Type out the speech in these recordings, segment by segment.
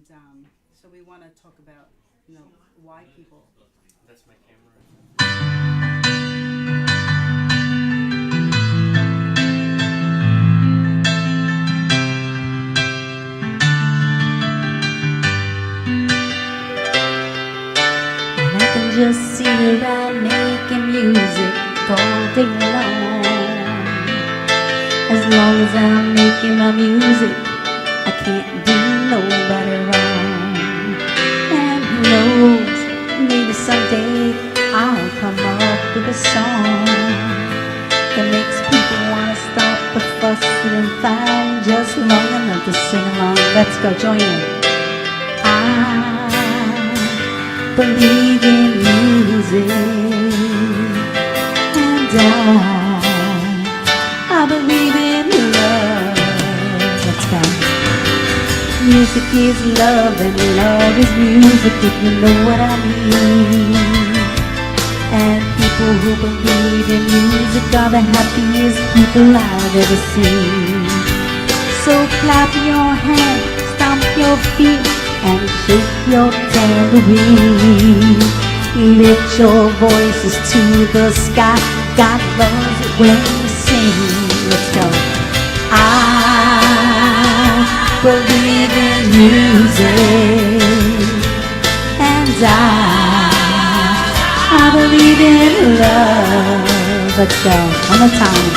And so we want to talk about, why people. That's my camera. And I can just sit around making music all day long. As long as I'm making my music, I can't do nobody wrong. And who knows, maybe someday I'll come up with a song that makes people want to stop the fussing and fighting just long enough to sing along. Let's go, join in. I believe in music, and I believe in love. Let's go. Music is love and love is music, if you know what I mean. And people who believe in music are the happiest people I've ever seen. So clap your hands, stomp your feet, and shake your tambourine. Lift your voices to the sky, God loves it when you sing. Let's go. I believe in music, and I believe in love. Let's go. One more time.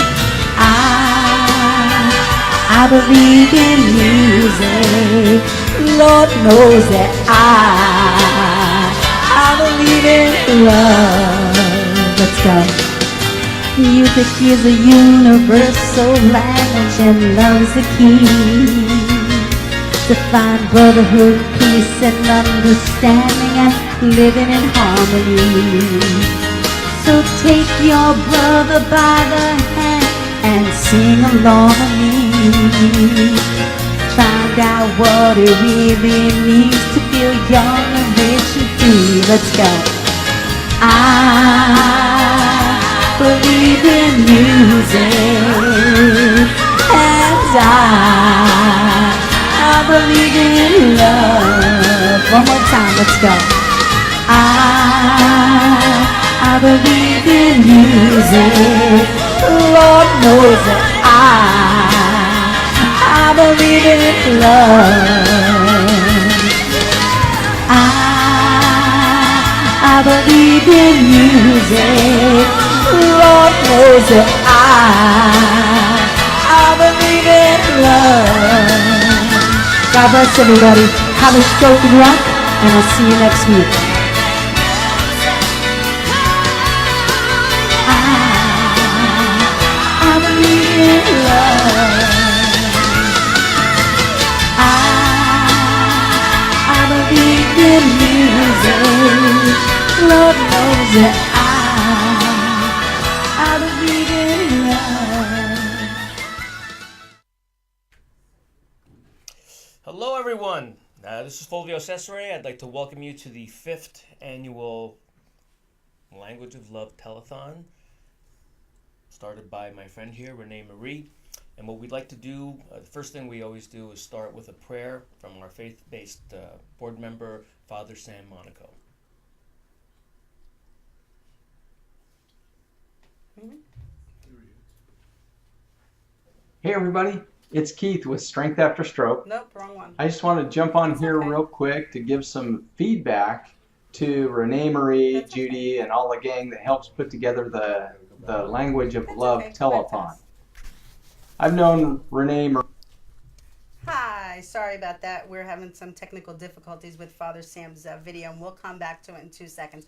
I believe in music. Lord knows that I believe in love. Let's go. Music is a universal language, and love's the key to find brotherhood, peace, and understanding, and living in harmony. So take your brother by the hand and sing along with me. Find out what it really means to feel young and rich and free. Let's go. I believe in music, and I believe in love. One more time, let's go. I believe in music. Lord knows that I believe in love. I believe in music. Lord knows that I believe in love. God bless everybody. Have a stroke and rock, and I'll see you next week. I believe in love. I believe in music. Lord knows that I believe in love. Hello, everyone. This is Fulvio Cesare. I'd like to welcome you to the 5th annual Language of Love Telethon, started by my friend here, Renee Marie. And what we'd like to do, the first thing we always do is start with a prayer from our faith-based board member, Father Sam Monaco. Hey everybody, it's Keith with Strength After Stroke. Nope, wrong one. I just want to jump on here okay. real quick to give some feedback to Renee Marie, That's Judy, and all the gang that helps put together the Language of That's Love okay. Telethon. I've known Renee Marie. Hi, sorry about that. We're having some technical difficulties with Father Sam's video, and we'll come back to it in 2 seconds.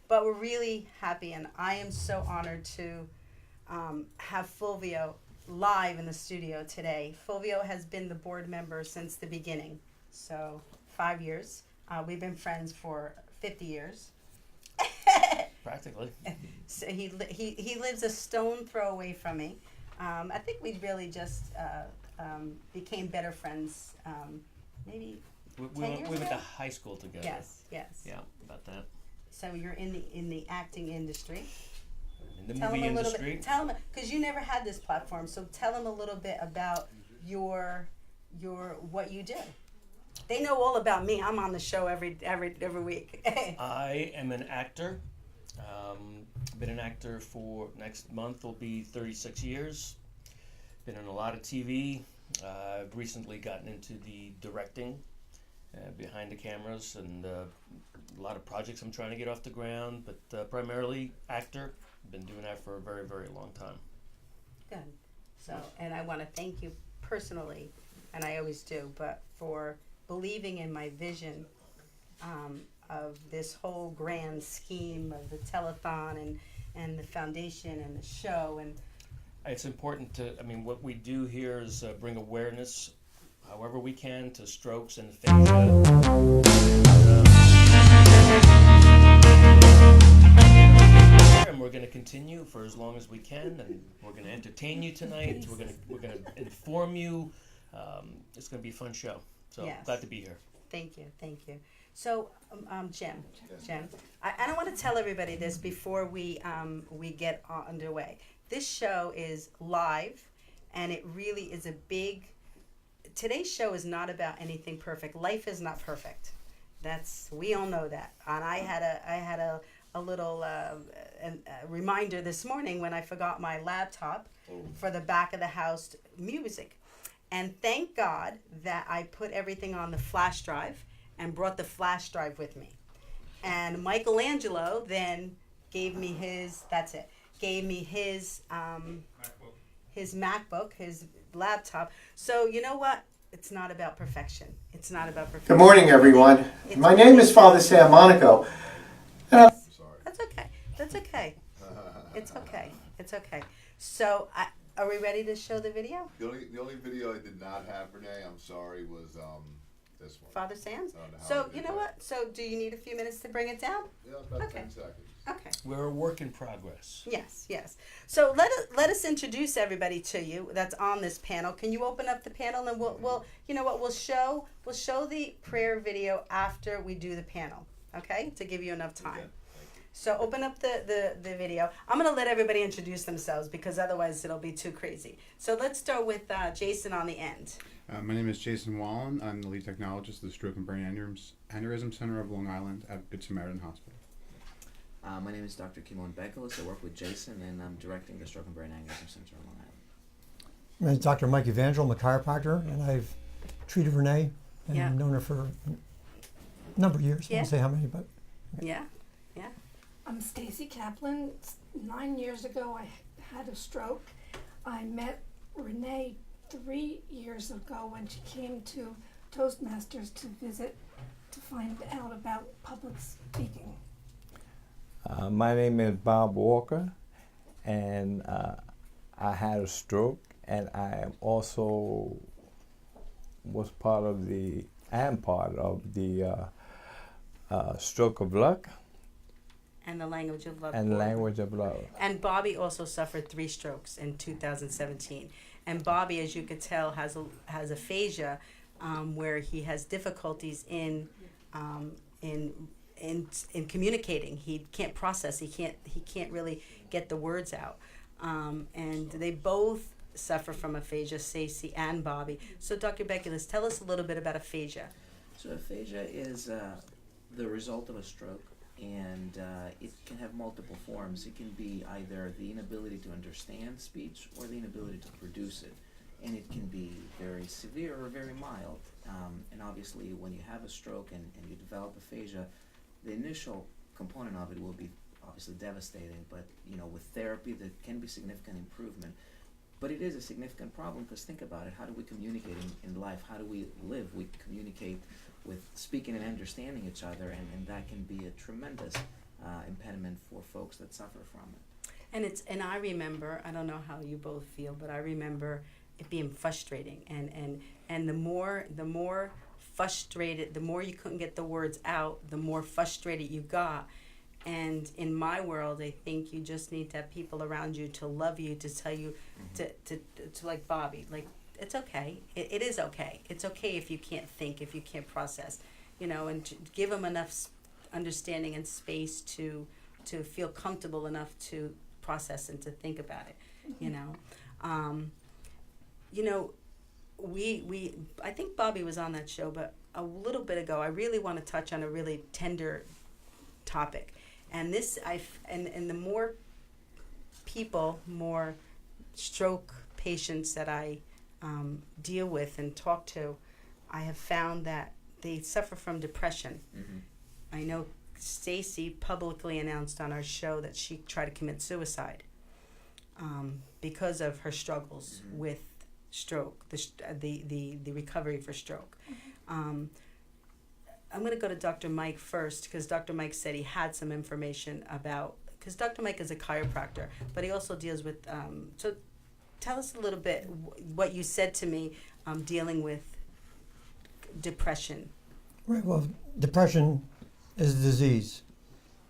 But we're really happy, and I am so honored to have Fulvio live in the studio today. Fulvio has been the board member since the beginning, so 5 years. We've been friends for 50 years. Practically. So he lives a stone throw away from me. I think we really just became better friends maybe We 10 years went ago? to high school together. Yes. Yeah, about that. So you're in the acting industry. In the Tell movie him a little industry. bit. Tell him, because you never had this platform. So tell him a little bit about your what you do. They know all about me. I'm on the show every week. I am an actor. Been an actor for next month will be 36 years. Been in a lot of TV. I've recently gotten into the directing behind the cameras and a lot of projects I'm trying to get off the ground, but primarily actor. Been doing that for a very, very long time. Good. So, and I want to thank you personally, and I always do, but for believing in my vision of this whole grand scheme of the telethon and the foundation and the show. And it's important to, I mean, what we do here is bring awareness, however we can, to strokes and aphasia. And we're going to continue for as long as we can, and we're going to entertain you tonight. We're going to inform you. It's going to be a fun show. So Yes. glad to be here. thank you. So, Jim, I don't want to tell everybody this before we get underway. This show is live, and it really is today's show is not about anything perfect. Life is not perfect. We all know that. And I had a little reminder this morning when I forgot my laptop for the back of the house music. And thank God that I put everything on the flash drive and brought the flash drive with me. And Michelangelo then gave me his MacBook, his laptop. So you know what? It's not about perfection. Good morning, everyone. My name is Father Sam Monaco. That's okay. It's okay. So, are we ready to show the video? The only video I did not have, Renee, I'm sorry, was this one. Father Sam's? Oh, no, So, I you did know that. what? So, do you need a few minutes to bring it down? Yeah, about Okay. 10 seconds. Okay. We're a work in progress. Yes. So let us introduce everybody to you that's on this panel. Can you open up the panel and we'll you know what, we'll show the prayer video after we do the panel, okay? To give you enough time. Okay. So open up the video. I'm going to let everybody introduce themselves because otherwise it'll be too crazy. So let's start with Jason on the end. My name is Jason Wallen. I'm the lead technologist of the Stroke and Brain Aneurysm Center of Long Island at Good Samaritan Hospital. My name is Dr. Kimon Bekelis. I work with Jason, and I'm directing the Stroke and Brain Aneurysm Center in Long Island. My name is Dr. Mike Evangel. I'm a chiropractor, and I've treated Renee and Yeah. known her for a number of years. I Yeah. won't say how many, but Yeah. I'm Stacy Kaplan. 9 years ago, I had a stroke. I met Renee 3 years ago when she came to Toastmasters to visit to find out about public speaking. My name is Bob Walker, and I had a stroke, and I am also I am part of the Stroke of Luck And the Language of Love. and Board. Language of Love. And Bobby also suffered 3 strokes in 2017. And Bobby, as you could tell, has aphasia, where he has difficulties in communicating. He can't process. He can't really get the words out. And they both suffer from aphasia, Stacey and Bobby. So, Dr. Bekelis, tell us a little bit about aphasia. So aphasia is the result of a stroke, and it can have multiple forms. It can be either the inability to understand speech or the inability to produce it. And it can be very severe or very mild. And obviously, when you have a stroke and you develop aphasia, the initial component of it will be obviously devastating, but with therapy there can be significant improvement. But it is a significant problem because think about it, how do we communicate in life? How do we live? We communicate with speaking and understanding each other, and that can be a tremendous impediment for folks that suffer from it. And I remember, I don't know how you both feel, but I remember it being frustrating, and the more frustrated, the more you couldn't get the words out, the more frustrated you got. And in my world, I think you just need to have people around you to love you, to tell you, to like Bobby, like, it's okay. It is okay. It's okay if you can't think, if you can't process, and to give them enough understanding and space to feel comfortable enough to process and to think about it, I think Bobby was on that show, but a little bit ago, I really want to touch on a really tender topic. And this, and the more people, more stroke patients that I deal with and talk to, I have found that they suffer from depression. I know Stacy publicly announced on our show that she tried to commit suicide because of her struggles with stroke, the recovery for stroke. I'm going to go to Dr. Mike first, because Dr. Mike said he had some information about, because Dr. Mike is a chiropractor, but he also deals with, so tell us a little bit what you said to me dealing with depression. Right, well, depression is a disease.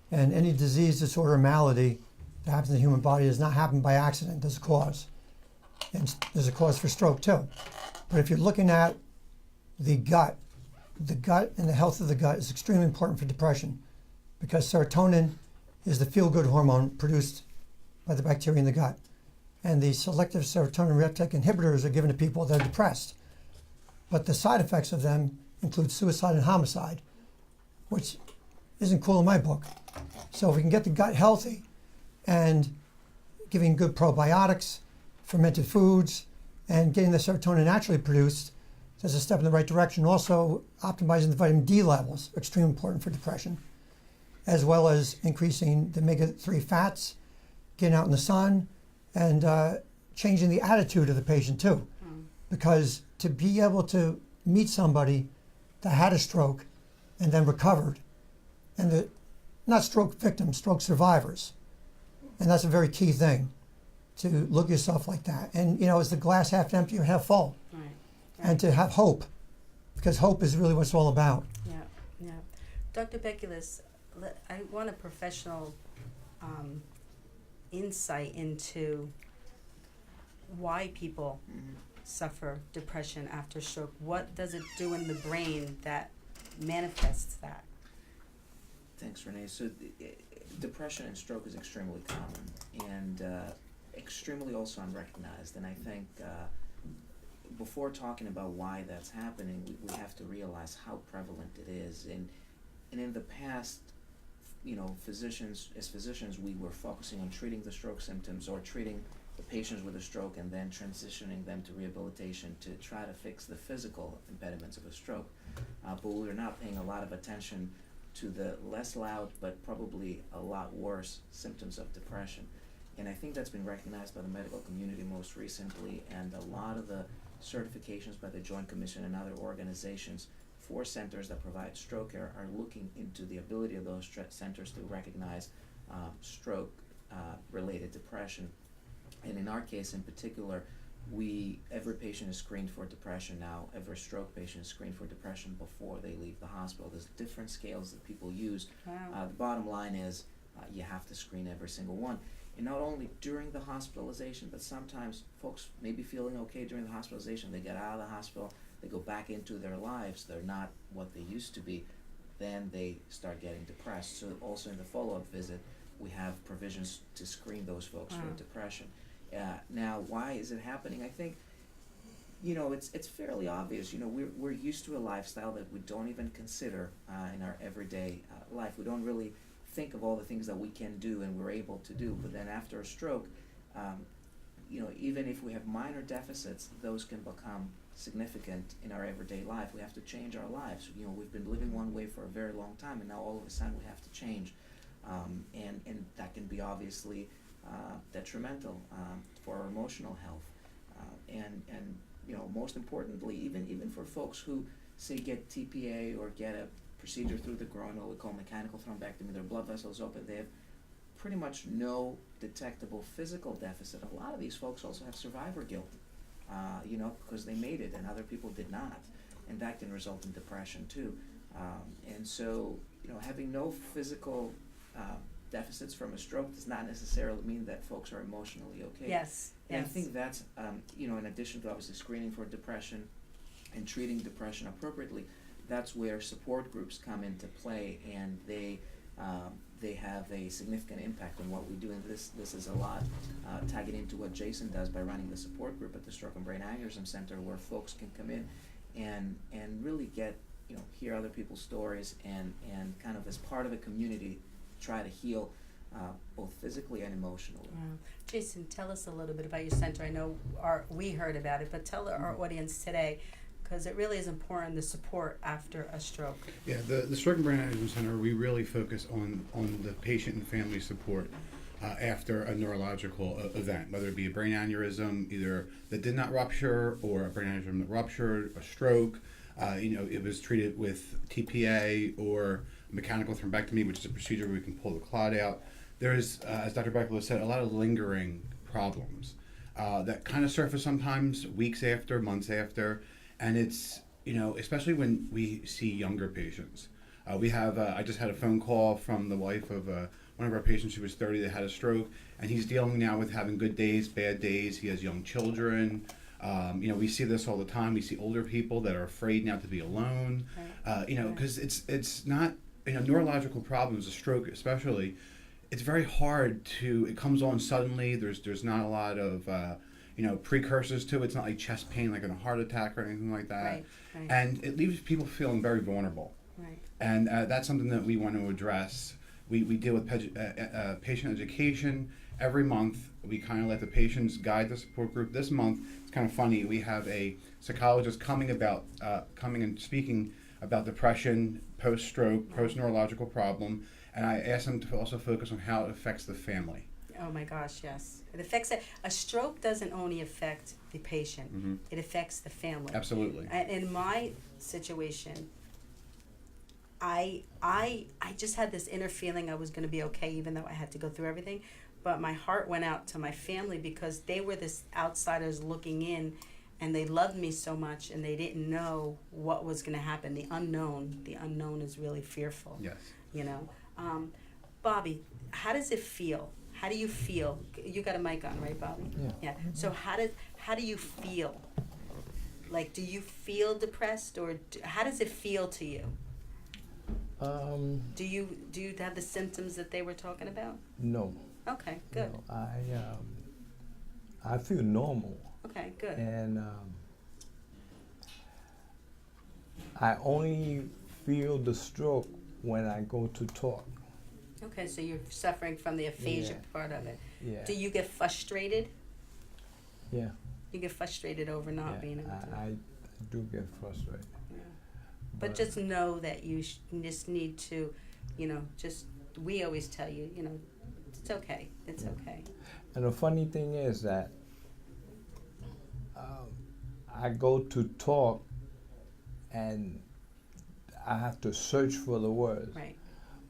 And any disease, disorder, or malady that happens in the human body does not happen by accident. There's a cause. And there's a cause for stroke too. But if you're looking at the gut and the health of the gut is extremely important for depression, because serotonin is the feel-good hormone produced by the bacteria in the gut. And the selective serotonin reuptake inhibitors are given to people that are depressed. But the side effects of them include suicide and homicide, which isn't cool in my book. So if we can get the gut healthy and giving good probiotics, fermented foods, and getting the serotonin naturally produced, that's a step in the right direction. Also, optimizing the vitamin D levels, extremely important for depression, as well as increasing the omega-3 fats, getting out in the sun, and changing the attitude of the patient too. Because to be able to meet somebody that had a stroke and then recovered, and not stroke victims, stroke survivors, and that's a very key thing, to look at yourself like that. And is the glass half empty or half full? Right. And to have hope, because hope is really what it's all about. Yeah. Dr. Bekulis, I want a professional insight into why people suffer depression after stroke. What does it do in the brain that manifests that? Thanks, Renee. So depression and stroke is extremely common and extremely also unrecognized. And I think before talking about why that's happening, we have to realize how prevalent it is. And in the past, physicians, we were focusing on treating the stroke symptoms or treating the patients with a stroke and then transitioning them to rehabilitation to try to fix the physical impediments of a stroke. But we were not paying a lot of attention to the less loud but probably a lot worse symptoms of depression. And I think that's been recognized by the medical community most recently, and a lot of the certifications by the Joint Commission and other organizations for centers that provide stroke care are looking into the ability of those centers to recognize stroke related depression. And in our case in particular, every patient is screened for depression now. Every stroke patient is screened for depression before they leave the hospital. There's different scales that people use. Wow. The bottom line is you have to screen every single one. And not only during the hospitalization, but sometimes folks may be feeling okay during the hospitalization. They get out of the hospital, they go back into their lives. They're not what they used to be. Then they start getting depressed. So also in the follow-up visit, we have provisions to screen those folks for depression. Now, why is it happening? I think, it's fairly obvious. We're used to a lifestyle that we don't even consider in our everyday life. We don't really think of all the things that we can do and we're able to do. But then after a stroke, even if we have minor deficits, those can become significant in our everyday life. We have to change our lives. We've been living one way for a very long time, and now all of a sudden we have to change. And that can be obviously detrimental for our emotional health. And most importantly, even for folks who, say, get TPA or get a procedure through the groin, what we call mechanical thrombectomy, their blood vessels open, they have pretty much no detectable physical deficit. A lot of these folks also have survivor guilt, because they made it and other people did not. And that can result in depression too. And so, having no physical deficits from a stroke does not necessarily mean that folks are emotionally okay. Yes. And I think that's, in addition to obviously screening for depression and treating depression appropriately, that's where support groups come into play, and they have a significant impact on what we do. And this is a lot tagging into what Jason does by running the support group at the Stroke and Brain Aneurysm Center, where folks can come in and really get hear other people's stories and kind of as part of a community, try to heal both physically and emotionally. Wow. Jason, tell us a little bit about your center. I know we heard about it, but tell our audience today, because it really is important, the support after a stroke. Yeah, the Stroke and Brain Aneurysm Center, we really focus on the patient and family support after a neurological event, whether it be a brain aneurysm, either that did not rupture, or a brain aneurysm that ruptured, a stroke. It was treated with TPA or mechanical thrombectomy, which is a procedure where we can pull the clot out. There's, as Dr. Beckler said, a lot of lingering problems that kind of surface sometimes weeks after, months after, and it's, especially when we see younger patients. I just had a phone call from the wife of one of our patients who was 30 that had a stroke, and he's dealing now with having good days, bad days. He has young children. We see this all the time. We see older people that are afraid now to be alone. Because it's not, neurological problems, a stroke especially, it's very hard it comes on suddenly. There's not a lot of, precursors to it. It's not like chest pain, like in a heart attack or anything like that. Right. And it leaves people feeling very vulnerable. Right. And that's something that we want to address. We deal with patient education every month. We kind of let the patients guide the support group. This month, it's kind of funny. We have a psychologist coming and speaking about depression, post-stroke, post-neurological problem, and I asked them to also focus on how it affects the family. Oh my gosh, yes. It affects a stroke doesn't only affect the patient, it affects the family. Absolutely. And in my situation, I just had this inner feeling I was going to be okay, even though I had to go through everything. But my heart went out to my family because they were this outsiders looking in, and they loved me so much, and they didn't know what was going to happen. The unknown is really fearful. Yes. Bobby, how does it feel? How do you feel? You got a mic on, right, Bobby? Yeah. So how do you feel? Like, do you feel depressed, or how does it feel to you? Do you have the symptoms that they were talking about? No. Okay, good. No, I feel normal. Okay, good. And I only feel the stroke when I go to talk. Okay, so you're suffering from the aphasia part of it. Yeah. Do you get frustrated? Yeah. You get frustrated over not being able to. I do get frustrated. Yeah. But just know that you just need to, we always tell you, it's okay. It's okay. And the funny thing is that I go to talk and I have to search for the words. Right.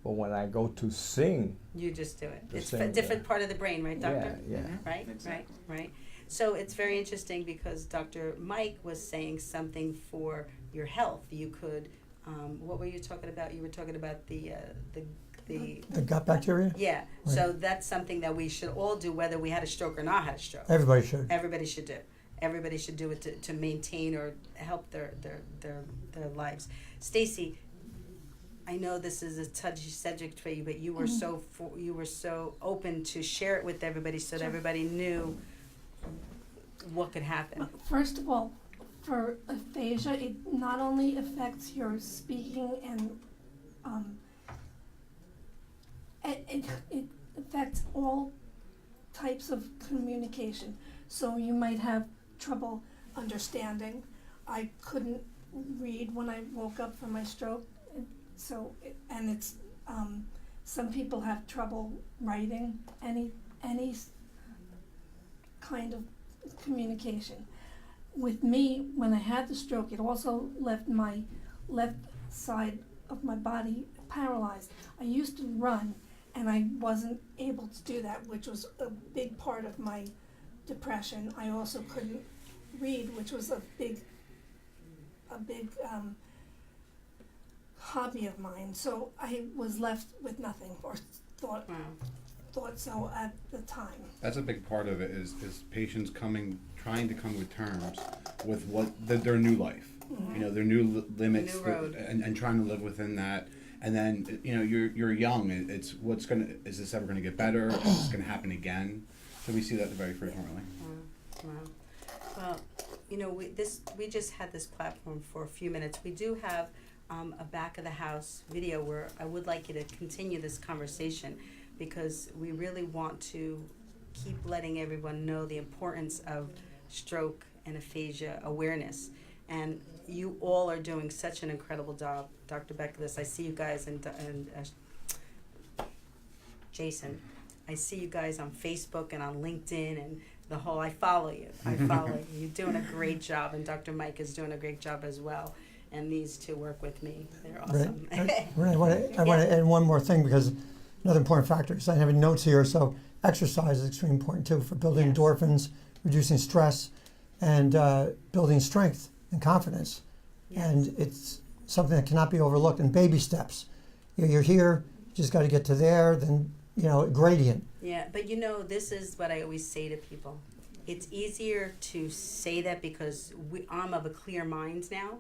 But when I go to sing, you just do it. It's a different part of the brain, right, doctor? Yeah. Right, Exactly. right. So it's very interesting because Dr. Mike was saying something for your health. You could, what were you talking about? You were talking about the gut bacteria? Yeah. Right. So that's something that we should all do, whether we had a stroke or not had a stroke. Everybody should. Everybody should do. Everybody should do it to maintain or help their lives. Stacy, I know this is a touchy subject for you, but you were you were so open to share it with everybody so that everybody knew what could happen. First of all, for aphasia, it not only affects your speaking and it affects all types of communication. So you might have trouble understanding. I couldn't read when I woke up from my stroke. So, it's some people have trouble writing any kind of communication. With me, when I had the stroke, it also left my left side of my body paralyzed. I used to run, and I wasn't able to do that, which was a big part of my depression. I also couldn't read, which was a big hobby of mine. So I was left with nothing, or thought so at the time. That's a big part of it is patients trying to come with terms with their new life. Mm-hmm. Their new limits, new road. and trying to live within that. And then you're young. It's is this ever gonna get better? Is this gonna happen again? So we see that very frequently. Wow. Well, we just had this platform for a few minutes. We do have a back of the house video where I would like you to continue this conversation, because we really want to keep letting everyone know the importance of stroke and aphasia awareness. And you all are doing such an incredible job. Dr. Beckless, I see you guys, and Jason, I see you guys on Facebook and on LinkedIn and the whole, I follow you. You're doing a great job, and Dr. Mike is doing a great job as well. And these two work with me. They're awesome. Right. I want to add one more thing, because another important factor is I have notes here. So exercise is extremely important too for building endorphins, reducing stress, and building strength and confidence. Yes. And it's something that cannot be overlooked. And baby steps. You're here, you just got to get to there. Then gradient. Yeah, but this is what I always say to people. It's easier to say that because I'm of a clear mind now.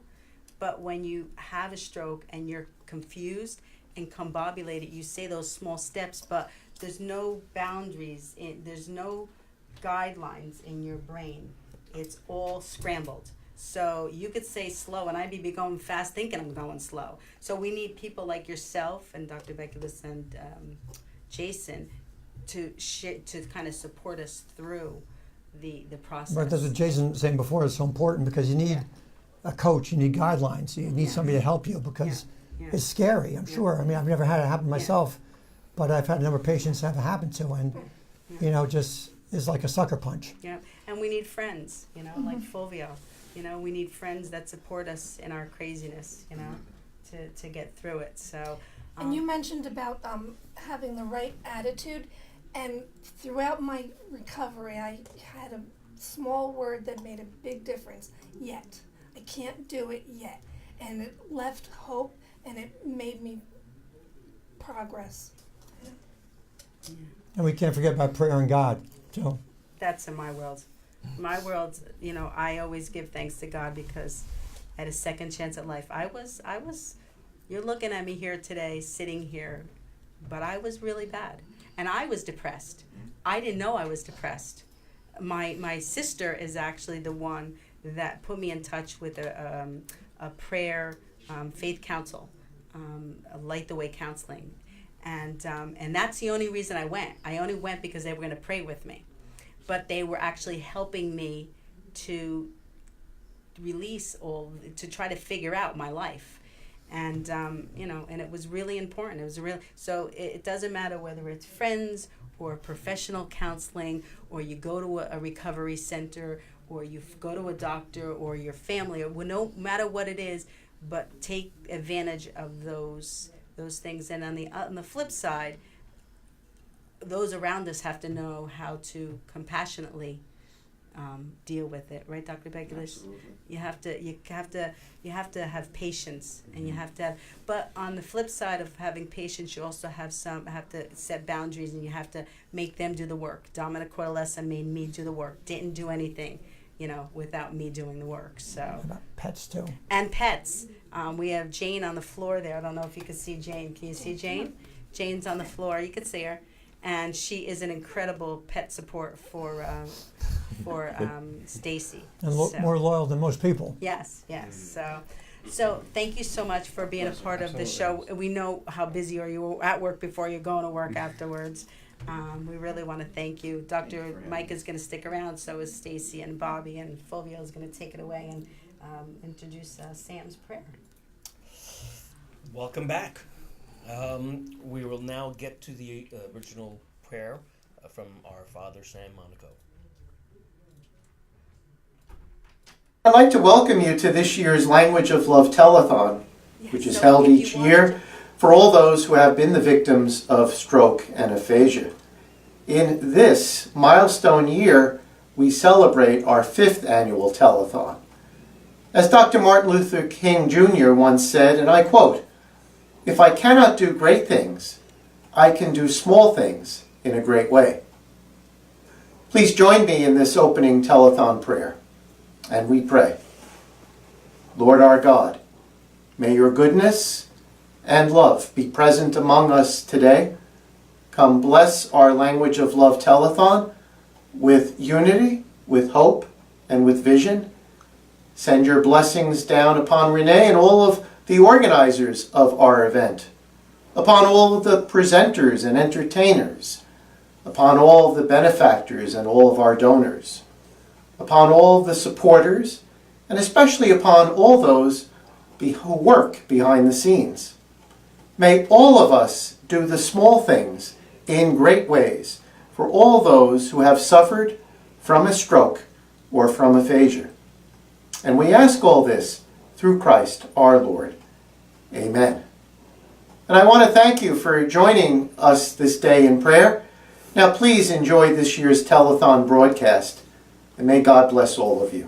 But when you have a stroke and you're confused and combobulated, you say those small steps, but there's no boundaries, there's no guidelines in your brain. It's all scrambled. So you could say slow, and I'd be going fast thinking I'm going slow. So we need people like yourself and Dr. Beckless and Jason to kind of support us through the process. But that's what Jason was saying before is so important, because you need a coach, you need guidelines, you need somebody to help you, because it's scary, I'm sure. I mean, I've never had it happen myself, but I've had a number of patients have it happen to, and just is like a sucker punch. Yeah, and we need friends, like Fulvio. We need friends that support us in our craziness, to get through it. So. And you mentioned about having the right attitude, and throughout my recovery, I had a small word that made a big difference. Yet. I can't do it yet. And it left hope, and it made me progress. Yeah. And we can't forget about prayer and God, too. That's in my world. My world, I always give thanks to God, because I had a second chance at life. I was, you're looking at me here today, sitting here, but I was really bad. And I was depressed. I didn't know I was depressed. My sister is actually the one that put me in touch with a prayer faith counsel, Light the Way counseling, and that's the only reason I went. I only went because they were going to pray with me, but they were actually helping me to release to try to figure out my life, and and it was really important. It was so it doesn't matter whether it's friends or professional counseling, or you go to a recovery center, or you go to a doctor, or your family, or no matter what it is, but take advantage of those things. And on the flip side, those around us have to know how to compassionately deal with it, right, Dr. Beckless? You have to have patience, and you have to have. But on the flip side of having patience, you also have to set boundaries, and you have to make them do the work. Dominic Cortellessa made me do the work. Didn't do anything, without me doing the work. So. What about pets too? And pets. We have Jane on the floor there. I don't know if you can see Jane. Can you see Jane? Jane's on the floor. You can see her. And she is an incredible pet support for Stacy. And more loyal than most people. Yes. So thank you so much for being a part of the show. We know how busy you are at work before you're going to work afterwards. We really want to thank you. Dr. Mike is going to stick around, so is Stacy and Bobby, and Fulvio is going to take it away and introduce Sam's prayer. Welcome back. We will now get to the original prayer from our father, Sam Monaco. I'd like to welcome you to this year's Language of Love Telethon, which is held each year for all those who have been the victims of stroke and aphasia. In this milestone year, we celebrate our 5th annual telethon. As Dr. Martin Luther King Jr. once said, and I quote, "If I cannot do great things, I can do small things in a great way." Please join me in this opening telethon prayer, and we pray. Lord our God, may your goodness and love be present among us today. Come bless our Language of Love telethon with unity, with hope, and with vision. Send your blessings down upon Renee and all of the organizers of our event, upon all of the presenters and entertainers, upon all of the benefactors and all of our donors, upon all of the supporters, and especially upon all those who work behind the scenes. May all of us do the small things in great ways for all those who have suffered from a stroke or from aphasia. And we ask all this through Christ our Lord. Amen. And I want to thank you for joining us this day in prayer. Now please enjoy this year's Telethon broadcast, and may God bless all of you.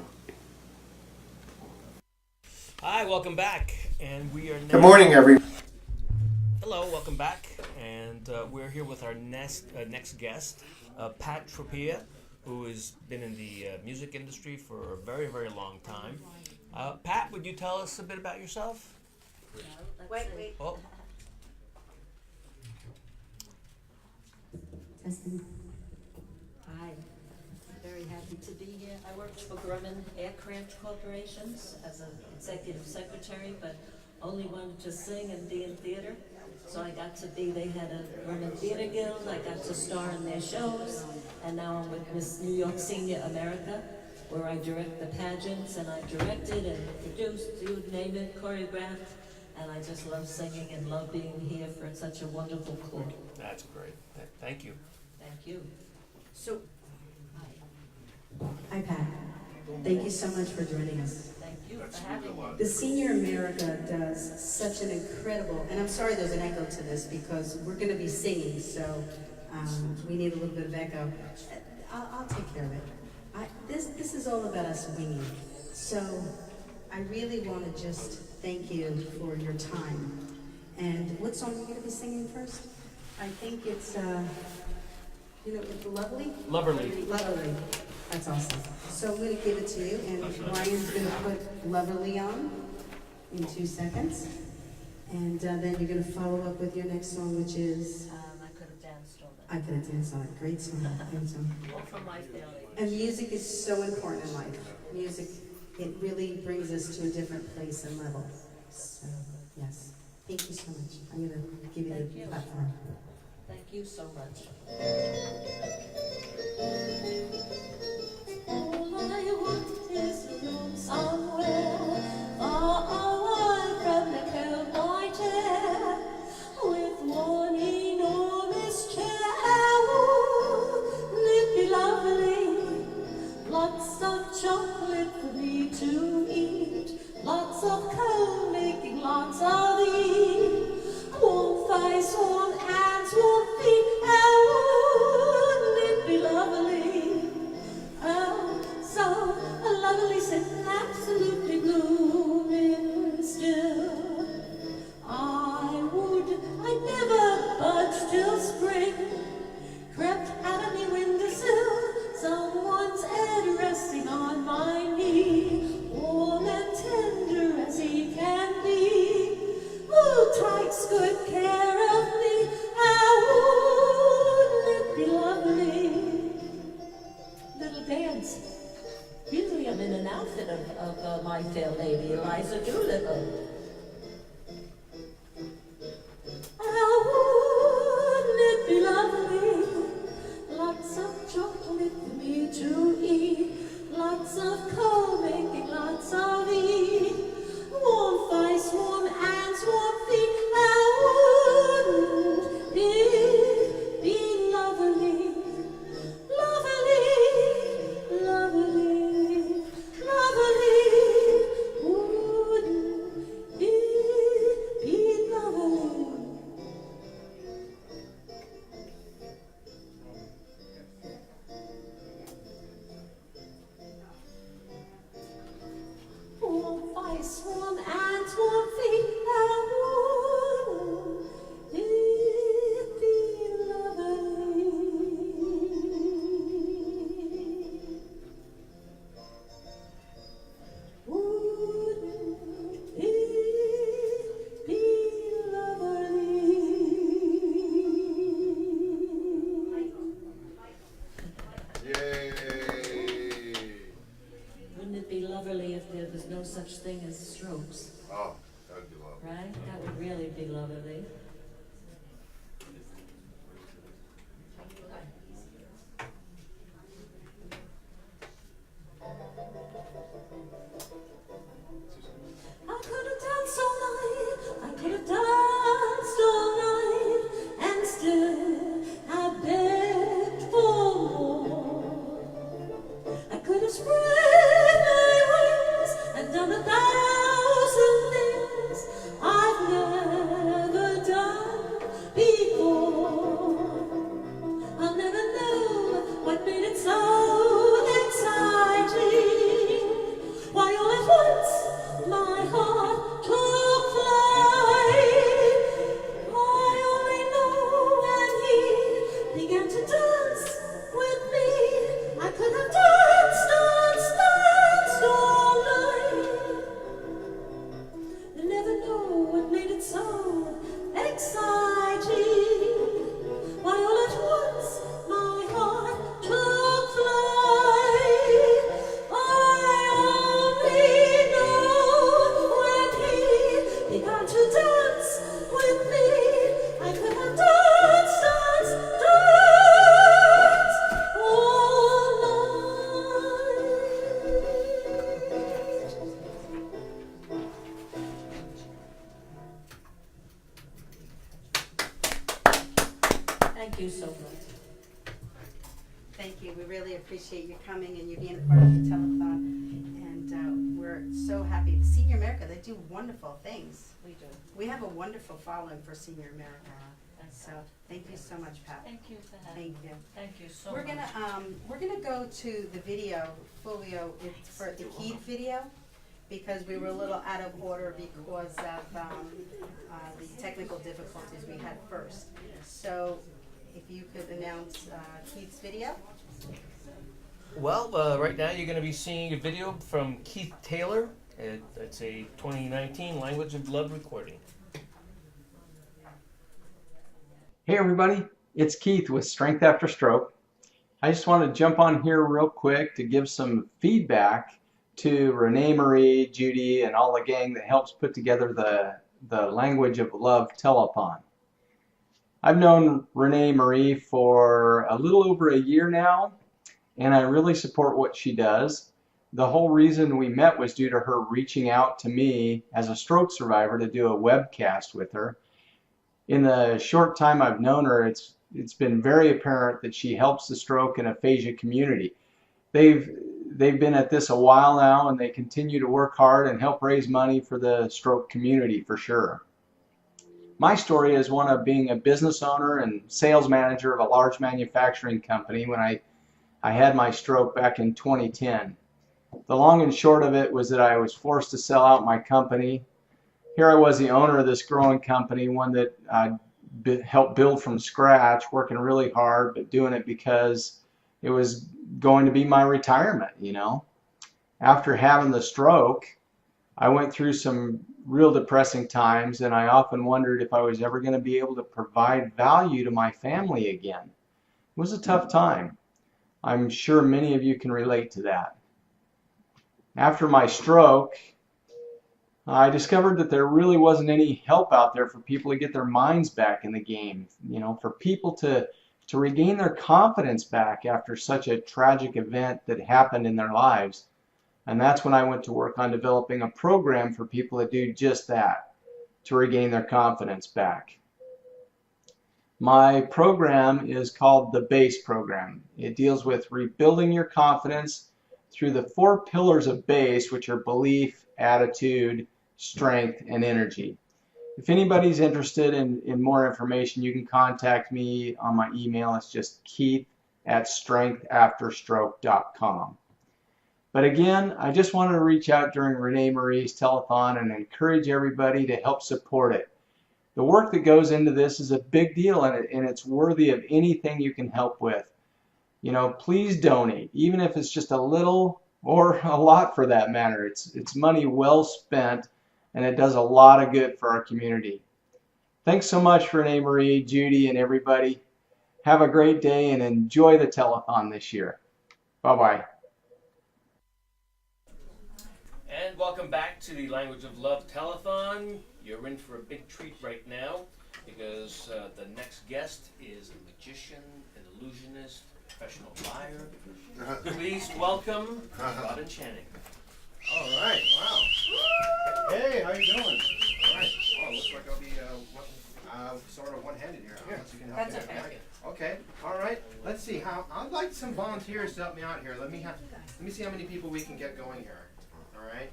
Hi, welcome back, and we are now... Good morning, everyone. Hello, welcome back, and we're here with our next guest, Pat Tropia, who has been in the music industry for a very, very long time. Pat, would you tell us a bit about yourself? Wait. Oh. Testing. Hi, I'm very happy to be here. I worked for Grumman Aircraft Corporations as an executive secretary, but only wanted to sing and be in theater. So I got to be, they had a Grumman Theater Guild, I got to star in their shows, and now I'm with Miss New York Senior America, where I direct the pageants, and I directed and produced, you name it, choreographed, and I just love singing and love being here for such a wonderful crew. That's great. Thank you. Thank you. So, hi Pat. Thank you so much for joining us. Thank you for having me. The Senior America does such an incredible, and I'm sorry there's an echo to this because we're going to be singing, so we need a little bit of echo. I'll take care of it. This is all about us winging. So I really want to just thank you for your time. And what song are you going to be singing first? I think it's, it's Lovely? Loverly. Loverly. That's awesome. So I'm going to give it to you, and Ryan's going to put Loverly on in 2 seconds. And then you're going to follow up with your next song, which is... I could have danced on that. I could have danced on it. Great song. Great song. All from my failure. And music is so important in life. Music, it really brings us to a different place and level. So, yes. Thank you so much. I'm going to give you the platform. Thank you so much. All I want is a room somewhere far away from the cold night air, with one enormous chair. Wouldn't it be lovely? Lots of chocolate for me to eat, lots of coal making lots of heat. Warm face, warm hands, warm feet, and wouldn't it be lovely? lovely. I could have danced all night, I could have danced all night, and still I begged for more. I could have spread my wings and done 1,000 things I've never done before. I'll never know what made it so exciting. Why all at once my heart took flight. I only know when he began to dance with me. I could have danced all night. You never know what made it so exciting. Why all at once my heart took flight. I only know when he began to dance with me. I could have danced all night. Thank you so much. Thank you. We really appreciate you coming and you being a part of the telethon. And we're so happy. Senior America, they do wonderful things. We do. We have a wonderful following for Senior America. So thank you so much, Pat. Thank you for having Thank me. you. Thank you so We're much. gonna go to the video, full video. It's for the Heat video, because we were a little out of order because of the technical difficulties we had first. So if you could announce Keith's video. Well, right now you're going to be seeing a video from Keith Taylor. It's a 2019 Language of Love recording. Hey everybody, it's Keith with Strength After Stroke. I just want to jump on here real quick to give some feedback to Renee Marie, Judy, and all the gang that helps put together the Language of Love telethon. I've known Renee Marie for a little over a year now, and I really support what she does. The whole reason we met was due to her reaching out to me as a stroke survivor to do a webcast with her. In the short time I've known her, it's been very apparent that she helps the stroke and aphasia community. They've been at this a while now, and they continue to work hard and help raise money for the stroke community for sure. My story is one of being a business owner and sales manager of a large manufacturing company when I had my stroke back in 2010. The long and short of it was that I was forced to sell out my company. Here I was the owner of this growing company, one that I helped build from scratch, working really hard, but doing it because it was going to be my retirement, you know. After having the stroke, I went through some real depressing times, and I often wondered if I was ever going to be able to provide value to my family again. It was a tough time. I'm sure many of you can relate to that. After my stroke, I discovered that there really wasn't any help out there for people to get their minds back in the game, you know, for people to regain their confidence back after such a tragic event that happened in their lives. And that's when I went to work on developing a program for people to do just that, to regain their confidence back. My program is called the BASE program. It deals with rebuilding your confidence through the 4 pillars of BASE, which are belief, attitude, strength, and energy. If anybody's interested in more information, you can contact me on my email. It's just keith@strengthafterstroke.com. But again, I just wanted to reach out during Renee Marie's telethon and encourage everybody to help support it. The work that goes into this is a big deal, and it's worthy of anything you can help with. You know, please donate, even if it's just a little or a lot for that matter. It's money well spent, and it does a lot of good for our community. Thanks so much, Renee Marie, Judy, and everybody. Have a great day and enjoy the telethon this year. Bye-bye. And welcome back to the Language of Love telethon. you're in for a big treat right now because the next guest is a magician, an illusionist, professional liar. Please welcome Robin Channing. All right, wow. Hey, how you doing? All right. Oh, looks like I'll be sort of one-handed here. Unless you can help That's me. okay. Okay. All right. Let's see how. I'd like some volunteers to help me out here. Let me see how many people we can get going here. All right.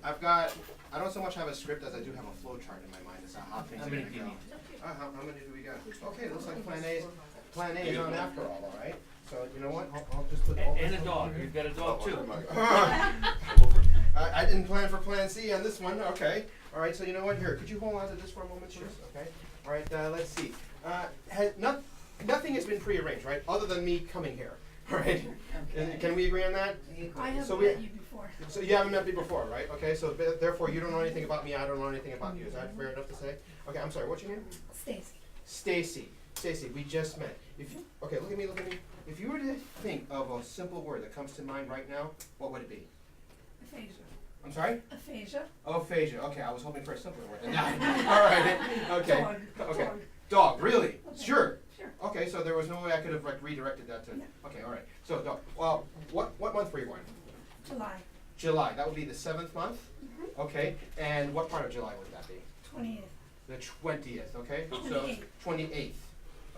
I've got. I don't so much have a script as I do have a flow chart in my mind as to how things are going to go. How many do we got? Okay. Looks like Plan A is on after all. All right. So you know what? I'll just put. And a dog. You've got a dog too. I didn't plan for Plan C on this one. Okay. All right. So you know what? Here, could you hold on to this for a moment, please? Okay. All right. Let's see. Nothing has been prearranged, right? Other than me coming here. All right. Okay. Can we agree on that? I haven't met you before. So you haven't met me before, right? Okay. So therefore, you don't know anything about me. I don't know anything about you. Is that fair enough to say? Okay. I'm sorry. What's your name? Stacy. Stacy, we just met. Okay, look at me. If you were to think of a simple word that comes to mind right now, what would it be? Aphasia. I'm sorry? Aphasia. Oh, aphasia. Okay, I was hoping for a simpler word than that. All right. Okay. Dog. Okay. Dog. Really? Okay. Sure. Sure. Okay, so there was no way I could have redirected that to. No. Okay. All right. So dog. Well, what month were you born? July. July. That would be the 7th month. Okay. And what part of July would that be? 28th. The 20th. Okay. So 28th.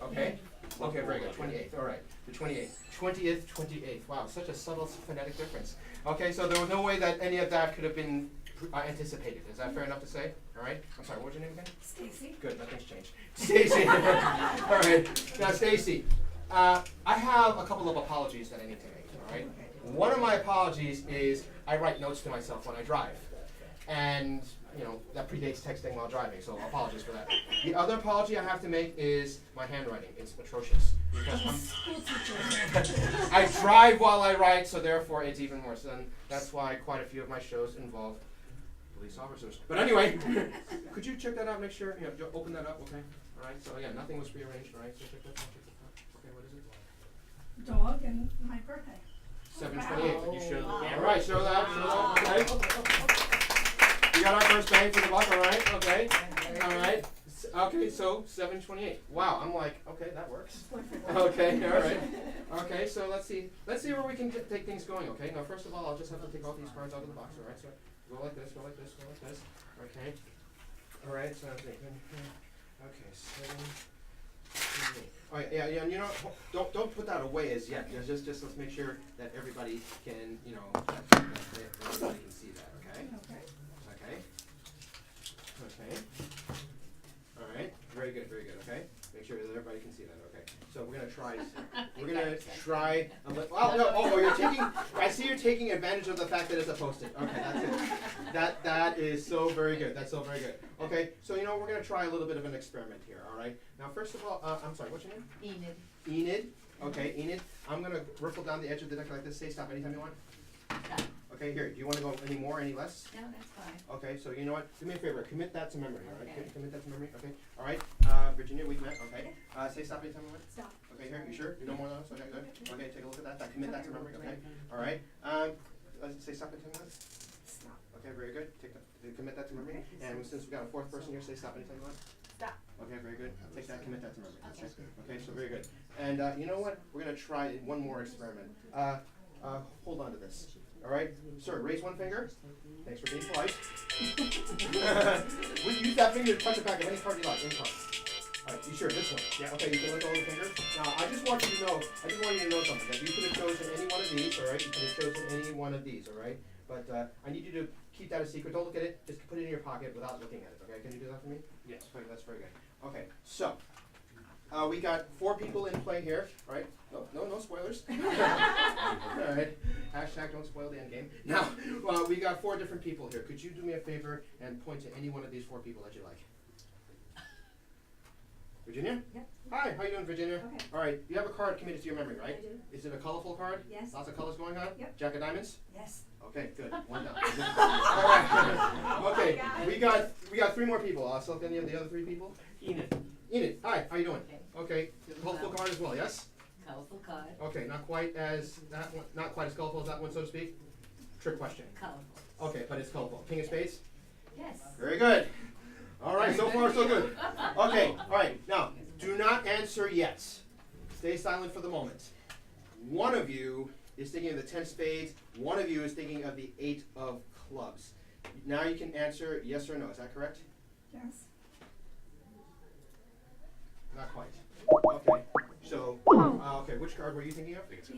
Okay. Okay, very good. 28th. All right. The 28th. 28th. Wow, such a subtle phonetic difference. Okay, so there was no way that any of that could have been anticipated. Is that fair enough to say? All right. I'm sorry. What was your name again? Stacy. Good. Nothing's changed. Stacy. All right. Now, Stacy, I have a couple of apologies that I need to make. All right. One of my apologies is I write notes to myself when I drive, and that predates texting while driving, so apologies for that. The other apology I have to make is my handwriting. It's atrocious. Because I drive while I write, so therefore it's even worse. And that's why quite a few of my shows involve police officers. But anyway, could you check that out, make sure, open that up, okay? All right, so yeah, nothing was prearranged, all right? So check that out, Okay, what is it? Dog and my birthday. 7/28. You show the camera. All right, show that, okay. We got our first bang for the buck, all right, okay. All right. Okay, so 7/28. Wow, I'm like, okay, that works. Okay, all right. Okay, so let's see where we can take things going. Okay, now first of all, I'll just have to take all these cards out of the box. All right, so go like this, go like this, go like this. Okay. All right, so okay, 7/28. All right, yeah, and don't put that away as yet. Just let's make sure that everybody can, everybody can see that. Okay. Okay. All right. Very good. Okay. Make sure that everybody can see that. Okay. So we're gonna try. You're taking. I see you're taking advantage of the fact that it's a Post-it. Okay, that's it. That is so very good. That's so very good. Okay. So we're gonna try a little bit of an experiment here. All right. Now, first of all, I'm sorry. What's your name? Enid. Okay, Enid. I'm gonna riffle down the edge of the deck like this. Say stop anytime you want. Okay, here. Do you want to go any more, any less? No, that's fine. Okay, so you know what? Do me a favor. Commit that to memory, all right? Okay. Commit that to memory, okay? All right, Virginia, we've met, okay? Say stop anytime you want. Stop. Okay, here, you sure? You know more than us? Okay, good. Okay, take a look at that. Commit that to memory, okay? All right. Say stop anytime you want. Stop. Okay, very good. Commit that to memory. And since we've got a 4th person here, say stop anytime you want. Stop. Okay, very good. Take that, commit that to memory. Okay. Okay, so very good. And you know what? We're gonna try one more experiment. Hold on to this. All right, sir, raise one finger. Thanks for being polite. We use that finger to touch the back of any card you like, any card. All right, you sure, this one? Yeah. Okay, you can let go of the finger. Now, I just want you to know something, that you could have chosen any one of these, all right? You could have chosen any one of these, all right? But I need you to keep that a secret. Don't look at it. Just put it in your pocket without looking at it, okay? Can you do that for me? Yes. Okay, that's very good. Okay, so we got 4 people in play here, right? No spoilers. All right. Hashtag don't spoil the end game. Now, we got 4 different people here. Could you do me a favor and point to any one of these 4 people that you like? Virginia? Yep. Hi, how you doing, Virginia? Okay. All right, you have a card committed to your memory, right? I do. Is it a colorful card? Yes. Lots of colors going on? Yep. Jack of diamonds? Yes. Okay, good. One down. All right. Okay, we got 3 more people. Select any of the other 3 people. Enid, hi, how you doing? Okay, colorful card as well, yes? Colorful card. Okay, not quite as colorful as that one, so to speak. Trick question. Colorful. Okay, but it's colorful. King of spades? Yes. Very good. All right, so far so good. Okay, all right. Now, do not answer yet. Stay silent for the moment. One of you is thinking of the 10 spades. One of you is thinking of the 8 of clubs. Now you can answer yes or no. Is that correct? Yes. Not quite. Okay. So, okay, which card were you thinking of? Eight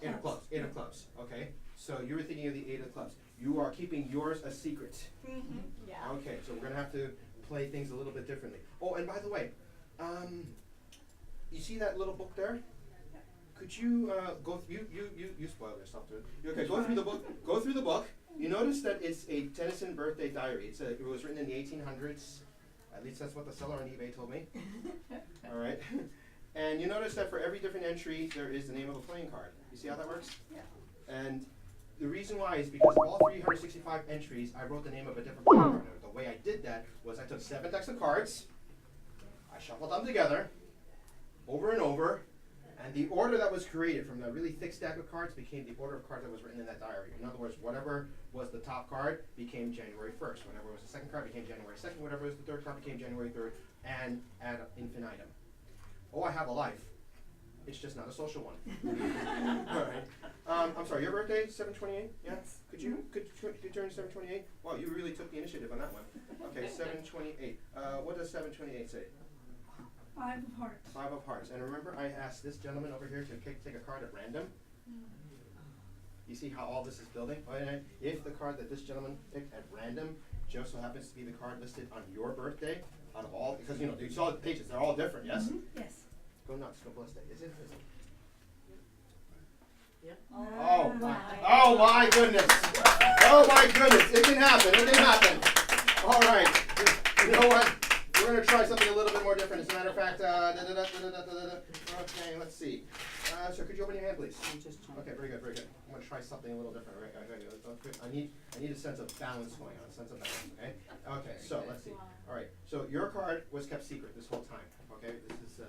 Eight of clubs. 8 of clubs. Okay. So you were thinking of the 8 of clubs. You are keeping yours a secret. Mm-hmm. Yeah. Okay, so we're gonna have to play things a little bit differently. Oh, and by the way, you see that little book there? Could you go? You spoiled yourself, dude. Okay, go through the book. Go through the book. You notice that it's a Tennyson birthday diary. It was written in the 1800s. At least that's what the seller on eBay told me. All right. And you notice that for every different entry, there is the name of a playing card. You see how that works? Yeah. And the reason why is because of all 365 entries, I wrote the name of a different playing card. The way I did that was I took 7 decks of cards, I shuffled them together, over and over, and the order that was created from that really thick stack of cards became the order of cards that was written in that diary. In other words, whatever was the top card became January 1st. Whatever was the second card became January 2nd. Whatever was the third card became January 3rd, and ad infinitum. Oh, I have a life. It's just not a social one. All right. I'm sorry, your birthday, 7/28? Yeah? Yes. Could you turn 7/28? Wow, you really took the initiative on that one. Okay, 7/28. What does 7/28 say? 5 of hearts. 5 of hearts. And remember, I asked this gentleman over here to take a card at random. You see how all this is building? If the card that this gentleman picked at random just so happens to be the card listed on your birthday, out of all, because you know, you saw the pages, they're all different, yes? Mm-hmm. Yes. Go nuts, go blessed day. Is it? Yep. Oh my goodness. Oh my goodness. It can happen. It can happen. All right. You know what? We're going to try something a little bit more different. As a matter of fact, okay, let's see. Sir, could you open your hand, please? Okay, very good, very good. I'm going to try something a little different. Right? I need a sense of balance going on. A sense of balance, okay? Okay, so let's see. All right, so your card was kept secret this whole time, okay? This is,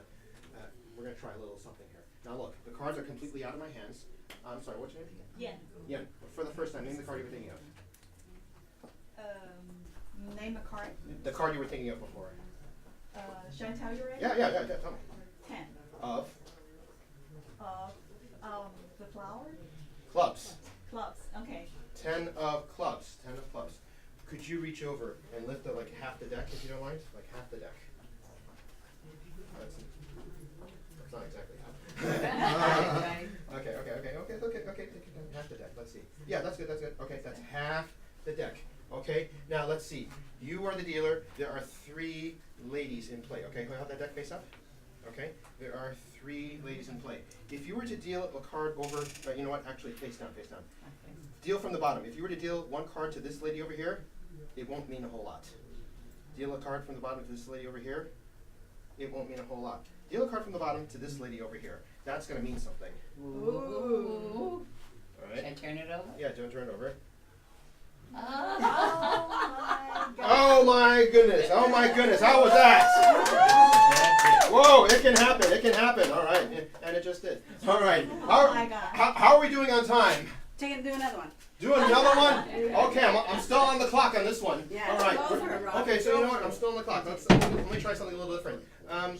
we're going to try a little something here. Now look, the cards are completely out of my hands. I'm sorry, what's your name? Yeah. Yeah, for the first time, name the card you were thinking of. Name a card. The card you were thinking of before. Should I tell you already? Yeah, tell me. 10. Of? The flower? Clubs. Clubs, okay. 10 of clubs. 10 of clubs. Could you reach over and lift up like half the deck, if you don't mind? Like half the deck. That's not exactly half. Okay. Take it down. Half the deck. Let's see. Yeah, that's good. Okay, that's half the deck. Okay, now let's see. You are the dealer. There are 3 ladies in play. Okay, hold that deck face up. Okay, there are 3 ladies in play. If you were to deal a card over, you know what? Actually, face down. Deal from the bottom. If you were to deal 1 card to this lady over here, it won't mean a whole lot. Deal a card from the bottom to this lady over here, it won't mean a whole lot. Deal a card from the bottom to this lady over here. That's going to mean something. Ooh. All right. Should I turn it over? Yeah, don't turn it over. Oh my goodness. Oh my goodness, how was that? Whoa, it can happen, all right, and it just did. All right, how are we doing on time? Do another one. Do another one? Okay, I'm still on the clock on this one. Yeah, all right. go for it, Rob. Okay, so you know what? I'm still on the clock. Let me try something a little different. I'm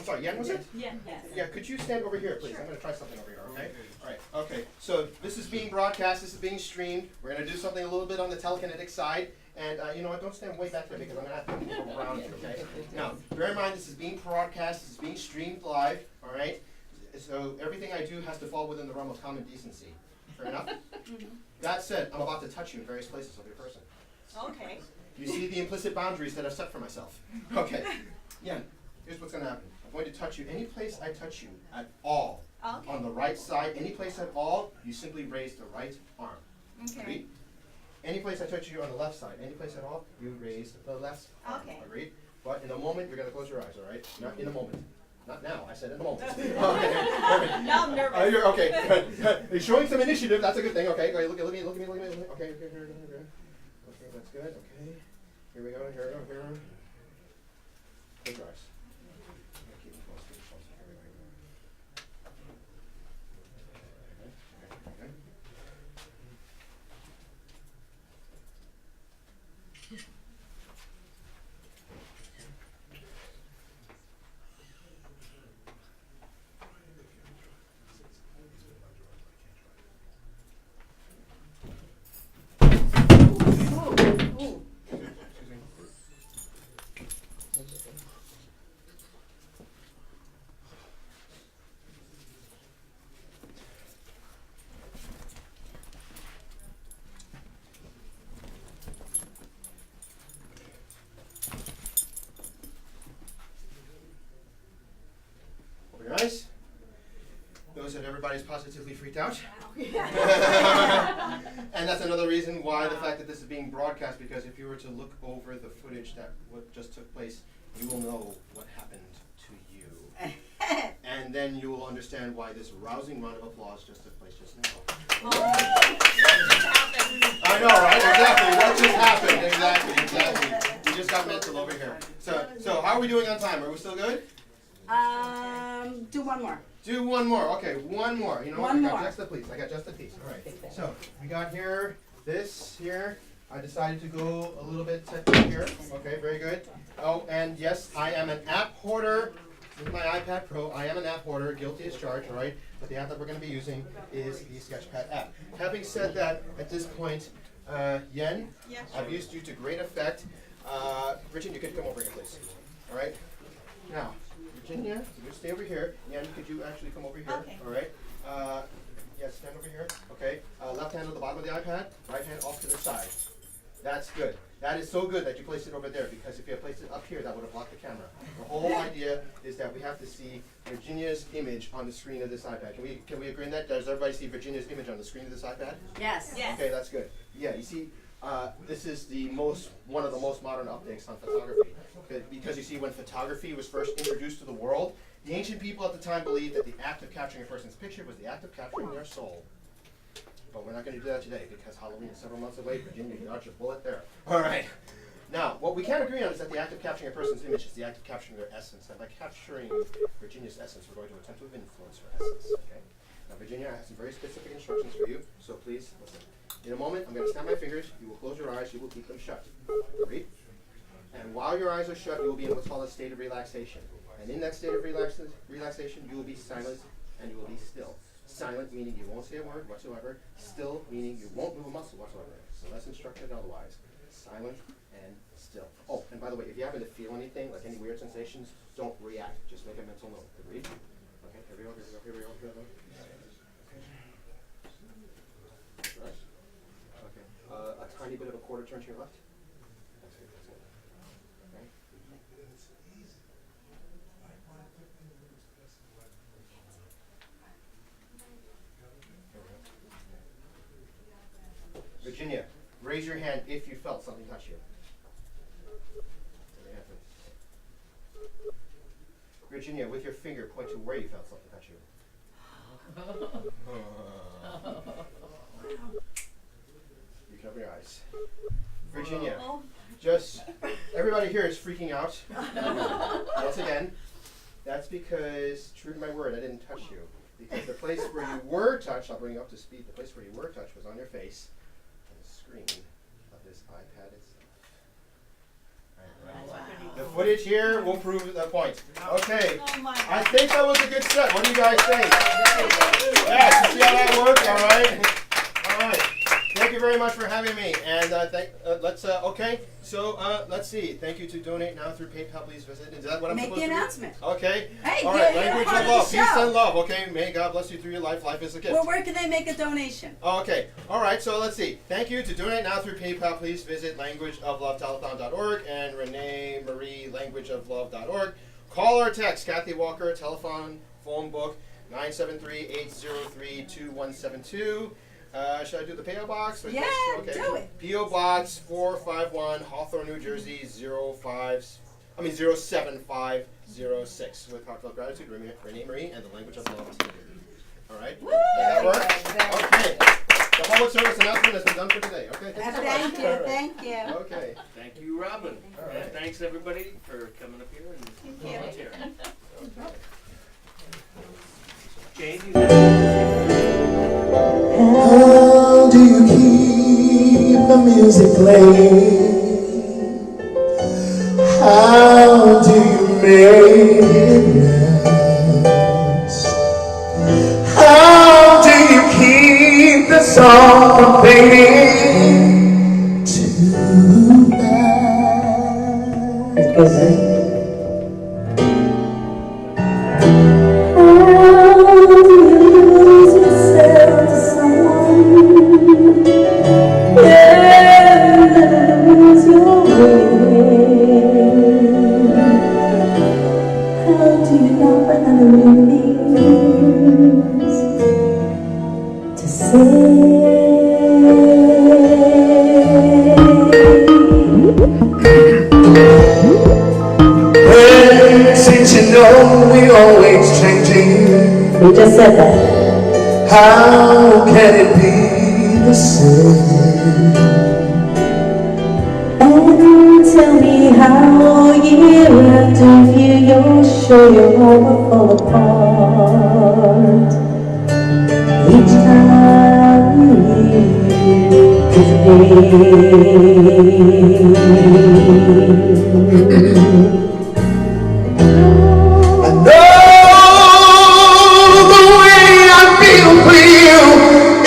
sorry. Yen, was it? Yeah. Yes. Yeah. Could you stand over here, please? I'm going to try something over here. Okay. All right. Okay. So this is being broadcast. This is being streamed. We're going to do something a little bit on the telekinetic side. And you know what? Don't stand way back there because I'm going to have to move around you. Okay. Now, bear in mind this is being broadcast. This is being streamed live. All right. So everything I do has to fall within the realm of common decency. Fair enough? That said, I'm about to touch you in various places of your person. Okay. You see the implicit boundaries that I've set for myself. Okay. Yeah, here's what's going to happen. I'm going to touch you any place I touch you at all. Okay. On the right side, any place at all, you simply raise the right arm. Okay. Agreed? Any place I touch you on the left side, any place at all, you raise the left arm. Okay. Agreed? But in a moment, you're going to close your eyes, all right? Not in a moment. Not now. I said in a moment. Okay. Now I'm nervous. You're okay. You're showing some initiative. That's a good thing. Okay. Look at me. Okay. Okay. That's good. Okay. Here we go. Here. Close your eyes. Keep them close. Here we go. Okay. eyes. Notice that everybody's positively freaked out. And that's another reason why the fact that this is being broadcast, because if you were to look over the footage that what just took place, you will know what happened to you. And then you will understand why this rousing round of applause just took place just now. I know, right? Exactly. What just happened? Exactly. We just got mental over here. So how are we doing on time? Are we still good? Do one more. Do one more. Okay, one more. You know what? One I got more. just a piece. All right. So we got here, this here. I decided to go a little bit technical here. Okay, very good. Oh, and yes, I am an app hoarder. This is my iPad Pro. I am an app hoarder, guilty as charged, all right? But the app that we're going to be using is the Sketchpad app. Having said that, at this point, Yen, I've used you to great effect. Bridget, you could come over here, please. All right? Now, Virginia, you stay over here. Yen, could you actually come over here? Okay. All right? Yes, stand over here. Okay. Left hand on the bottom of the iPad, right hand off to the side. That's good. That is so good that you placed it over there, because if you had placed it up here, that would have blocked the camera. The whole idea is that we have to see Virginia's image on the screen of this iPad. Can we agree on that? Does everybody see Virginia's image on the screen of this iPad? Yes. Okay, that's good. Yeah, you see, this is one of the most modern updates on photography. Because you see, when photography was first introduced to the world, the ancient people at the time believed that the act of capturing a person's picture was the act of capturing their soul. But we're not going to do that today, because Halloween is several months away. Virginia, you dodged your bullet there. All right. Now, what we can agree on is that the act of capturing a person's image is the act of capturing their essence. And by capturing Virginia's essence, we're going to attempt to influence her essence. Okay. Now, Virginia, I have some very specific instructions for you, so please listen. In a moment, I'm going to snap my fingers. You will close your eyes. You will keep them shut. Ready? And while your eyes are shut, you will be in what's called a state of relaxation. And in that state of relaxation, you will be silent and you will be still. Silent meaning you won't say a word whatsoever. Still meaning you won't move a muscle whatsoever. So unless instructed otherwise. Silent and still. Oh, and by the way, if you happen to feel anything, like any weird sensations, don't react. Just make a mental note. Agreed? Okay, here we go. Right. Okay. A tiny bit of a quarter turn to your left. That's good. Okay. Virginia, raise your hand if you felt something touch you. Virginia, with your finger, point to where you felt something touch you. You can open your eyes. Virginia, just, everybody here is freaking out. Once again, that's because, true to my word, I didn't touch you. Because the place where you were touched, I'll bring you up to speed, the place where you were touched was on your face. Screen of this iPad itself. Right. The footage here will prove the point. Okay. I think that was a good set. What do you guys think? Yeah, you see how that worked? All right. All right. Thank you very much for having me. And let's see. Thank you to donate now through PayPal. Please visit. Is that what I'm Make supposed the to do? announcement. Okay. Hey, all right. you're Language part of of the love. Peace show. and love. Okay. May God bless you through your life. Life is a gift. Well, where can they make a donation? Okay. All right. So let's see. Thank you to donate now through PayPal. Please visit languageoflovetelethon.org and Renee Marie languageoflove.org. Call or text Kathy Walker, telephone, phone book 973-803-2172. Should I do the P.O. Box? Yeah, okay. do it. P.O. Box 451, Hawthorne, New Jersey 07506 with Heartfelt Gratitude, Renee Marie, and the Language of Love. All right? Woo! Did that work? Okay. The public service announcement has been done for today. Okay. Thank you. Thank you. Okay. Thank you, Robin. All right. And thanks, everybody, for coming up here and volunteering. Jane, you How do you keep the music playing? How do you make it last? How do you keep the song from fading to black? How do you love another in me? we always changing? You just said that. How can it be the same? And tell me how year after year you're sure your heart will fall apart. Each time you leave his I know the way I feel for you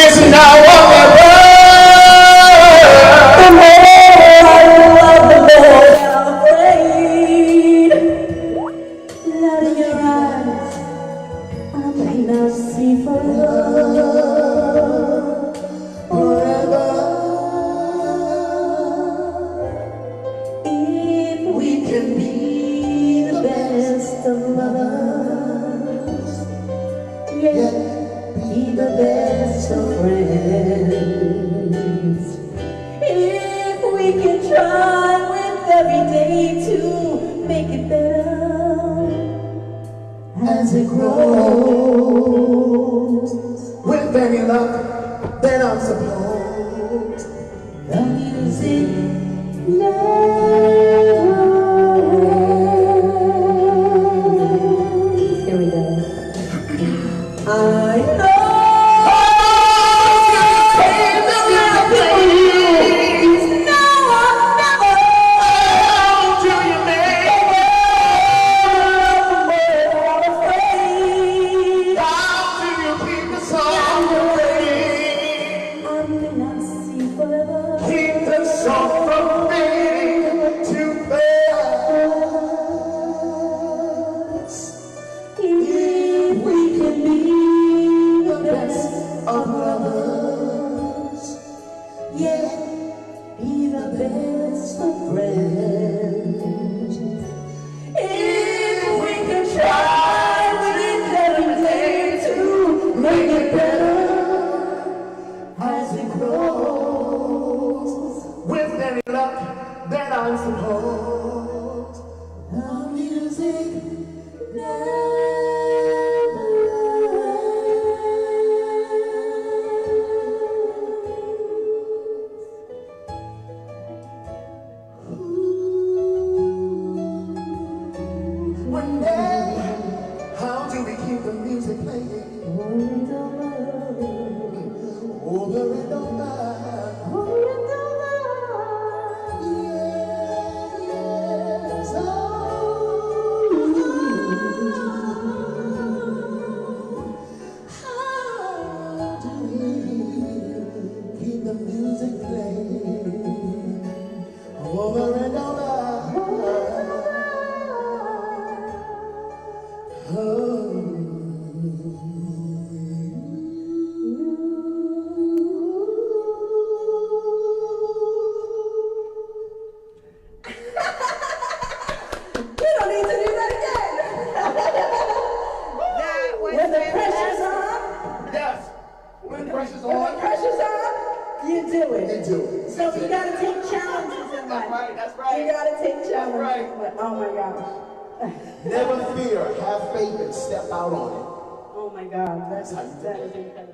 is now or never. The more I love, the more I'm afraid. Light in your eyes, I may not see forever. If we can be the best of lovers, yeah, be the best of friends. If we can try with every day to make it better As it grows, with any luck, then I'm supposed the music never ends. Here we go. I know. Never fear, have faith, and step out on it. Oh my God, that is incredible.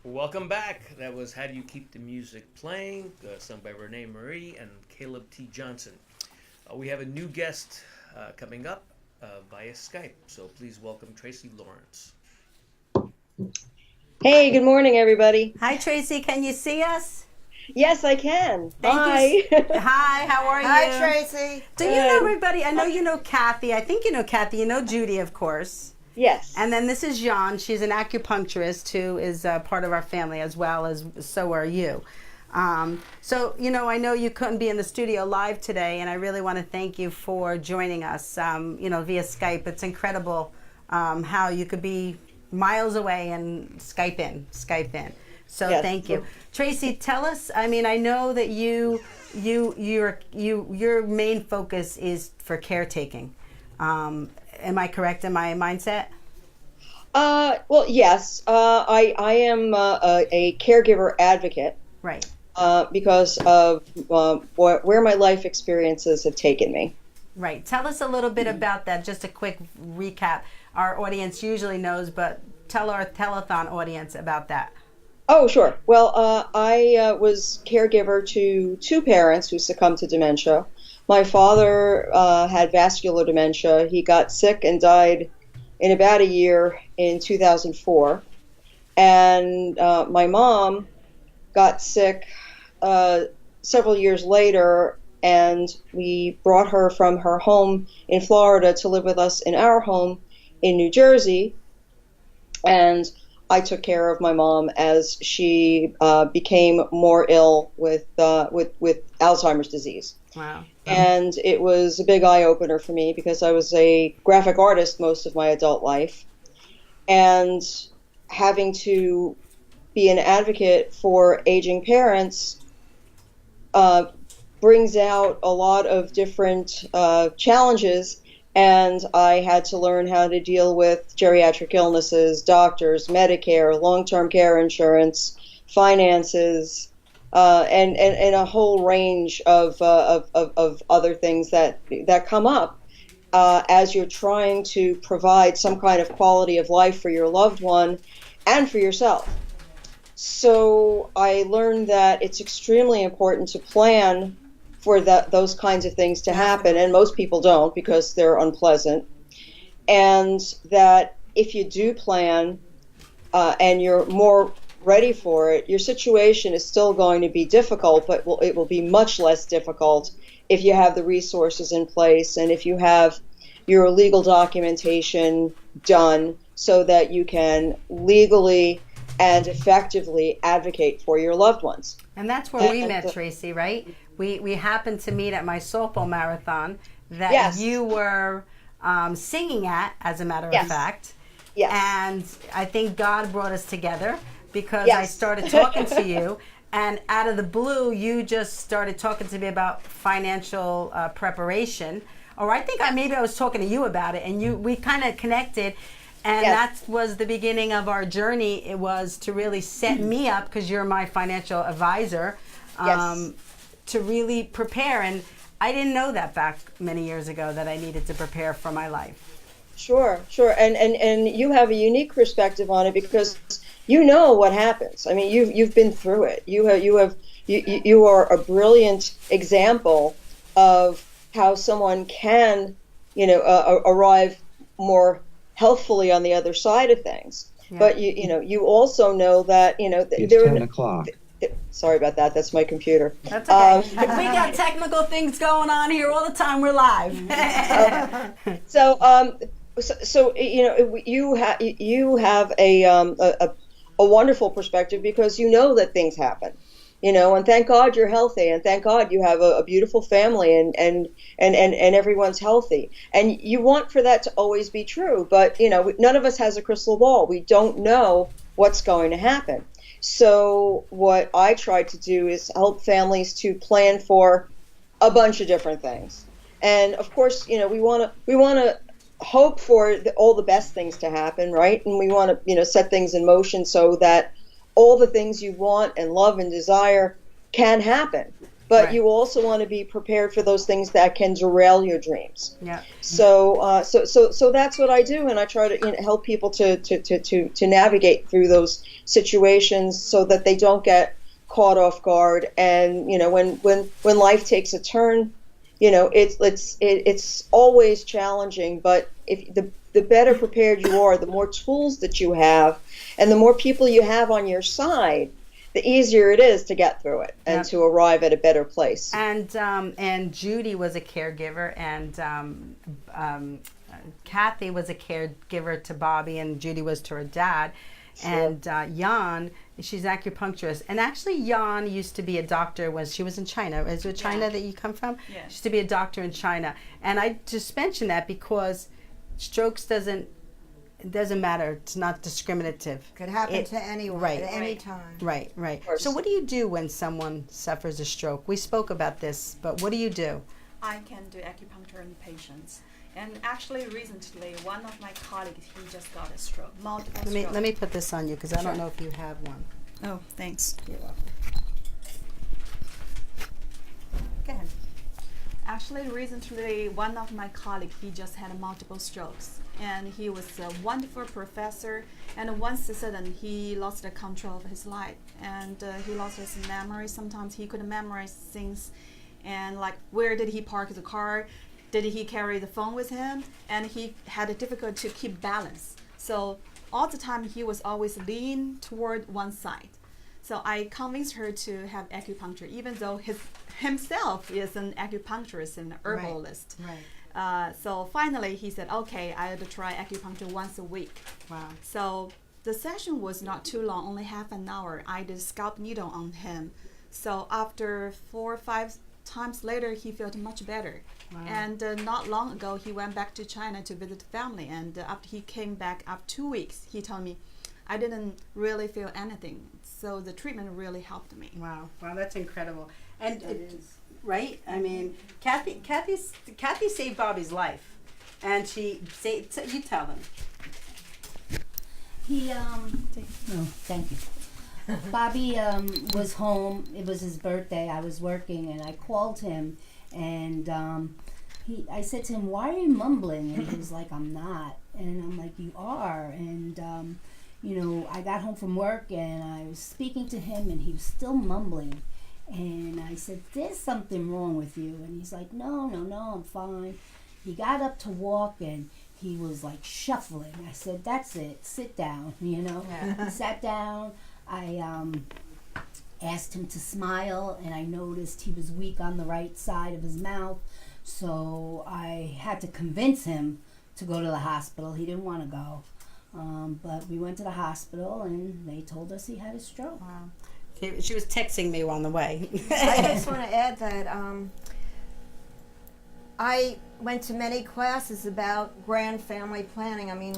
Welcome back. That was How Do You Keep the Music Playing, sung by Renee Marie and Caleb T. Johnson. We have a new guest coming up via Skype, so please welcome Tracy Lawrence. Hey, good morning, everybody. Hi, Tracy. Can you see us? Yes, I can. Hi. Hi, how are you? Hi, Tracy. Do you know everybody? I know you know Kathy. I think you know Kathy. You know Judy, of course. Yes. And then this is Jan. She's an acupuncturist who is part of our family as well as so are you. So, you know, I know you couldn't be in the studio live today, and I really want to thank you for joining us, you know, via Skype. It's incredible how you could be miles away and Skype in. So Yes. thank you. Tracy, tell us, I mean, I know that your main focus is for caretaking. Am I correct in my mindset? Well, yes. I am a caregiver advocate. Right. Because of where my life experiences have taken me. Right. Tell us a little bit about that. Just a quick recap. Our audience usually knows, but tell our telethon audience about that. Oh, sure. Well, I was caregiver to two parents who succumbed to dementia. My father had vascular dementia. He got sick and died in about a year in 2004. And my mom got sick several years later, and we brought her from her home in Florida to live with us in our home in New Jersey. And I took care of my mom as she became more ill with Alzheimer's disease. Wow. And it was a big eye-opener for me because I was a graphic artist most of my adult life. And having to be an advocate for aging parents brings out a lot of different challenges, and I had to learn how to deal with geriatric illnesses, doctors, Medicare, long-term care insurance, finances, and a whole range of other things that come up as you're trying to provide some kind of quality of life for your loved one and for yourself. So I learned that it's extremely important to plan for those kinds of things to happen, and most people don't because they're unpleasant. And that if you do plan and you're more ready for it, your situation is still going to be difficult, but it will be much less difficult if you have the resources in place and if you have your legal documentation done so that you can legally and effectively advocate for your loved ones. And that's where we met, Tracy, right? We happened to meet at my softball marathon that Yes. you were singing at, as a matter of Yes. fact. Yes. And I think God brought us together because I Yes. started talking to you, and out of the blue, you just started talking to me about financial preparation. Or I think maybe I was talking to you about it, and we kind of connected. And Yes. that was the beginning of our journey. It was to really set me up, because you're my financial advisor, Yes. to really prepare. And I didn't know that back many years ago, that I needed to prepare for my life. Sure. And you have a unique perspective on it because you know what happens. I mean, you've been through it. You are a brilliant example of how someone can, arrive more healthfully on the other side of things. Yeah. But you also know that It's there 10 o'clock. Sorry about that. That's my computer. That's okay. We got technical things going on here all the time. We're live. So you have a wonderful perspective because you know that things happen, and thank God you're healthy, and thank God you have a beautiful family, and everyone's healthy, and you want for that to always be true. But none of us has a crystal ball. We don't know what's going to happen. So what I try to do is help families to plan for a bunch of different things, and of course, we want to hope for all the best things to happen, right? And we want to, set things in motion so that all the things you want and love and desire can happen. But Right. you also want to be prepared for those things that can derail your dreams. Yeah. So that's what I do, and I try to help people to navigate through those situations so that they don't get caught off guard. And when life takes a turn, it's always challenging, but if the better prepared you are, the more tools that you have, and the more people you have on your side, the easier it is to get through it and to arrive at a better place. And Judy was a caregiver, and Kathy was a caregiver to Bobby, and Judy was to her dad. Sure. And Jan, she's acupuncturist. And actually, Jan used to be a doctor when she was in China. Is it China that you come from? Yeah. She used to be a doctor in China. And I just mentioned that because strokes doesn't matter. It's not discriminative. Could happen to anyone right, at any time. Right, right. course. So what do you do when someone suffers a stroke? We spoke about this, but what do you do? I can do acupuncture on patients. And actually, recently, one of my colleagues, he just got a stroke, multiple strokes. Let me put this on you because I don't Sure. know if you have one. Oh, thanks. You're welcome. Go ahead. Actually, recently, one of my colleagues, he just had multiple strokes. And he was a wonderful professor. And once a sudden, he lost the control of his life. And he lost his memory. Sometimes he couldn't memorize things. And like, where did he park the car? Did he carry the phone with him? And he had a difficulty to keep balance. So all the time, he was always lean toward one side. So I convinced her to have acupuncture, even though himself is an acupuncturist and herbalist. Right. So finally, he said, okay, I had to try acupuncture once a week. Wow. So the session was not too long, only half an hour. I did scalp needle on him. So after 4 or 5 times later, he felt much better. Wow. And not long ago, he went back to China to visit family. And after he came back after 2 weeks, he told me, I didn't really feel anything. So the treatment really helped me. Wow, that's incredible. And right? I mean, Kathy saved Bobby's life, and she saved. You tell them. He no, thank you. Bobby was home. It was his birthday. I was working, and I called him, and I said to him, "Why are you mumbling?" And he was like, "I'm not." And I'm like, "You are." And you know, I got home from work, and I was speaking to him, and he was still mumbling. And I said, "There's something wrong with you." And he's like, No, I'm fine. He got up to walk, and he was like shuffling. I said, "That's it, sit down," you know. Yeah. He sat down. I asked him to smile, and I noticed he was weak on the right side of his mouth. So I had to convince him to go to the hospital. He didn't want to go. But we went to the hospital, and they told us he had a stroke. Wow. She was texting me on the way. I just want to add that I went to many classes about grand family planning. I mean,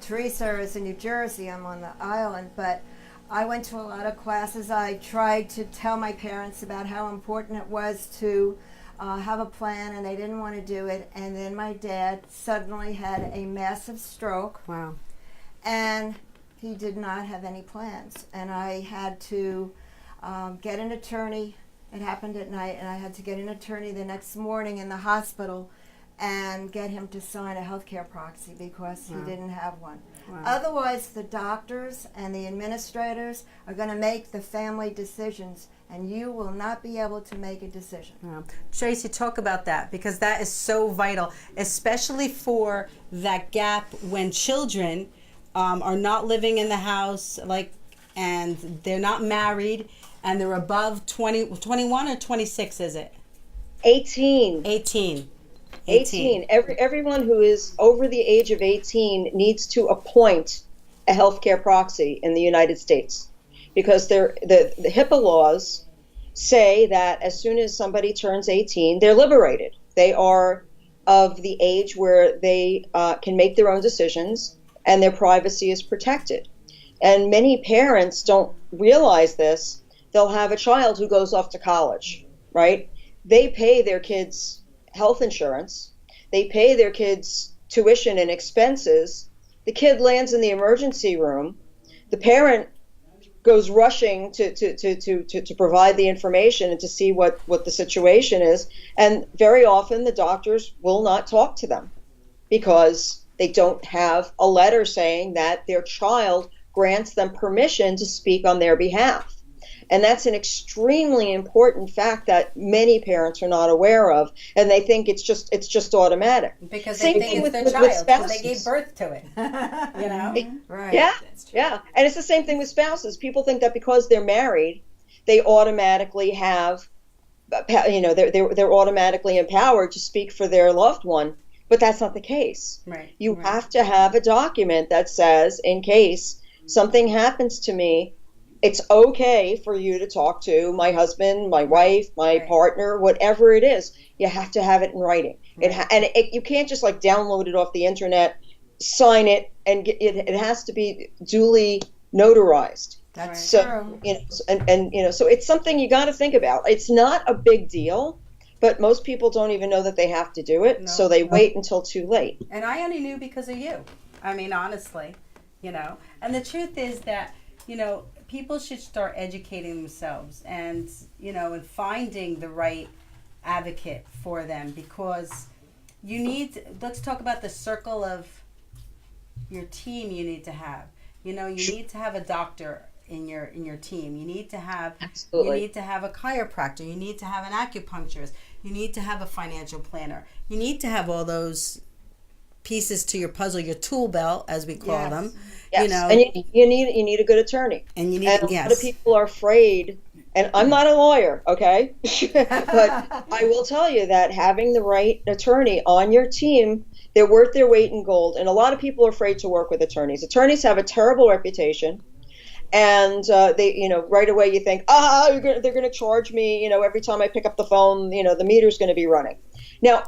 Teresa is in New Jersey, I'm on the island, but I went to a lot of classes. I tried to tell my parents about how important it was to have a plan, and they didn't want to do it. And then my dad suddenly had a massive stroke. Wow. And he did not have any plans. And I had to get an attorney. It happened at night, and I had to get an attorney the next morning in the hospital and get him to sign a healthcare proxy because he didn't have one. Wow. Otherwise, the doctors and the administrators are going to make the family decisions, and you will not be able to make a decision. Wow. Tracy, talk about that, because that is so vital, especially for that gap when children are not living in the house, and they're not married, and they're above 21 or 26, is it? 18. 18. 18. Everyone who is over the age of 18 needs to appoint a healthcare proxy in the United States, because the HIPAA laws say that as soon as somebody turns 18, they're liberated. They are of the age where they can make their own decisions and their privacy is protected. And many parents don't realize this. They'll have a child who goes off to college, right? They pay their kids health insurance. They pay their kids tuition and expenses. The kid lands in the emergency room. The parent goes rushing to provide the information and to see what the situation is. And very often the doctors will not talk to them because they don't have a letter saying that their child grants them permission to speak on their behalf. And that's an extremely important fact that many parents are not aware of, and they think it's just automatic. Because Same they think thing it's their with child, because spouses. they gave birth to it. You know? Right. Yeah. And it's the same thing with spouses. People think that because they're married, they automatically have, they're automatically empowered to speak for their loved one, but that's not the case. Right. You have to have a document that says, in case something happens to me, it's okay for you to talk to my husband, my wife, my partner, whatever it is. You have to have it in writing. You can't just like download it off the internet, sign it, and it has to be duly notarized. That's so, true. So it's something you got to think about. It's not a big deal, but most people don't even know that they have to do it, so they wait until too late. And I only knew because of you. I mean, honestly, And the truth is that, people should start educating themselves and, and finding the right advocate for them, because let's talk about the circle of your team you need to have. You need to have a doctor in your team. You need to have a chiropractor. You need to have an acupuncturist. You need to have a financial planner. You need to have all those pieces to your puzzle, your tool belt, as we call them. Yes. And you need a good attorney. And a lot of people are afraid. And I'm not a lawyer, okay? But I will tell you that having the right attorney on your team, they're worth their weight in gold. And a lot of people are afraid to work with attorneys. Attorneys have a terrible reputation. And they, right away you think, they're going to charge me, every time I pick up the phone, the meter's going to be running. Now,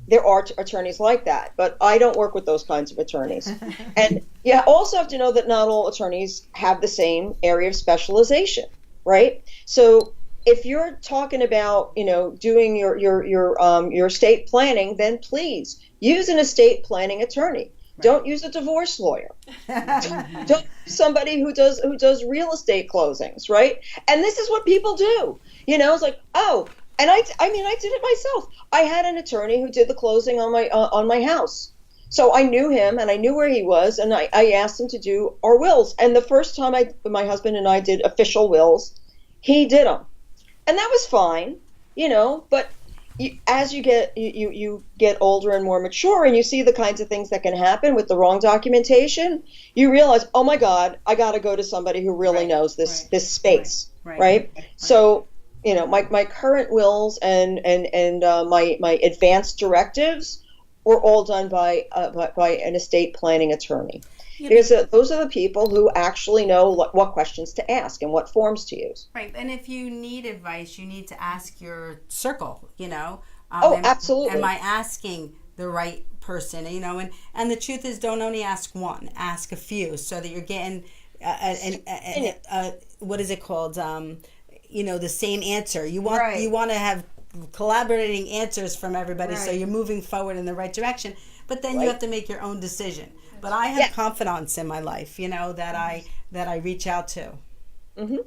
there are attorneys like that, but I don't work with those kinds of attorneys. And you also have to know that not all attorneys have the same area of specialization, right? So if you're talking about, doing your estate planning, then please use an estate planning attorney. Don't use a divorce lawyer. Don't use somebody who does real estate closings, right? And this is what people do. It's like, and I did it myself. I had an attorney who did the closing on my house. So I knew him and I knew where he was, and I asked him to do our wills. And the first time my husband and I did official wills, he did them. And that was fine, but as you get older and more mature and you see the kinds of things that can happen with the wrong documentation, you realize, oh my God, I got to go to somebody who really knows this space, right? So, my current wills and my advanced directives were all done by an estate planning attorney. Those are the people who actually know what questions to ask and what forms to use. Right, and if you need advice, you need to ask your circle, absolutely. Am I asking the right person, and the truth is, don't only ask one, ask a few, so that you're getting, what is it called, the same answer. You want to have collaborating answers from everybody, so you're moving forward in the right direction, but then you have to make your own decision. But I have confidants in my life, that I reach out to. Mm-hmm.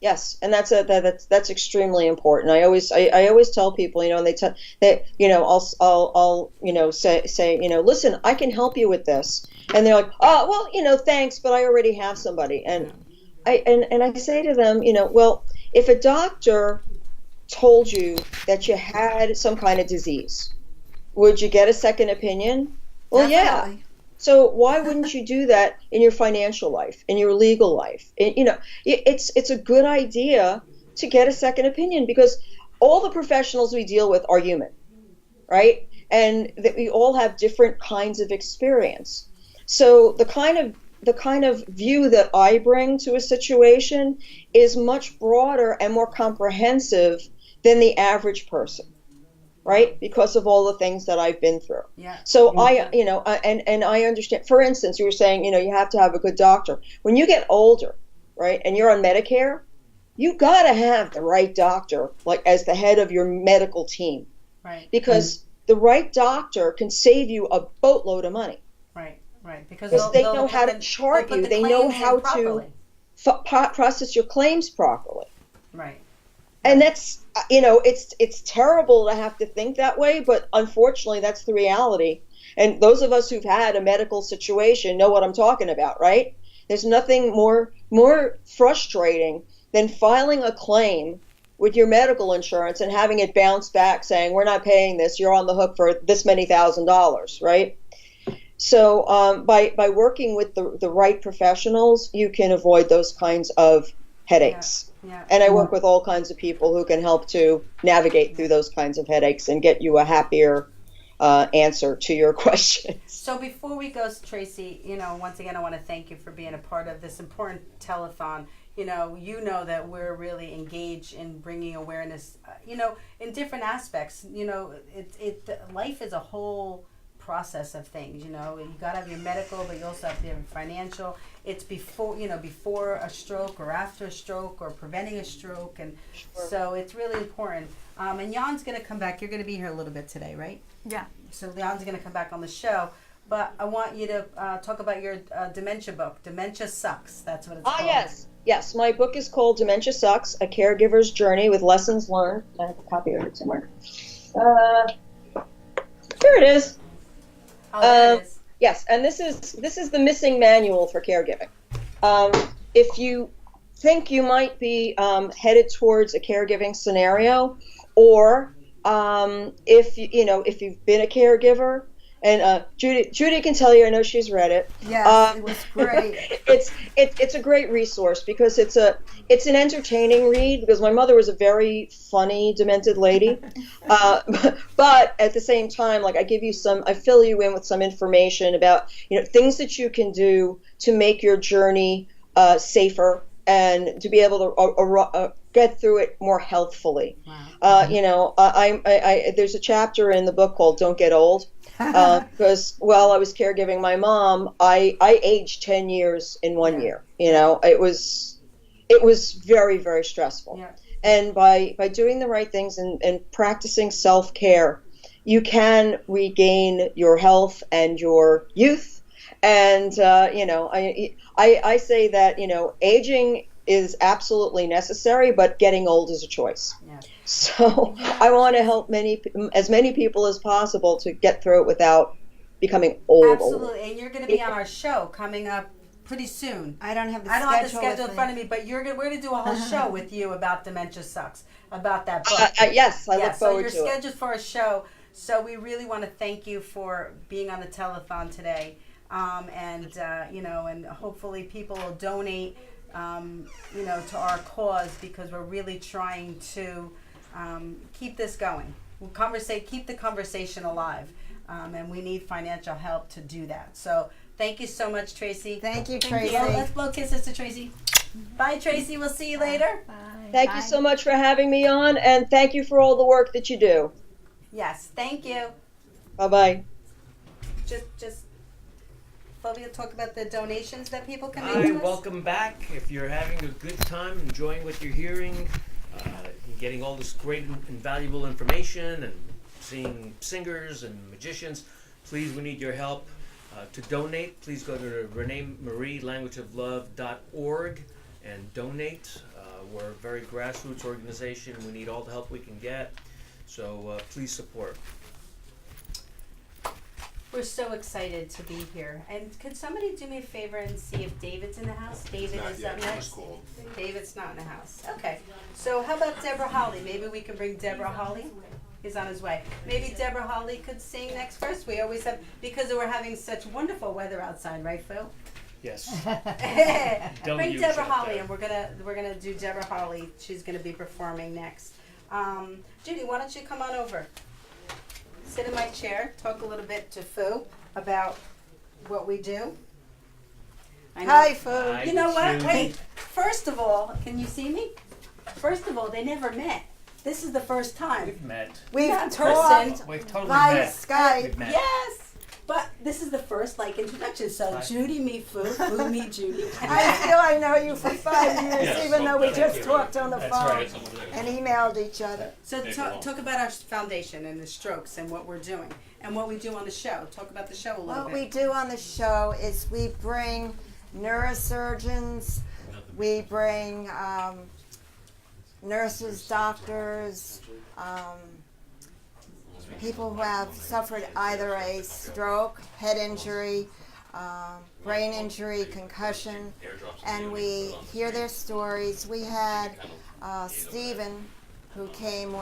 Yes, and that's extremely important. I always tell people, and they tell that, I'll say, listen, I can help you with this, and they're like, oh, well, thanks, but I already have somebody, and I say to them, well, if a doctor told you that you had some kind of disease, would you get a second opinion? Well, Definitely. Yeah. So why wouldn't you do that in your financial life, in your legal life? It's a good idea to get a second opinion, because all the professionals we deal with are human, right? And that we all have different kinds of experience. So the kind of view that I bring to a situation is much broader and more comprehensive than the average person. Right? Because of all the things that I've been through. Yeah. So I understand, for instance, you were saying, you have to have a good doctor. When you get older, right, and you're on Medicare, you got to have the right doctor, like as the head of your medical team. Right. Because the right doctor can save you a boatload of money. Right. Because they know how to chart you. They know how to process your claims properly. Right. And that's, it's terrible to have to think that way, but unfortunately that's the reality. And those of us who've had a medical situation know what I'm talking about, right? There's nothing more frustrating than filing a claim with your medical insurance and having it bounce back saying, we're not paying this, you're on the hook for this many $1,000s, right? So by working with the right professionals, you can avoid those kinds of headaches. Yeah. And I work with all kinds of people who can help to navigate through those kinds of headaches and get you a happier answer to your question. So before we go, Tracy, once again, I want to thank you for being a part of this important telethon. You know that we're really engaged in bringing awareness, in different aspects. Life is a whole process of things. You got to have your medical, but you also have to have your financial. It's before a stroke or after a stroke or preventing a stroke, and so it's really important. And Jan's going to come back. You're going to be here a little bit today, right? Yeah. So Jan's going to come back on the show. But I want you to talk about your dementia book. Dementia Sucks. That's what it's called. Yes. My book is called Dementia Sucks: A Caregiver's Journey with Lessons Learned. I have a copy of it somewhere. Here it is. There it is. Yes, and this is the missing manual for caregiving. If you think you might be headed towards a caregiving scenario, or if you've been a caregiver. And Judy can tell you. I know she's read it. Yes, it was great. It's a great resource because it's an entertaining read, because my mother was a very funny demented lady, but at the same time, like, I fill you in with some information about things that you can do to make your journey safer and to be able to get through it more healthfully. Wow. There's a chapter in the book called "Don't Get Old." Because while I was caregiving my mom, I aged 10 years in 1 year. It was very, very stressful. Yeah. And by doing the right things and practicing self-care, you can regain your health and your youth. And I say that aging is absolutely necessary, but getting old is a choice. Yeah. So I want to help as many people as possible to get through it without becoming old. Absolutely, and you're going to be on our show coming up pretty soon. I don't have the schedule in front of me, but we're going to do a whole show with you about Dementia Sucks, about that book. Yes, I look forward to it. So you're scheduled for a show. So we really want to thank you for being on the telethon today, and hopefully people will donate, to our cause, because we're really trying to keep this going. Keep the conversation alive, and we need financial help to do that. So thank you so much, Tracy. Thank you, Tracy. Let's blow kisses to Tracy. Bye, Tracy. We'll see you later. Bye. Thank you so much for having me on, and thank you for all the work that you do. Yes, thank you. Bye-bye. Just Flavia, talk about the donations that people can make to us. Welcome back. If you're having a good time, enjoying what you're hearing, getting all this great and valuable information, and seeing singers and magicians, please, we need your help. To donate, please go to reneemarielanguageoflove.org and donate. We're a very grassroots organization. We need all the help we can get. So please support. We're so excited to be here. And could somebody do me a favor and see if David's in the house? David is up next. David's not in the house. Okay. So how about Deborah Holly? Maybe we can bring Deborah Holly. He's on his way. Maybe Deborah Holly could sing next verse. We always have, because we're having such wonderful weather outside, right, Phil? Yes. Bring Deborah Holly, and we're gonna do Deborah Holly. She's gonna be performing next. Judy, why don't you come on over? Sit in my chair, talk a little bit to Fu about what we do. Hi, Fu. You know what? Wait. First of all, can you see me? First of all, they never met. This is the first time. We've met. We've talked. We've totally by met. Skype. We've met. Yes. But this is the first introduction. So Judy meet Fu, Fu meet Judy. I feel I know you for 5 years, even though we just talked on the phone right. and emailed each other. So talk about our foundation and the Strokes and what we're doing and what we do on the show. Talk about the show a little bit. What we do on the show is we bring neurosurgeons, we bring nurses, doctors, people who have suffered either a stroke, head injury, brain injury, concussion, and we hear their stories. We had Stephen, who came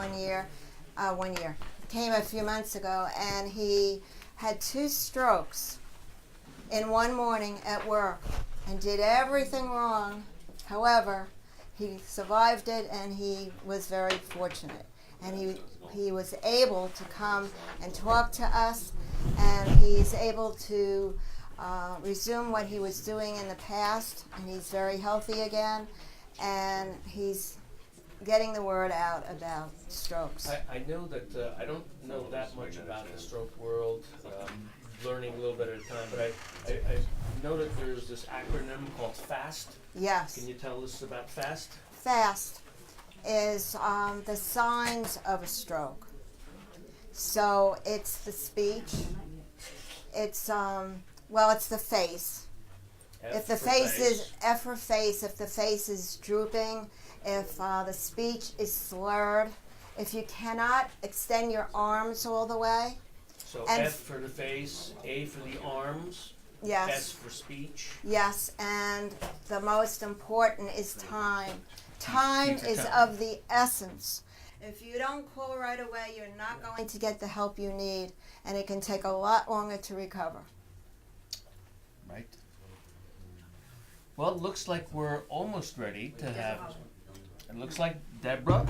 came a few months ago, and he had 2 strokes in one morning at work and did everything wrong. However, he survived it, and he was very fortunate. and he was able to come and talk to us, and he's able to resume what he was doing in the past, and he's very healthy again, and he's getting the word out about strokes. I know that I don't know that much about the stroke world, learning a little bit at a time, but I know that there's this acronym called FAST. Yes. Can you tell us about FAST? FAST is the signs of a stroke. So it's the speech, it's it's the face. If the face is F for face, if the face is drooping, if the speech is slurred, if you cannot extend your arms all the way. So F for the face, A for the arms, yes. S for speech. Yes, and the most important is time. Time is of the essence. If you don't call right away, you're not going to get the help you need, and it can take a lot longer to recover. Right. Well, it looks like we're almost ready to have. It looks like Deborah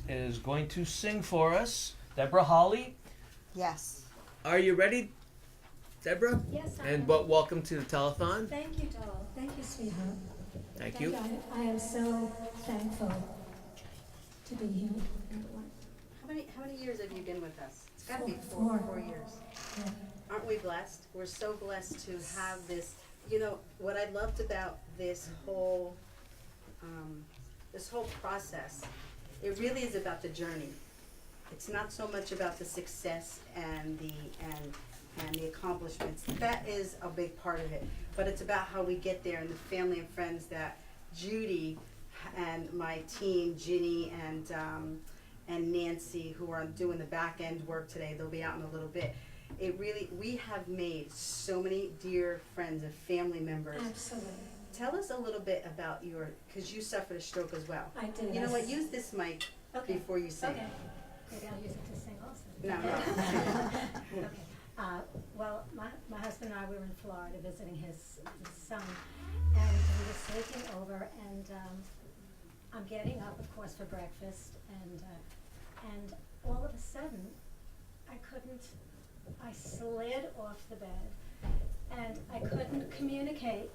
is going to sing for us. Deborah Holly. Yes. Are you ready, Deborah? Yes, I And am. welcome to the telethon. Thank you, doll. Thank you, sweetheart. Thank you. I am so thankful to be here. How many years have you been with us? It's got to be Four. 4 years. Yeah. Aren't we blessed? We're so blessed to have this. You know what I loved about this whole process. It really is about the journey. It's not so much about the success and the accomplishments. That is a big part of it. But it's about how we get there and the family and friends that Judy and my team, Ginny and Nancy, who are doing the back end work today. They'll be out in a little bit. We have made so many dear friends and family members. Absolutely. Tell us a little bit about because you suffered a stroke as well. I did. You know what? Use this mic before you sing. Okay. Maybe I'll use it to sing also. No. Okay. Well, my husband and I, we were in Florida visiting his son, and he was sleeping over, and I'm getting up, of course, for breakfast, and all of a sudden, I slid off the bed, and I couldn't communicate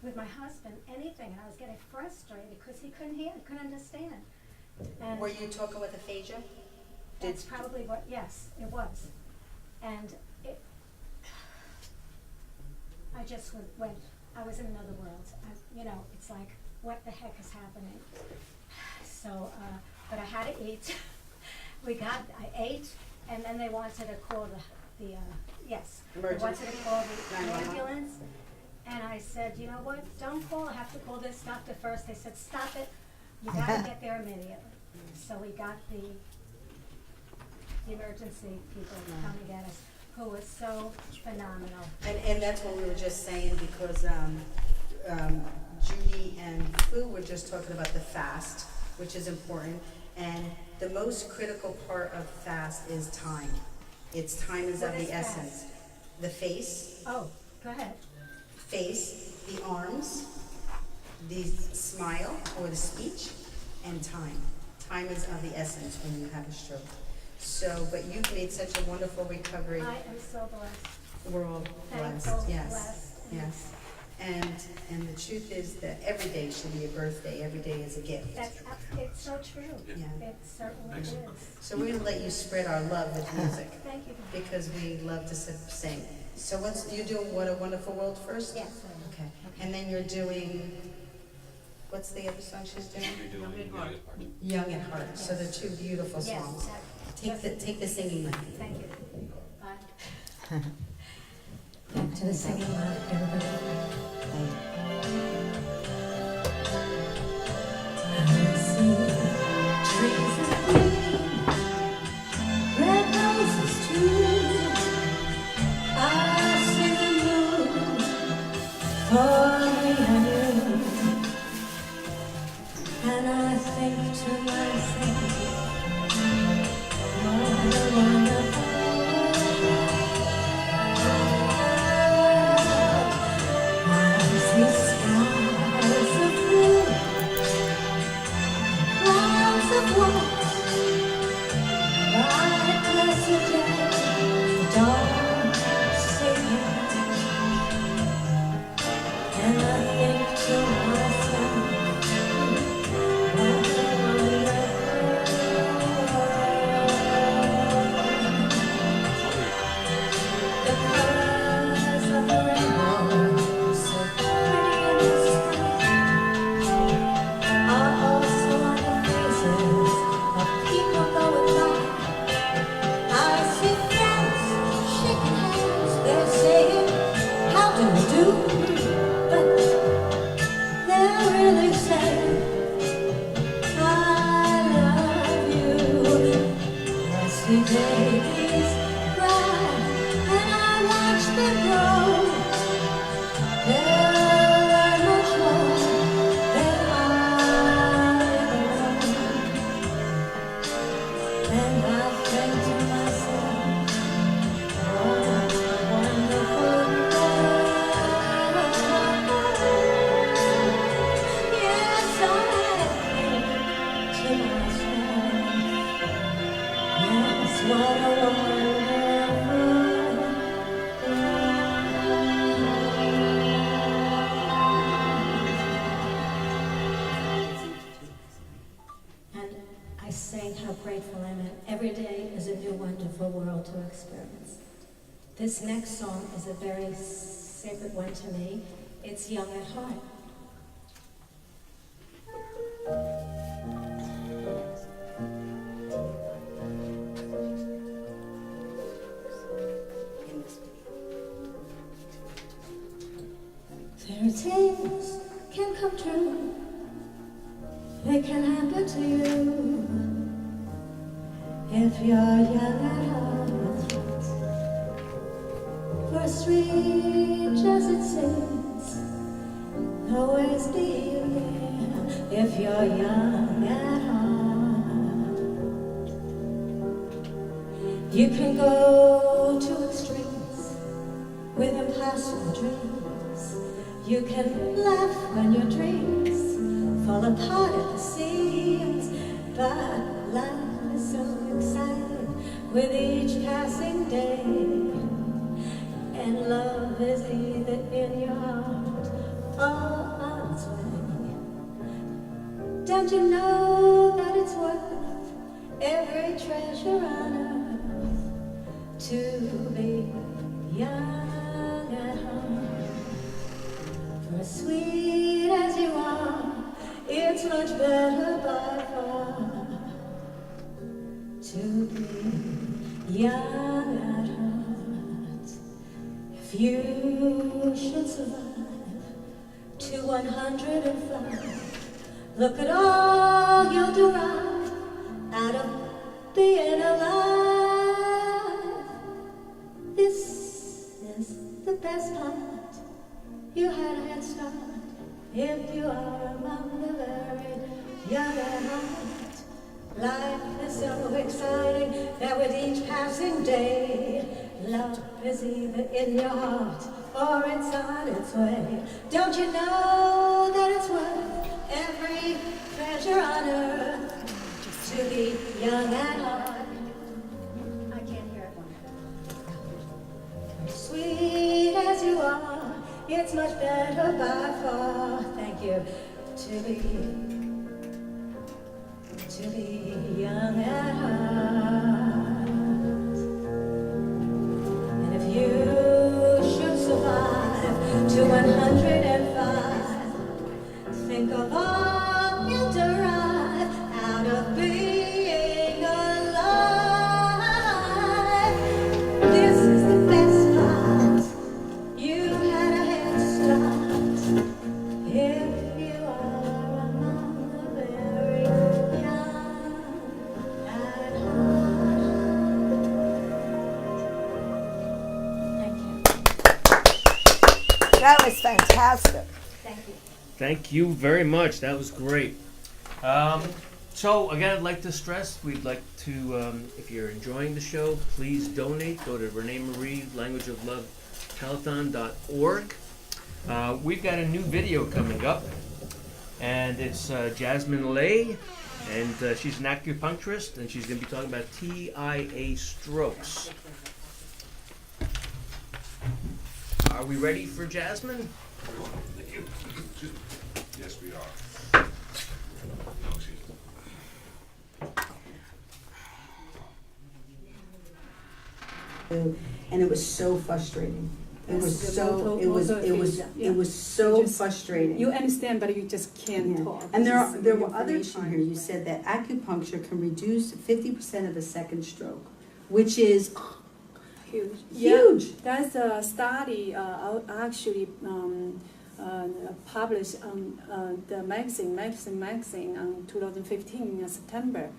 with my husband anything, and I was getting frustrated because he couldn't hear, he couldn't understand. And Were you talking with aphasia? that's probably what, yes, it was. And I just went, I was in another world. It's like, what the heck is happening? So, but I had to eat. I ate, and then they wanted to call the they wanted to call the ambulance. And I said, you know what, don't call, I have to call this doctor first. They said, stop it, you gotta get there immediately. So we got the emergency people to come and get us, who was so phenomenal. And that's what we were just saying, because Judy and Fu were just talking about the fast, which is important. And the most critical part of fast is time. Time is of the essence. The face. Oh, go ahead. Face, the arms, the smile or the speech, and time. Time is of the essence when you have a stroke. So, but you've made such a wonderful recovery. I am so blessed. We're all Thankful, blessed. Yes. blessed. Yes. And the truth is that every day should be a birthday. Every day is a gift. It's so true. Yeah. It certainly is. So we're gonna let you spread our love with music. Thank you. Because we love to sing. So you're doing What a Wonderful World first? Yes. Okay. And then you're doing, what's the other song she's doing? Young at Heart. Young at Heart. So they're two beautiful songs. Take the singing mic. Thank you. Bye. Back to the singing mic, everybody. Trees of green, red roses too. I see the moon for me and you, and I think to myself, what a wonderful world. I see skies of blue, clouds of white, see babies cry, and I watch them grow. They'll learn much more than I ever know. And I think to myself, what a wonderful world. Yes, I think to myself, yes, what a wonderful And I sang how grateful I am. Every day is a new wonderful world to experience. This next song is a very sacred one to me. It's Young at Heart. Fairy tales can come true. They can happen to you if you're young at heart. For sweet as it seems, always be there if you're young at heart. You can go to extremes with impossible dreams. You can laugh when your dreams fall apart at the seams, but life is so exciting with each passing day, and love is either in your heart or on its way. Don't you know that it's worth every treasure on earth to be young at heart? For as sweet as you are, it's much better by far to be young at heart. If you should survive to 105, look at all you'll derive out of being alive. This is the best part. You had a head start. If you are among the very young at heart, life is so exciting that with each passing day, love is either in your heart or it's on its way. Don't you know that it's worth every treasure on earth to be young at heart? I can't hear it. Sweet as you are, it's much better by far, thank you, to be young at heart. And if you should survive to 105, think of all you derive out of being alive. This is the best part. You had a head start. If you are among the very young at heart. Thank you. That was fantastic. Thank you. Thank you very much. That was great. So again, I'd like to stress, we'd like to, if you're enjoying the show, please donate. Go to Renee Marie Language of Love Telethon.org. We've got a new video coming up, and it's Jasmine Lay, and she's an acupuncturist, and she's going to be talking about TIA strokes. Are we ready for Jasmine? Yes, we are. And it was so frustrating. It was Yes, so it was so frustrating. You understand, but you just can't talk. And there Just were other information. here. You said that acupuncture can reduce 50% of a second stroke, which is Huge. Huge. Yeah, that's a study actually published on the magazine on 2015 in September.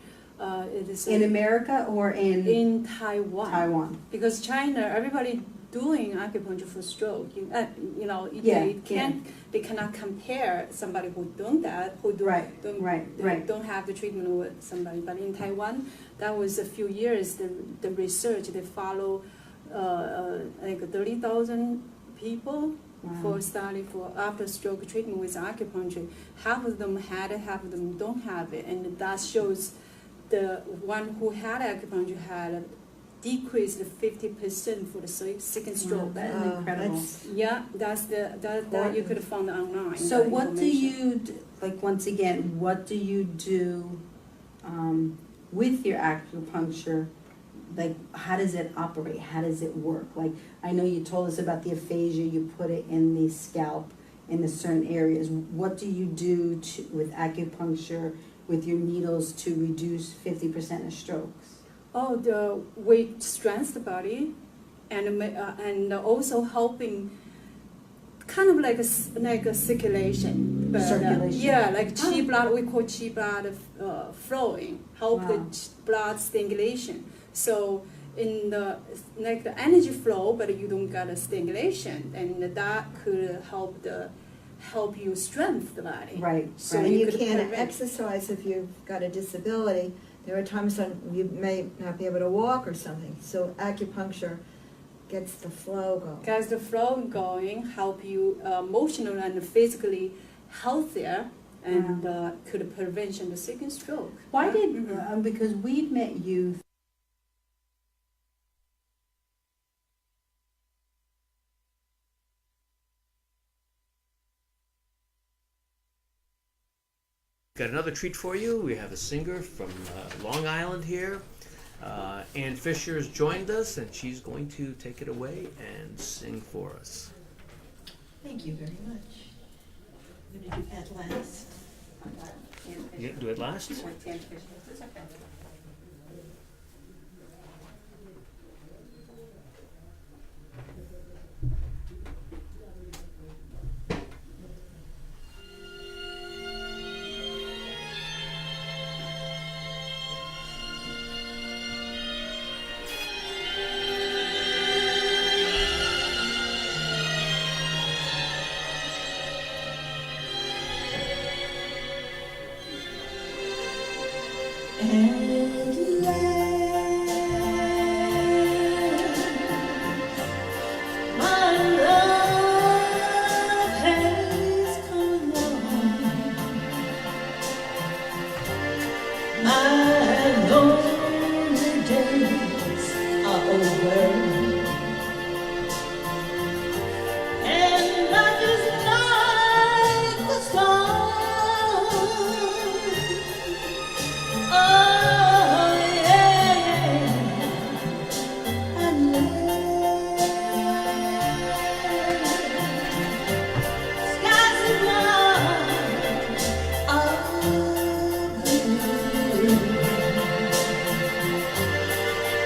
It is In America or in Taiwan. Taiwan. Because China, everybody doing acupuncture for stroke. Yeah, They cannot compare somebody who don't that, who don't have the treatment with somebody. But in Taiwan, that was a few years. The research they follow like 30,000 people for study for after stroke treatment with acupuncture. Half of them had it, half of them don't have it, and that shows the one who had acupuncture had decreased 50% for the second stroke. That is incredible. That you could find online. So what do you, once again, what do you do with your acupuncture? Like, how does it operate? How does it work? Like, I know you told us about the aphasia, you put it in the scalp in the certain areas. What do you do with acupuncture, with your needles, to reduce 50% of strokes? Oh, the weight strengthens the body, and also helping, kind of like a circulation. But, circulation. Like qi blood. We call qi blood flowing, help the blood stimulation. So in the energy flow, but you don't get a stimulation, and that could help you strengthen the body. Right. So and you can't prevent. exercise if you've got a disability. There are times when you may not be able to walk or something. So acupuncture gets the flow going. Gets the flow going, help you emotionally and physically healthier, and could prevention the second stroke. Why did, because we've met you Got another treat for you. We have a singer from Long Island here. Ann Fisher has joined us, and she's going to take it away and sing for us. Thank you very much. I'm going to do that last. You do it last?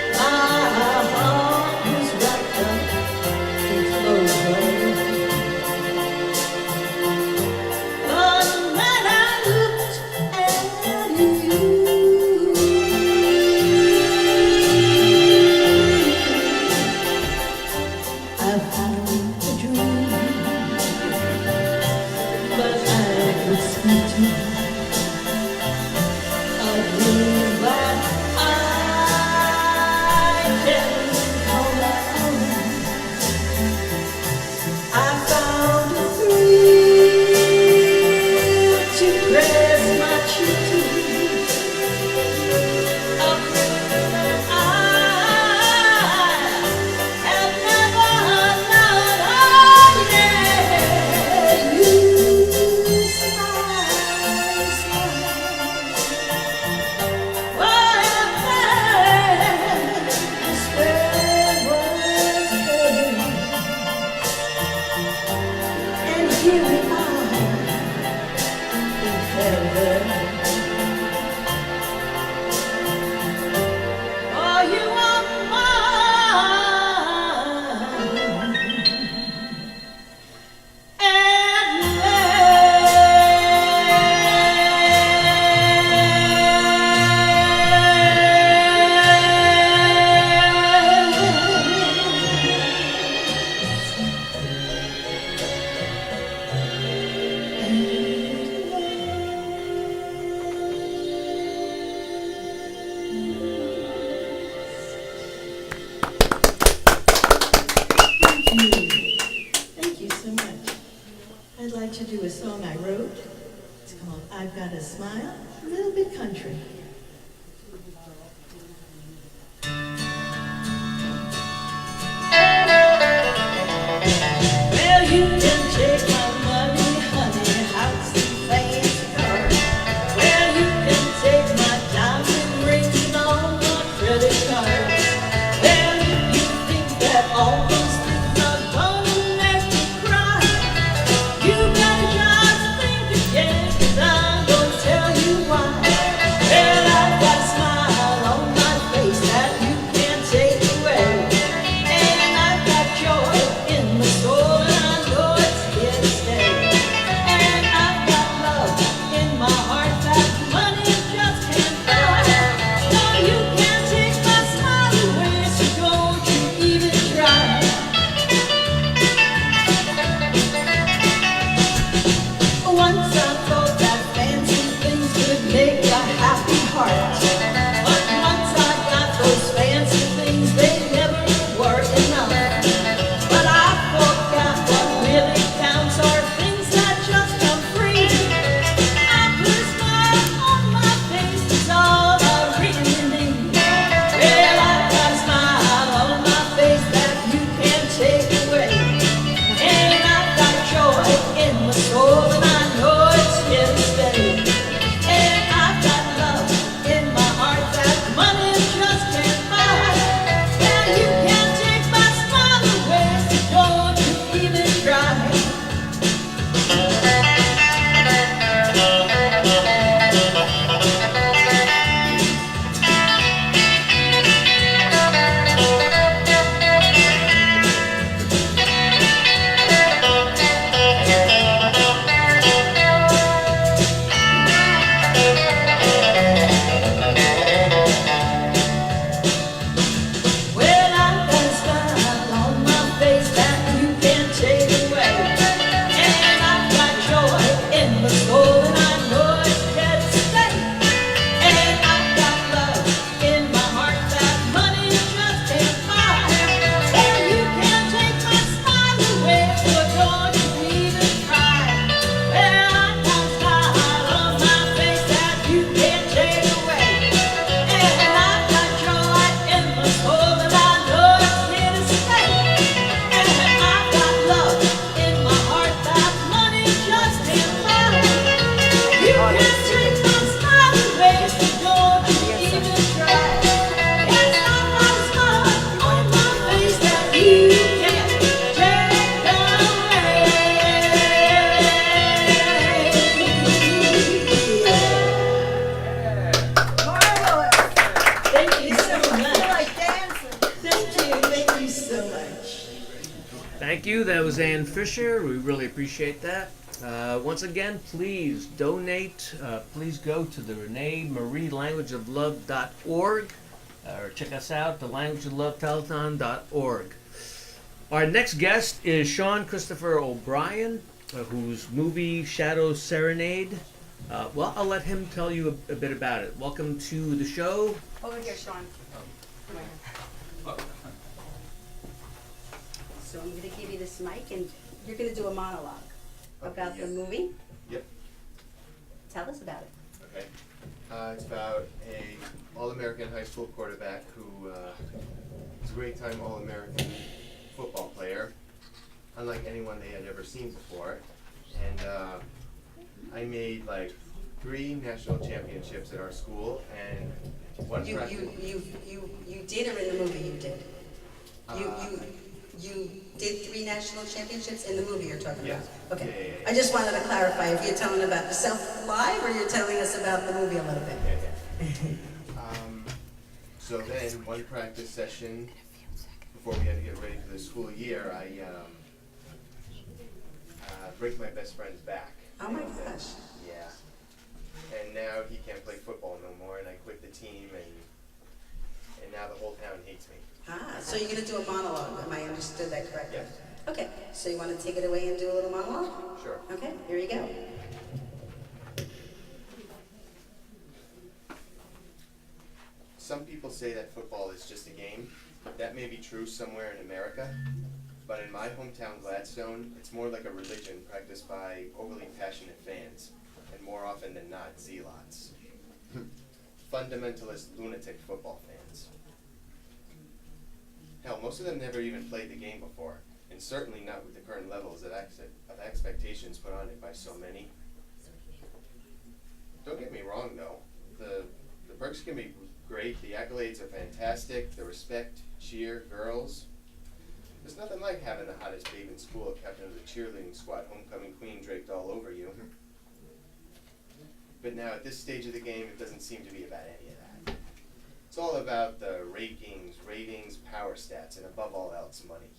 My heart to do a song I wrote. It's called I've Got a Smile, a little bit country. Well, you can take my money, honey, house and fancy cars. Well, you can take my diamond rings and all my credit cards. Well, if you think that all those things are gonna make me cry, you better just think again, 'cause I'm gonna tell you why. Well, I've got a smile on my face that you can't take away, and I've got joy in my soul, and I know it's here to stay. And I've got love in my heart that money just can't buy. No, you can't take my smile away, so don't you even try. Once I thought that fancy things could make a happy heart, but once I got those fancy things, they never were enough. But I forgot what really counts are things that just come free. I put a smile on my face, it's all I really need. Well, I've got a smile on my face that you can't take away, and I've got joy in my soul, and I know it's here to stay. And I've got love in my heart that money just can't buy. Well, you can't take my smile away, so don't you even try. Well, I've got a smile on my face that you can't take away, and I've got joy in my soul, and I know it's here to stay. And I've got love in my heart that money just can't buy. Well, you can't take my smile away, so don't you even try. Well, I've got a smile on my face that you can't take away, and I've got joy in my soul, and I know it's here to stay. And I've got love in my heart that money just can't buy. You can't take my smile away, so don't you even try. Yes, I've got a smile on my face that you can't take away. Thank you so much. Thank you so much. Thank you. That was Ann Fisher. We really appreciate that. Once again, please donate. Please go to the Renee Marie languageoflove.org or check us out, the languageoflove.telethon.org. Our next guest is Sean Christopher O'Brien, whose movie Shadow Serenade. Well, I'll let him tell you a bit about it. Welcome to the show. Over here, Sean. Come here. So I'm going to give you this mic, and you're going to do a monologue about the movie. Yep. Tell us about it. Okay. It's about a All-American high school quarterback who is a great-time All-American football player, unlike anyone they had ever seen before. And I made like 3 national championships at our school, and one practice. You did, or in the movie you did? You did 3 national championships in the movie you're talking Yeah. about? Okay. Yeah. I just wanted to clarify if you're telling about yourself live or you're telling us about the movie a little bit. So then, one practice session before we had to get ready for the school year, I break my best friend's back. Oh my gosh. Yeah. And now he can't play football no more, and I quit the team, and now the whole town hates me. So you're going to do a monologue. Am I understood that correctly? Yes. Okay. So you want to take it away and do a little monologue? Sure. Okay. Here you go. Some people say that football is just a game. That may be true somewhere in America, But in my hometown, Gladstone, it's more like a religion practiced by overly passionate fans, and more often than not, zealots. Fundamentalist, lunatic football fans. Hell, most of them never even played the game before, and certainly not with the current levels of expectations put on it by so many. Don't get me wrong, though. The perks can be great, the accolades are fantastic, the respect, cheer, girls. There's nothing like having the hottest babe in school, captain of the cheerleading squad, homecoming queen draped all over you. But now at this stage of the game, it doesn't seem to be about any of that. It's all about the rankings, ratings, power stats, and above all else, money.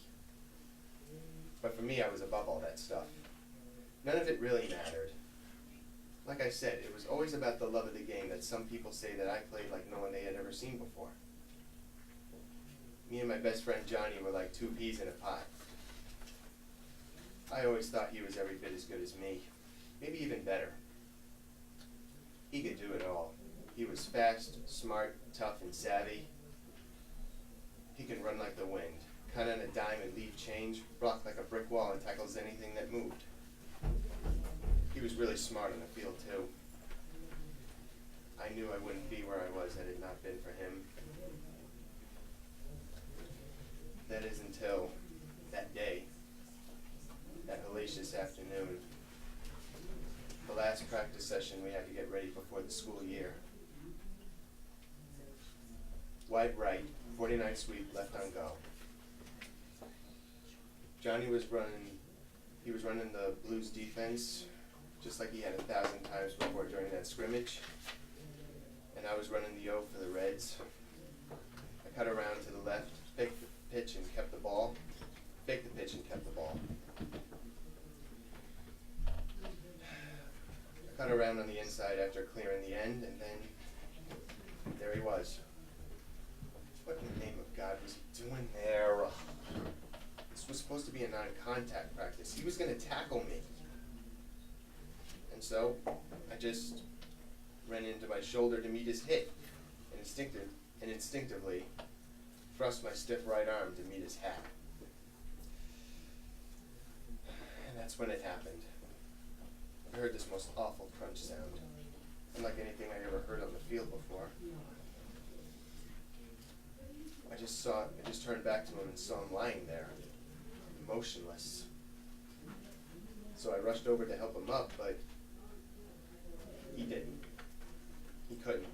But for me, I was above all that stuff. None of it really mattered. Like I said, it was always about the love of the game that some people say that I played like no one they had ever seen before. Me and my best friend Johnny were like two peas in a pot. I always thought he was every bit as good as me, maybe even better. He could do it all. He was fast, smart, tough, and savvy. He can run like the wind, cut on a dime and leave change, block like a brick wall and tackles anything that moved. He was really smart on the field too. I knew I wouldn't be where I was had it not been for him. That is until that day, that hellacious afternoon, the last practice session we had to get ready before the school year. Wide right, 49 sweep, left on go. Johnny was running the Blues defense, just like he had 1,000 times before during that scrimmage. And I was running the O for the Reds. I cut around to the left, faked the pitch and kept the ball. Faked the pitch and kept the ball. I cut around on the inside after clearing the end, and then there he was. What in the name of God was he doing there? This was supposed to be a non-contact practice. He was going to tackle me. And so I just ran into my shoulder to meet his hit, and instinctively thrust my stiff right arm to meet his hat. And that's when it happened. I heard this most awful crunch sound, unlike anything I ever heard on the field before. I just turned back to him and saw him lying there, motionless. So I rushed over to help him up, but he didn't. He couldn't.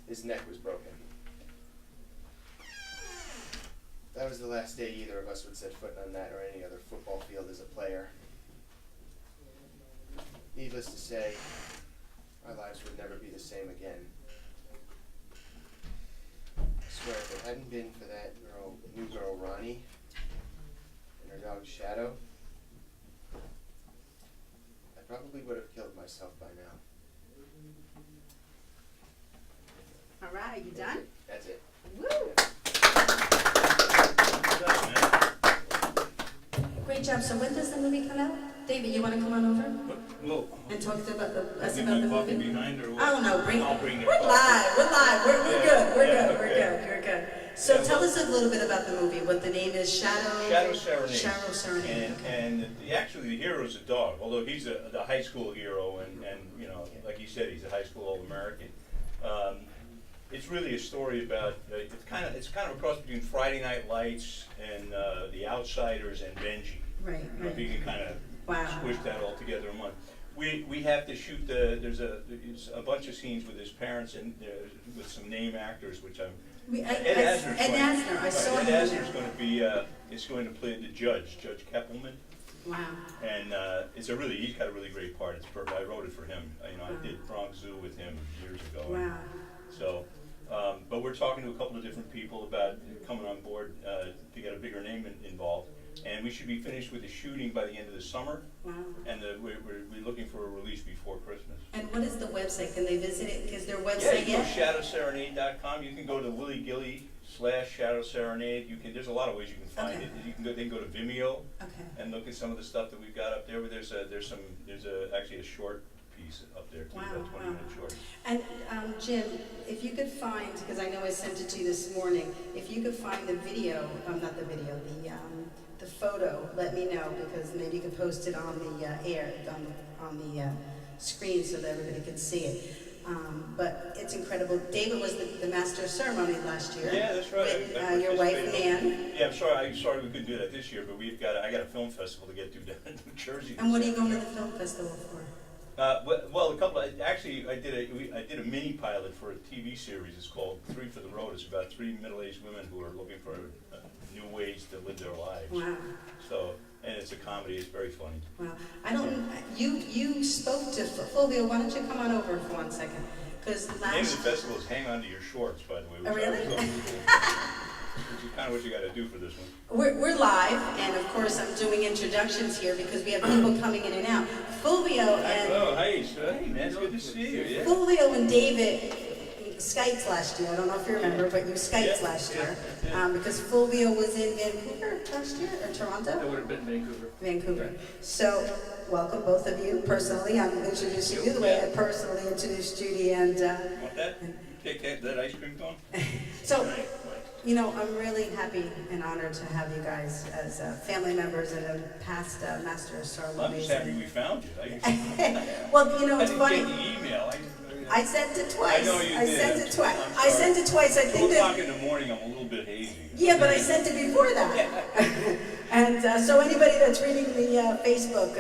His neck was broken. That was the last day either of us would set foot on that or any other football field as a player. Needless to say, our lives would never be the same again. I swear, if it hadn't been for that new girl Ronnie, and her dog Shadow, I probably would have killed myself by now. All right, you done? That's it. Woo! Great job. So when does the movie come out? David, you want to come on over and talk to us about the movie? Behind or what? I don't know. I'll bring it. We're live. We're good. We're good. So tell us a little bit about the movie. What the name is? Shadow Serenade. Shadow Serenade. And actually the hero is a dog, although he's the high school hero, and you know, like he said, he's a high school All-American. It's really a story about it's kind of a cross between Friday Night Lights and The Outsiders and Benji. Right. If you can kind of squish that all together in one. We have to shoot there's a bunch of scenes with his parents and with some name actors, which Ed Asner. I saw him. Ed Asner's going to be is going to play the judge, Judge Keppelman. Wow. And he's got a really great part. It's perfect. I wrote it for him. I did Bronx Zoo with him years ago. Wow. So, but we're talking to a couple of different people about coming on board to get a bigger name involved. And we should be finished with the shooting by the end of the summer. Wow. And we're looking for a release before Christmas. And what is the website? Can they visit it? Is their website you can go shadowserenade.com. You can go to Willy-Gilly/Shadow Serenade. There's a lot of ways you can find it. They can go to Vimeo and look at some of the stuff that we've got up there. But there's actually a short piece up there too, Wow, about 20 minutes short. And Jim, if you could find, because I know I sent it to you this morning, if you could find the video, not the video, the photo, let me know, because maybe you could post it on the on the screen so that everybody could see it. But it's incredible. David was the master of ceremony last year. Yeah, that's right. With your wife, Nan. Yeah, I'm sorry we couldn't do that this year, but I got a film festival to get to down in New Jersey. And what are you going to the film festival for? Well, actually, I did a mini pilot for a TV series. It's called 3 for the Road. It's about 3 middle-aged women who are looking for new ways to live their lives. Wow. So, and it's a comedy. It's very funny. Wow. You spoke to Fulvio. Why don't you come on over for 1 second? Because The name of the festival is Hang On to Your Shorts, by the way. Oh, really? Which is kind of what you got to do for this one. We're live, and of course I'm doing introductions here because we have people coming in and out. Fulvio and Hey man, it's good to see you. Yeah. Fulvio and David Skyped last year. I don't know if you remember, but you Skyped last year because Fulvio was in Vancouver last year or Toronto. That would have been Vancouver. Vancouver. So welcome both of you personally. I'm introducing you the way I personally introduced Judy and. Want that? Take that ice cream cone. So. You know, I'm really happy and honored to have you guys as family members and a past master of ceremonies. I'm just happy we found you. Well, you know, it's funny. I didn't get the email. I sent it twice. I know you did. Sent it twice. I sent it twice. I think 2 o'clock in the morning, I'm a little bit hazy. Yeah, but I sent it before that. And so anybody that's reading the Facebook,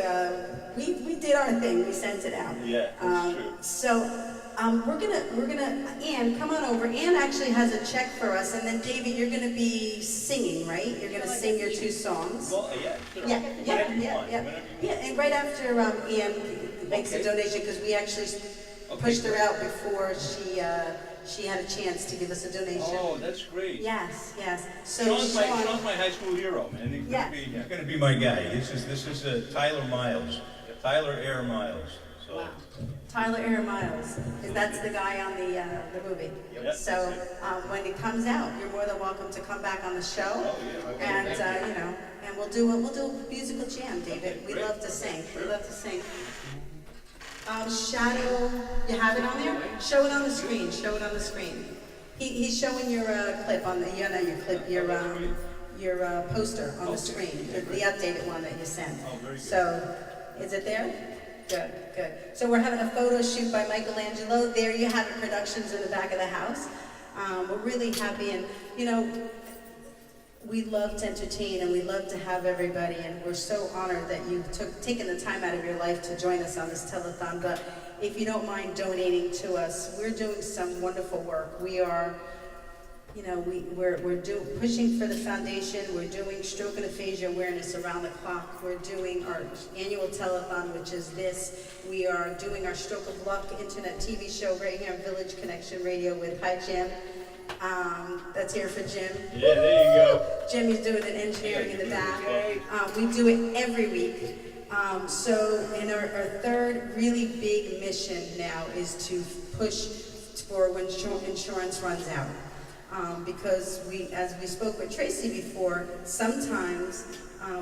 we did our thing. We sent it out. Yeah, that's true. So. We're gonna, Ann, come on over. Ann actually has a check for us, and then David, you're gonna be singing, right? You're gonna sing your 2 songs. Well, yeah, sure. Yeah, and right after Ann makes a donation, because we actually pushed her out before she had a chance to give us a donation. Oh, that's great. Yes. So Sean's my high school hero, man. He's gonna be my guy. This is Tyler Miles, Tyler Air Miles. So. Wow. Tyler Air Miles, that's the guy on the movie. Yep. So when it comes out, you're more than welcome to come back on the show, and you know, and we'll do a musical jam, David. We love to sing. We love to sing. Shadow, you have it on there? Show it on the screen. Show it on the screen. He's showing your clip on the your poster on the screen, the updated one that you sent. Oh, very good. So, is it there? Good. So we're having a photo shoot by Michelangelo. There you have it, productions in the back of the house. We're really happy, and you know, we love to entertain and we love to have everybody, and we're so honored that you've taken the time out of your life to join us on this telethon. But if you don't mind donating to us, we're doing some wonderful work. We are, you know, we're pushing for the foundation. We're doing stroke and aphasia awareness around the clock. We're doing our annual telethon, which is this. We are doing our Stroke of Luck internet TV show right here on Village Connection Radio with Hi Jim. That's here for Jim. Yeah, there you go. Jim is doing an engineering in the back. We do it every week. So in our third really big mission now is to push for when insurance runs out. Because as we spoke with Tracy before, sometimes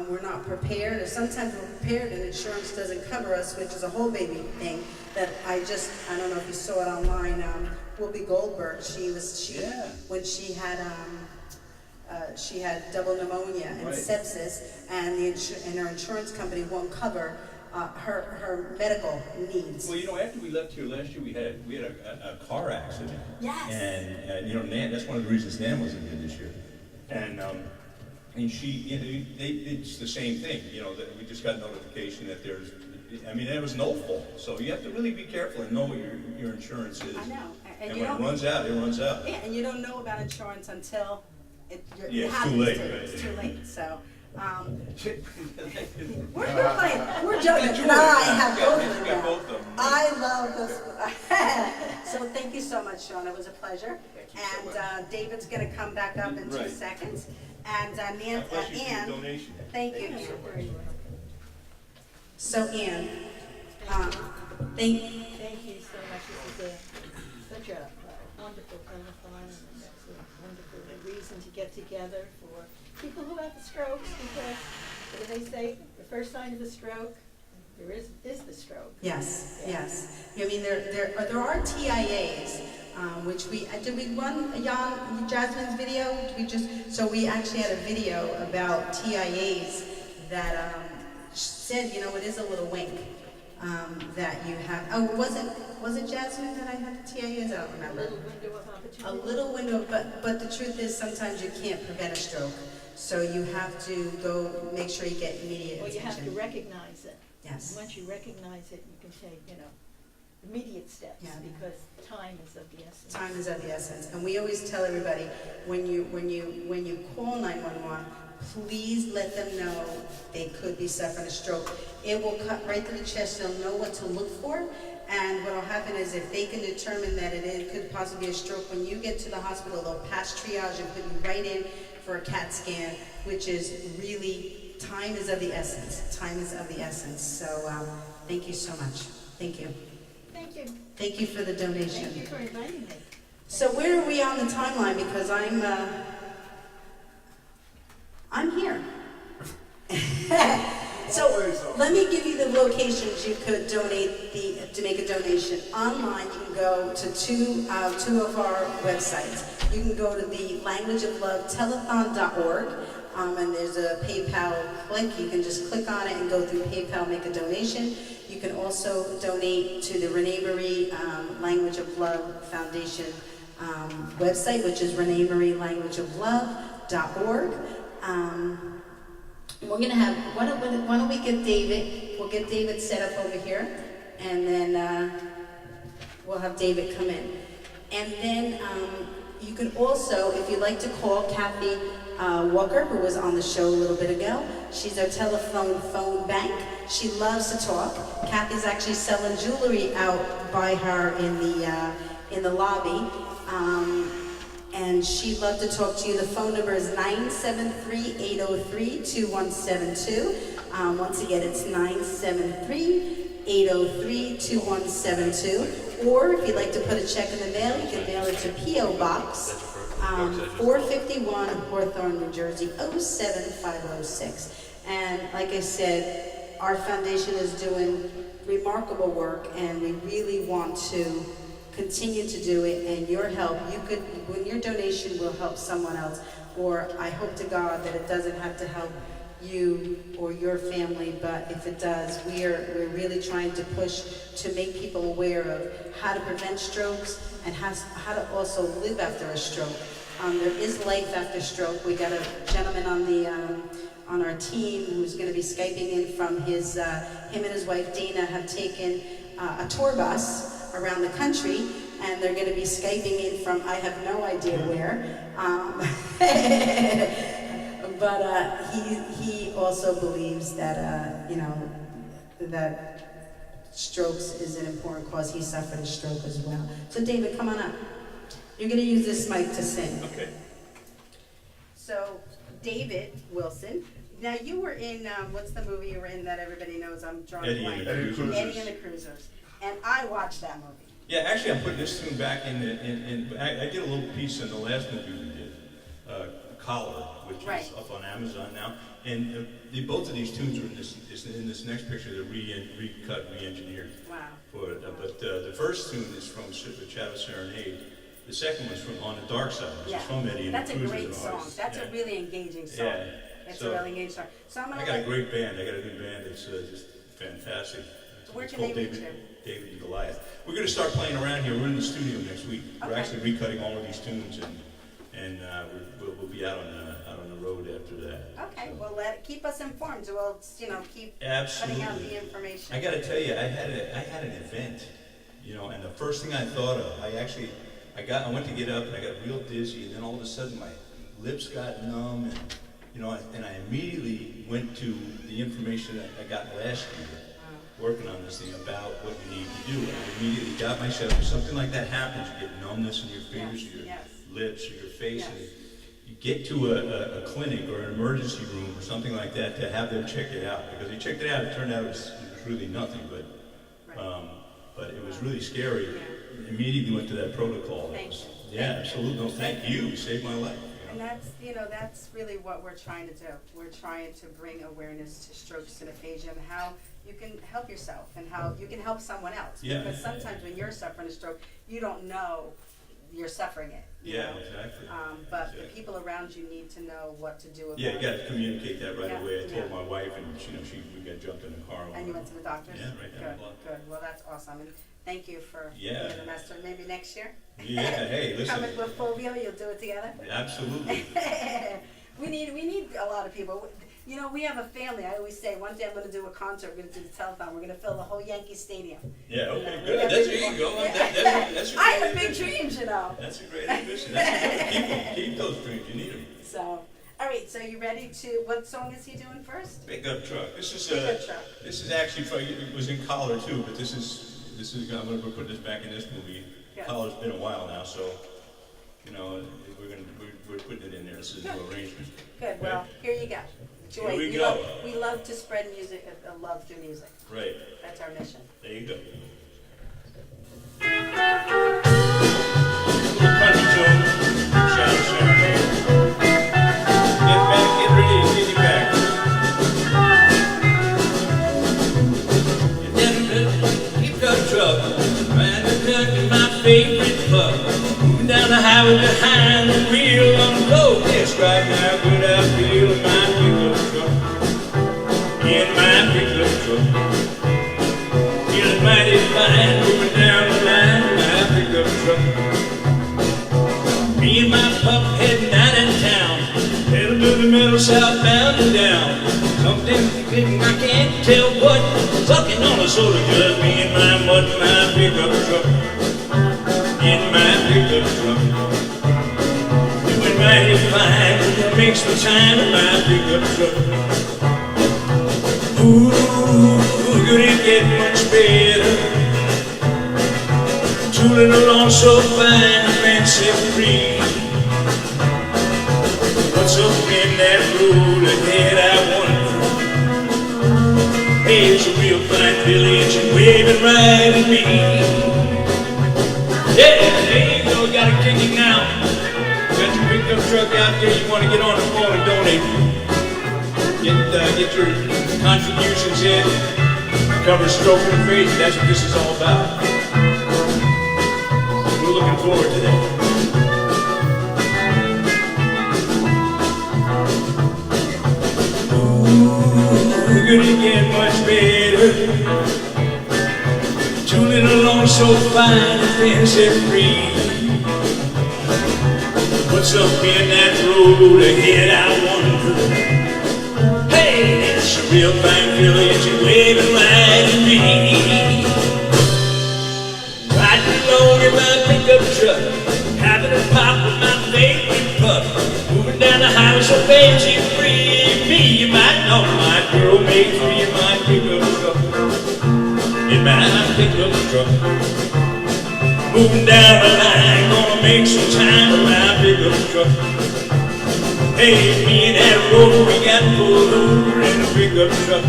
we're not prepared, or sometimes we're prepared and insurance doesn't cover us, which is a whole baby thing that I don't know if you saw it online. Whoopi Goldberg, when she had double pneumonia and sepsis, and her insurance company won't cover her medical needs. Well, you know, after we left here last year, we had a car accident. Yes. And you know, Nan, that's one of the reasons Nan wasn't here this year. And she, you know, it's the same thing. You know, that we just got notification that there's. I mean, it was no fault. So you have to really be careful and know what your insurance is. I know. And when it runs out, it runs out. Yeah, and you don't know about insurance until it it's too late. It's too late. So. We're playing. We're joking. And I have both of them. I love this. So thank you so much, Sean. It was a pleasure. And David's going to come back up in 2 seconds. And Ann, thank you, Ann. So Ann, thank you so much. This is such a wonderful telethon, and that's a wonderful reason to get together for people who have the strokes, because what do they say? The first sign of a stroke, there is the stroke. Yes, yes. I mean, there are TIAs, which did we run Jasmine's video? So we actually had a video about TIAs that said, you know, it is a little wink that you have. Oh, was it Jasmine that I had the TIAs? I don't remember. A little window of opportunity. A little window, but the truth is sometimes you can't prevent a stroke. So you have to go make sure you get immediate attention. Well, you have to recognize it. Yes. Once you recognize it, you can take, immediate steps, because time is of the essence. Time is of the essence. And we always tell everybody, when you call 911, please let them know they could be suffering a stroke. It will cut right to the chest. They'll know what to look for. And what will happen is if they can determine that it could possibly be a stroke, when you get to the hospital, they'll pass triage and put you right in for a CAT scan, which is really, time is of the essence. Time is of the essence. So thank you so much. Thank you. Thank you. Thank you for the donation. Thank you for inviting me. So where are we on the timeline? Because I'm here. So let me give you the locations you could donate to make a donation. Online, you can go to two of our websites. You can go to the Language of Love Telethon.org, and there's a PayPal link. You can just click on it and go through PayPal, make a donation. You can also donate to the Renee Marie Language of Love Foundation website, which is reneemarielanguageoflove.org. We're gonna have, why don't we get David, we'll get David set up over here, and then we'll have David come in. And then you can also, if you'd like to call Kathy Walker, who was on the show a little bit ago, she's our telephone phone bank. She loves to talk. Kathy's actually selling jewelry out by her in the lobby. And she'd love to talk to you. The phone number is 973-803-2172. Once again, it's 973-803-2172. Or if you'd like to put a check in the mail, you can mail it to P.O. Box 451 Hawthorne, New Jersey, 07506. And like I said, our foundation is doing remarkable work, and we really want to continue to do it, and your help, when your donation will help someone else, or I hope to God that it doesn't have to help you or your family, but if it does, we're really trying to push to make people aware of how to prevent strokes and how to also live after a stroke. There is life after stroke. We got a gentleman on our team who's going to be Skyping in from him and his wife Dana have taken a tour bus around the country, and they're going to be Skyping in from I have no idea where. But he also believes that that strokes is an important cause. He suffered a stroke as well. So David, come on up. You're going to use this mic to sing. Okay. So David Wilson. Now you were in what's the movie you were in that everybody knows? I'm drawing a blank. Eddie and the Cruisers. And I watched that movie. Yeah, actually, I'm putting this tune back in. I did a little piece in the last movie we did, Collar, which is up on Amazon now. And both of these tunes are in this next picture. They're recut, re-engineered. Wow. But the first tune is from Shadow Serenade. The second one's from On the Dark Side, which is from Eddie and the Cruisers. That's a great song. That's a really engaging song. Yeah. It's a really engaging song. So I got a great band. I got a good band. It's just fantastic. Where can they reach you? David and Goliath. We're going to start playing around here. We're in the studio next week. Okay. We're actually recutting all of these tunes, and we'll be out on the road after that. Okay, well, keep us informed. We'll keep Absolutely. putting out the information. I got to tell you, I had an event, and the first thing I thought of, I went to get up and I got real dizzy, and then all of a sudden my lips got numb, and I immediately went to the information that I got last year. Working on this thing about what you need to do. And I immediately got myself, if something like that happens, you get numbness in your fingers, or your lips, or your face, and you get to a clinic or an emergency room or something like that to have them check it out. Because they checked it out, it turned out it was really nothing, but it was really scary. Immediately went to that protocol. Absolutely. No, thank you. You saved my life. And that's really what we're trying to do. We're trying to bring awareness to strokes and aphasia and how you can help yourself and how you can help someone else. Yeah. Because sometimes when you're suffering a stroke, you don't know you're suffering it. You Yeah, know? exactly. But the people around you need to know what to do about it. Yeah, you got to communicate that right Yeah, away. I told yeah. my wife, and we got jumped in the car. And you went to the doctors? Yeah, right down the Good, block. good. Well, that's awesome. And thank you for Yeah. being the master. Maybe next year? Yeah, hey, listen. Coming with Fulvio, you'll do it together? Absolutely. we need a lot of people. You know, we have a family. I always say, one day I'm going to do a concert. We're going to do the telethon. We're going to fill the whole Yankee Stadium. Yeah, okay, You know, good. That's where you go. That's I have big dreams, you know. That's a great ambition. That's good. Keep those dreams. You need them. So, all right. So you ready to? What song is he doing first? Pickup truck. This is Pickup truck. This is actually it was in collar too, but this is I'm going to put this back in this movie. Good. Collar's been a while now, so you know we're putting it in there. This is a new arrangement. Good. Well, here you go. Joy. Here we go. We love to spread music, love through music. Right. That's our mission. There you go. Country tune. Shadow Serenade. Get ready, get back. Pickup truck, riding down to my favorite club. Moving down the highway behind the wheel on the road. Describing how good I feel in my pickup truck. In my pickup truck. Feeling mighty fine, moving down the line in my pickup truck. Me and my pup heading out in town. Pedal to the middle, southbound and down. Something clicking, I can't tell what. Sucking on a soda jug. Me and my mud in my pickup truck. In my pickup truck. Doing mighty fine, gonna make some time in my pickup truck. Ooh, could it get much better? Tooling along so fine, the man set free. What's up in that road ahead, I wonder? Hey, it's a real fine village and waving right at me. Yeah, there you go, gotta kick it now. Got your pickup truck out there, you wanna get on the phone and donate. Get your contributions in. Cover Strokes and Aphasia. That's what this is all about. We're looking forward to that. Ooh, could it get much better? Tooling along so fine and fancy free. What's up in that road ahead, I wonder? Hey, it's a real fine village and waving right at me. Riding along in my pickup truck, having a pop with my favorite pup. Moving down the highway so fancy free. Me and my dog, my girl made free in my pickup truck. In my pickup truck. Moving down the line, gonna make some time in my pickup truck. Hey, me and that road, we got pulled over in a pickup truck.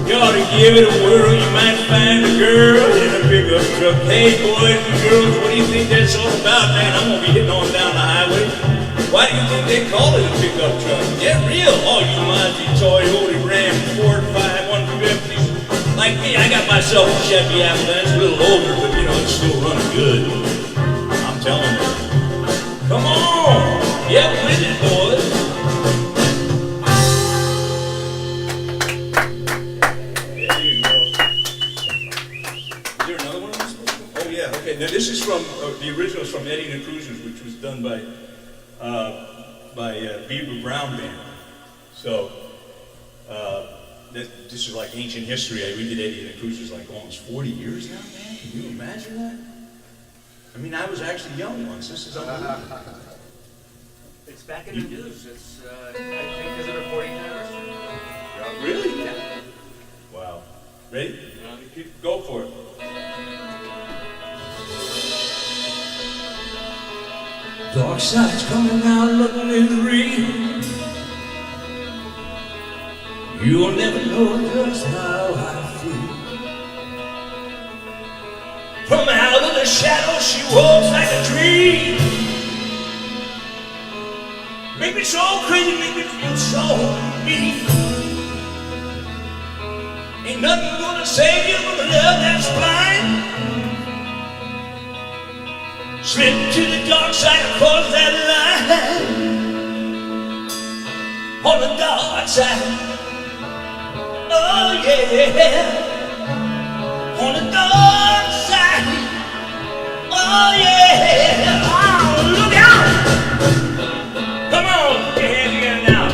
You ought to give it a whirl, you might find a girl in a pickup truck. Hey, boys and girls, what do you think that's all about, man? I'm gonna be hitting on down the highway. Why do you think they call it a pickup truck? Get real, all you Monty, Toyota, Ram, Ford 5-150s. Like me, I got myself a Chevy Avalanche, a little older, but you know, it's still running good. I'm telling you. Come on! Get with it, boys! There you go. Is there another one of these? Oh, yeah, okay. Now, this is from, the original is from Eddie and the Cruisers, which was done by Beaver Brown Band. So, this is like ancient history. We did Eddie and the Cruisers like almost 40 years now, man. Can you imagine that? I mean, I was actually young once. This is unbelievable. It's back in the news. It's, I think, is it a 40th anniversary? Really? Yeah. Wow. Ready? Go for it. Dark side's coming out, looking is real. You'll never know just how I feel. From out of the shadows she walks like a dream. Make me so crazy, make me feel so mean. Ain't nothing gonna save you from a love that's blind. Slip to the dark side, cross that line. On the dark side. Oh yeah. On the dark side. Oh yeah. Oh, look out. Come on, put your hands together now.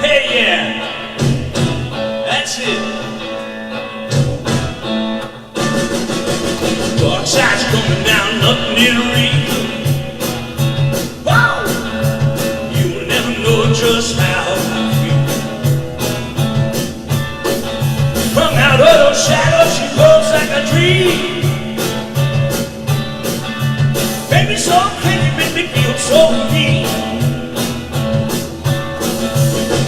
Hey, yeah. That's it. Dark side's coming down, nothing to read. Wow! You'll never know just how I feel. From out of those shadows, she grows like a dream. Baby, so crazy, make me feel so mean.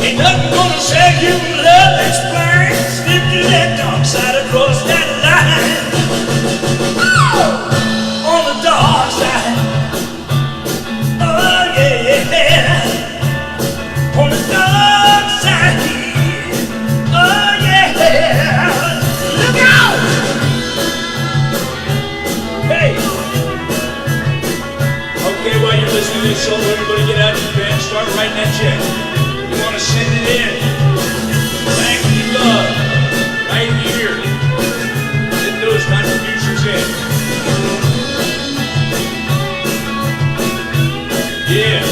Ain't nothing gonna save you from love that's blind. Slip to that dark side, across that line. Oh, on the dark side. Oh yeah. On the dark side. Oh yeah. Look out! Hey. Okay, while you're listening to this show, everybody get out your pen, start writing that check. You want to send it in. Thank you, love. Right here. Get those contributions in. Yeah.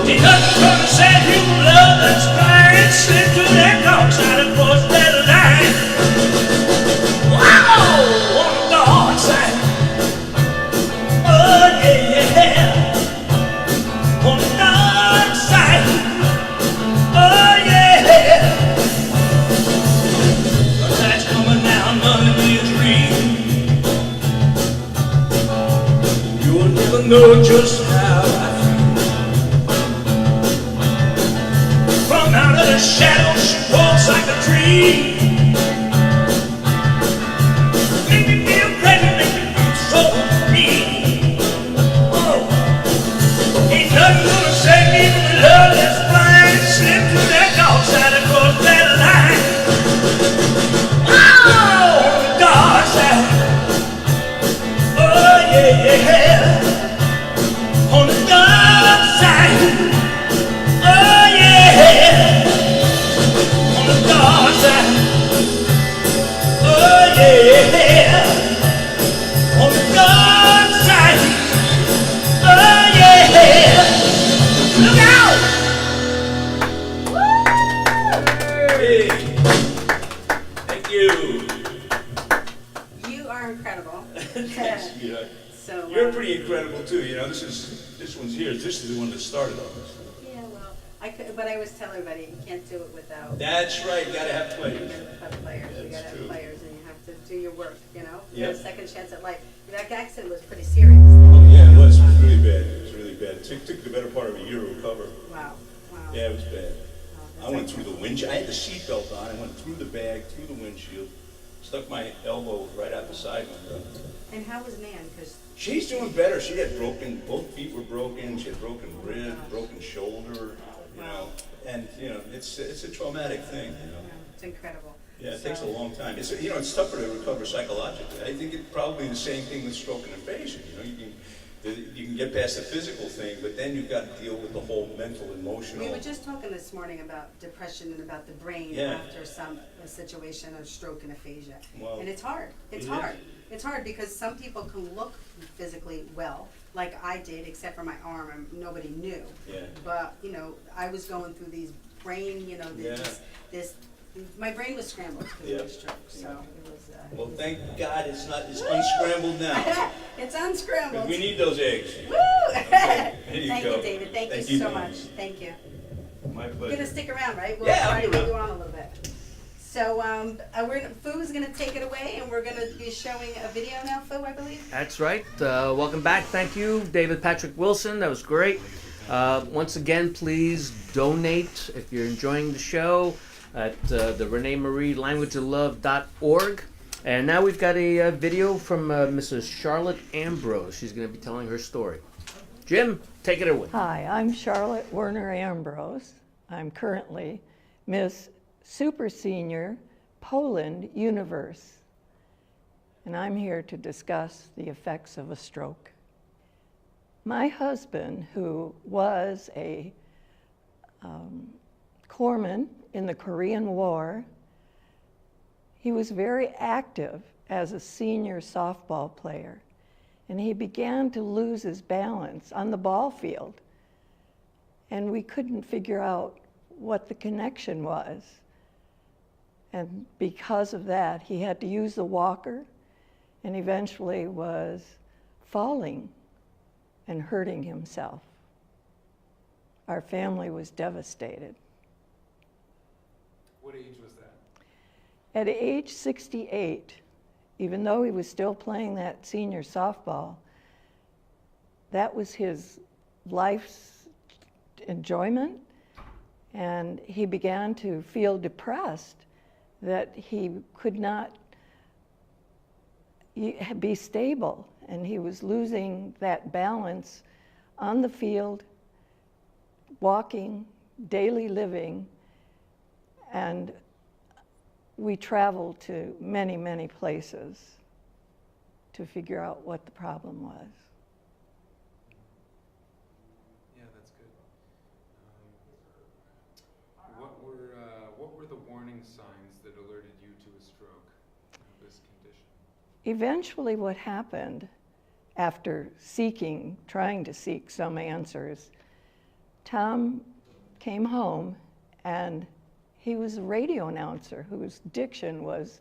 Ain't nothing gonna save you from love that's blind. Slip to that dark side and cross that line. Wow! On the dark side. Oh yeah. On the dark side. Oh yeah. The night's coming down, nothing is real. You'll never know just how I feel. From out of the shadows, she walks like a tree. Make me feel crazy, make me feel so free. Oh, ain't nothing gonna save me from the love that's blind. Slip to that dark side, across that line. Oh, on the dark side. Oh yeah. On the dark side. Oh yeah. On the dark side. Oh yeah. On the dark side. Oh yeah. Look out! Hey. Thank you. You are incredible. Thanks, sweetheart. So You're pretty incredible too. You know, this one's here. This is the one that started all this. Yeah, well, I could, but I always tell everybody you can't do it without. That's right. You gotta have players. You gotta have players. You gotta have players, and you have to do your work. You know, you Yep. have a second chance at life. That accident was pretty serious. Oh yeah, it was really bad. It was really bad. It took the better part of a year to recover. Wow. Yeah, it was bad. I went through the windshield. I had the seatbelt on. I went through the bag, through the windshield, stuck my elbow right out the side window. And how was Nan? Because She's doing better. She had both feet were broken. She had broken rib, broken shoulder. You know, and you know, it's a traumatic thing. You know. it's incredible. Yeah, it takes a long time. It's it's tougher to recover psychologically. I think it's probably the same thing with stroke and aphasia. You know, you can get past the physical thing, but then you've got to deal with the whole mental, emotional. We were just talking this morning about depression and about the brain after a situation of stroke and aphasia. Well, and it's hard. It's hard. It's hard because some people can look physically well, like I did, except for my arm, and nobody knew. Yeah. But, you know, I was going through these brain, you know, my brain was scrambled because of the stroke, so it was... well, thank God it's unscrambled now. It's unscrambled. We need those eggs. Woo! Okay, there you Thank go. you, David. Thank you so much. Thank you. My pleasure. You're going to stick around, right? We'll Yeah, try I'll to be get around. you on a little bit. So, Foo's going to take it away, and we're going to be showing a video now, Foo, I believe. That's right. Welcome back. Thank you, David Patrick Wilson. That was great. Once again, please donate if you're enjoying the show at the Renee Marie languageoflove.org. And now we've got a video from Mrs. Charlotte Ambrose. She's going to be telling her story. Jim, take it away. Hi, I'm Charlotte Werner Ambrose. I'm currently Miss Super Senior Poland Universe. And I'm here to discuss the effects of a stroke. My husband, who was a corpsman in the Korean War, he was very active as a senior softball player, and he began to lose his balance on the ball field, and we couldn't figure out what the connection was. And because of that, he had to use the walker and eventually was falling and hurting himself. Our family was devastated. What age was that? At age 68, even though he was still playing that senior softball, that was his life's enjoyment, and he began to feel depressed that he could not be stable, and he was losing that balance on the field, walking, daily living, and we traveled to many, many places to figure out what the problem was. Yeah, that's good. What were the warning signs that alerted you to a stroke, this condition? Eventually what happened after trying to seek some answers, Tom came home and he was a radio announcer whose diction was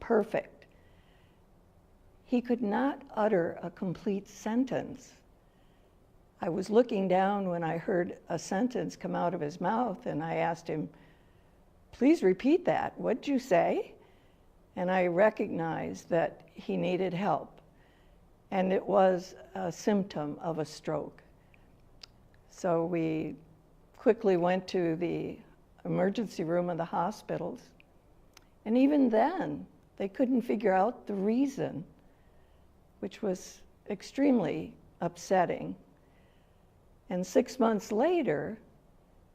perfect. He could not utter a complete sentence. I was looking down when I heard a sentence come out of his mouth, and I asked him, "Please repeat that. What'd you say?" And I recognized that he needed help, and it was a symptom of a stroke. So we quickly went to the emergency room of the hospitals, and even then they couldn't figure out the reason, which was extremely upsetting. And 6 months later,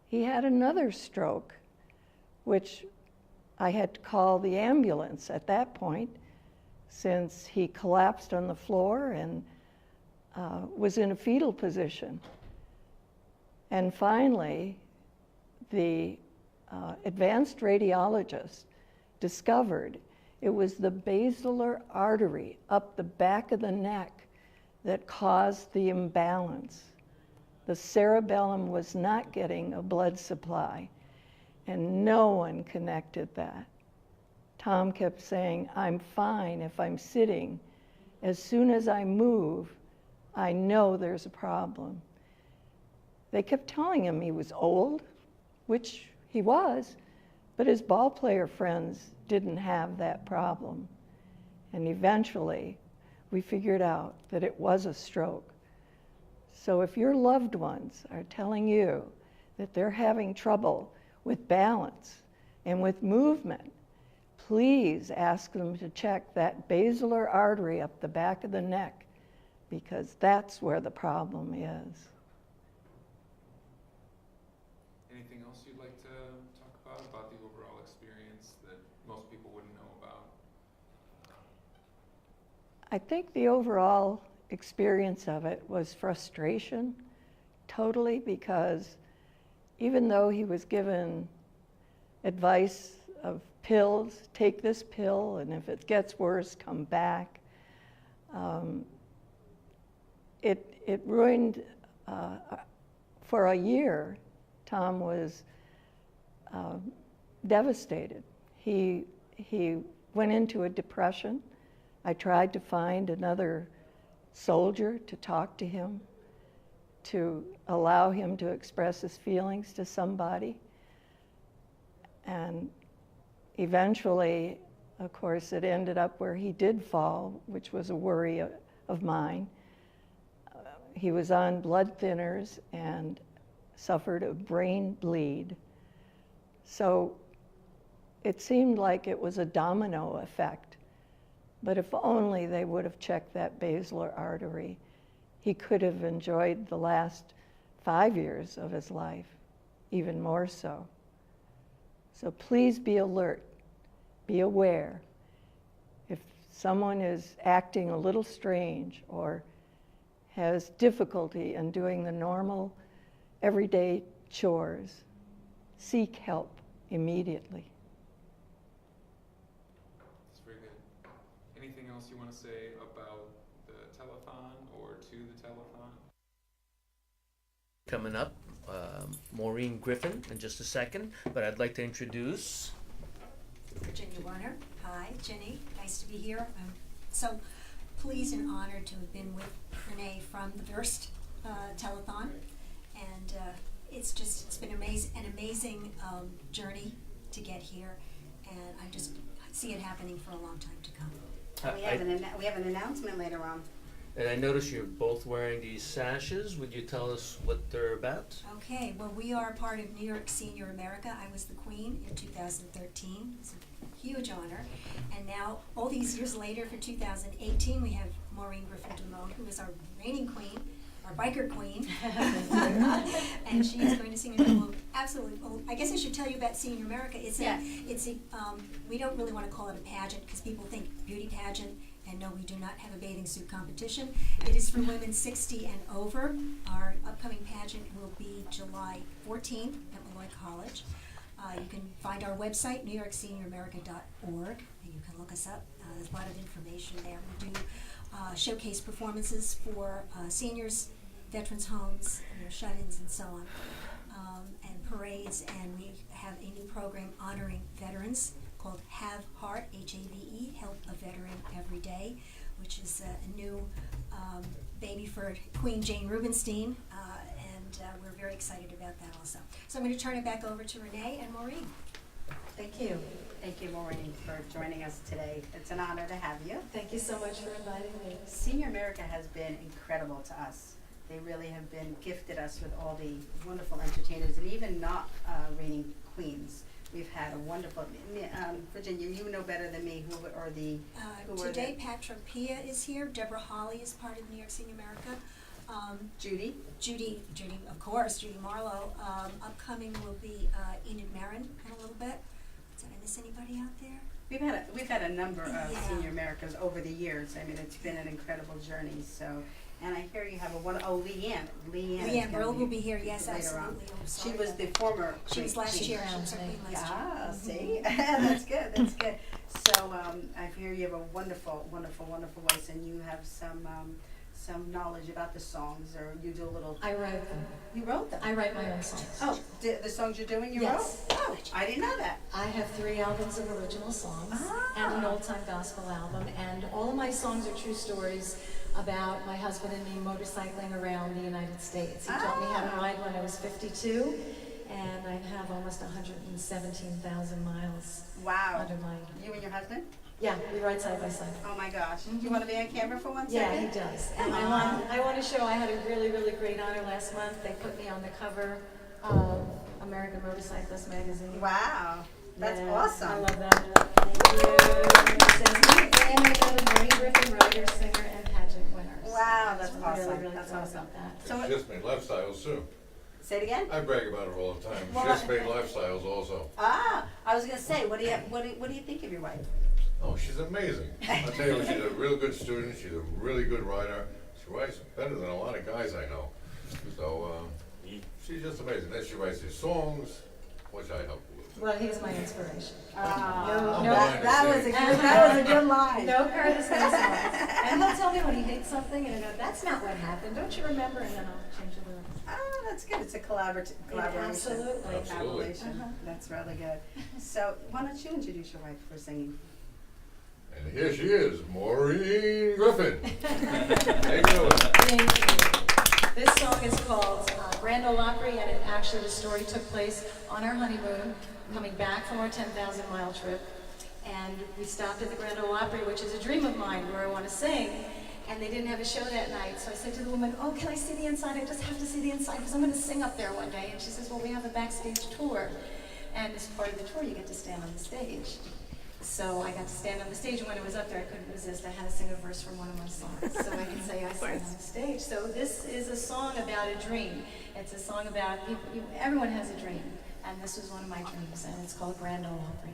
he had another stroke, which I had to call the ambulance at that point, since he collapsed on the floor and was in a fetal position. And finally, the advanced radiologist discovered it was the basilar artery up the back of the neck that caused the imbalance. The cerebellum was not getting a blood supply, and no one connected that. Tom kept saying, "I'm fine if I'm sitting. As soon as I move, I know there's a problem." They kept telling him he was old, which he was, but his ball player friends didn't have that problem. And eventually, we figured out that it was a stroke. So if your loved ones are telling you that they're having trouble with balance and with movement, please ask them to check that basilar artery up the back of the neck, because that's where the problem is. Anything else you'd like to talk about the overall experience that most people wouldn't know about? I think the overall experience of it was frustration, totally, because even though he was given advice of pills, take this pill, and if it gets worse, come back, it ruined, for a year, Tom was devastated. He went into a depression. I tried to find another soldier to talk to him, to allow him to express his feelings to somebody. And eventually, of course, it ended up where he did fall, which was a worry of mine. He was on blood thinners and suffered a brain bleed. So it seemed like it was a domino effect. But if only they would have checked that basilar artery, he could have enjoyed the last 5 years of his life, even more so. So please be alert, be aware. If someone is acting a little strange or has difficulty in doing the normal, everyday chores, seek help immediately. That's very good. Anything else you want to say about the telethon or to the telethon? Coming up, Maureen Griffin in just a second, but I'd like to introduce Virginia Warner. Hi, Jenny. Nice to be here. I'm so pleased and honored to have been with Renee from the first telethon, and it's been an amazing journey to get here, and I just see it happening for a long time to come. We have an announcement later on. and I notice you're both wearing these sashes. Would you tell us what they're about? Okay, well, we are part of New York Senior America. I was the queen in 2013. It's a huge honor. And now, all these years later, for 2018, we have Maureen Griffin-Dumont, who is our reigning queen, our biker queen. And she is going to sing a couple of absolutely, I guess I should tell you about Senior America. We don't really want to call it a pageant because people think beauty pageant. And no, we do not have a bathing suit competition. It is for women 60 and over. Our upcoming pageant will be July 14th at Malloy College. You can find our website, newyorksenior.america.org, and you can look us up. There's a lot of information there. We do showcase performances for seniors, veterans homes, shut-ins, and so on, and parades. And we have a new program honoring veterans called Have Heart, H-A-V-E, Help a Veteran Every Day, which is a new baby for Queen Jane Rubenstein, and we're very excited about that also. So I'm going to turn it back over to Renee and Maureen. Thank you. Thank you, Maureen, for joining us today. It's an honor to have you. Thank you so much for inviting me. Senior America has been incredible to us. They really have been gifted us with all the wonderful entertainers, and even not reigning queens. We've had a wonderful, Virginia, you know better than me who are the, Today, Patra Pia is here. Deborah Hawley is part of New York Senior America. Judy, of course, Judy Marlowe. Upcoming will be Enid Marin in a little bit. Did I miss anybody out there? We've had a number of Senior Americas over the years. I mean, it's been an incredible journey. So, and I hear you have Leanne Brill will be here. Yes, later absolutely. on. She was the former. She was last year. She was last year. See, that's good. That's good. So I hear you have a wonderful, wonderful, wonderful voice, and you have some knowledge about the songs, or you do a little. I write them. You wrote them. I write my own songs. Oh, the songs you're doing, you Yes. wrote? Oh, I didn't know that. I have 3 albums of original songs and an old-time gospel album, and all of my songs are true stories about my husband and me motorcycling around the United States. He taught me how to ride when I was 52, and I have almost 117,000 miles. Wow. Under my. You and your husband? Yeah, we ride side by side. Oh my gosh. Do you want to be on camera for one Yeah, second? he does. And I want to show I had a really, really great honor last month. They put me on the cover of American Motorcyclist magazine. Wow. That's awesome. I love that. Thank you. It says me, and I got a Maureen Griffin writer, singer, and pageant winners. Wow, that's I'm awesome. Really, really that's proud awesome. about that. So She just made lifestyles too. Say it again? I brag about her all the time. Well, She just made lifestyles also. I was gonna say, what do you think of your wife? Oh, she's amazing. I'll tell you what, she's a real good student. She's a really good writer. She writes better than a lot of guys I know. So she's just amazing. Then she writes these songs, which I help with. Well, he's my inspiration. That was a good line. No criticism. And he'll tell me when he hates something, and I go, "That's not what happened. Don't you remember?" And then I'll change the lyrics. Oh, that's good. It's a collaboration. Absolutely. Collaboration. That's really good. So why don't you introduce your wife for singing? And here she is, Maureen Griffin. Take it away. Thank you. This song is called Grand Ole Opry, and actually the story took place on our honeymoon, coming back from our 10,000-mile trip. And we stopped at the Grand Ole Opry, which is a dream of mine, where I want to sing. And they didn't have a show that night, so I said to the woman, "Oh, can I see the inside? I just have to see the inside because I'm going to sing up there one day." And she says, "Well, we have a backstage tour, and as part of the tour, you get to stand on the stage." So I got to stand on the stage, and when I was up there, I couldn't resist. I had to sing a verse from one of my songs, so I can say I sang on the stage. So this is a song about a dream. It's a song about people. Everyone has a dream. and this was one of my dreams, and it's called Grand Ole Opry.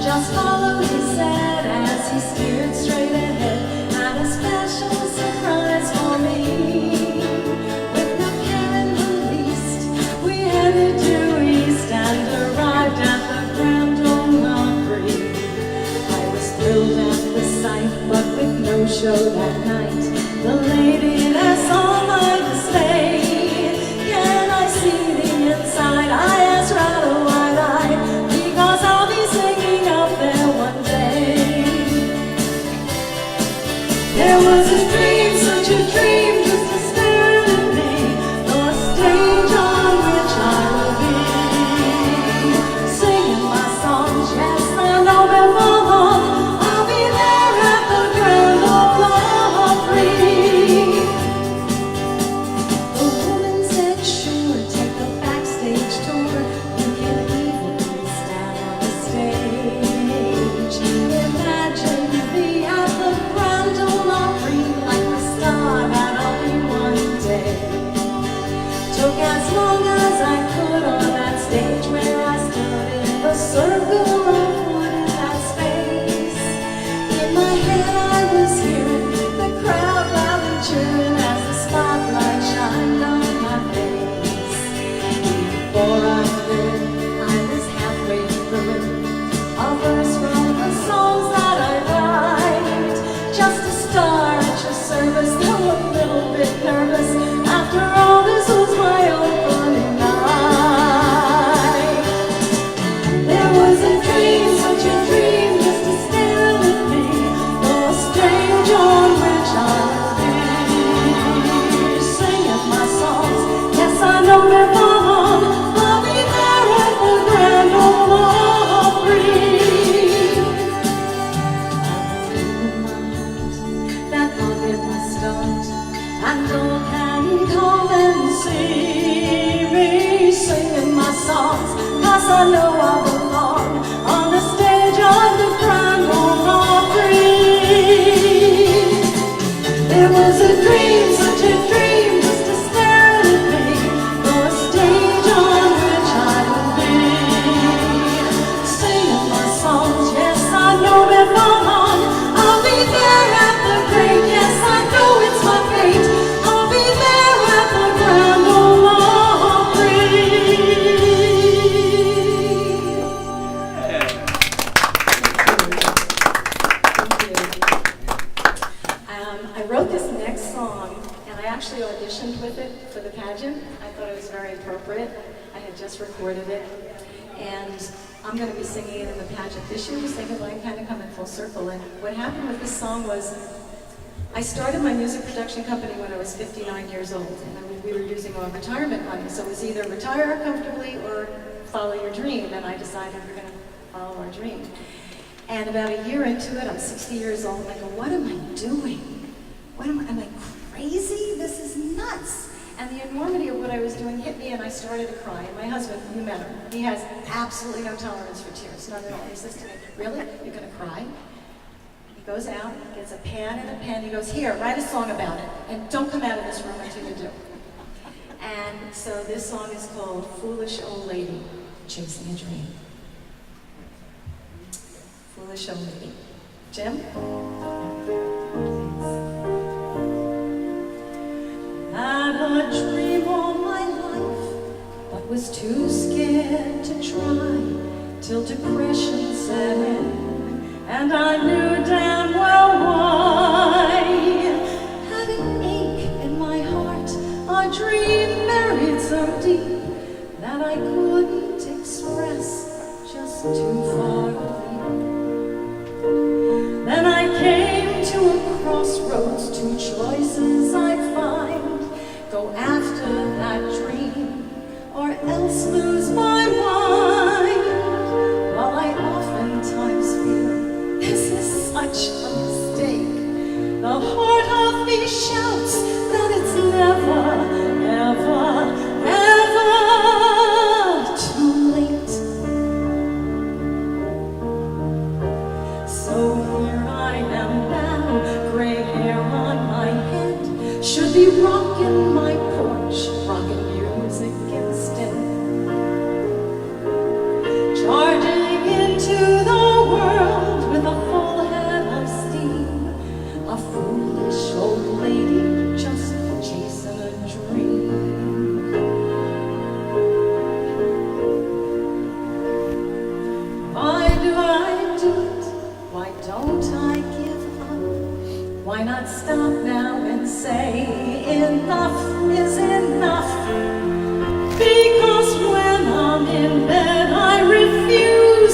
Just follow, he said, as he steered straight ahead. Had a special surprise for me. With no care in the least, we headed due east and arrived at the Grand Ole Opry. I was thrilled at the sight, but with no show that night. The lady that saw my dismay, can I see the inside? I asked rather wide-eyed, because I'll be singing up there one day. There was a dream, such a dream, just to stare at me, the stage on which I will be, singing my songs. Yes, I know before long I'll be there at the Grand Ole Opry. The woman said, sure, take a backstage tour. You can even stand on the stage. Imagine me at the Grand Ole Opry, like the star had only one day. Took as long as I could on that stage where I stood in the circle of wood in that space. In my head I was hearing the crowd loudly cheering as the spotlight shined on my face. Before I knew it, I was halfway through a verse from the songs that I write. Just a star at your service, though a little bit nervous. After all, this was my opening night. There was a dream, such a dream, just to stare at me, the stage on which I'll be, singing my songs. Yes, I know before long I'll be there at the Grand Ole Opry. That I'll get my start, and all can come and see me singing my songs, 'cause I know I belong on the stage of the Grand Ole Opry. There was a dream, such a dream, just to stare at me, the stage on which I will be, singing my songs. Yes, I know before long I'll be there at the great. Yes, I know it's my fate. I'll be there at the Grand Ole Opry. I wrote this next song, and I actually auditioned with it for the pageant. I thought it was very appropriate. I had just recorded it, and I'm going to be singing it in the pageant this year, just thinking like kind of coming full circle. And what happened with this song was, I started my music production company when I was 59 years old, and we were using our retirement money, so it was either retire comfortably or follow your dream, and I decided we're going to follow our dream. And about a year into it, I'm 60 years old, and I go, what am I doing? Am I crazy? This is nuts. And the enormity of what I was doing hit me, and I started to cry. And my husband, you met him, he has absolutely no tolerance for tears, none at all. He says to me, really? You're going to cry? He goes out, gets a pad and a pen, he goes, here, write a song about it, and don't come out of this room until you do. And so this song is called Foolish Old Lady, Chasing a Dream. Foolish Old Lady. Jim? Had a dream all my life, but was too scared to try, till depression set in, and I knew damn well why. Had an ache in my heart, a dream buried so deep, that I couldn't express, just too far away. Then I came to a crossroads, two choices I'd find. Go after that dream, or else lose my mind. While I oftentimes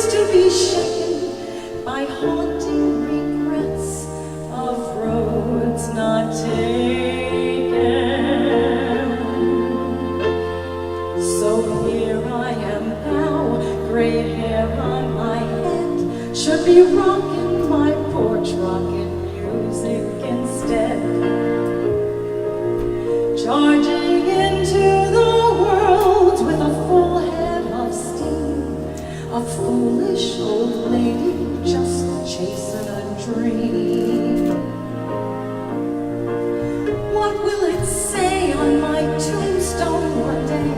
used to be shaken by haunting regrets of roads not taken. So here I am now, gray hair on my head, should be rocking my porch, rocking music instead. Charging into the world with a full head of steam, a foolish old lady just chasing a dream. What will it say on my tombstone one day?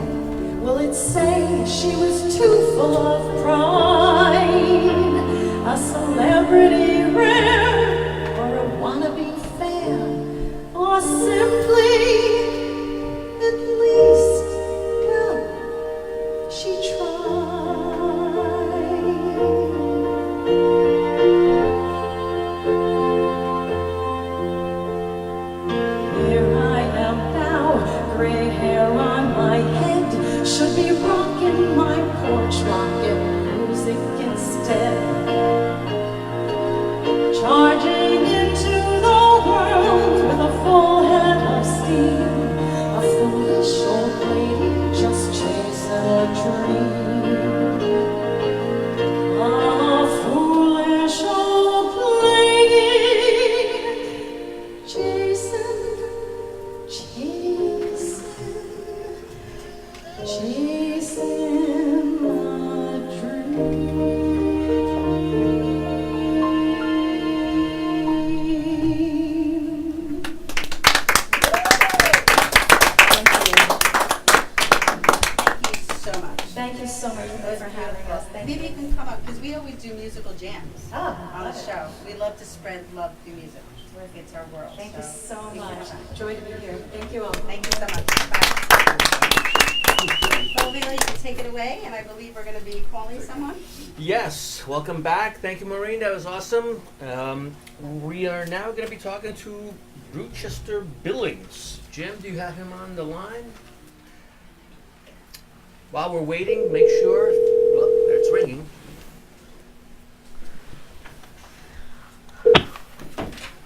Will it say she was too full of pride? A celebrity rare, or a wannabe fair, or simply, at least, well, she tried. Here I am now, gray hair on my head, should be rocking my porch, rocking music instead. Charging into the world with a full head of steam, a foolish old lady just chasing a dream. A foolish old lady chasing a Thank you so much for having us. Maybe you can come up, because we always do musical jams on the show. We love to spread love through music. It's our world. Thank you so you much. can come. Joy to be here. Thank you all. Thank you so much. Bye. Fulvio, you can take it away, and I believe we're going to be calling someone. Yes, welcome back. Thank you, Maureen. That was awesome. We are now going to be talking to Brewchester Billings. Jim, do you have him on the line? While we're waiting, make sure. Oh, there it's ringing.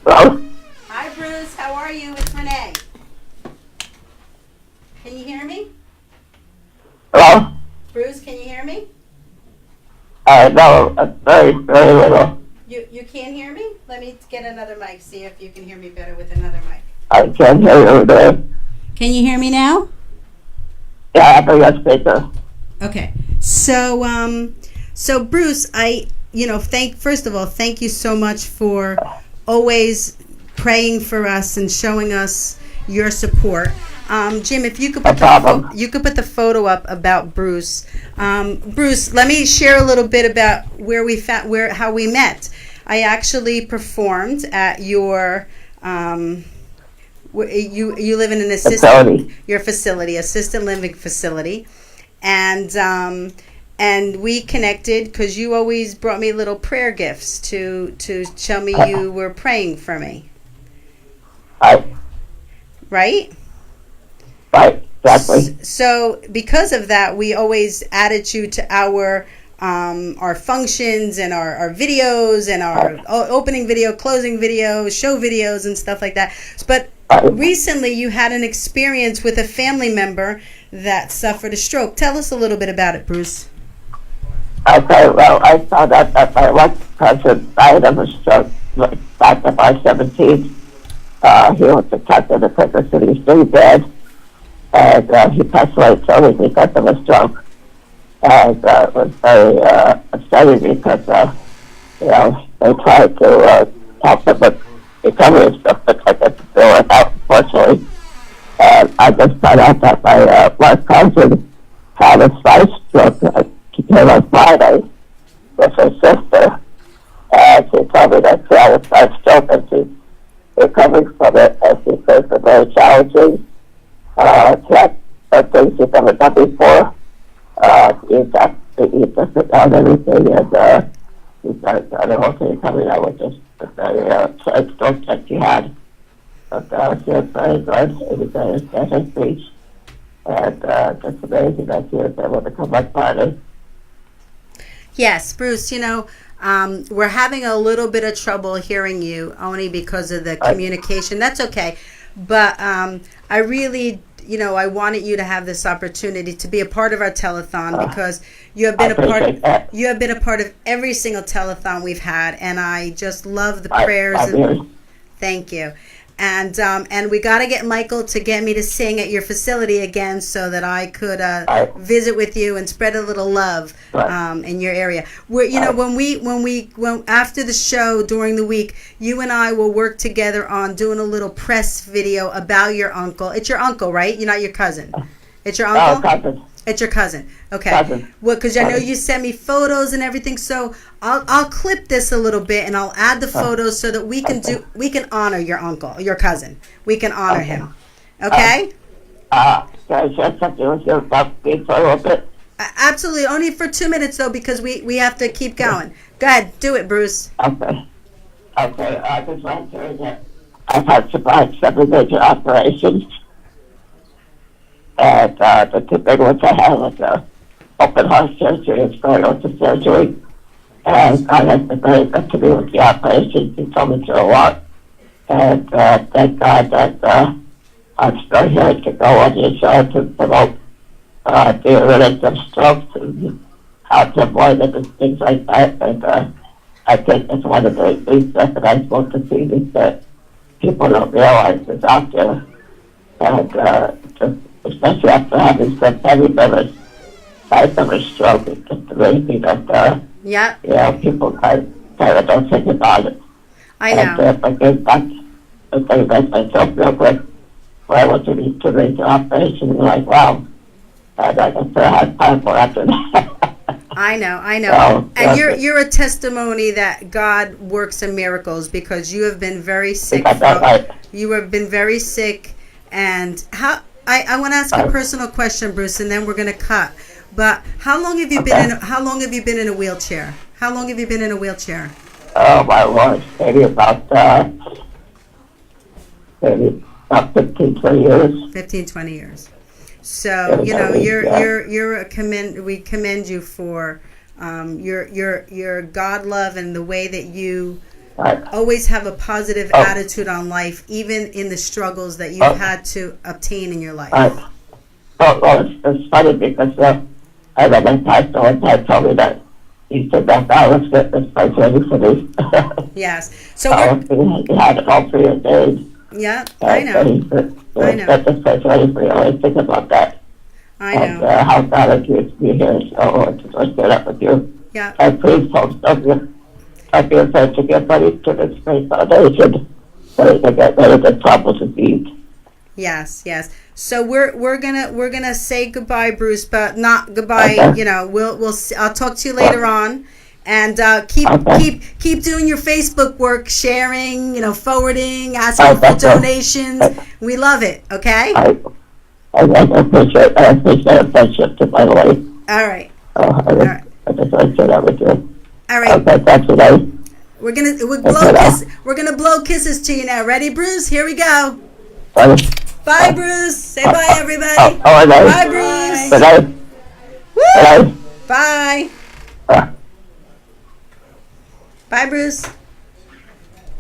Hello? Hi, Bruce. How are you? It's Renee. Can you hear me? Hello? Bruce, can you hear me? No, very, very little. You can't hear me? Let me get another mic, see if you can hear me better with another mic. I can't hear you over there. Can you hear me now? Yeah, I have a speaker. Okay. So, so Bruce, first of all, thank you so much for always praying for us and showing us your support. Jim, if you could put the photo up about Bruce. Bruce, let me share a little bit about how we met. I actually performed at your you live in an assisted living facility, and we connected because you always brought me little prayer gifts to show me you were praying for me. Right? Right, exactly. So because of that, we always added you to our functions and our videos and our opening video, closing video, show videos and stuff like that. But recently you had an experience with a family member that suffered a stroke. Tell us a little bit about it, Bruce. Okay, well, I found out that my one cousin died of a stroke back on March 17th. He was attacked in the Connecticut City. He's pretty bad. And he passed away suddenly because of a stroke. And it was very upsetting because, they tried to help him with recovery and stuff, but like that didn't work out, unfortunately. And I just found out that my one cousin had a slight stroke. She came on Friday with her sister, and she told me that she had a slight stroke and she's recovering from it, and she says it's very challenging. She had things she's never done before. He just sit down and everything, and he started trying to also recovery. That was just a very slight stroke that she had. But she was very good. It was very special speech. And just amazing that she was able to come on Friday. Yes, Bruce, we're having a little bit of trouble hearing you only because of the communication. That's okay. But I really, I wanted you to have this opportunity to be a part of our telethon because you have been a part of every single telethon we've had, and I just love the prayers. Thank you. And we got to get Michael to get me to sing at your facility again so that I could visit with you and spread a little love in your area. When after the show during the week, you and I will work together on doing a little press video about your uncle. It's your uncle, right? You're not your cousin. It's your uncle? Cousin. It's your cousin. Okay. Cousin. Well, because I know you sent me photos and everything, so I'll clip this a little bit and I'll add the photos so that we can honor your uncle, your cousin. We can honor him. Okay? Can I share something with you about me for a little bit? Absolutely. Only for 2 minutes though, because we have to keep going. Go ahead. Do it, Bruce. Okay. I just want to say that I've had survived 7 major operations. And the 2 big ones I had was open heart surgery and scoliosis surgery. And God has been very good to me with the operations. He told me to a lot. And thank God that I'm still here to go on your show to promote the awareness of strokes and how to avoid it and things like that. And I think it's one of the things that I'm supposed to see is that people don't realize is out there. And especially after having some heavy members, side member stroke, it's just amazing that people kind of don't think about it. I know. And if I get back, if I invest myself real quick, when I went to these 2 major operations, I'm like, wow, and I guess I had time for after that. I know. So, and you're a testimony that God works in miracles because you have been very sick. You have been very sick, and I want to ask a personal question, Bruce, and then we're going to cut. But how long have you been in? How long have you been in a wheelchair? How long have you been in a wheelchair? Oh my Lord, maybe about 15, 20 years. 15, 20 years. So we commend you for your God love and the way that you always have a positive attitude on life, even in the struggles that you've had to obtain in your life. Well, it's funny because I read my pastor one time told me that he said that I was fitness by training for this. Yes. So he had it all for your days. Yeah, I know. I know. Fitness by training for you. I always think about that. I know. And how God has used me here. So I just want to share that with you. Yeah. And please, folks, don't be afraid to get ready to this great foundation so they get rid of the troubles and needs. Yes. So we're gonna say goodbye, Bruce, but not goodbye. Okay. I'll talk to you later on, and keep doing your Facebook work, sharing, forwarding, asking for donations. We love it. Okay. I appreciate a friendship too, by the way. All right. I just want to share that with you. All right. Okay, thanks for that. We're gonna blow kisses to you now. Ready, Bruce? Here we go. Bye, Bruce. Say bye, everybody. Bye, Bruce. Woo! Bye. Bye, Bruce.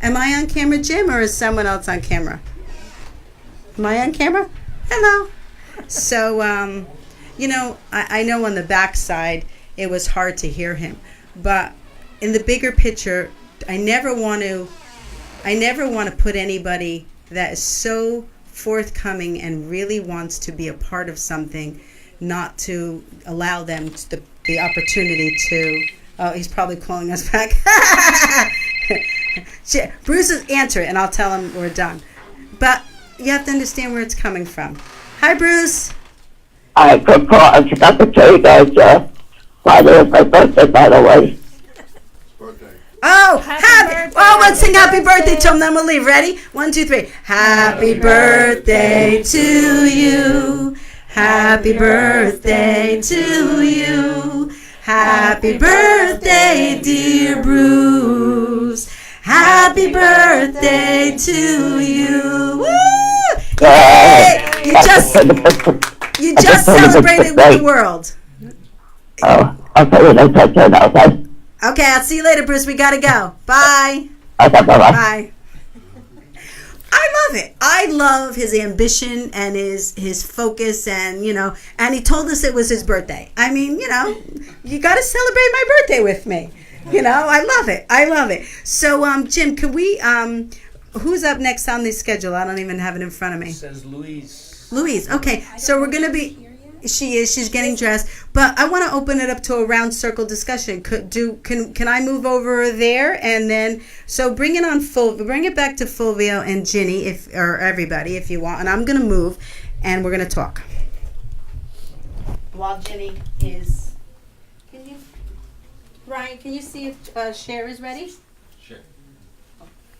Am I on camera, Jim, or is someone else on camera? Am I on camera? Hello. So, I know on the backside it was hard to hear him, but in the bigger picture, I never want to put anybody that is so forthcoming and really wants to be a part of something, not to allow them the opportunity to. Oh, he's probably calling us back. Bruce is answer it, and I'll tell him we're done. But you have to understand where it's coming from. Hi, Bruce. Hi, good call. I forgot to tell you guys, Friday is my birthday, by the way. Oh, happy! Oh, let's sing happy birthday to him, then we'll leave. Ready? 1, 2, 3. Happy birthday to you. Happy birthday to you. Happy birthday, dear Bruce. Happy birthday to you. Woo! Yay! You just celebrated with the world. Oh. Okay, well, then take care now, okay? Okay, I'll see you later, Bruce. We gotta go. Bye. Okay, bye-bye. Bye. I love it. I love his ambition and his focus, and and he told us it was his birthday. I mean, you got to celebrate my birthday with me. I love it. I love it. So, Jim, can we? Who's up next on the schedule? I don't even have it in front of me. It says Louise. Louise. Okay, so we're gonna be. She is. She's getting dressed. But I want to open it up to a round circle discussion. Can I move over there and then bring it on bring it back to Fulvio and Ginny or everybody if you want, and I'm gonna move, and we're gonna talk. While Ginny is, Ryan, can you see if Cher is ready? Sure.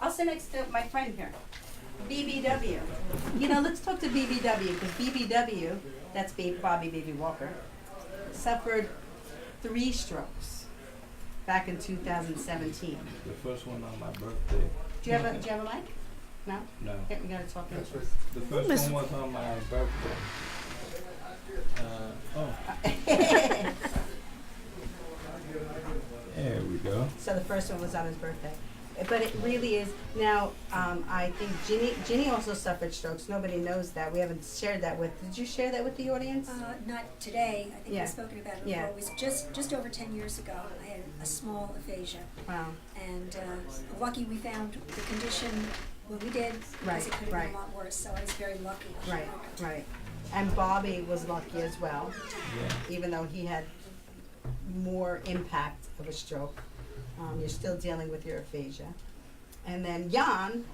I'll sit next to my friend here, BBW. Let's talk to BBW because BBW. That's Bobby Baby Walker, suffered 3 strokes back in 2017. The first one on my birthday. Do you have a mic? No? No. Okay, we gotta talk. The first one was on my birthday. There we go. So the first one was on his birthday. But it really is. Now, I think Ginny also suffered strokes. Nobody knows that. We haven't shared that with. Did you share that with the audience? Not today. I think Yeah. I've spoken about it Yeah. before. It was just over 10 years ago. I had a small aphasia. Wow. And lucky we found the condition when we did, because Right, it could have right. been a lot worse. So I was very lucky. Right, right. And Bobby was lucky as well, even though he had more impact of a stroke. You're still dealing with your aphasia. And then Jan,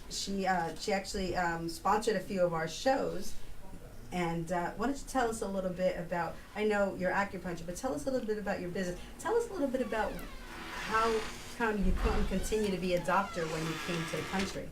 she actually sponsored a few of our shows. And why don't you tell us a little bit about, I know you're acupuncture, but tell us a little bit about your business. Tell us a little bit about how come you couldn't continue to be a doctor when you came to the country.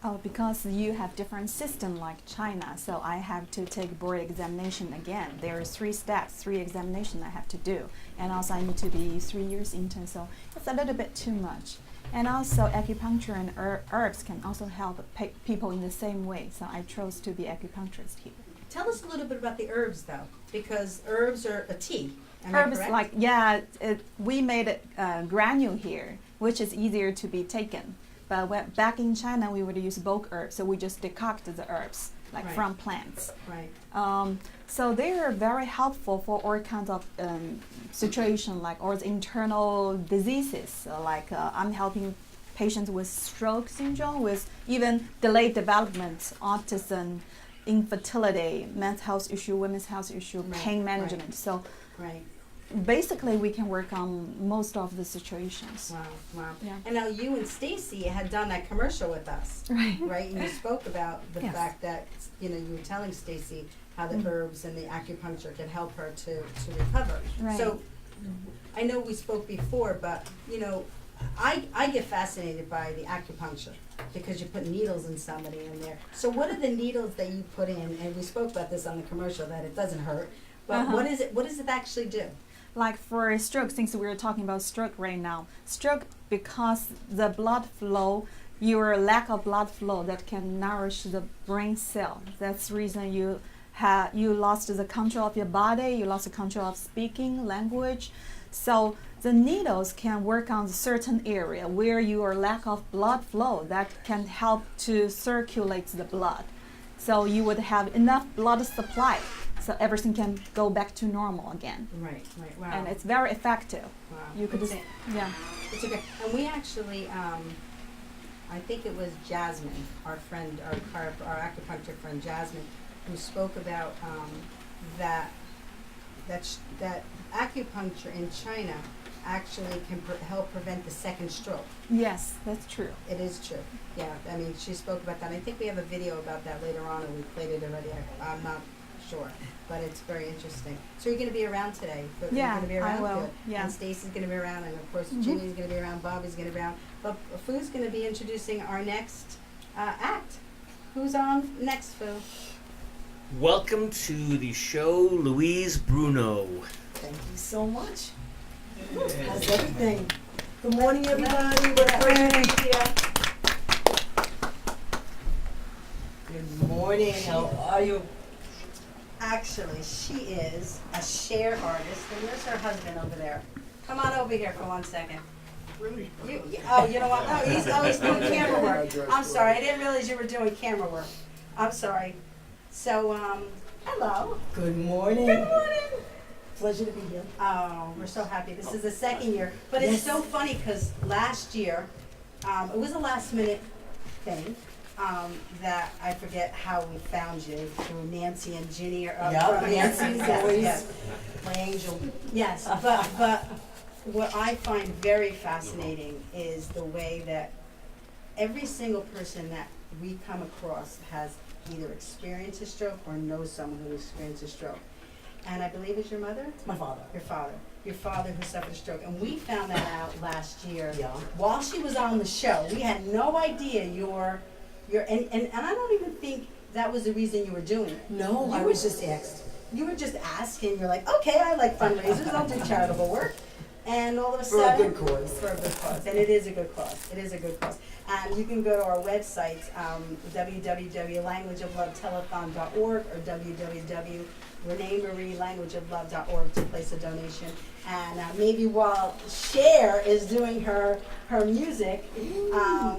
Oh, because you have different system like China, so I have to take board examination again. There are 3 steps, 3 examinations I have to do. And also I need to be 3 years intern, so it's a little bit too much. And also acupuncture and herbs can also help people in the same way, so I chose to be acupuncturist here. Tell us a little bit about the herbs though, because herbs are a tea. Am I Herbs correct? we made it granule here, which is easier to be taken. But back in China, we would use bulk herbs, so we just decocted the herbs, like Right. from plants. Right. So they are very helpful for all kinds of situations, like all the internal diseases. So I'm helping patients with stroke syndrome, with even delayed development, autism, infertility, men's health issue, women's health issue, Right, pain right. management. So Right. basically, we can work on most of the situations. Wow, wow. Yeah. And now you and Stacy had done that commercial with us. Right. Right? And you spoke about the Yes. fact that, you were telling Stacy how the herbs and the acupuncture can help her to recover. Right. So I know we spoke before, but, I get fascinated by the acupuncture because you put needles in somebody in there. So what are the needles that you put in? And we spoke about this on the commercial, that it doesn't hurt. But what is it? What does it actually do? Like for stroke, since we're talking about stroke right now, stroke because the blood flow, your lack of blood flow that can nourish the brain cell. That's the reason you lost the control of your body, you lost the control of speaking, language. So the needles can work on a certain area where your lack of blood flow that can help to circulate the blood. So you would have enough blood supply so everything can go back to normal again. Right, wow. And it's very effective. Wow. You could It's just, a- yeah. It's okay. And we actually, I think it was Jasmine, our friend, our acupuncture friend Jasmine, who spoke about that acupuncture in China actually can help prevent the second stroke. Yes, that's true. It is true. Yeah, I mean, she spoke about that. I think we have a video about that later on, and we played it already. I'm not sure, but it's very interesting. So you're going to be around today? You're Yeah, going to be I around? will, Good. yeah. And Stacy's going to be around, and of course Mhm. Ginny's going to be around, Bobby's going to be around. But Fu's going to be introducing our next act. Who's on next, Fu? Welcome to the show, Louise Bruno. Thank you so much. How's everything? Good morning, everybody. We're great to be here. Good morning. How are you? Actually, she is a Cher artist. And where's her husband over there? Come on over here for 1 second. Really? Oh, you know what? Oh, he's doing camera work. I'm sorry. I didn't realize you were doing camera work. I'm sorry. So, hello. Good morning. Good morning. Pleasure to be here. Oh, we're so happy. This is the second year. But it's Yes. so funny because last year, it was a last minute thing. That I forget how we found you through Nancy and Ginny or Yeah, from Nancy's yes, always yes. my angel. Yes, but what I find very fascinating is the way that every single person that we come across has either experienced a stroke or knows someone who experienced a stroke. And I believe it's your mother? My father. Your father. Your father who suffered a stroke. And we found that out last year. Yeah. While she was on the show. We had no idea and I don't even think that was the reason you were doing it. No, I was just asked. You were just asking. You're like, okay, I like fundraisers. I'll do charitable work. And all of a For a sudden, good cause. For a good cause, and it is a good cause. It is a good cause. And you can go to our website, www.languageoflovetelethon.org or www.reneemarielanguageoflove.org to place a donation. And maybe while Cher is doing her music,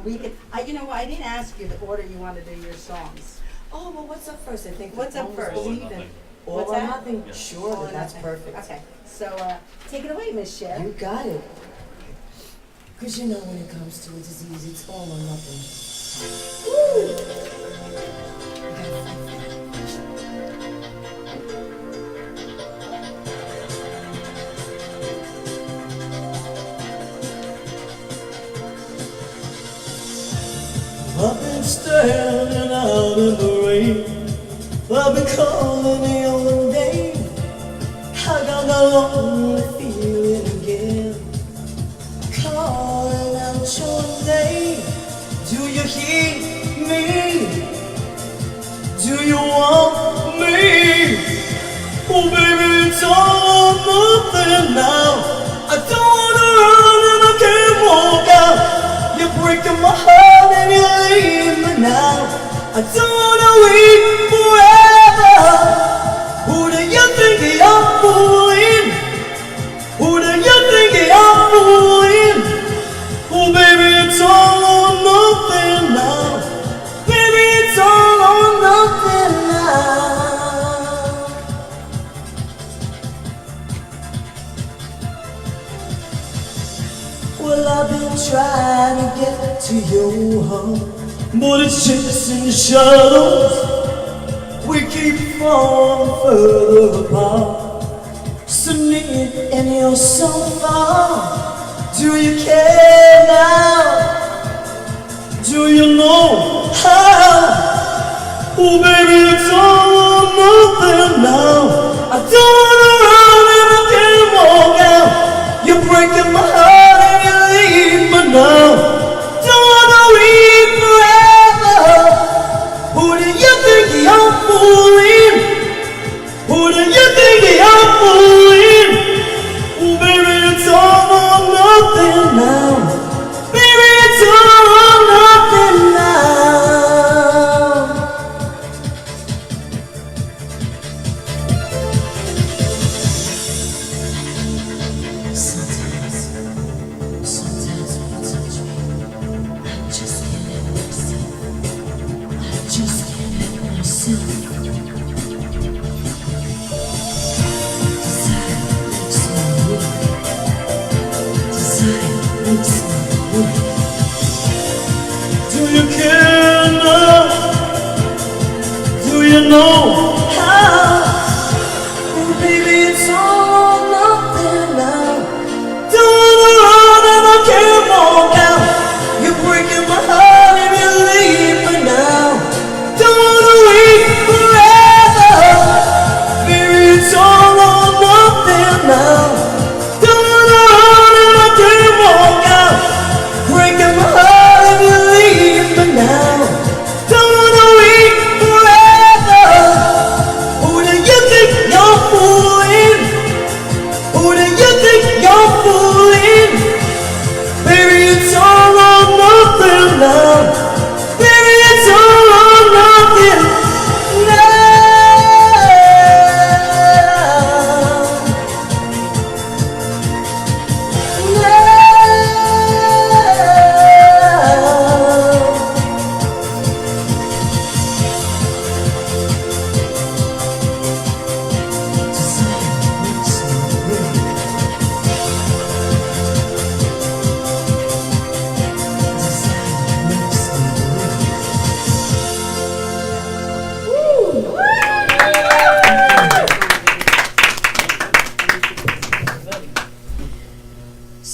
we could. You know what? I didn't ask you the order you want to do your songs. Oh, well, what's up first? I think. What's up first? All What's or that? nothing. Yeah. Sure, All or that's nothing. perfect. Okay, so take it away, Miss Cher. You got it. Because you know when it comes to a disease, it's all or nothing. Woo! You gotta fight for I've been standing out in the rain. I've been calling your name. I got that lonely feeling again. Calling out your name. Do you hear me? Do you want me? Oh baby, it's all or nothing now. I don't wanna run and I can't walk out. You're breaking my heart and you leave me now. I don't wanna wait forever. Who do you think you're fooling? Who do you think you're fooling? Oh baby, it's all or nothing now. Baby, it's all or nothing now. Well, I've been trying to get to your heart, but it's chasing the shadows. We keep falling further apart. So near and you're so far. Do you care now? Do you know how? Oh baby, it's all or nothing now. I don't wanna run and I can't walk out. You're breaking my heart and you leave me now. Don't wanna wait forever. Who do you think you're fooling? Who do you think you're fooling? Oh baby, it's all or nothing now. Baby, it's all or nothing now. Sometimes when you touch me, I just can't help myself. I just can't help myself. Desire makes me weak. Desire makes me weak. Do you care now? Do you know how? Oh baby, it's all or nothing now. Don't wanna run and I can't walk out. You're breaking my heart and you leave me now. Don't wanna wait forever. Baby, it's all or nothing now. Don't wanna run and I can't walk out. Breaking my heart and you leave me now. Don't wanna wait forever.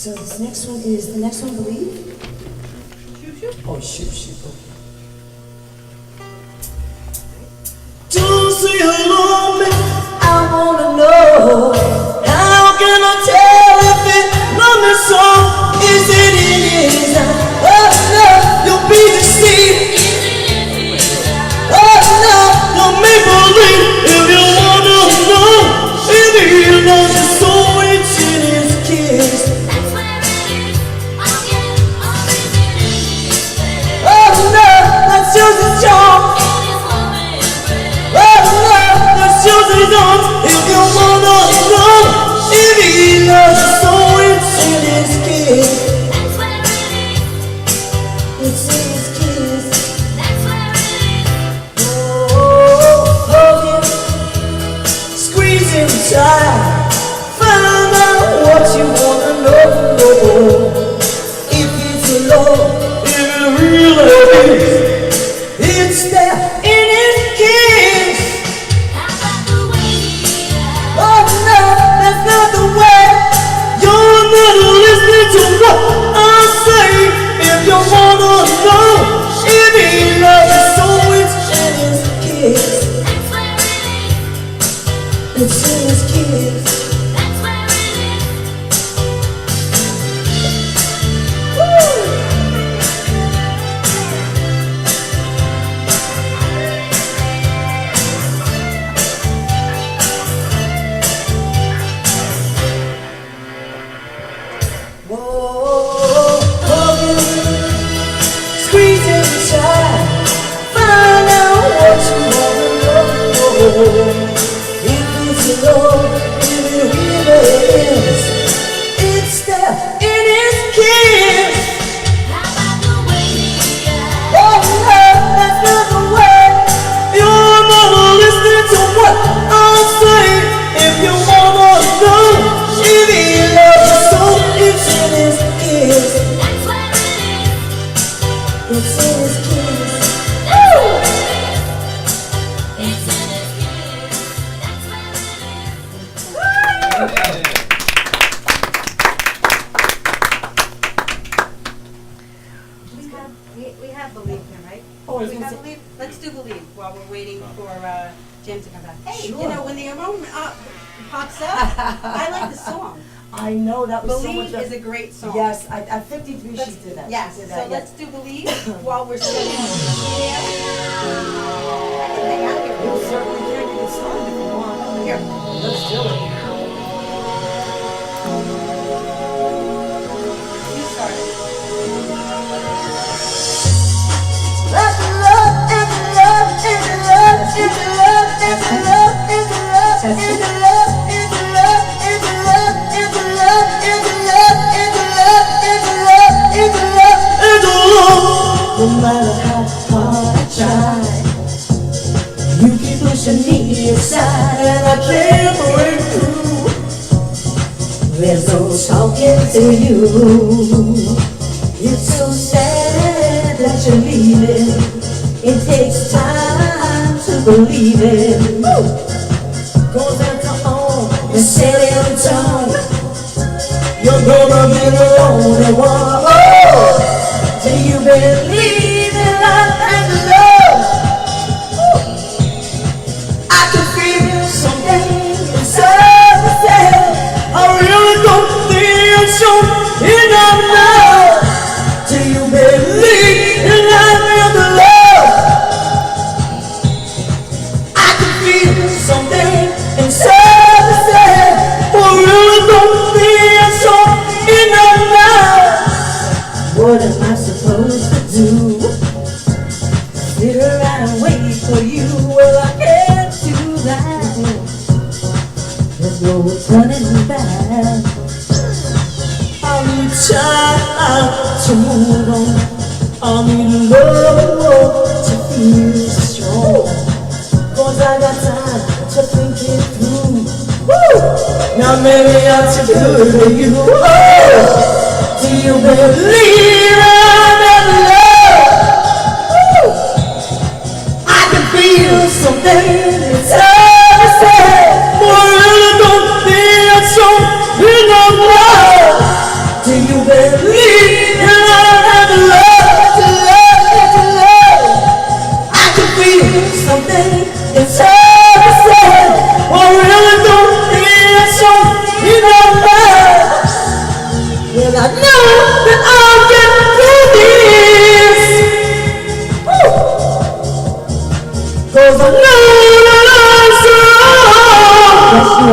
So this next one is, the next one, Believe? Oh, shoot, okay. Don't say hello, me, I wanna know. How can I tell if it love me so? Is it in his eye? Oh no, you'll be deceived. Oh no, you'll make believe if you wanna know. If he loves you so, it's in his kiss. Oh no, that's just a joke. If you wanna know, if he loves you so, it's in his kiss. It's in his kiss. Oh, hug him, squeeze him tight, find out what you wanna know. If it's love, if it really is, it's there in his kiss. Oh no, that's not the way. You're not listening to what I say. If you wanna know, if he loves you so, it's in his kiss. It's in his kiss. We have Believe here, right? Oh, we have Believe? Let's do Believe while we're waiting for Jim to come back. Hey, Sure. you know, when the moment pops up, I like the song. I know, that was Believe so much. is a great song. Yes, at 53 she did that. Yes, She did so that, let's do Believe while we're still in the studio. Hang out here. You certainly can get started if you want. Here. Let's do it. You started. No matter how hard I try, you keep pushing me aside, and I can't break through. There's no talking to you. It's so sad that you're leaving. It takes time to believe it. Goes after all you said and done, you're gonna be the only one. Oh! Do you believe in love and love? I can feel something inside myself. I really don't think it's so enough now. Do you believe in love and love? I can feel something inside myself. I really don't think it's so enough now. What am I supposed to do? Sit around and wait for you? Well, I can't do that. There's no turning back. I need time to move on. I need love to feel strong. 'Cause I got time to think it through. Woo! Now maybe I'm too good for you. Oh! Do you believe I'm in love? Woo! I can feel something inside myself. But I really don't think it's so enough love. Do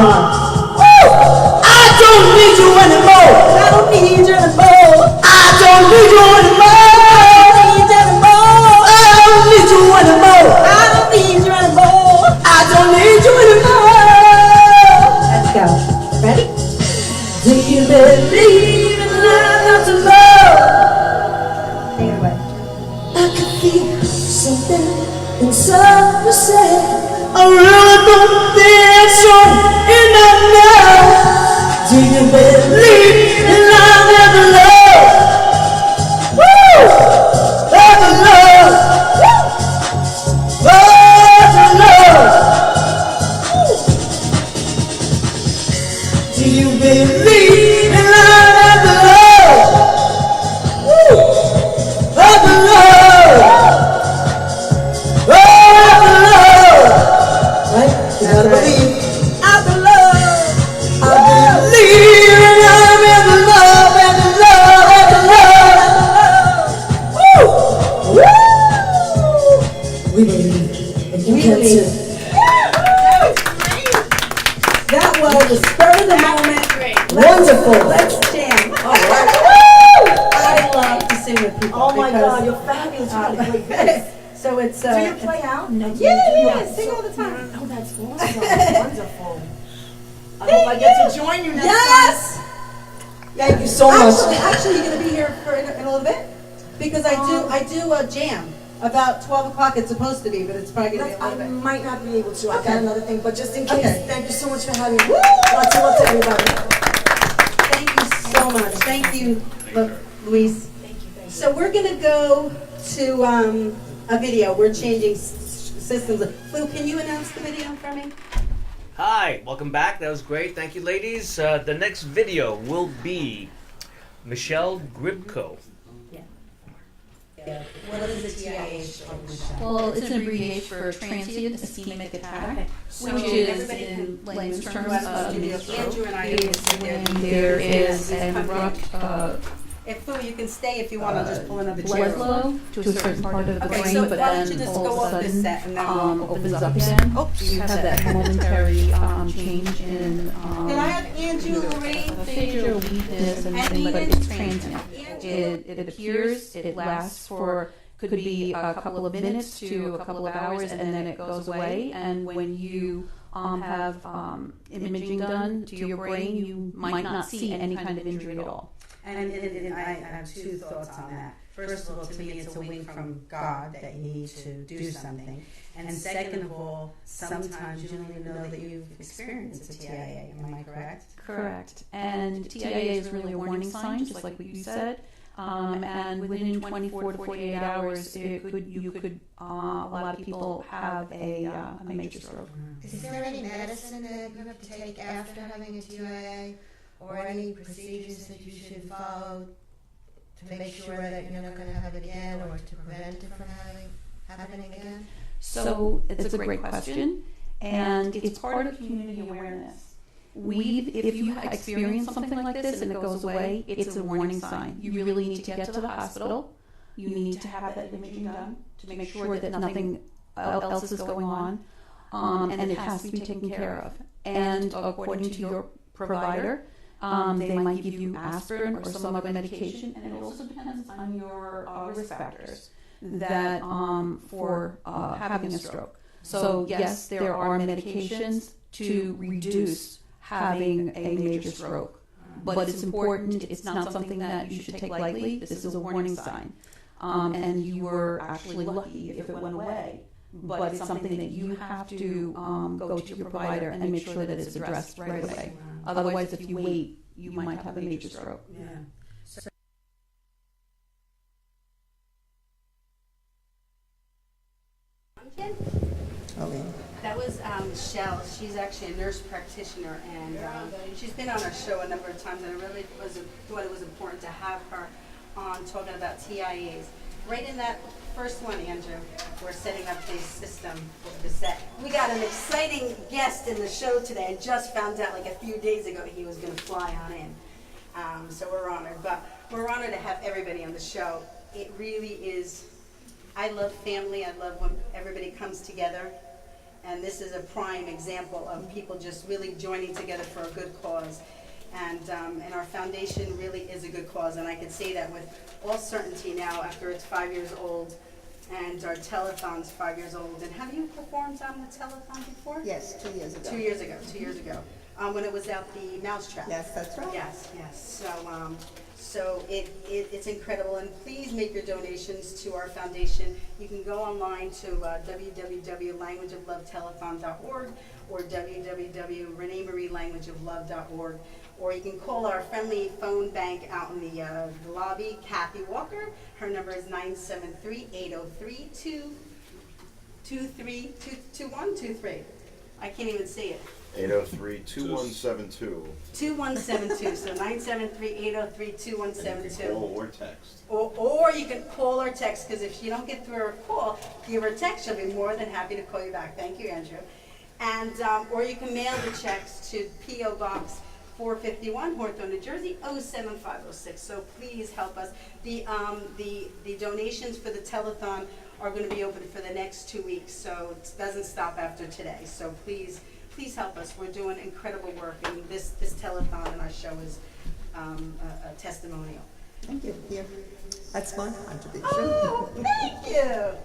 I don't need you anymore. I don't need you anymore. I don't need you anymore. I don't need you anymore. I don't need you anymore. I don't need you anymore. Let's go. Ready? Do you believe in love, not to love? Take it away. I could feel something inside me say, I really don't think it's so enough now. Do you believe in love, never love? Woo! Never love. Woo! Never love. Do you believe in love, never love? Woo! Never love. Right? You gotta believe. I believe. I believe in love, and the love, and the love, and the love. Woo! Woo! We believe. And you can too. That was the spur of the moment. Wonderful. Let's jam. All right. I love to sing with people. Oh my God, you're fabulous. You have a great voice. So it's. Do you play out? No. Yeah, sing all the time. Oh, that's awesome. Wonderful. I hope I get to join you next time. Yes. Thank you so much. Actually, you're gonna be here for in a little bit because I do a jam about 12 o'clock. It's supposed to be, but it's probably gonna be a little bit. I might not be able to. I've got another thing, but just in case. Okay. Thank you so much for having me. Lots of love to everybody. Thank you so much. Thank you, Louise. Thank you. So we're gonna go to a video. We're changing systems. Lou, can you announce the video for me? Hi, welcome back. That was great. Thank you, ladies. The next video will be Michelle Gribko. What is the TIH? Well, it's an abbreviation for transient ischemic attack, which is in layman's terms Andrew and I when there is an abrupt if you can stay if you want to just pull another blood chair. flow to a certain part of the brain, so but why don't you then just all go of a off this sudden set and then opens up again. So you have that momentary change in Can I have Andrew, Lorraine? aphasia, weakness, and everything, but it's transient. It appears, it lasts for, could be a couple of minutes to a couple of hours, and then it goes away. And when you have imaging done to your brain, you might not see any kind of injury at all. And I have two thoughts on that. First of all, to me, it's a wink from God that you need to do something. And second of all, sometimes you don't even know that you've experienced a TIA. Am I correct? Correct. And TIA is really a warning sign, just like what you said. And within 24 to 48 hours, a lot of people have a major stroke. Is there any medicine that you have to take after having a TIA? Or any procedures that you should follow to make sure that you're not going to have it again or to prevent it from happening again? So it's a great question, and it's part of community awareness. If you experience something like this and it goes away, it's a warning sign. You really need to get to the hospital. You need to have that imaging done to make sure that nothing else is going on, and it has to be taken care of. And according to your provider, they might give you aspirin or some other medication, and it also depends on your risk factors that for having a stroke. So yes, there are medications to reduce having a major stroke, but it's important. It's not something that you should take lightly. This is a warning sign, and you were actually lucky if it went away. But it's something that you have to go to your provider and make sure that it's addressed right away. Otherwise, if you wait, you might have a major stroke. Yeah. That was Michelle. She's actually a nurse practitioner, and she's been on our show a number of times, and I really thought it was important to have her on talking about TIAs. Right in that first one, Andrew, we're setting up the system for the set. We got an exciting guest in the show today. I just found out like a few days ago he was going to fly on in. So we're honored. But we're honored to have everybody on the show. It really is, I love family. I love when everybody comes together. And this is a prime example of people just really joining together for a good cause. And our foundation really is a good cause, and I can say that with all certainty now after it's 5 years old, and our telethon's 5 years old. And have you performed on the telethon before? Yes, 2 years ago. 2 years ago, 2 years ago, when it was at the Mousetrap. Yes, that's right. Yes, yes. So it's incredible, and please make your donations to our foundation. You can go online to www.languageoflovetelethon.org or www.reneemarielanguageoflove.org, or you can call our friendly phone bank out in the lobby, Kathy Walker. Her number is 973-803-2123. I can't even say it. 803-2172. 2172, so 973-803-2172. Call or text. Or you can call or text, because if you don't get through her call, give her a text. She'll be more than happy to call you back. Thank you, Andrew. And or you can mail the checks to P.O. Box 451, Hawthorne, New Jersey, 07506. So please help us. The donations for the telethon are going to be open for the next 2 weeks, so it doesn't stop after today. So please help us. We're doing incredible work, and this telethon and our show is a testimonial. Thank you. Here, that's my contribution. Oh, thank you.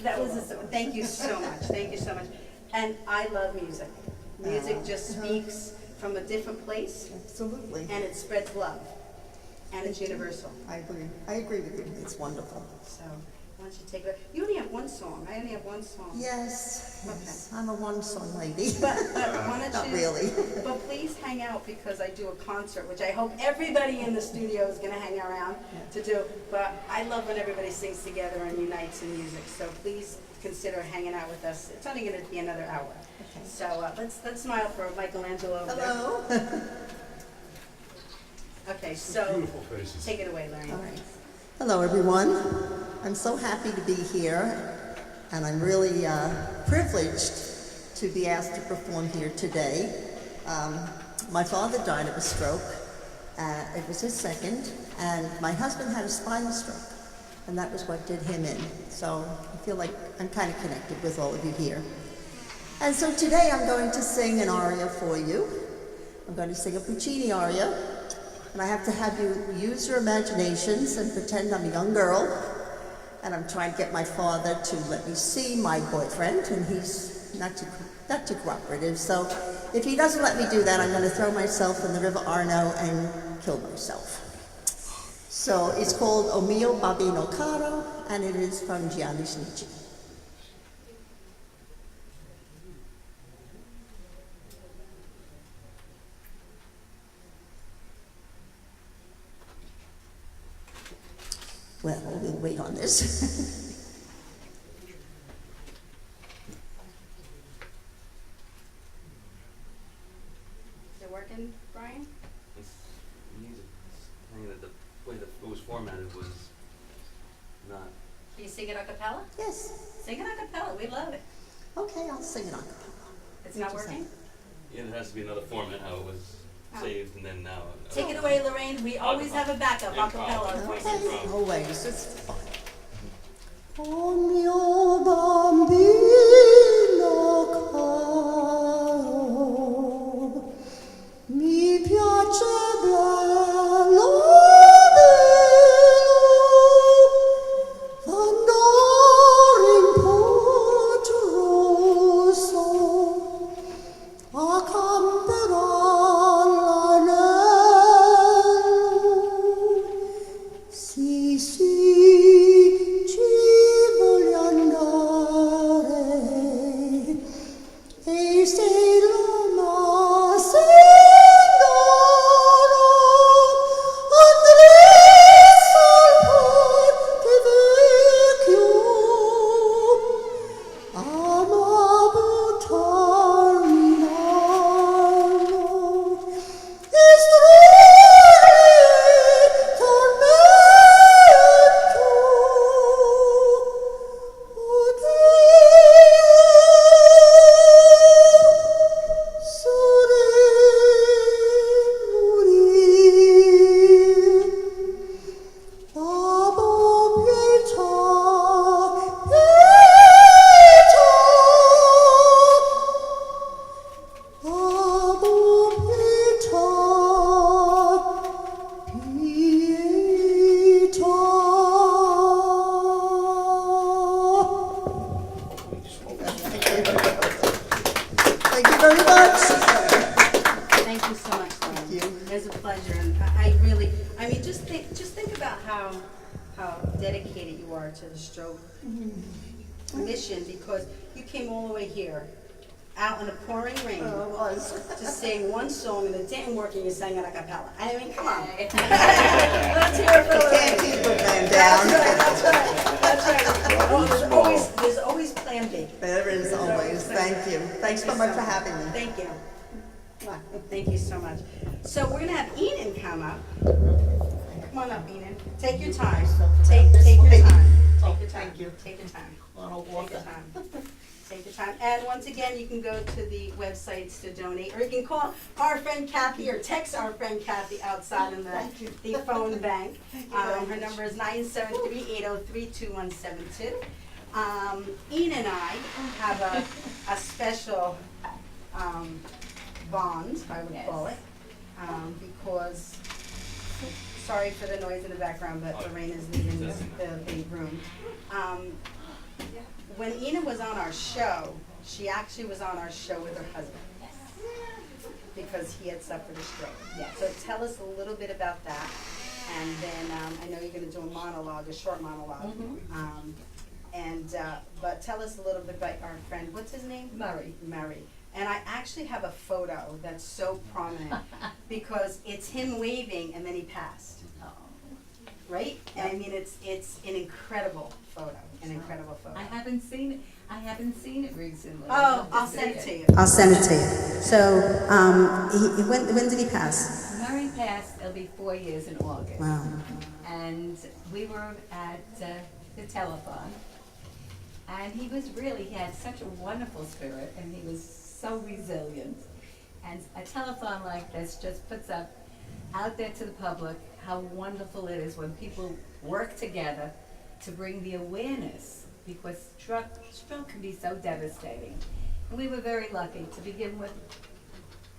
That was thank you so much. Thank you so much. And I love music. Music just speaks from a different place. Absolutely. And it spreads love. And it's universal. I agree. I agree with you. It's wonderful. So why don't you take it? You only have one song. I only have one song. Yes. Okay. Yes. I'm a one-song lady. But why don't Not you? really. But please hang out, because I do a concert, which I hope everybody in the studio is going to hang around to do. But I love when everybody sings together and unites in music. So please consider hanging out with us. It's only going to be another hour. Okay. So let's smile for Michelangelo. Hello. Okay, so beautiful faces. Take it away, Larry. All right. Hello, everyone. I'm so happy to be here, and I'm really privileged to be asked to perform here today. My father died of a stroke. It was his second, and my husband had a spinal stroke, and that was what did him in. So I feel like I'm kind of connected with all of you here. And so today I'm going to sing an aria for you. I'm going to sing a Puccini aria, and I have to have you use your imaginations and pretend I'm a young girl, and I'm trying to get my father to let me see my boyfriend, and he's not too cooperative. So if he doesn't let me do that, I'm going to throw myself in the River Arno and kill myself. So it's called O Mio Babino Caro, and it is from Gianni Schnicci. Well, we'll wait on this. Is it working, Brian? It's music. The way that it was formatted was not. Can you sing it a cappella? Yes. Sing it a cappella. We love it. Okay, I'll sing it a cappella. It's not working? Yeah, there has to be another format how it was saved, and then now. Take it away, Lorraine. We always have a backup a cappella. Okay, always. It's fun. Oh mio bambino caro, mi piace bello andare in Porto Rosso a camperare all'anello. Sì, ci voglio andare. Thank you so much, Dawn. Thank you. It was a pleasure, and I really, I mean, just think about how dedicated you are to the stroke mission, because you came all the way here, out in the pouring rain, to sing one song, and it didn't work, and you sang it a cappella. I mean, come on. Let's hear it for the Can't keep the band down. That's right. Oh, there's always plan B. There is always. Thank you. Thanks so much for having me. Thank you. Thank you so much. So we're gonna have Enid come up. Come on up, Enid. Take your time. Take your time. Take your time. Thank you. Take your time. Take your time. Take your time. And once again, you can go to the websites to donate, or you can call our friend Kathy or text our friend Kathy outside in the phone bank. Her number is 973-803-2172. Ian and I have a special bond, I would call it, because, sorry for the noise in the background, but the rain is leaving the room. When Ina was on our show, she actually was on our show with her husband. Because he had suffered a stroke. So tell us a little bit about that, and then I know you're going to do a monologue, a short monologue. But tell us a little bit about our friend. What's his name? Murray. Murray. And I actually have a photo that's so prominent because it's him waving and then he passed. Right? I mean, it's an incredible photo. An incredible photo. I haven't seen it recently. Oh, I'll send it to you. I'll send it to you. So, when did he pass? Murray passed, it'll be 4 years in August. Wow. And we were at the Telethon. And he had such a wonderful spirit, and he was so resilient. And a telethon like this just puts up out there to the public how wonderful it is when people work together to bring the awareness, because stroke can be so devastating. And we were very lucky to begin with.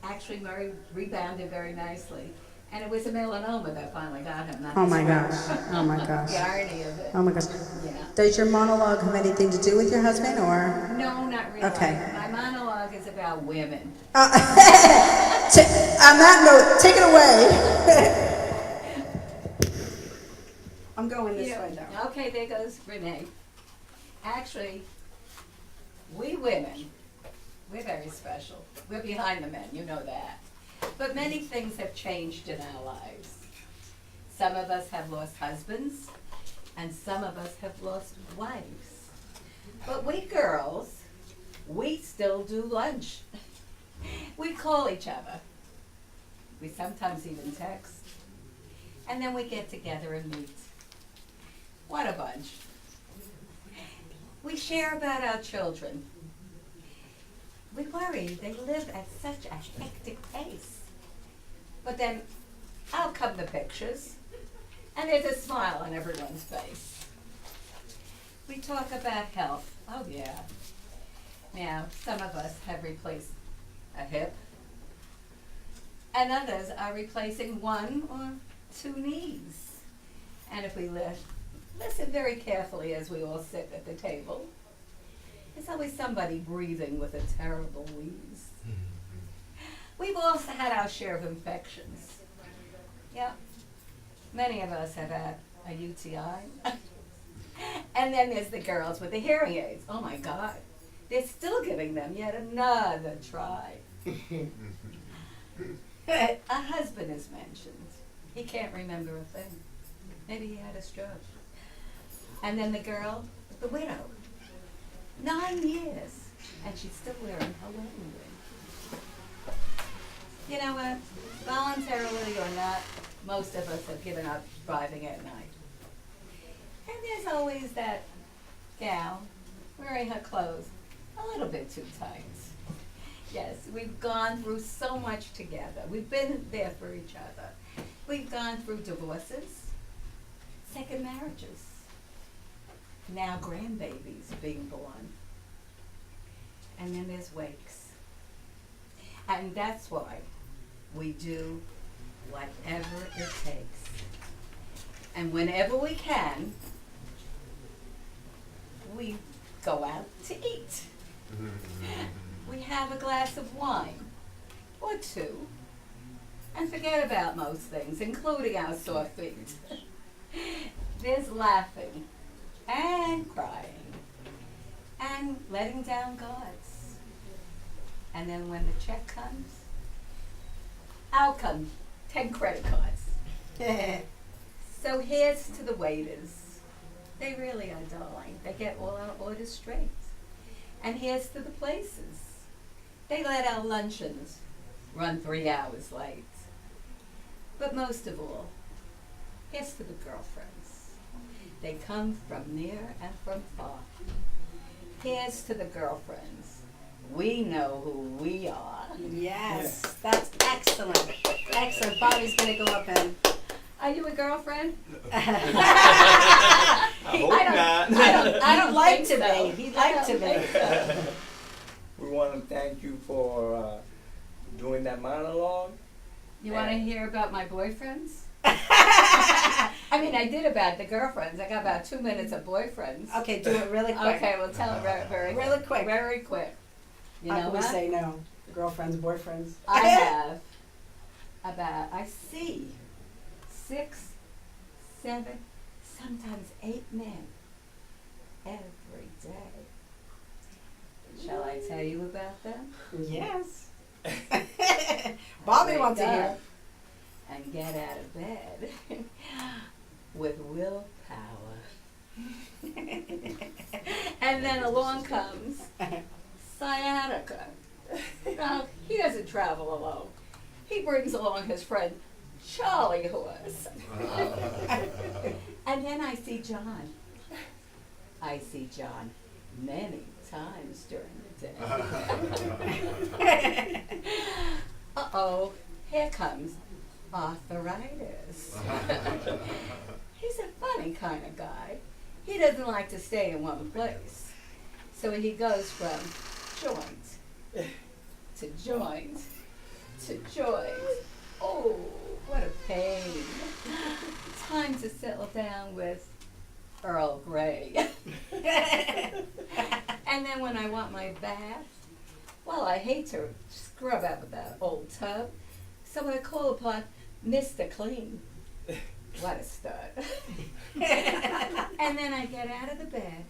Actually, Murray rebounded very nicely. And it was a melanoma that finally got him. Oh my gosh. Oh my gosh. The irony of it. Oh my gosh. Yeah. Does your monologue have anything to do with your husband, or? No, not really. Okay. My monologue is about women. On that note, take it away. I'm going this way though. Okay, there goes Renee. Actually, we women, we're very special. We're behind the men, you know that. But many things have changed in our lives. Some of us have lost husbands, and some of us have lost wives. But we girls, we still do lunch. We call each other. We sometimes even text. And then we get together and meet. What a bunch. We share about our children. We worry, they live at such a hectic pace. But then out come the pictures, and there's a smile on everyone's face. We talk about health. Oh yeah. Now, some of us have replaced a hip, and others are replacing one or two knees. And if we listen very carefully as we all sit at the table, there's always somebody breathing with a terrible wheeze. We've also had our share of infections. Yep. Many of us have had a UTI. And then there's the girls with the hearing aids. Oh my God. They're still giving them yet another try. A husband is mentioned. He can't remember a thing. Maybe he had a stroke. And then the girl, the widow. 9 years, and she's still wearing her wedding ring. You know what? Voluntarily or not, most of us have given up driving at night. And there's always that gal wearing her clothes a little bit too tight. Yes, we've gone through so much together. We've been there for each other. We've gone through divorces, second marriages, now grandbabies being born. And then there's wakes. And that's why we do whatever it takes. And whenever we can, we go out to eat. We have a glass of wine or two, forget about most things, including our sore feet. There's laughing and crying and letting down guards. And then when the check comes, out come 10 credit cards. So here's to the waiters. They really are darling. They get all our orders straight. And here's to the places. They let our luncheons run 3 hours late. But most of all, here's to the girlfriends. They come from near and from far. Here's to the girlfriends. We know who we are. Yes, that's excellent. Excellent. Bobby's going to go up and... Are you a girlfriend? I hope I don't like think to so. be. He'd like to be. We want to thank you for doing that monologue. You want to hear about my boyfriends? I mean, I did about the girlfriends. I got about 2 minutes of boyfriends. Okay, do it really quick. Okay, we'll tell it very Really quick. Very quick. You How know can we what? say no? Girlfriends, boyfriends. I have I see 6, 7, sometimes 8 men every day. Shall I tell you about them? Yes. Bobby wants to Wake hear. up and get out of bed with willpower. And then along comes sciatica. Now, he doesn't travel alone. He brings along his friend Charlie Horse. And then I see John. I see John many times during the day. Uh-oh, here comes arthritis. He's a funny kind of guy. He doesn't like to stay in one place. So he goes from joint to joint to joint. Oh, what a pain. Time to settle down with Earl Grey. And then when I want my bath, well, I hate to scrub out with that old tub, so I call upon Mr. Clean. What a stud. And then I get out of the bed,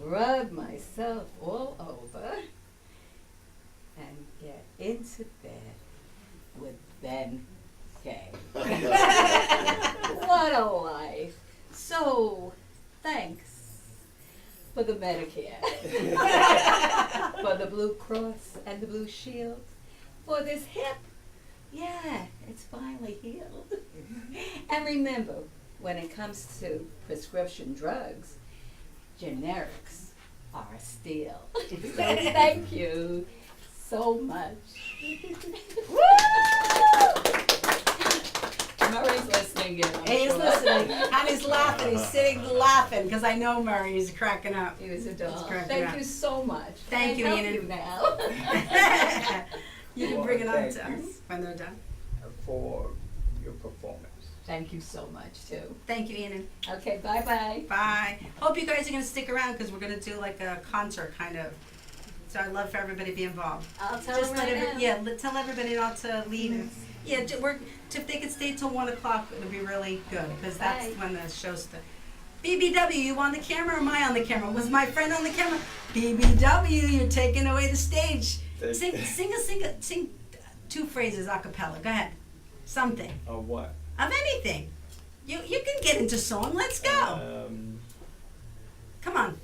rub myself all over, and get into bed with Ben Gay. What a life. So, thanks for the Medicare, for the Blue Cross and the Blue Shield, for this hip. Yeah, it's finally healed. And remember, when it comes to prescription drugs, generics are a steal. So thank you so much. Murray's listening in, I'm He's sure. listening, and he's laughing. He's sitting laughing because I know Murray is cracking up. He was a doll. cracking Thank up. you so much. Thank you, I help Ian. you now. You can Well, bring it on thank to you. us when they're done. For your performance. Thank you so much, too. Thank you, Ian. Okay, bye-bye. Bye. Hope you guys are going to stick around because we're going to do like a concert kind of. So I'd love for everybody to be involved. I'll tell Just them right now. tell everybody not to leave. Yeah, if they could stay till 1 o'clock, it would be really good because that's Bye. when the show's starts. BBW, you on the camera or am I on the camera? Was my friend on the camera? BBW, you're taking away the stage. Sing 2 phrases a cappella. Go ahead. Something. Of what? Of anything. You can get into song. Let's go. Come on.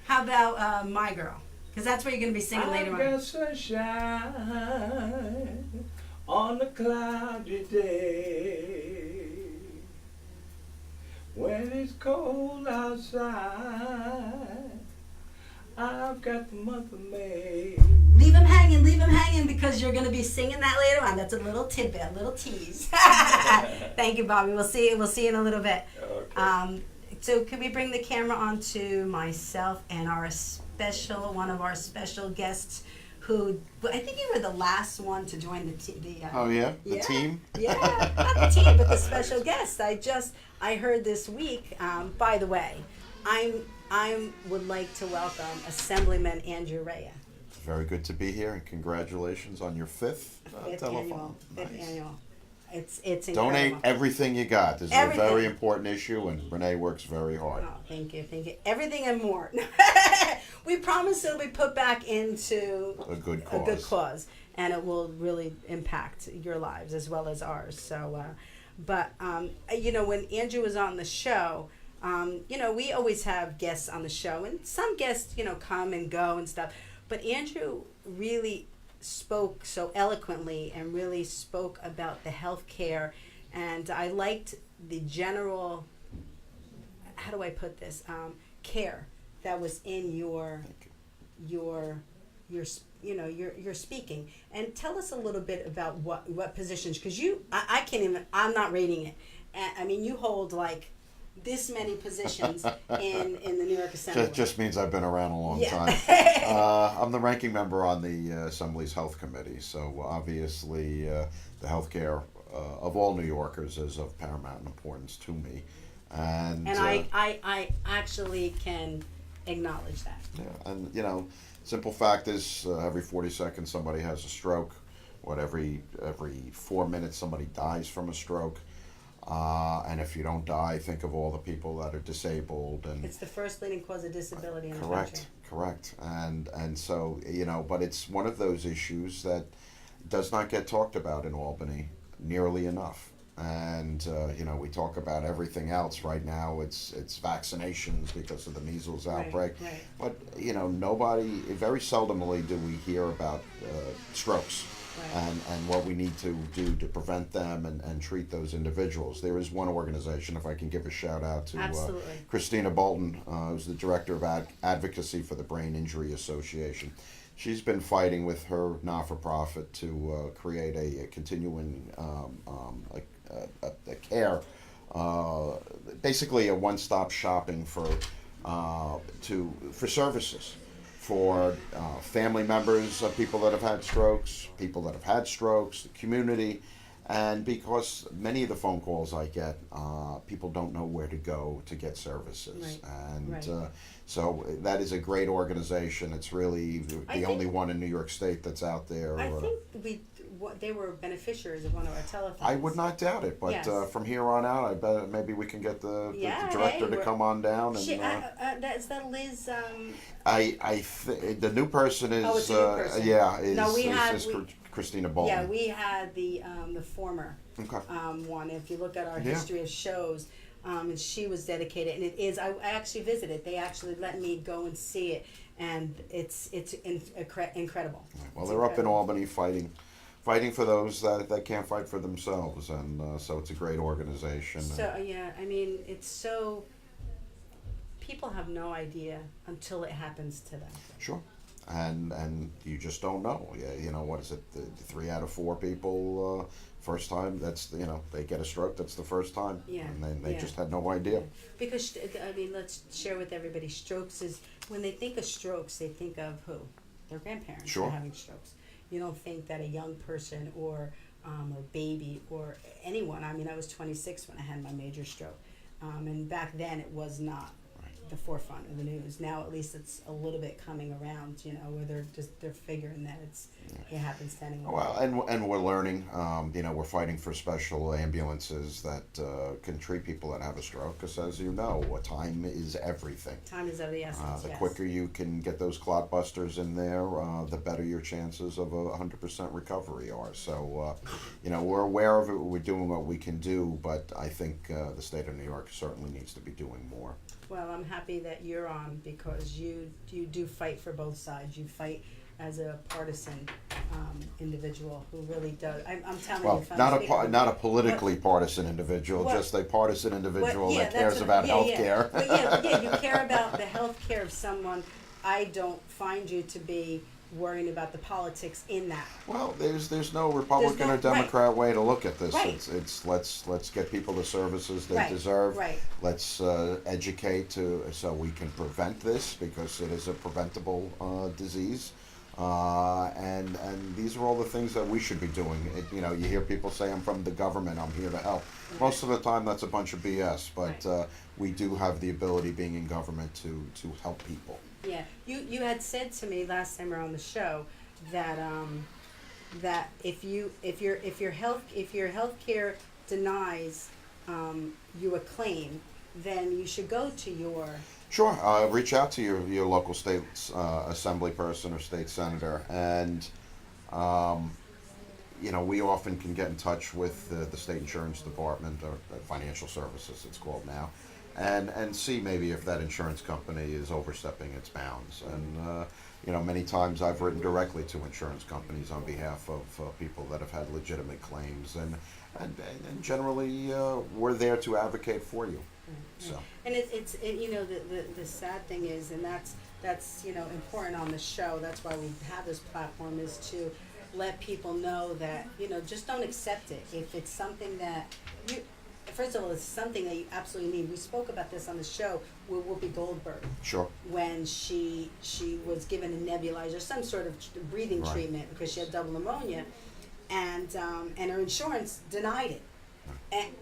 How about My Girl? Because that's what you're going to be singing later I've on. got sunshine on a cloudy day. When it's cold outside, I've got the month of May. Leave him hanging because you're going to be singing that later on. That's a little tidbit, a little tease. Thank you, Bobby. We'll see you in a little bit. Okay. So can we bring the camera on to myself and one of our special guests who, I think you were the last one to join the team. Oh yeah? The team? Yeah, not the team, but the special guest. I heard this week, by the way, I would like to welcome Assemblyman Andrew Rea. very good to be here, and congratulations on your fifth telephone. Fifth Nice. annual. It's incredible. Donate everything you got. This Everything. is a very important issue, and Renee works very hard. Oh, thank you. Everything and more. We promise it'll be put back into A good a good cause. cause, and it will really impact your lives as well as ours. So, when Andrew was on the show, we always have guests on the show, and some guests, come and go and stuff. But Andrew really spoke so eloquently and really spoke about the healthcare, and I liked the general, how do I put this, care that was in your speaking. And tell us a little bit about what positions, because I can't even, I'm not rating it. I mean, you hold like this many positions in the New York Assembly. Just means I've been around a long Yeah. time. I'm the ranking member on the Assembly's Health Committee, so obviously the healthcare of all New Yorkers is of paramount importance to me. And I actually can acknowledge that. yeah, and simple fact is every 40 seconds somebody has a stroke. Every 4 minutes somebody dies from a stroke. And if you don't die, think of all the people that are disabled. And It's the first leading cause of disability in the country. Correct. And so, but it's one of those issues that does not get talked about in Albany nearly enough. And, we talk about everything else right now. It's vaccinations because of the measles outbreak. Right. But, very seldomly do we hear about strokes. Right. And what we need to do to prevent them and treat those individuals. There is one organization, if I can give a shout out to Christina Bolton, who's the Director of Advocacy for the Brain Injury Association. She's been fighting with her not-for-profit to create a continuing a care, basically a one-stop shopping for services. For family members of people that have had strokes, people that have had strokes, the community, and because many of the phone calls I get, people don't know where to go to get services. Right. And so that is a great organization. It's really the only one in New York State that's out there. I think they were beneficiaries of one of our telethons. I would not doubt it, but Yes. From here on out, I bet maybe we can get the director to come on down. And is that Liz? The new person is Oh, it's a new person. is Christina Bolton. Yeah, we had the former one. If you look at our history of shows, and she was dedicated, and it is. I actually visited. They actually let me go and see it, and it's incredible. Well, they're up in Albany fighting for those that can't fight for themselves, and so it's a great organization. So I mean, it's so. People have no idea until it happens to them. Sure. And you just don't know. What is it? The 3 out of 4 people first time. That's they get a stroke. That's the first time. Yeah. And they just had no idea. Because let's share with everybody. Strokes is when they think of strokes, they think of who? Their grandparents Sure. are having strokes. You don't think that a young person or a baby or anyone. I mean, I was 26 when I had my major stroke, and back then it was not the forefront of the news. Now at least it's a little bit coming around, where they're figuring that it happens to anyone. Well, and we're learning. We're fighting for special ambulances that can treat people that have a stroke. Because as you know, time is everything. Time is of the essence. The yes. quicker you can get those clot busters in there, the better your chances of 100% recovery are. So, we're aware of it. We're doing what we can do, but I think the state of New York certainly needs to be doing more. Well, I'm happy that you're on because you do fight for both sides. You fight as a partisan individual who really does. I'm telling you. Not a politically partisan individual, just a partisan individual that cares about healthcare. Yeah, you care about the healthcare of someone. I don't find you to be worrying about the politics in that. Well, there's no Republican or Democrat way to look at this. Right. It's let's get people the services they deserve. Right. Let's educate so we can prevent this because it is a preventable disease. And these are all the things that we should be doing. You hear people say, I'm from the government, I'm here to help. Right. Most of the time that's a bunch of BS, but we do have the ability being in government to help people. Yeah, you had said to me last time we were on the show that that if your healthcare denies you a claim, then you should go to your. Sure. Reach out to your local state assembly person or state senator, and we often can get in touch with the state insurance department or financial services, it's called now, and see maybe if that insurance company is overstepping its bounds. And many times I've written directly to insurance companies on behalf of people that have had legitimate claims, and generally we're there to advocate for you. So. And it's the sad thing is, and that's important on the show. That's why we have this platform, is to let people know that just don't accept it if it's something that you. First of all, it's something that you absolutely need. We spoke about this on the show with Whoopi Goldberg. Sure. When she was given a nebulizer, some sort of breathing Right. treatment because she had double pneumonia, and her insurance denied it. And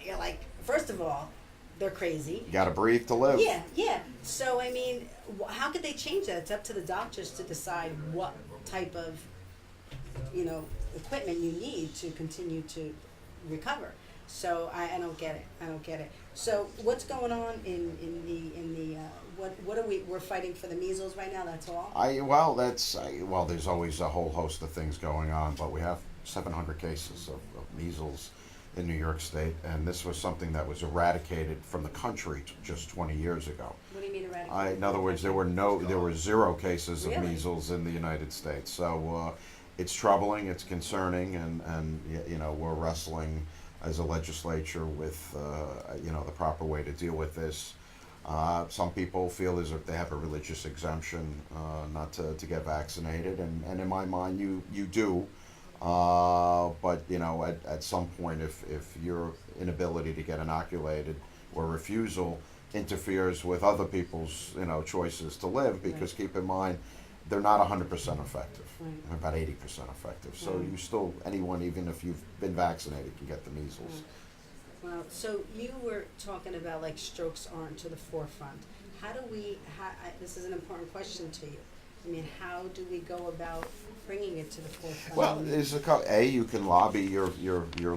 you're like, first of all, they're crazy. You got to breathe to live. Yeah. So I mean, how could they change that? It's up to the doctors to decide what type of, equipment you need to continue to recover. So I don't get it. So what's going on in the what are we're fighting for the measles right now? That's all. There's always a whole host of things going on, but we have 700 cases of measles in New York State, and this was something that was eradicated from the country just 20 years ago. What do you mean eradicated? In other words, there were 0 cases of Really? measles in the United States. So it's troubling, it's concerning, and we're wrestling as a legislature with the proper way to deal with this. Some people feel as if they have a religious exemption not to get vaccinated, and in my mind, you do. But at some point, if your inability to get inoculated or refusal interferes with other people's choices to live, because keep in mind, they're not 100% effective. Right. They're about 80% effective. So you still, anyone, even if you've been vaccinated, can get the measles. Well, so you were talking about like strokes aren't to the forefront. This is an important question to you. I mean, how do we go about bringing it to the forefront? Well, there's you can lobby your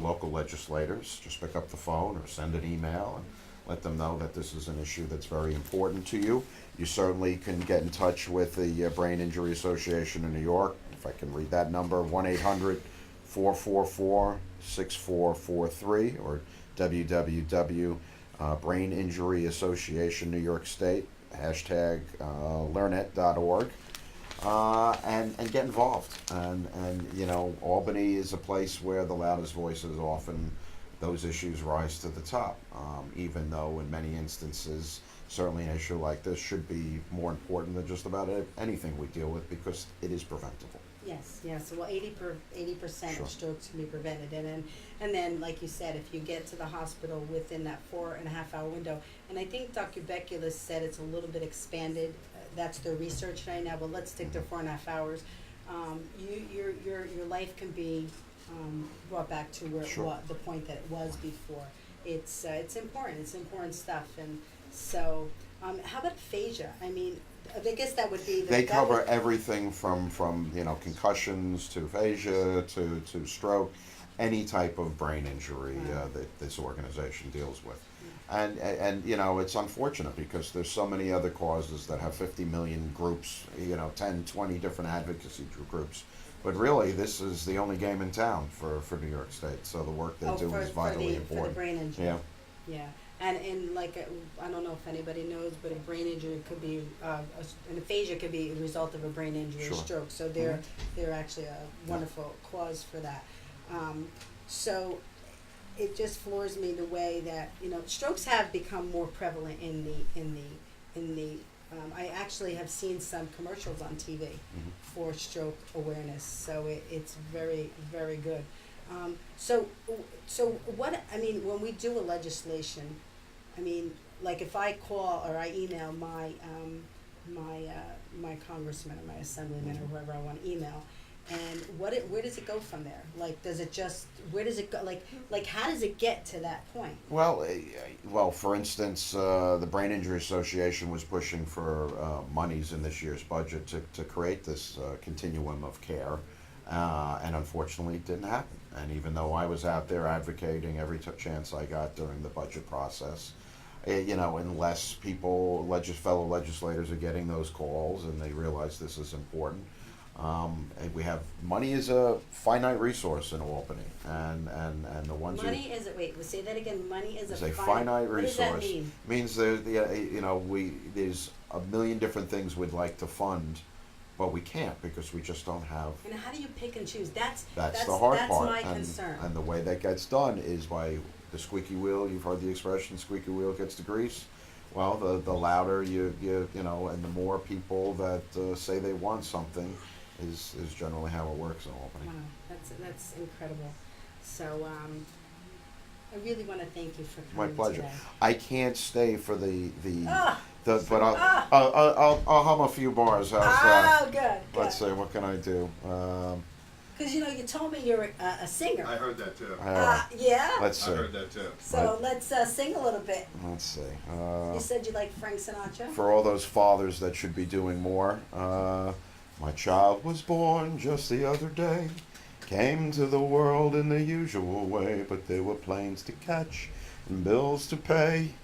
local legislators. Just pick up the phone or send an email and let them know that this is an issue that's very important to you. You certainly can get in touch with the Brain Injury Association in New York, if I can read that number, 1-800-444-6443, or www.Brain Injury Association New York State, #learnit.org. And get involved. And Albany is a place where the loudest voices often, those issues rise to the top, even though in many instances, certainly an issue like this should be more important than just about anything we deal with, because it is preventable. Yes. Well, 80% Sure. of strokes can be prevented, and then, like you said, if you get to the hospital within that 4.5 hour window, and I think Dr. Beculus said it's a little bit expanded. That's the research right now, but let's stick to 4.5 hours. Your life can be brought back to where Sure. the point that it was before. It's important. It's important stuff, and so how about aphasia? I mean, I guess that would be. They cover everything from concussions to aphasia to stroke, any type of brain injury that this organization deals with. And it's unfortunate because there's so many other causes that have 50 million groups, 10, 20 different advocacy groups. But really, this is the only game in town for New York State. So the work they do is vitally important. For the brain injury. Yeah. And like, I don't know if anybody knows, but a brain injury could be, an aphasia could be a result of a brain injury or Sure. stroke. So they're actually a wonderful cause for that. So it just floors me the way that strokes have become more prevalent in the. I actually have seen some commercials on TV for stroke awareness. So it's very, very good. So what I mean, when we do a legislation, I mean, like if I call or I email my congressman or my assemblyman or whoever I want to email, And where does it go from there? Like, does it just, where does it go? Like how does it get to that point? Well, for instance, the Brain Injury Association was pushing for monies in this year's budget to create this continuum of care, and unfortunately it didn't happen. And even though I was out there advocating every chance I got during the budget process, unless people, fellow legislators are getting those calls and they realize this is important, and we have, money is a finite resource in Albany, and the ones Money is, wait, say that again, money is a finite resource. What does that mean? Means there's a million different things we'd like to fund, but we can't because we just don't have. And how do you pick and choose? That's the hard part. That's my concern. And the way that gets done is by the squeaky wheel. You've heard the expression, squeaky wheel gets the grease. Well, the louder you and the more people that say they want something is generally how it works in Albany. Wow, that's incredible. So I really want to thank you for coming. My pleasure. Today. I can't stay for but I'll hum a few bars. How's that? Oh, good. Let's see. What can I do? Because you told me you're a singer. I heard that too. Yeah. Let's see. I heard that too. So let's sing a little bit. Let's see. You said you like Frank Sinatra. For all those fathers that should be doing more, my child was born just the other day, came to the world in the usual way, but there were planes to catch and bills to pay.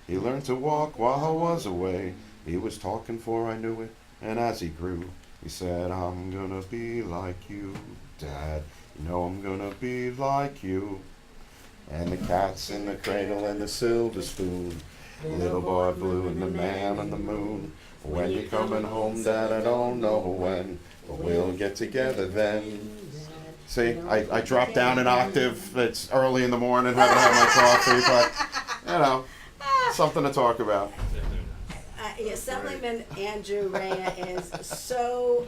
He learned to walk while I was away. He was talking before I knew it, and as he grew, he said, I'm gonna be like you, Dad. You know I'm gonna be like you. And the cat's in the cradle and the silver spoon. Little boy blue and the man on the moon. When you coming home, Dad, I don't know when, but we'll get together then. See, I dropped down an octave. It's early in the morning, haven't had my coffee, but something to talk about. Assemblyman Andrew Raya is so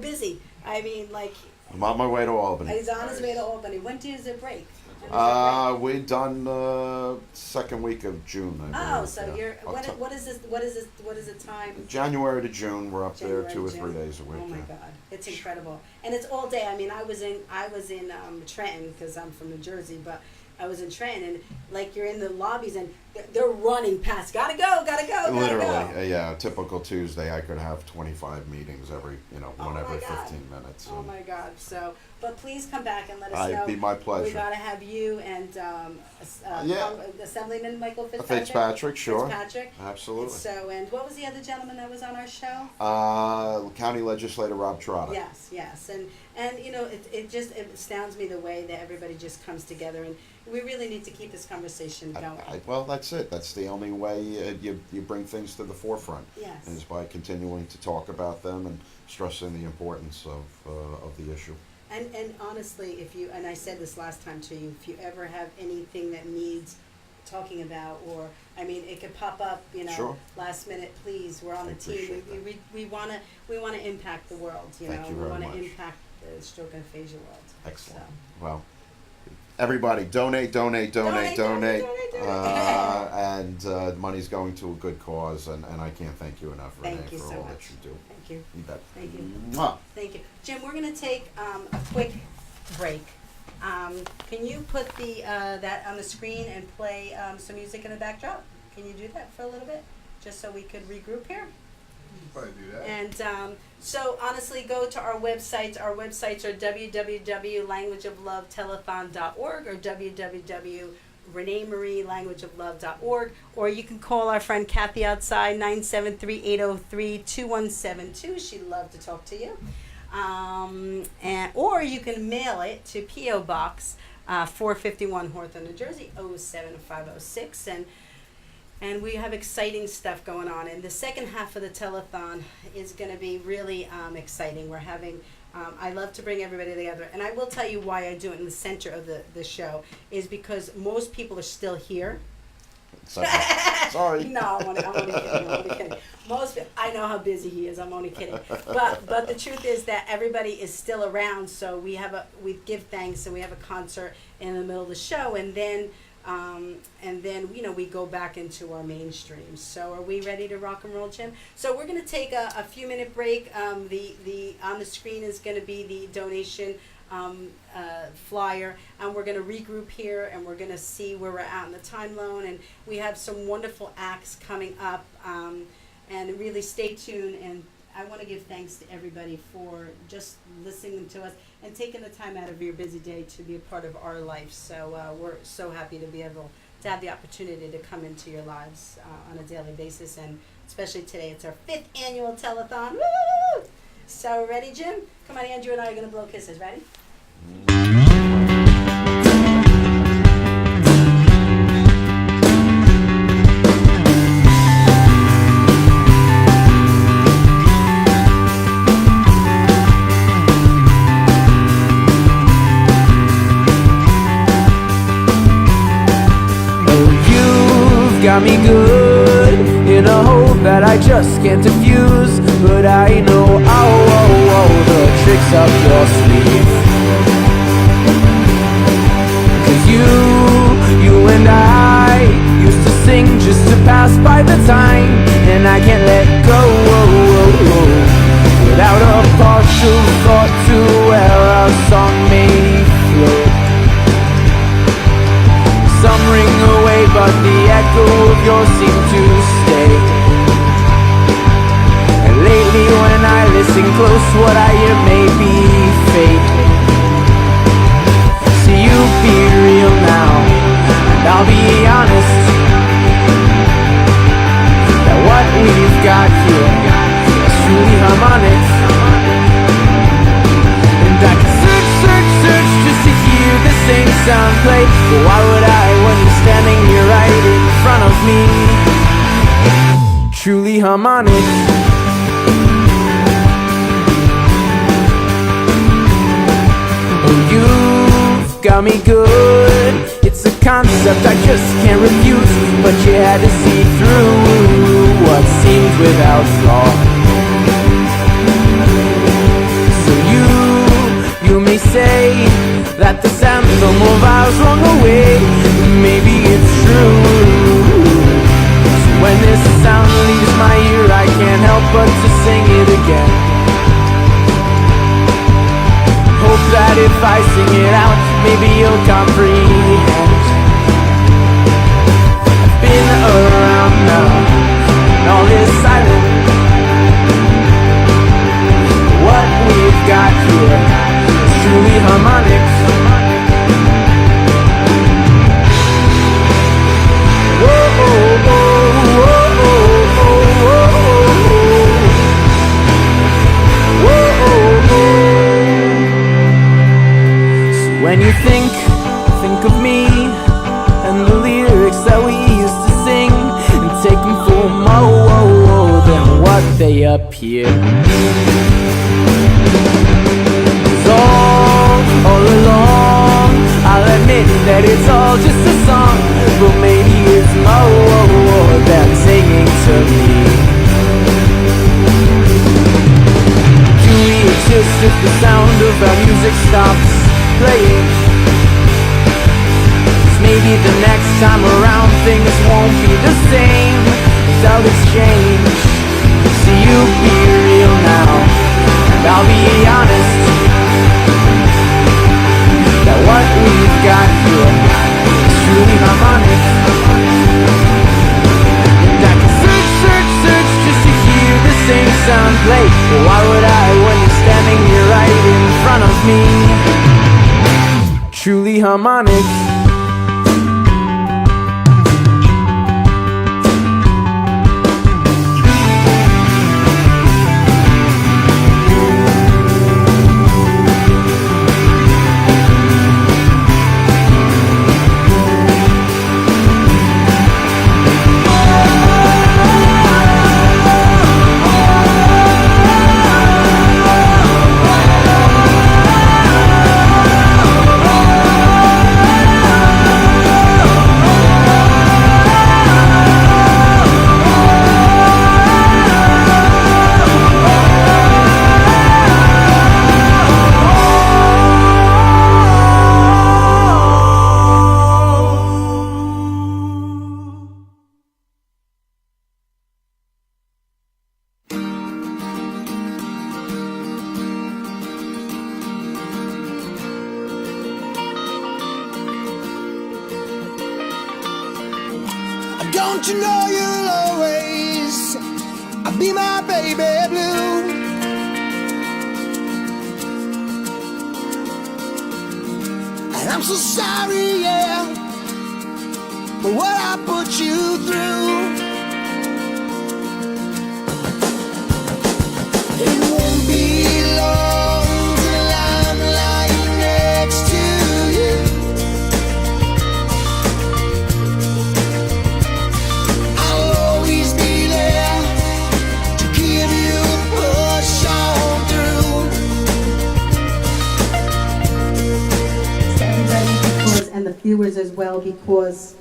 busy. I mean, like. I'm on my way to Albany. He's on his way to Albany. When does it break? We're done second week of June. I believe. So you're. What is this? What is the time? January to June. We're up January there 2 or to 3 June. days a week. Oh my God, it's incredible, and it's all day. I mean, I was in Trenton because I'm from New Jersey, but I was in Trenton, and like you're in the lobbies, and they're running past. Gotta go. Literally, yeah. Typical Tuesday, I could have 25 meetings every, one every 15 minutes. Oh my God! So, but please come back and let us know. It'd be my pleasure. We gotta have you and Assemblyman Michael Fitzpatrick, sure. Fitzpatrick, absolutely. So, and what was the other gentleman that was on our show? County Legislator Rob Trotta. Yes, and it just astounds me the way that everybody just comes together, and we really need to keep this conversation going. Well, that's it. That's the only way you bring things to the forefront. Yes. Is by continuing to talk about them and stressing the importance of the issue. And honestly, and I said this last time to you, if you ever have anything that needs talking about, or I mean, it could pop up, Sure. last minute. Please, we're on the team. We want to impact the world. Thank you we very want to much. impact the stroke and aphasia world. Excellent. So. Well, everybody, donate. And money's going to a good cause, and I can't thank you enough, Renee, Thank you for so all much. that you do. Thank you. You bet. Thank you. Mwah. Thank you. Jim, we're going to take a quick break. Can you put that on the screen and play some music in the backdrop? Can you do that for a little bit, just so we could regroup here? Probably do that. And so honestly, go to our websites. Our websites are www.languageoflovetelethon.org or www.reneemarielanguageoflove.org, or you can call our friend Kathy outside 973-803-2172. She'd love to talk to you. Or you can mail it to P.O. Box 451 Hawthorne, New Jersey 07506, and we have exciting stuff going on. And the second half of the telethon is going to be really exciting. We're having, I love to bring everybody together. And I will tell you why I do it in the center of the show, is because most people are still here. Sorry. No, I'm only kidding. I know how busy he is. I'm only kidding. But the truth is that everybody is still around. So we give thanks, and we have a concert in the middle of the show, and then And then, we go back into our mainstream. So are we ready to rock and roll, Jim? So we're going to take a few minute break. The on the screen is going to be the donation flyer, and we're going to regroup here, and we're going to see where we're at in the time loan. And we have some wonderful acts coming up, and really stay tuned. And I want to give thanks to everybody for just listening to us and taking the time out of your busy day to be a part of our life. So we're so happy to be able to have the opportunity to come into your lives on a daily basis, and especially today. It's our 5th annual telethon. Woo! So ready, Jim? Come on, Andrew and I are going to blow kisses. Ready? Got me good in a hope that I just can't diffuse, but I know the tricks up your sleeve. 'Cause you and I used to sing just to pass by the time, and I can't let go without a partial thought to where our song may flow. Some ring away, but the echo of yours seem to stay. And lately when I listen close, what I hear may be fake. See, you be real now, and I'll be honest, that what we've got here is truly harmonic. And I can search just to hear the same sound play, but why would I when you're standing here right in front of me? Truly harmonic. Oh, you've got me good. It's a concept I just can't refuse, but you had to see through what seemed without flaw. So you may say that the symptom of ours long away. Maybe it's true. So when this sound leaves my ear, I can't help but to sing it again. Hope that if I sing it out, maybe you'll comprehend. I've been around now, and all is silent. What we've got here is truly harmonic. When you think of me and the lyrics that we used to sing, and take them for then what they appear. 'Cause all along, I'll admit that it's all just a song, but maybe it's more than singing to me. Do we exist if the sound of our music stops playing? 'Cause maybe the next time around things won't be the same without exchange. So you be real now, and I'll be honest, that what we've got here is truly harmonic. And I can search just to hear the same sound play, but why would I when you're standing here right in front of me? Truly harmonic. Don't you know you'll always be my baby blue? And I'm so sorry, yeah, for what I put you through. It won't be long till I'm lying next to you. I'll always be there to give you a push on through. Because, and the viewers as well, because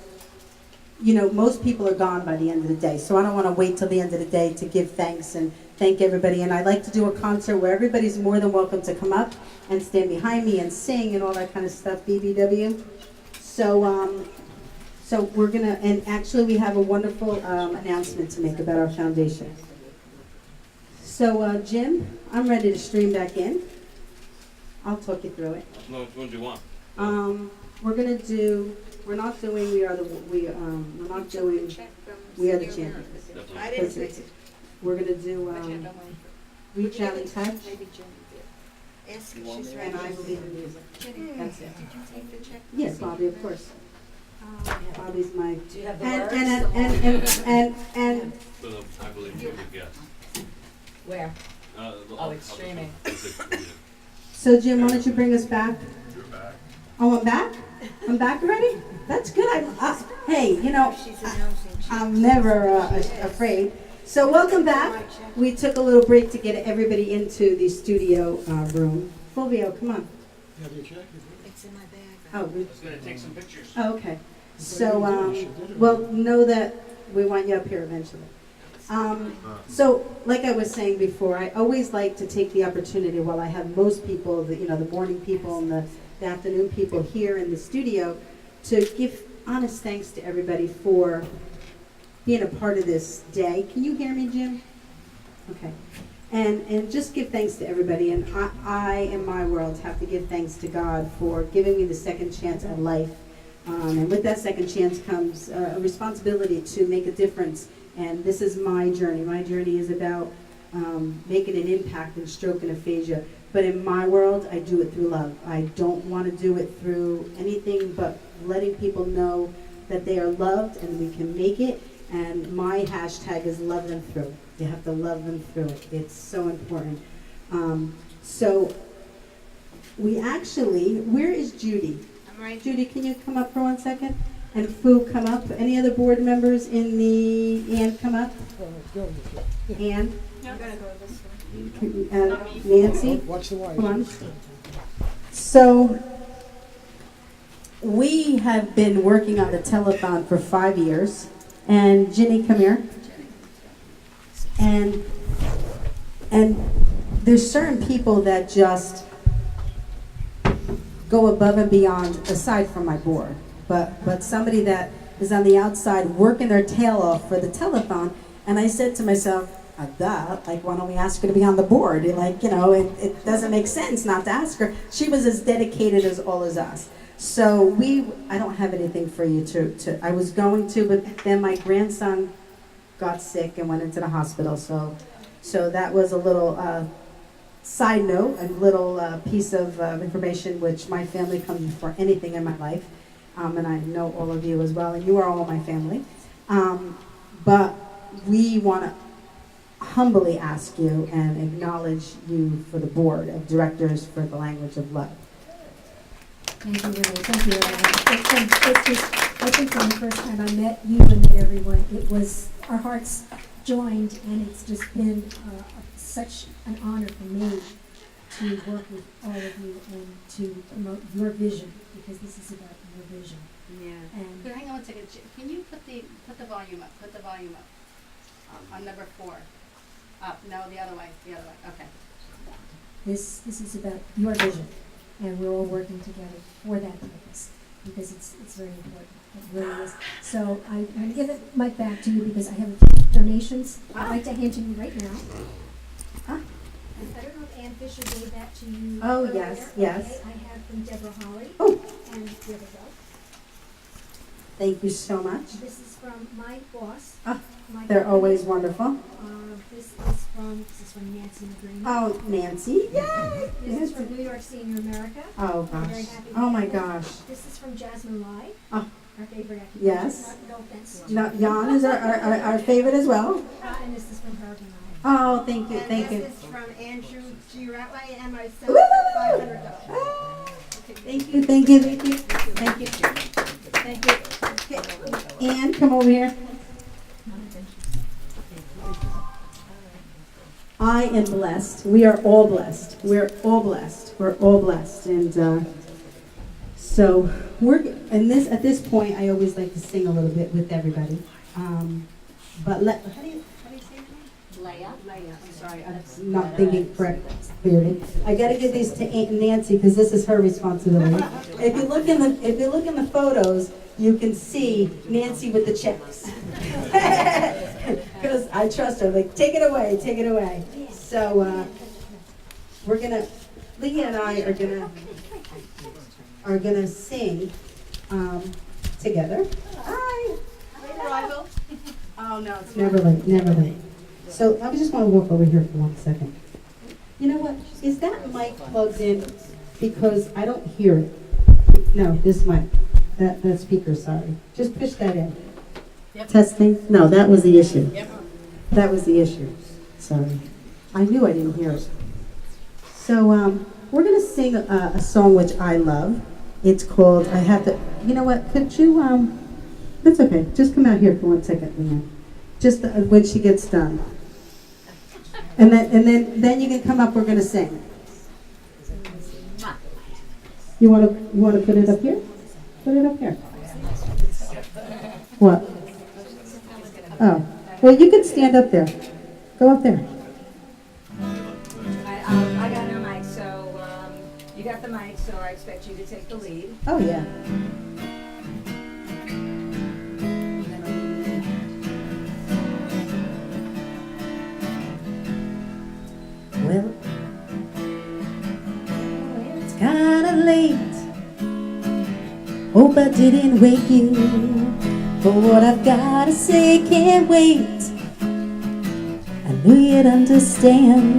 you know, most people are gone by the end of the day, so I don't want to wait till the end of the day to give thanks and thank everybody. And I like to do a concert where everybody's more than welcome to come up and stand behind me and sing and all that kind of stuff, BBW. So, so we're gonna, and actually we have a wonderful announcement to make about our foundation. So, Jim, I'm ready to stream back in. I'll talk you through it. No, which one do you want? We're gonna do. We're not doing. We're not doing. We are the champions. We're gonna do. Reach out and touch. And I believe in music. That's it. Yes, Bobby, of course. Bobby's my. Do you have the and words? and I believe in music, yes. Where? Oh, it's streaming. So Jim, why don't you bring us back? You're back. Oh, I'm back? I'm back already? That's good. Hey, you know, I'm never afraid. So welcome back. We took a little break to get everybody into the studio room. Fulvio, come on. It's in my bag. Oh, I'm just going to take some pictures. oh, okay. So, well, know that we want you up here eventually. So, like I was saying before, I always like to take the opportunity while I have most people, the morning people and the afternoon people here in the studio, to give honest thanks to everybody for being a part of this day. Can you hear me, Jim? Okay. And just give thanks to everybody. And I, in my world, have to give thanks to God for giving me the second chance at life. And with that second chance comes a responsibility to make a difference. And this is my journey. My journey is about making an impact in stroke and aphasia. But in my world, I do it through love. I don't want to do it through anything but letting people know that they are loved and we can make it. And my hashtag is love them through. You have to love them through it. It's so important. So we actually, where is Judy? I'm right. Judy, can you come up for 1 second? And Fu, come up. Any other board members in the, Ann, come up? Ann? I'm gonna go this way. Nancy? Watch the wire. Come on. So, we have been working on the telethon for 5 years. And Ginny, come here. And there's certain people that just go above and beyond, aside from my board. But somebody that is on the outside working their tail off for the telethon. And I said to myself, like, why don't we ask her to be on the board? Like, it doesn't make sense not to ask her. She was as dedicated as all as us. So I don't have anything for you to I was going to, but then my grandson got sick and went into the hospital. So that was a little side note, a little piece of information, which my family comes before anything in my life. And I know all of you as well, and you are all my family. But we want to humbly ask you and acknowledge you for the board of directors for the language of love. Thank you, Renee. Thank you. I think from the first time I met you and met everyone, it was our hearts joined, and it's just been such an honor for me to work with all of you and to promote your vision, because this is about your vision. Yeah. And But hang on 1 second. Can you put the volume up? Put the volume up. On number 4. Up. No, the other way. The other way. Okay. this is about your vision, and we're all working together for that purpose, because it's very important. It really is. So I'm going to give the mic back to you because I have a few donations I'd like to hand to you right now. I don't know if Ann Fisher gave that to you. Oh, earlier. yes. Okay, I have from Deborah Holly. Oh. And here we go. Thank you so much. This is from my boss. Oh, my they're company. always wonderful. This is from Nancy McGreen. Oh, Nancy, yay! This is from New York Senior America. Oh, I'm gosh. very happy to Oh, have my this. gosh. This is from Jasmine Lai, Oh. our favorite actor. Yes. No offense. No, Jan is our favorite as well. And this is from Herb and I. Oh, thank you, And thank you. this is from Andrew G. Ratway and myself, Woo! $500. Thank you, thank you, thank you, thank you, thank you. Okay. Ann, come over here. I am blessed. We are all blessed. We're all blessed. We're all blessed. And so at this point, I always like to sing a little bit with everybody. But how do you say your name? Leia. I'm sorry, I'm not thinking clearly. I got to give these to Aunt Nancy because this is her responsibility. If you look in the photos, you can see Nancy with the checks. Because I trust her. Like, take it away, take it away. So Leah and I are gonna sing together. Hi. Late arrival. Oh no, it's never late, never late. So I just want to walk over here for 1 second. You know what? Is that mic plugged in? Because I don't hear it. No, this mic. That speaker, sorry. Just push that in. Yep. Testing? No, that was the issue. Yep. That was the issue. Sorry. I knew I didn't hear it. So we're going to sing a song which I love. It's called, I have to, you know what, could you, that's okay. Just come out here for 1 second, Leanne. Just when she gets done. And then you can come up, we're going to sing. You want to put it up here? Put it up here. What? Oh. Well, you can stand up there. Go up there. I got no mic, so you got the mic, so I expect you to take the lead. Oh, yeah. Well, it's kinda late. Hope I didn't wake you, but what I've gotta say can't wait. I knew you'd understand.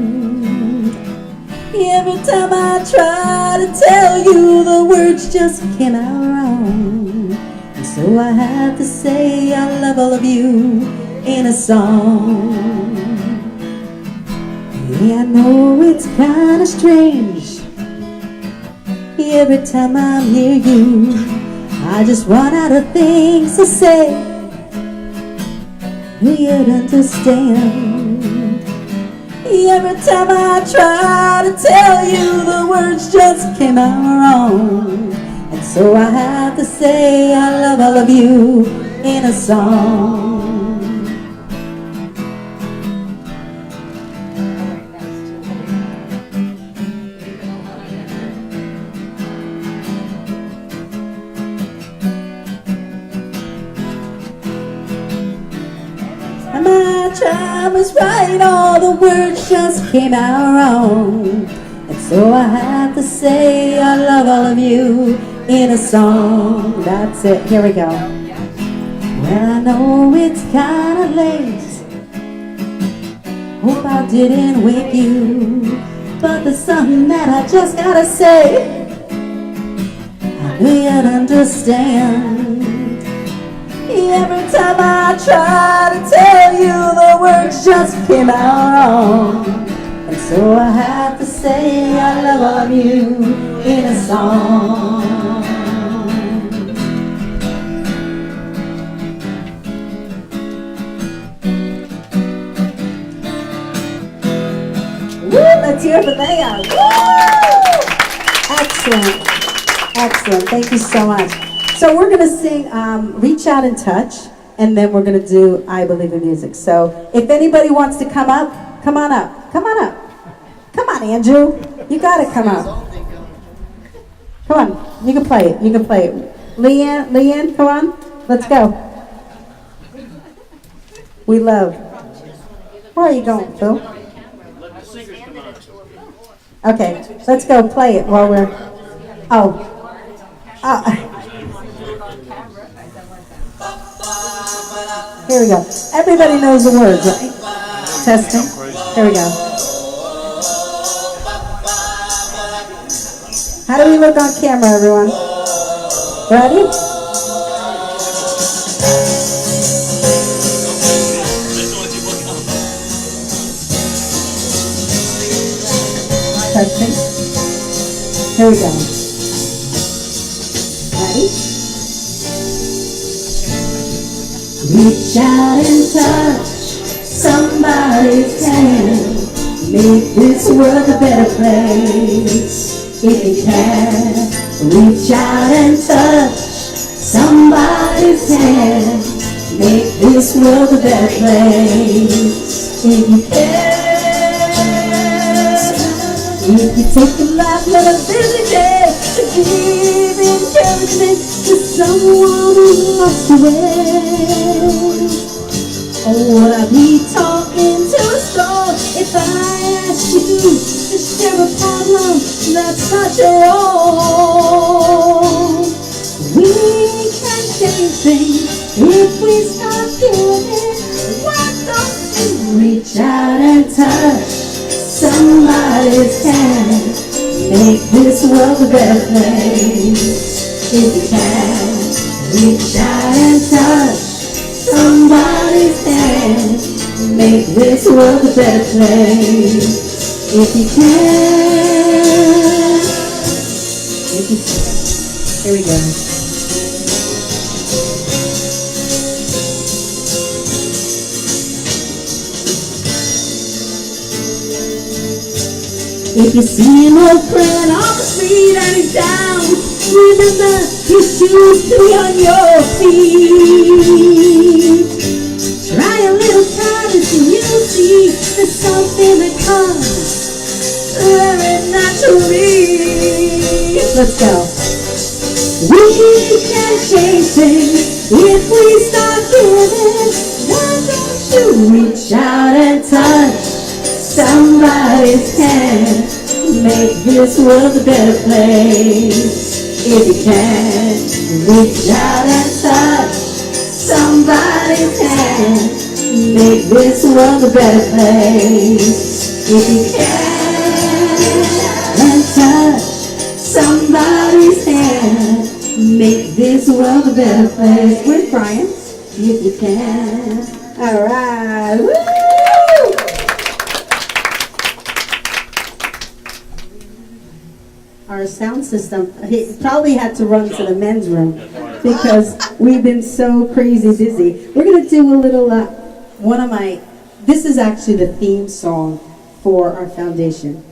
Every time I try to tell you, the words just came out wrong. And so I have to say I love all of you in a song. Yeah, I know it's kinda strange. Every time I'm near you, I just run out of things to say. You'd understand. Every time I try to tell you, the words just came out wrong. And so I have to say I love all of you in a song. My time was right, all the words just came out wrong. And so I have to say I love all of you in a song. That's it, here we go. Well, I know it's kinda late. Hope I didn't wake you, but there's something that I just gotta say. I knew you'd understand. Every time I try to tell you, the words just came out wrong. And so I have to say I love all of you in a song. Woo! Let's hear it for Leia. Woo! Excellent. Excellent. Thank you so much. So we're going to sing Reach Out and Touch, and then we're going to do I Believe in Music. So if anybody wants to come up, come on up. Come on up. Come on, Andrew. You got to come up. Come on. You can play it. You can play it. Leanne, come on. Let's go. We love. Where are you going, Phil? Okay, let's go play it while we're... Oh. Here we go. Everybody knows the words, right? Testing. Here we go. How do we look on camera, everyone? Ready? Testing. Here we go. Ready? Reach out and touch somebody's hand. Make this world a better place. If you can, reach out and touch somebody's hand. Make this world a better place. If you can. If you take a life, let a busy day to give encouragement to someone who's lost their way. Oh, would I be talking to a store if I asked you to share a problem that's not your own? We can change things if we start giving. Why don't you reach out and touch somebody's hand? Make this world a better place. If you can, reach out and touch somebody's hand. Make this world a better place. If you can. If you can. Here we go. If you see an old friend on the street and he's down, remember his shoes to be on your feet. Try a little kindness and you'll see there's something that comes very naturally. Let's go. We can change things if we start giving. Why don't you reach out and touch somebody's hand? Make this world a better place. If you can, reach out and touch somebody's hand. Make this world a better place. If you can, and touch somebody's hand. Make this world a better place. Where's Brian? If you can. All right. Woo! Our sound system, he probably had to run to the men's room because we've been so crazy busy. We're going to do a little, this is actually the theme song for our foundation.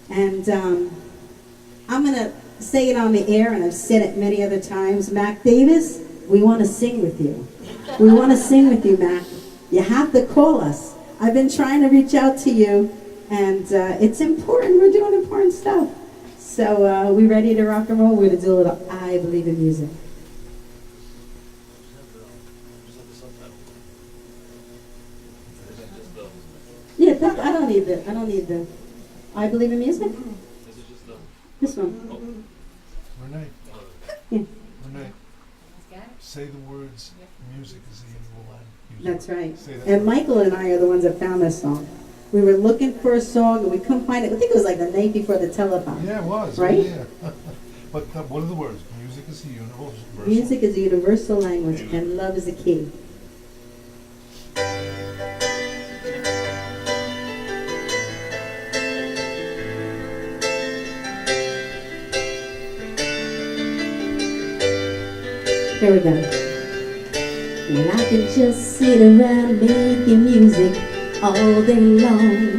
And I'm going to say it on the air, and I've said it many other times. Mac Davis, we want to sing with you. We want to sing with you, Mac. You have to call us. I've been trying to reach out to you, and it's important. We're doing important stuff. So we ready to rock and roll? We're going to do a little I Believe in Music. Yeah, I don't need the I Believe in Music. This one. Renee. Yeah. Renee. Say the words, music is the evil line. That's right. And Michael and I are the ones that found this song. We were looking for a song and we couldn't find it. I think it was like the night before the telethon. Yeah, it was. Right? Yeah. But what are the words? Music is a universal. Music is a universal language, and love is a key. Here we go. Well, I can just sit around making music all day long.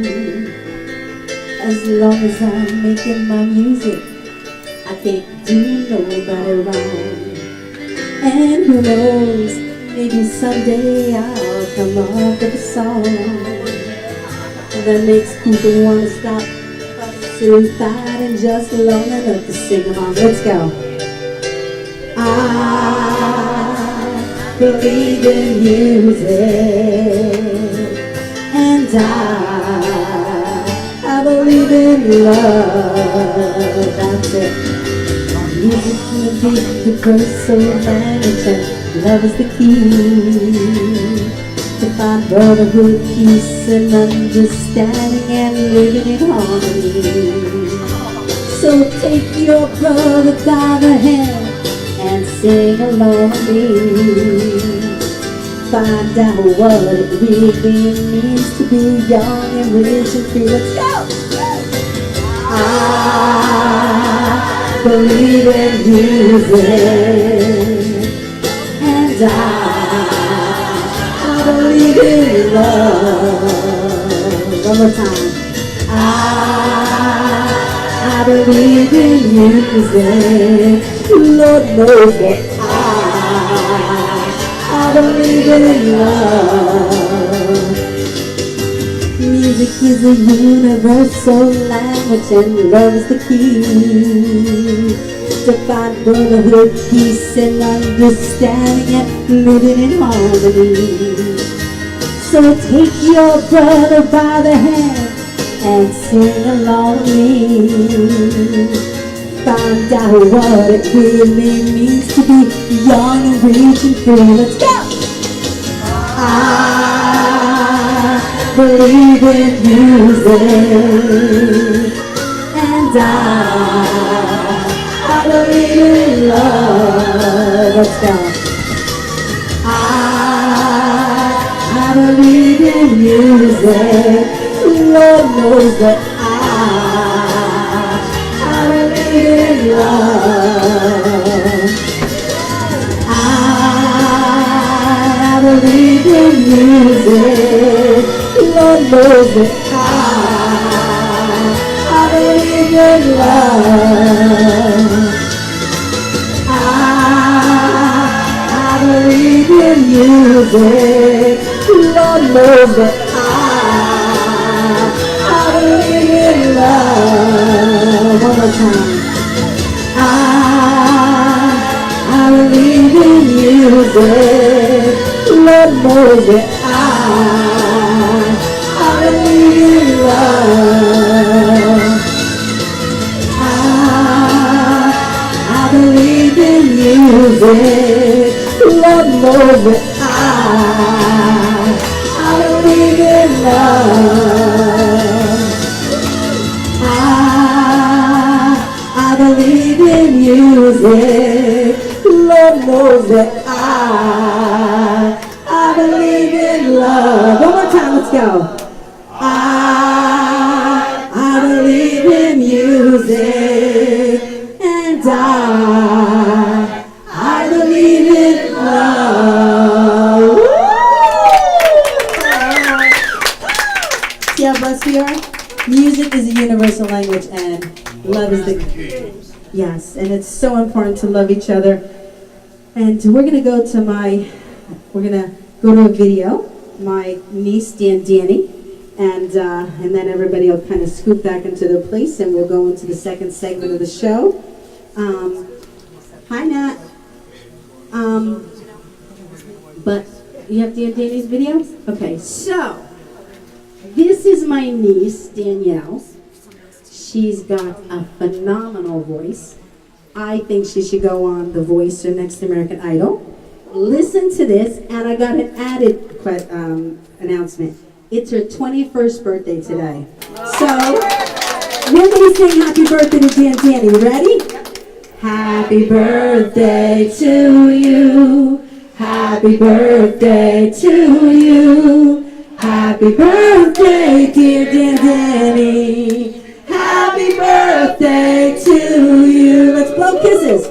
As long as I'm making my music, I can't do nobody wrong. And who knows, maybe someday I'll come up with a song that makes people want to stop, sit fighting just long enough to sing along. Let's go. I believe in music, and I believe in love. That's it. Music can be the universal language, and love is the key to find brotherhood, peace, and understanding, and living in harmony. So take your brother by the hand and sing along with me. Find out what it really means to be young and rich and free. Let's go! I believe in music, and I believe in love. One more time. I believe in music. Lord knows that I believe in love. Music is a universal language, and love is the key to find brotherhood, peace, and understanding, and living in harmony. So take your brother by the hand and sing along with me. Find out what it really means to be young and rich and free. Let's go! I believe in music, and I believe in love. Let's go. I believe in music. Lord knows that I believe in love. I believe in music. Lord knows that I believe in love. I believe in music. Lord knows that I believe in love. One more time. I believe in music. Lord knows that I believe in love. I believe in music. Lord knows that I believe in love. I believe in music. Lord knows that I believe in love. One more time, let's go. I believe in music, and I believe in love. See how blessed we are? Music is a universal language, and love is the key. Yes, and it's so important to love each other. And we're gonna go to a video. My niece Danny, and then everybody will kind of scoop back into their place, and we'll go into the second segment of the show. Hi, Nat. But you have Danny's video? Okay, so this is my niece Danielle. She's got a phenomenal voice. I think she should go on The Voice or Next American Idol. Listen to this, and I got an added announcement. It's her 21st birthday today. So, we're going to sing happy birthday to Danny. Ready? Happy birthday to you. Happy birthday to you. Happy birthday, dear Danny. Happy birthday to you. Let's blow kisses.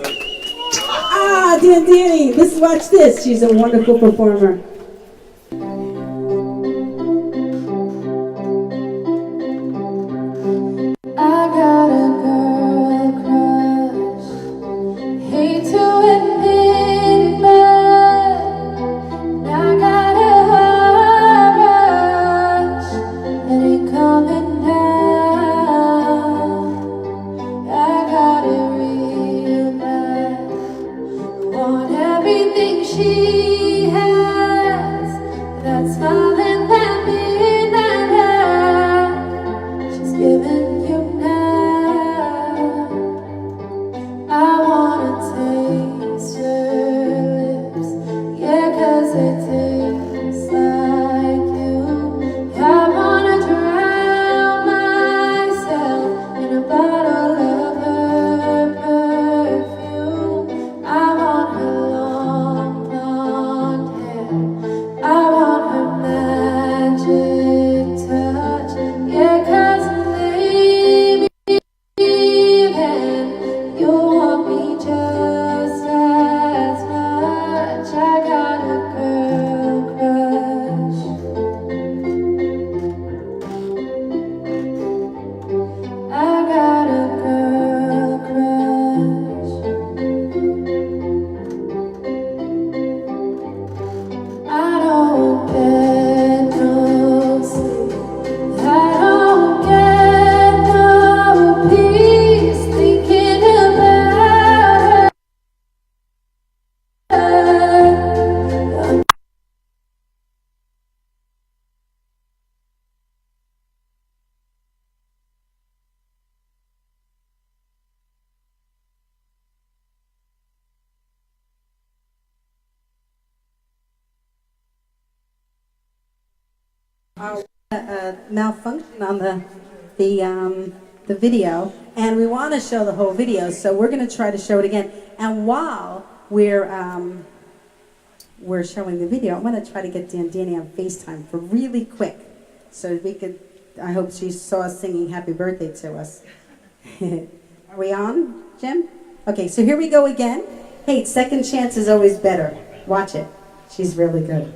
Danny, let's watch this. She's a wonderful performer. I got a girl crush. Hate to admit it, but I got a heart rush. It ain't coming down. I got it real bad. Want everything she has. That smile and that midnight light she's giving you now. I want Malfunction on the video, and we want to show the whole video, so we're going to try to show it again. And while we're showing the video, I'm going to try to get Danny on FaceTime for really quick, so we could. I hope she saw us singing "Happy Birthday" to us. Are we on, Jim? Okay, so here we go again. Hey, second chance is always better. Watch it. She's really good.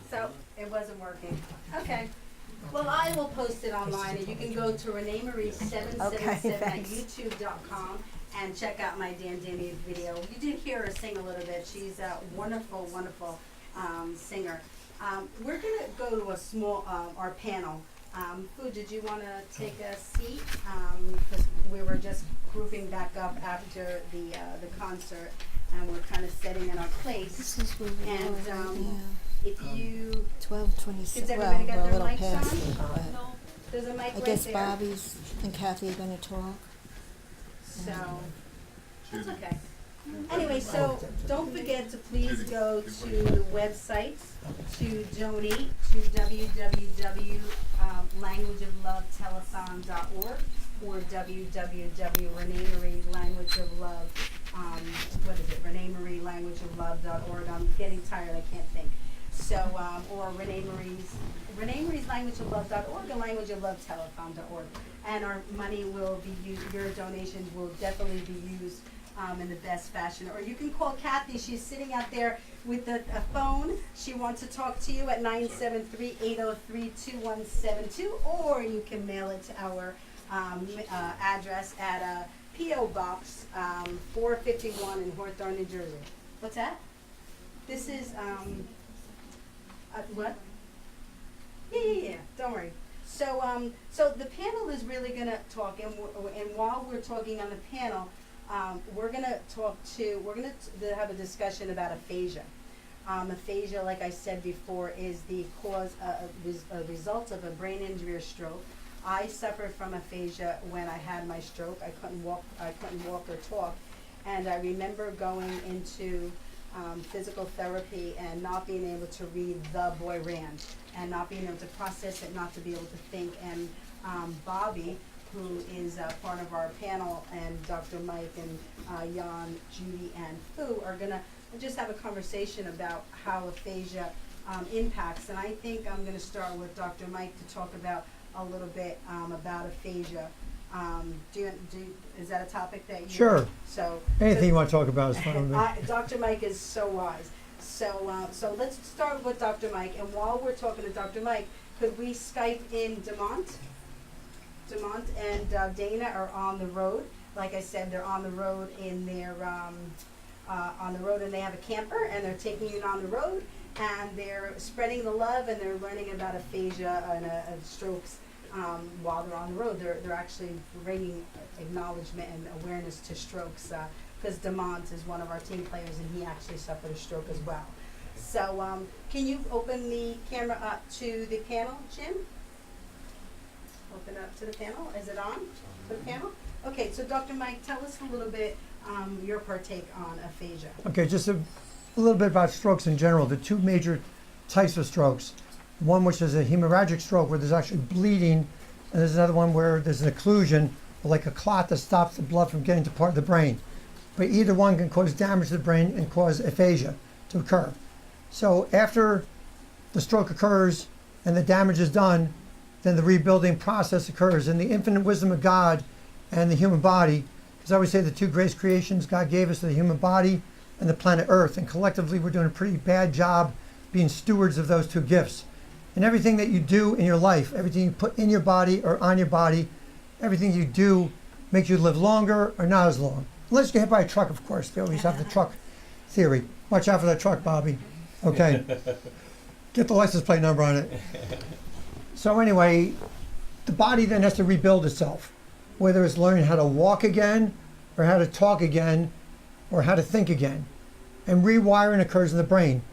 So it wasn't working. Okay. Well, I will post it online, and you can go to Renee Marie 777 at YouTube.com and check out my Dandini video. You did hear her sing a little bit. She's a wonderful, wonderful singer. We're going to go to a small, our panel. Fu, did you want to take a seat? Because we were just grouping back up after the concert, and we're kind of setting in our place. And if you 12:26. Does everybody got their mics past on? it, but There's a mic I right guess there. Bobby's and Kathy are going to talk. So that's okay. Anyway, so don't forget to please go to the website to donate to www.languageoflovetelethon.org or www.reneemarielanguageoflove reneemarielanguageoflove.org. I'm getting tired, I can't think. So, or Renee Marie's languageoflove.org and languageoflovetelethon.org. And our money will be used, your donations will definitely be used in the best fashion. Or you can call Kathy. She's sitting out there with a phone. She wants to talk to you at 973-803-2172, or you can mail it to our address at P.O. Box 451 in Hawthorne, New Jersey. What's that? This is, what? Yeah. Don't worry. So, so the panel is really going to talk, and while we're talking on the panel, we're going to have a discussion about aphasia. Aphasia, like I said before, is the cause, a result of a brain injury or stroke. I suffered from aphasia when I had my stroke. I couldn't walk or talk, and I remember going into physical therapy and not being able to read The Boy Ran, and not being able to process it, not to be able to think. And Bobby, who is part of our panel, and Dr. Mike and Jan, Judy, and Fu are going to just have a conversation about how aphasia impacts. And I think I'm going to start with Dr. Mike to talk about a little bit about aphasia. Is that a topic that you... Sure. So anything you want to talk about is fine with me. Dr. Mike is so wise. So let's start with Dr. Mike. And while we're talking to Dr. Mike, could we Skype in Demont? Demont and Dana are on the road. Like I said, they're on the road in their on the road, and they have a camper, and they're taking you on the road, and they're spreading the love, and they're learning about aphasia and strokes while they're on the road. They're actually bringing acknowledgement and awareness to strokes, because Demont is one of our team players, and he actually suffered a stroke as well. So can you open the camera up to the panel, Jim? Open up to the panel. Is it on for the panel? Okay, so Dr. Mike, tell us a little bit your partake on aphasia. Okay, just a little bit about strokes in general. The two major types of strokes. One which is a hemorrhagic stroke where there's actually bleeding, and there's another one where there's an occlusion, like a clot that stops the blood from getting to part of the brain. But either one can cause damage to the brain and cause aphasia to occur. So after the stroke occurs and the damage is done, then the rebuilding process occurs. And the infinite wisdom of God and the human body, because I always say the two greatest creations God gave us, the human body and the planet Earth, and collectively we're doing a pretty bad job being stewards of those two gifts. And everything that you do in your life, everything you put in your body or on your body, everything you do makes you live longer or not as long. Unless you get hit by a truck, of course. They always have the truck theory. Watch out for that truck, Bobby. Okay. Get the license plate number on it. So anyway, the body then has to rebuild itself, whether it's learning how to walk again or how to talk again or how to think again. And rewiring occurs in the brain.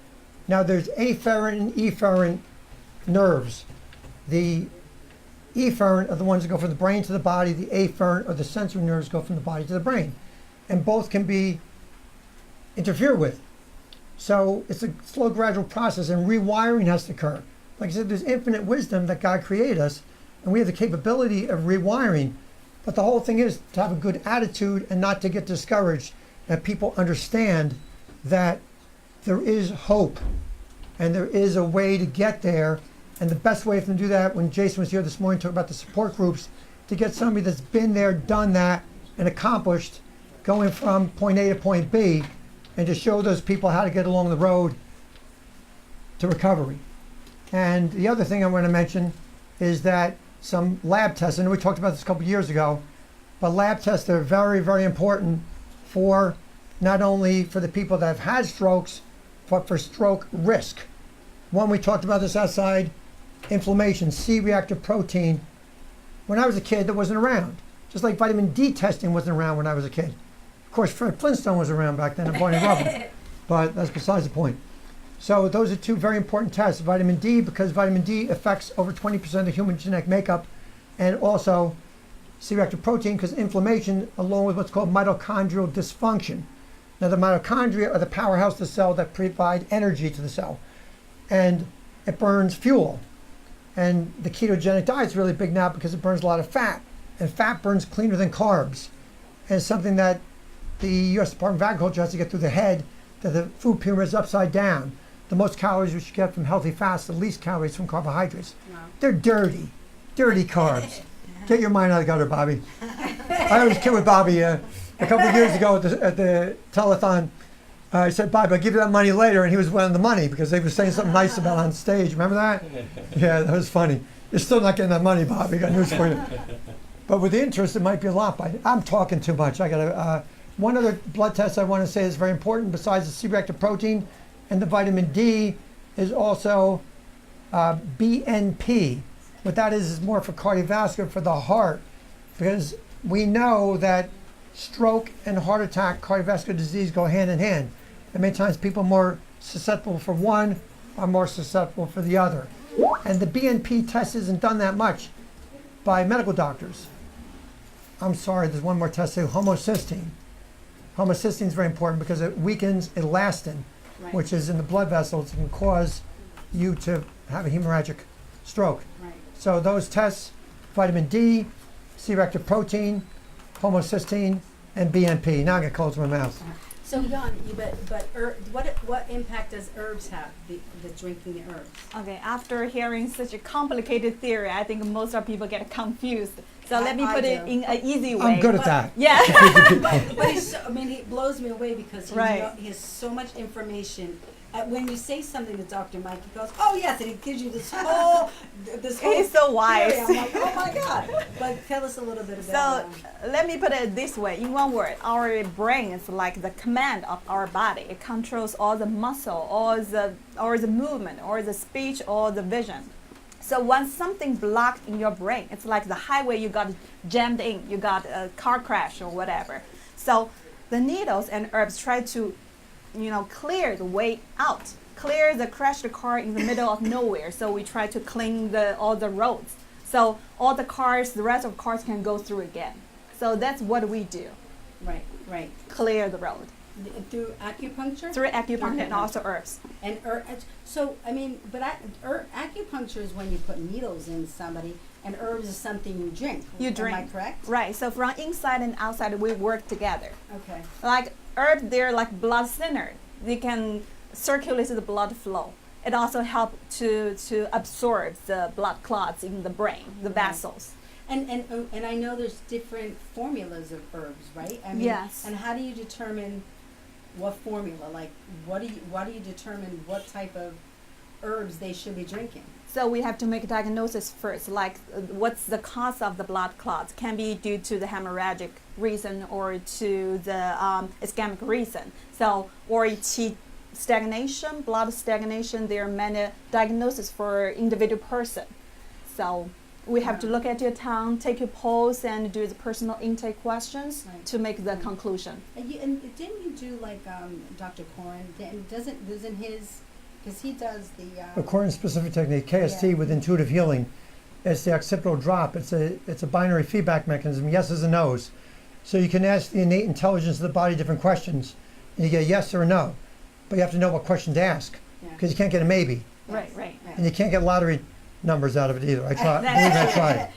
Now there's afferent and efferent nerves. The efferent are the ones that go from the brain to the body. The afferent, or the sensory nerves, go from the body to the brain. And both can be interfered with. So it's a slow, gradual process, and rewiring has to occur. Like I said, there's infinite wisdom that God created us, and we have the capability of rewiring. But the whole thing is to have a good attitude and not to get discouraged, that people understand that there is hope and there is a way to get there. And the best way for them to do that, when Jason was here this morning talking about the support groups, to get somebody that's been there, done that, and accomplished going from point A to point B, and to show those people how to get along the road to recovery. And the other thing I want to mention is that some lab tests, and we talked about this a couple of years ago, but lab tests are very, very important for not only for the people that have had strokes, but for stroke risk. One, we talked about this outside, inflammation, C-reactive protein. When I was a kid, that wasn't around. Just like vitamin D testing wasn't around when I was a kid. Of course, Fred Flintstone was around back then, and Barney Rubble, but that's besides the point. So those are two very important tests. Vitamin D, because vitamin D affects over 20% of the human genetic makeup, and also C-reactive protein, because inflammation, along with what's called mitochondrial dysfunction. Now, the mitochondria are the powerhouse of the cell that provide energy to the cell, and it burns fuel. And the ketogenic diet is really big now because it burns a lot of fat, and fat burns cleaner than carbs. And it's something that the U.S. Department of Agriculture has to get through the head, that the food pyramid is upside down. The most calories we should get from healthy fats, the least calories from carbohydrates. Wow. They're dirty carbs. Get your mind out of the gutter, Bobby. I was a kid with Bobby a couple of years ago at the telethon. I said, Bobby, I'll give you that money later, and he was winning the money because they were saying something nice about it on stage. Remember that? Yeah, that was funny. You're still not getting that money, Bobby. I got news for you. But with the interest, it might be a lot. But I'm talking too much. I got one other blood test I want to say is very important besides the C-reactive protein and the vitamin D is also BNP. What that is more for cardiovascular, for the heart, because we know that stroke and heart attack, cardiovascular disease go hand in hand. And many times people are more susceptible for one are more susceptible for the other. And the BNP test isn't done that much by medical doctors. I'm sorry, there's one more test, homocysteine. Homocysteine is very important because it weakens elastin, right, which is in the blood vessels and can cause you to have a hemorrhagic stroke. Right. So those tests, vitamin D, C-reactive protein, homocysteine, and BNP. Now I'm going to close my mouth. So Jan, what impact does herbs have, the drinking the herbs? Okay, after hearing such a complicated theory, I think most of people get confused. So let me put it in an easy way. I'm good at that. Yeah. but he's so, I mean, he blows me away because he has so much information when you say something to Dr. Mike, he goes, "Oh yes," and he gives you this whole He's so wise. theory. I'm like, "Oh my God!" But tell us a little bit about. So let me put it this way, in one word, our brain is like the command of our body. It controls all the muscle, all the movement, or the speech, or the vision. So when something blocked in your brain, it's like the highway you got jammed in, you got a car crash or whatever. So the needles and herbs try to, clear the way out, clear the crashed car in the middle of nowhere. So we try to clean all the roads. So all the rest of cars can go through again. So that's what we do. Right. Clear the road. Through acupuncture? Through acupuncture and also herbs. And acupuncture is when you put needles in somebody, and herbs is something you drink. You drink. Am I correct? Right. So from inside and outside, we work together. Okay. Like herbs, they're like blood thinner. They can circulate the blood flow. It also helps to absorb the blood clots in the brain, the vessels. And I know there's different formulas of herbs, right? I mean, yes. And how do you determine what formula? Like, why do you determine what type of herbs they should be drinking? So we have to make a diagnosis first, like what's the cause of the blood clots? Can be due to the hemorrhagic reason or to the ischemic reason. So, or stagnation, blood stagnation. There are many diagnoses for individual person. So we have to look at your tongue, take your pulse, and do the personal intake questions to make the conclusion. And didn't you do like Dr. Corin? Doesn't his, because he does the Corin specific technique, KST with intuitive healing. It's the occipital drop. It's a binary feedback mechanism, yeses and nos. So you can ask the innate intelligence of the body different questions, and you get a yes or a no. But you have to know what question to ask, because you can't get a maybe. Right. And you can't get lottery numbers out of it either. I tried.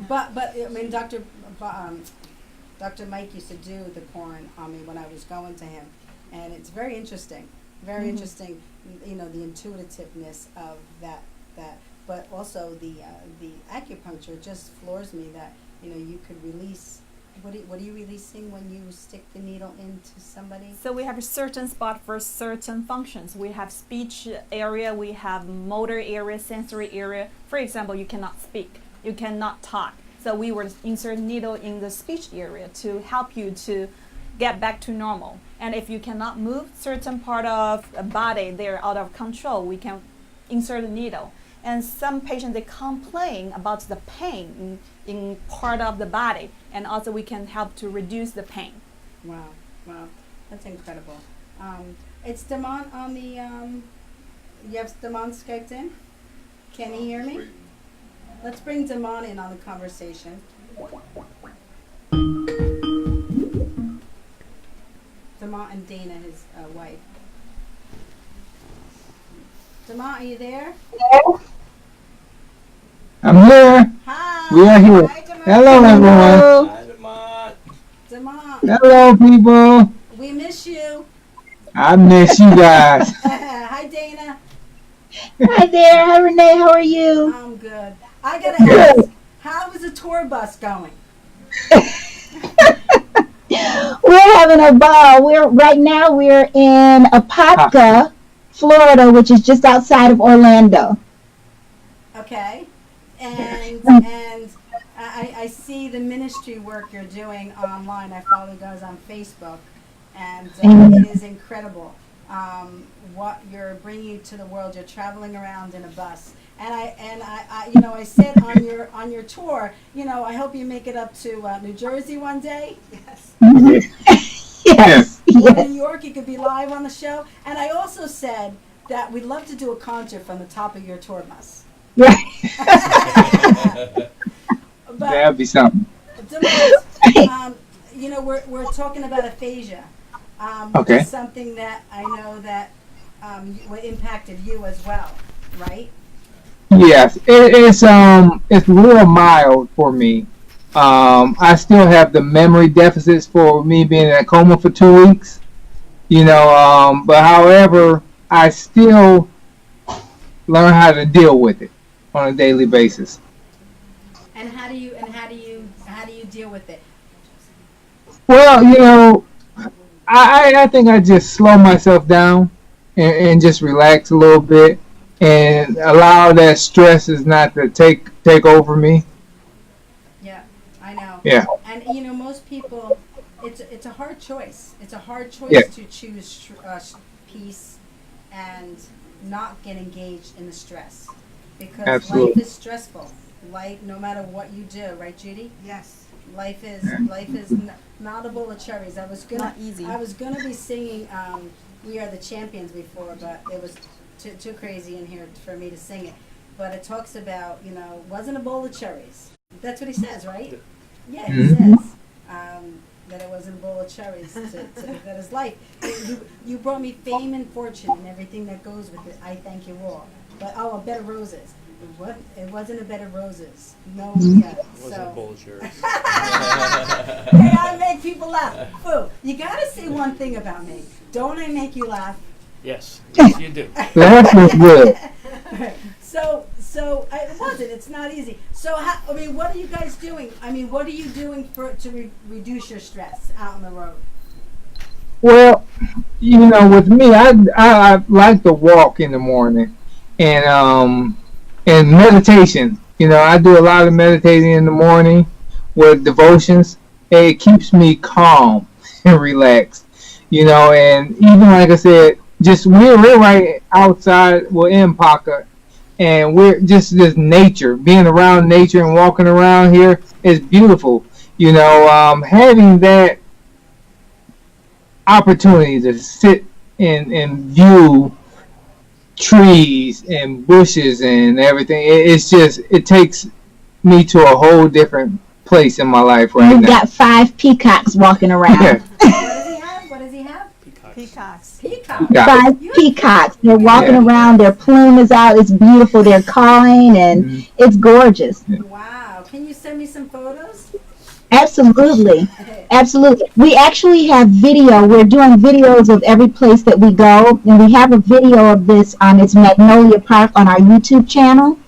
But I mean, Dr. Mike used to do the Corin on me when I was going to him, and it's very interesting. Very interesting. The intuitiveness of that. But also the acupuncture just floors me that you could release. What are you releasing when you stick the needle into somebody? So we have a certain spot for certain functions. We have speech area, we have motor area, sensory area. For example, you cannot speak, you cannot talk. So we will insert needle in the speech area to help you to get back to normal. And if you cannot move certain part of the body, they're out of control, we can insert a needle. And some patients, they complain about the pain in part of the body, and also we can help to reduce the pain. Wow, that's incredible. It's Damon on the, you have Damon Skyped in? Can he hear me? Let's bring Damon in on the conversation. Damon and Dana, his wife. Damon, are you there? Hello? I'm here. Hi. We are here. Hi, Damon. Hello, everyone. Hi, Damon. Hello, people. We miss you. I miss you guys. Hi, Dana. Hi there. Hi, Renee. How are you? I'm good. I gotta ask, how is the tour bus going? We're having a ball. Right now we're in Apopka, Florida, which is just outside of Orlando. Okay. And I see the ministry work you're doing online. I follow you guys on Facebook, and it is incredible what you're bringing to the world. You're traveling around in a bus, and I said on your tour, I hope you make it up to New Jersey one day. Yes. Yes. Or New York, you could be live on the show. And I also said that we'd love to do a concert from the top of your tour bus. That'd be something. We're talking about aphasia. Okay. It's something that I know that impacted you as well, right? Yes, it's real mild for me. I still have the memory deficits for me being in a coma for 2 weeks. But however, I still learn how to deal with it on a daily basis. And how do you deal with it? Well, I think I just slow myself down. and just relax a little bit and allow that stress is not to take over me. Yeah, I know. Yeah. And you know, most people, it's a hard choice. It's a hard choice Yeah. to choose peace and not get engaged in the stress, because Absolutely. life is stressful. Life, no matter what you do, right, Judy? Yes. Life is not a bowl of cherries. I was gonna Not easy. I was gonna be singing "We Are the Champions" before, but it was too crazy in here for me to sing it. But it talks about, you know, wasn't a bowl of cherries. That's what he says, right? Yeah, he Mhm. says that it wasn't a bowl of cherries. That is life. You brought me fame and fortune and everything that goes with it. I thank you all. But a bed of roses. It wasn't a bed of roses. No, yeah. It wasn't So. a bowl of cherries. Hey, I make people laugh. Boo, you gotta say one thing about me. Don't I make you laugh? Yes, yes, you do. Laugh is good. So it wasn't. It's not easy. So I mean, what are you guys doing? I mean, what are you doing to reduce your stress out on the road? Well, you know, with me, I like to walk in the morning, and meditation. You know, I do a lot of meditating in the morning with devotions. It keeps me calm and relaxed. You know, and even like I said, just we're right outside. We're in Paca, and we're just this nature. Being around nature and walking around here is beautiful. You know, having that opportunity to sit and view trees and bushes and everything. It's just, it takes me to a whole different place in my life right We've now. got 5 peacocks walking around. Yeah. What does he have? Peacocks. Yeah. 5 peacocks. They're walking around. Their plume is out. It's beautiful. They're cawing, and it's gorgeous. Wow. Can you send me some photos? Absolutely. Absolutely. We actually have video. We're doing videos of every place that we go, and we have a video of this on its Magnolia Park on our YouTube channel.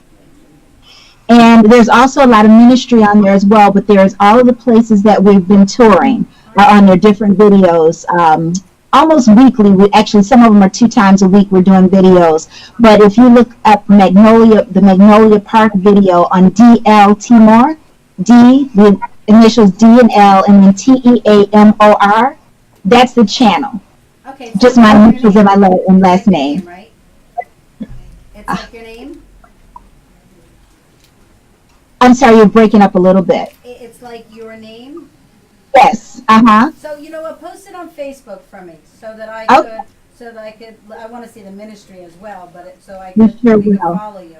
And there's also a lot of ministry on there as well, but there's all of the places that we've been touring are on their different videos. Almost weekly. Some of them are 2 times a week we're doing videos. But if you look up the Magnolia Park video on DL Timor, the initials D and L, and then TEAMOR, that's the channel. Okay. Just my initials and my last name. Right? It's like your name? I'm sorry, you're breaking up a little bit. It's like your name? Yes. Uh-huh. So, you know what, post it on Facebook for me so that I Okay. I want to see the ministry as well, but so I We could sure we could will. follow you.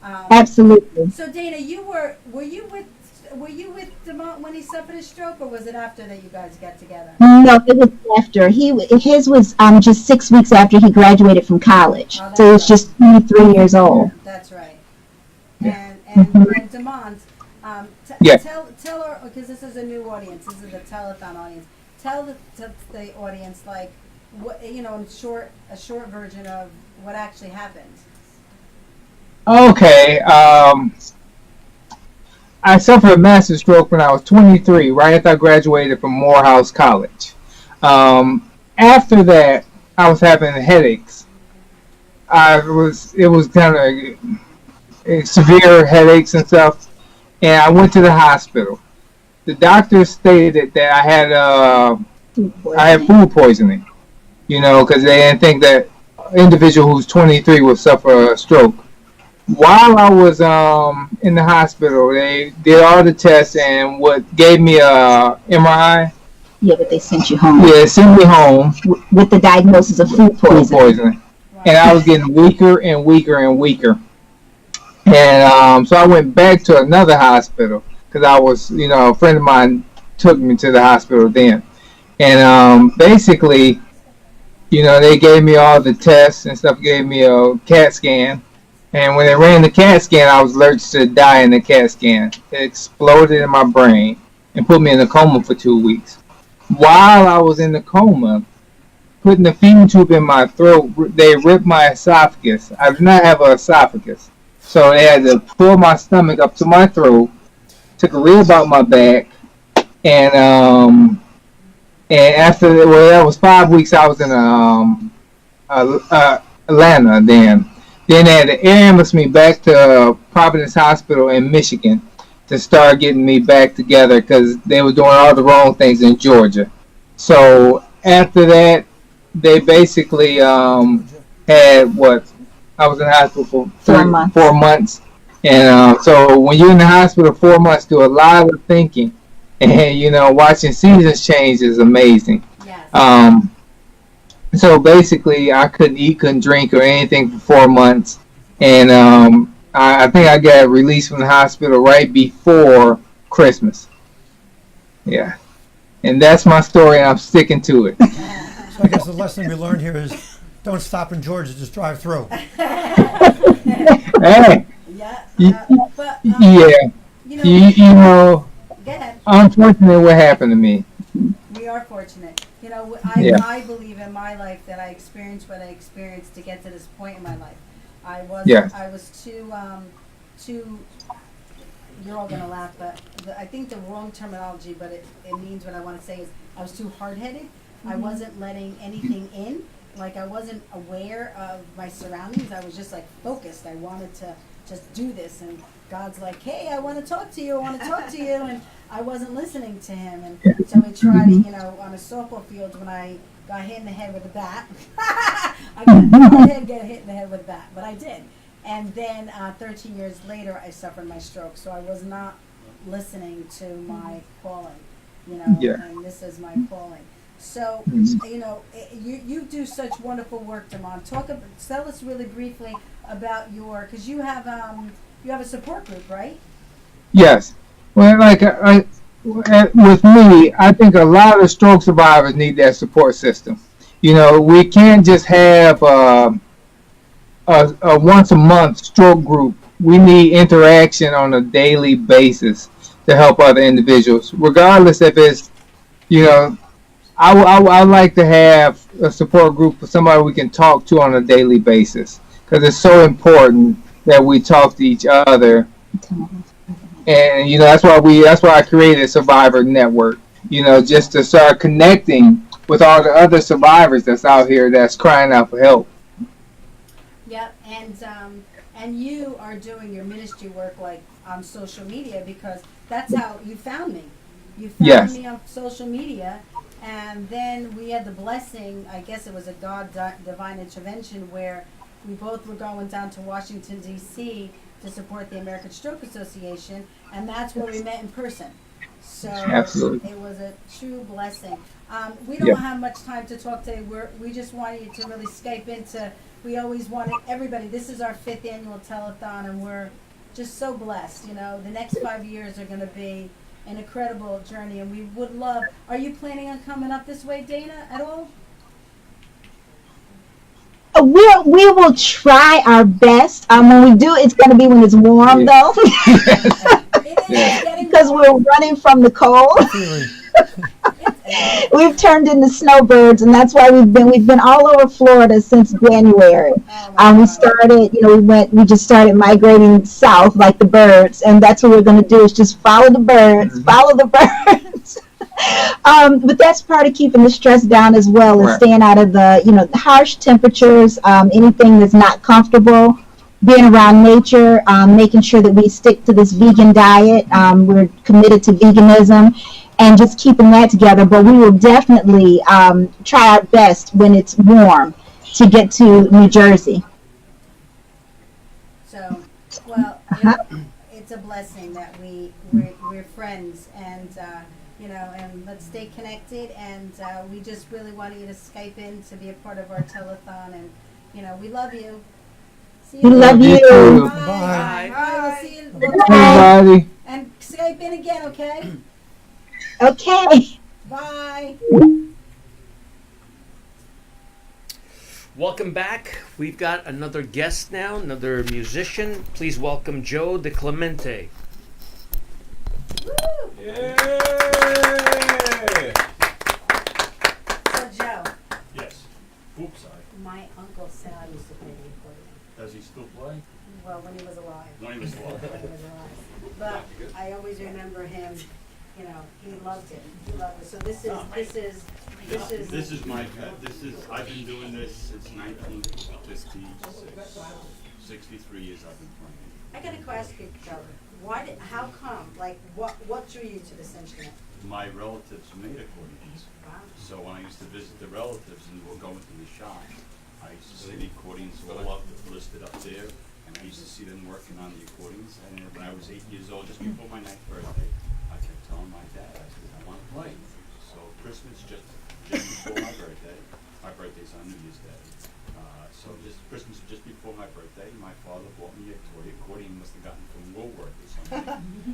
Absolutely. So Dana, were you with Demont when he suffered a stroke, or was it after that you guys got together? No, it was after. His was just 6 weeks after he graduated from college. Oh, So he was just 23 years old. That's right. And Demont, Yeah. tell her, because this is a new audience. This is a telethon audience. Tell the audience, like, what, you know, in a short version of what actually happened. Okay. I suffered a massive stroke when I was 23, right after I graduated from Morehouse College. After that, I was having headaches. It was kind of severe headaches and stuff, and I went to the hospital. The doctor stated that I had food poisoning, you know, because they didn't think that an individual who's 23 would suffer a stroke. While I was in the hospital, they did all the tests and gave me a MRI. Yeah, but they sent you home. Yeah, sent me home with the diagnosis of food poisoning. And I was getting weaker and weaker and weaker. And so I went back to another hospital because I was, you know, a friend of mine took me to the hospital then. And basically, you know, they gave me all the tests and stuff, gave me a CAT scan. And when they ran the CAT scan, I was allergic to die in the CAT scan. It exploded in my brain and put me in a coma for 2 weeks. While I was in the coma, putting the feeding tube in my throat, they ripped my esophagus. I do not have an esophagus. So they had to pull my stomach up to my throat, took a rib out my back, and after, that was 5 weeks, I was in Atlanta then. Then they had to air ambulance me back to Providence Hospital in Michigan to start getting me back together because they were doing all the wrong things in Georgia. So after that, they basically had what I was in the hospital for 4 months. And so when you're in the hospital 4 months, do a lot of thinking, and watching seasons change is amazing. Yes. So basically, I couldn't eat, couldn't drink, or anything for 4 months, and I think I got released from the hospital right before Christmas. Yeah, and that's my story, and I'm sticking to it. So I guess the lesson we learned here is don't stop in Georgia, just drive through. Hey. But, unfortunately, what happened to me. We are fortunate. I believe in my life that I experienced what I experienced to get to this point in my life. I was too, you're all going to laugh, but I think the wrong terminology, but it means what I want to say is I was too hard-headed. I wasn't letting anything in. Like, I wasn't aware of my surroundings. I was just, like, focused. I wanted to just do this. And God's like, hey, I want to talk to you. And I wasn't listening to him. And so we tried it, on a softball field when I got hit in the head with a bat. I didn't get hit in the head with a bat, but I did. And then 13 years later, I suffered my stroke. So I was not listening to my calling, and this is my calling. So, you do such wonderful work, Damon. Tell us really briefly about because you have a support group, right? Yes. Well, with me, I think a lot of stroke survivors need that support system. We can't just have a once a month stroke group. We need interaction on a daily basis to help other individuals, regardless if it's, I like to have a support group for somebody we can talk to on a daily basis because it's so important that we talk to each other. And that's why I created a survivor network. Just to start connecting with all the other survivors that's out here that's crying out for help. Yep, and you are doing your ministry work on social media because that's how you found me. You found me on social media. And then we had the blessing, I guess it was a God divine intervention, where we both were going down to Washington, D.C. to support the American Stroke Association, and that's where we met in person. So it was a true blessing. We don't have much time to talk today. We just wanted you to really Skype into, we always wanted everybody, this is our 5th annual telethon, and we're just so blessed. The next 5 years are going to be an incredible journey, and we would love. Are you planning on coming up this way, Dana, at all? We will try our best. When we do, it's going to be when it's warm, though, because we're running from the cold. We've turned into snowbirds, and that's why we've been all over Florida since January. We started, we just started migrating south like the birds, and that's what we're going to do is just follow the birds, but that's part of keeping the stress down as well, as staying out of the, the harsh temperatures, anything that's not comfortable, being around nature, making sure that we stick to this vegan diet. We're committed to veganism. And just keeping that together, but we will definitely try our best when it's warm to get to New Jersey. So, it's a blessing that we're friends, and and let's stay connected. And we just really want you to Skype in to be a part of our telethon, and we love you. See you. We love you. Bye. We'll see you. Bye. And Skype in again, okay? Okay. Bye. Welcome back. We've got another guest now, another musician. Please welcome Joe DeClemente. Yay! So Joe. Yes. Oops, sorry. My Uncle Sal used to play the accordion. Does he still play? Well, when he was alive. When he was alive. But I always remember him. He loved it. So this is This is my pet. I've been doing this since 1956. 63 years I've been playing. I got a question, Joe. How come? Like, what drew you to this instrument? My relatives made accordions. Wow. So when I used to visit the relatives and we'll go into the shop, I used to see the accordions all up, listed up there, and I used to see them working on the accordions. And when I was 8 years old, just before my 9th birthday, I kept telling my dad, I said, I want to play. So Christmas just before my birthday. My birthday's on New Year's Day. So just Christmas just before my birthday, my father bought me a toy. Accordion must have gotten from Woolworth or something.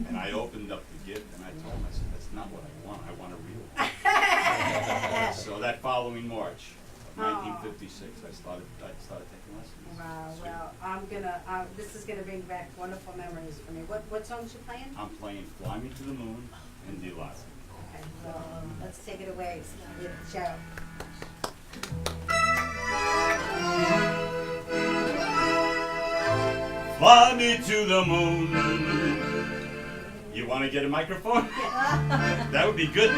And I opened up the gift and I told him, I said, that's not what I want. I want a real one. So that following March of 1956, I started taking lessons. Wow. Well, this is gonna bring back wonderful memories for me. What songs you playing? I'm playing Fly Me to the Moon and Delilah. Okay. Well, let's take it away with Joe. Fly me to the moon. You want to get a microphone? That would be good.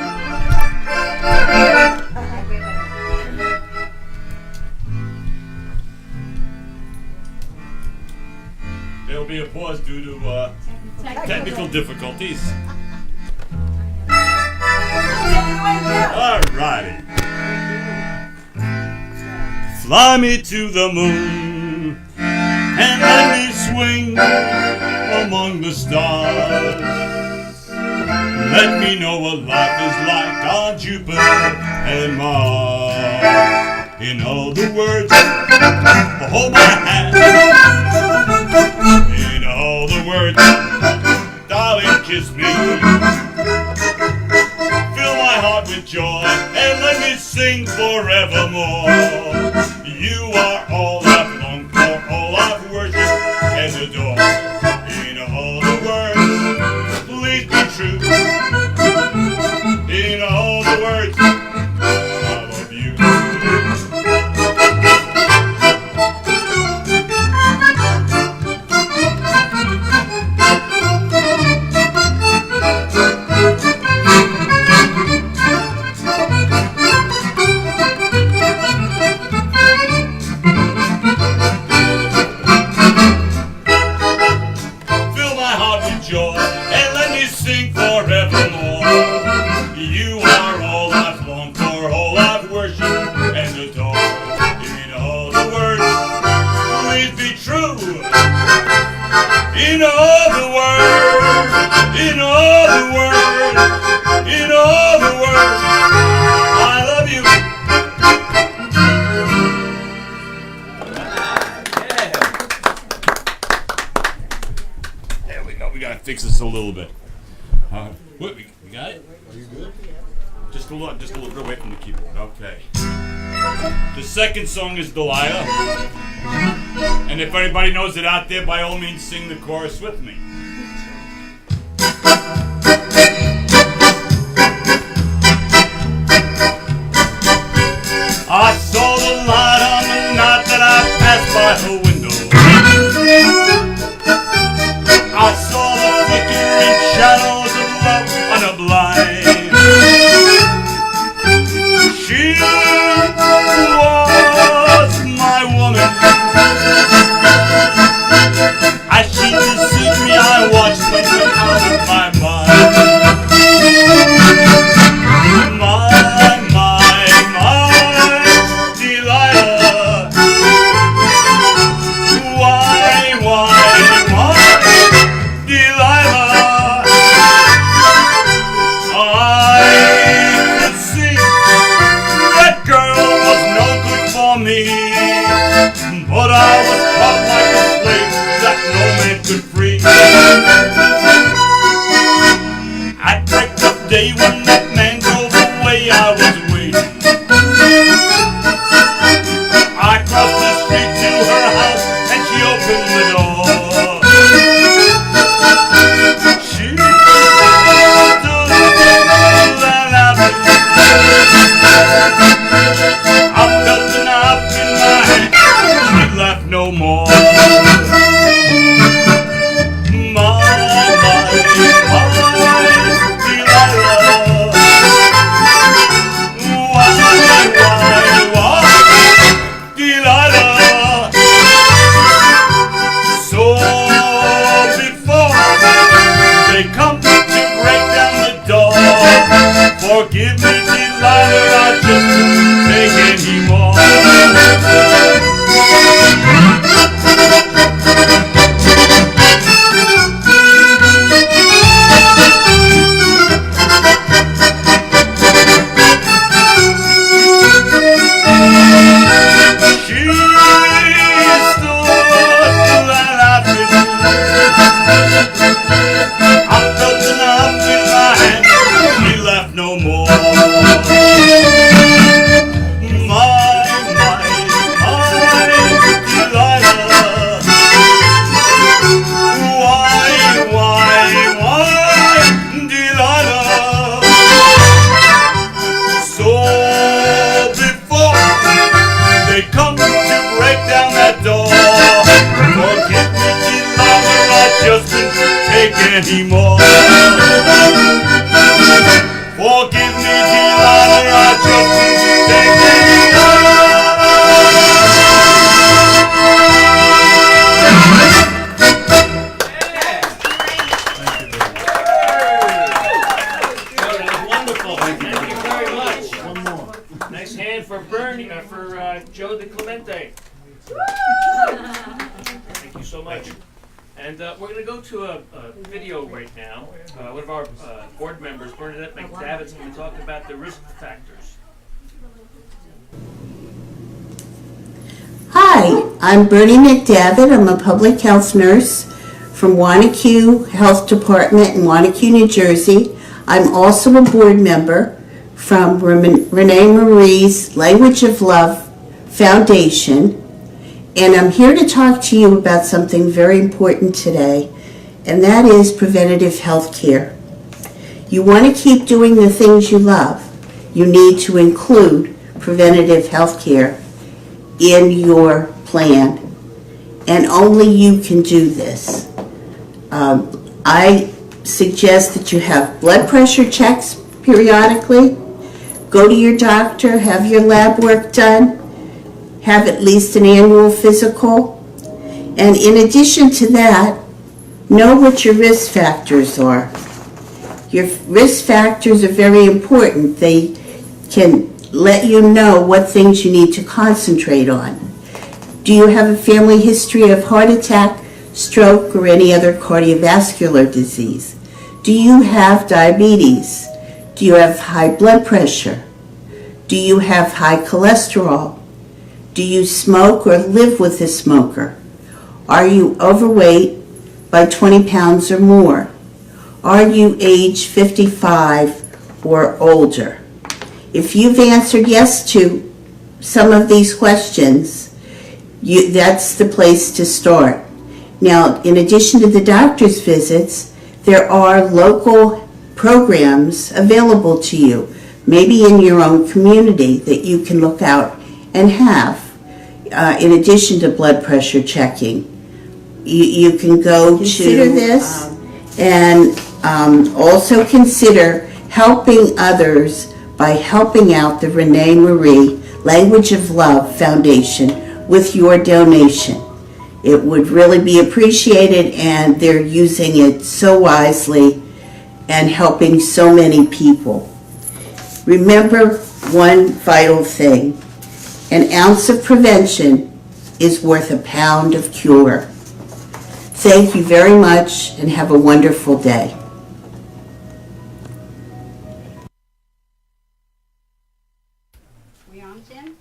There'll be a pause due to technical difficulties. Alrighty. Fly me to the moon and let me swing among the stars. Let me know what life is like on Jupiter and Mars. In other words, hold my hand. In other words, darling, kiss me. Fill my heart with joy and let me sing forevermore. You are all I've longed for, all I've worshipped and adored. In other words, please be true. In other words, I love you. Fix this a little bit. We got it? Are you good? Just a little bit away from the keyboard. Okay. The second song is Delilah. And if anybody knows it out there, by all means sing the chorus with me. I saw the light on the night that I passed by her window. I saw the flickering shadows of love on a blind. She was my woman. As she deceived me, I watched thinking out of my mind. My Delilah. But I was caught like a slave that no man could free. At break of day when that man drove away, I was waiting. I crossed the street to her house and she opened the door. She stood and I felt the knife in my hand. She laughed no more. My Delilah. Forgive me, Delilah, I just couldn't take anymore. She stood and after I felt enough in my hand. She laughed no more. My Delilah. Why, Delilah? So before they come to break down that door, forgive me, Delilah, I just couldn't take anymore. Forgive me, Delilah, I just couldn't take anymore. Wonderful. Thank you very much. One more. Nice hand for Bernie, for Joe DeClemente. Thank you so much. And we're going to go to a video right now. One of our board members, Bernadette McDavitt, is going to talk about the risk factors. Hi, I'm Bernie McDavitt. I'm a public health nurse from Wanacue Health Department in Wanacue, New Jersey. I'm also a board member from Renee Marie's Language of Love Foundation. And I'm here to talk to you about something very important today, and that is preventative health care. You want to keep doing the things you love. You need to include preventative health care in your plan, and only you can do this. I suggest that you have blood pressure checks periodically, go to your doctor, have your lab work done, have at least an annual physical, and in addition to that, know what your risk factors are. Your risk factors are very important. They can let you know what things you need to concentrate on. Do you have a family history of heart attack, stroke, or any other cardiovascular disease? Do you have diabetes? Do you have high blood pressure? Do you have high cholesterol? Do you smoke or live with a smoker? Are you overweight by 20 pounds or more? Are you age 55 or older? If you've answered yes to some of these questions, that's the place to start. Now, in addition to the doctor's visits, there are local programs available to you, maybe in your own community, that you can look out and have. In addition to blood pressure checking, you can go consider this and also consider helping others by helping out the Renee Marie Language of Love Foundation with your donation. It would really be appreciated, and they're using it so wisely and helping so many people. Remember one vital thing. An ounce of prevention is worth a pound of cure. Thank you very much, and have a wonderful day. We on, Jim?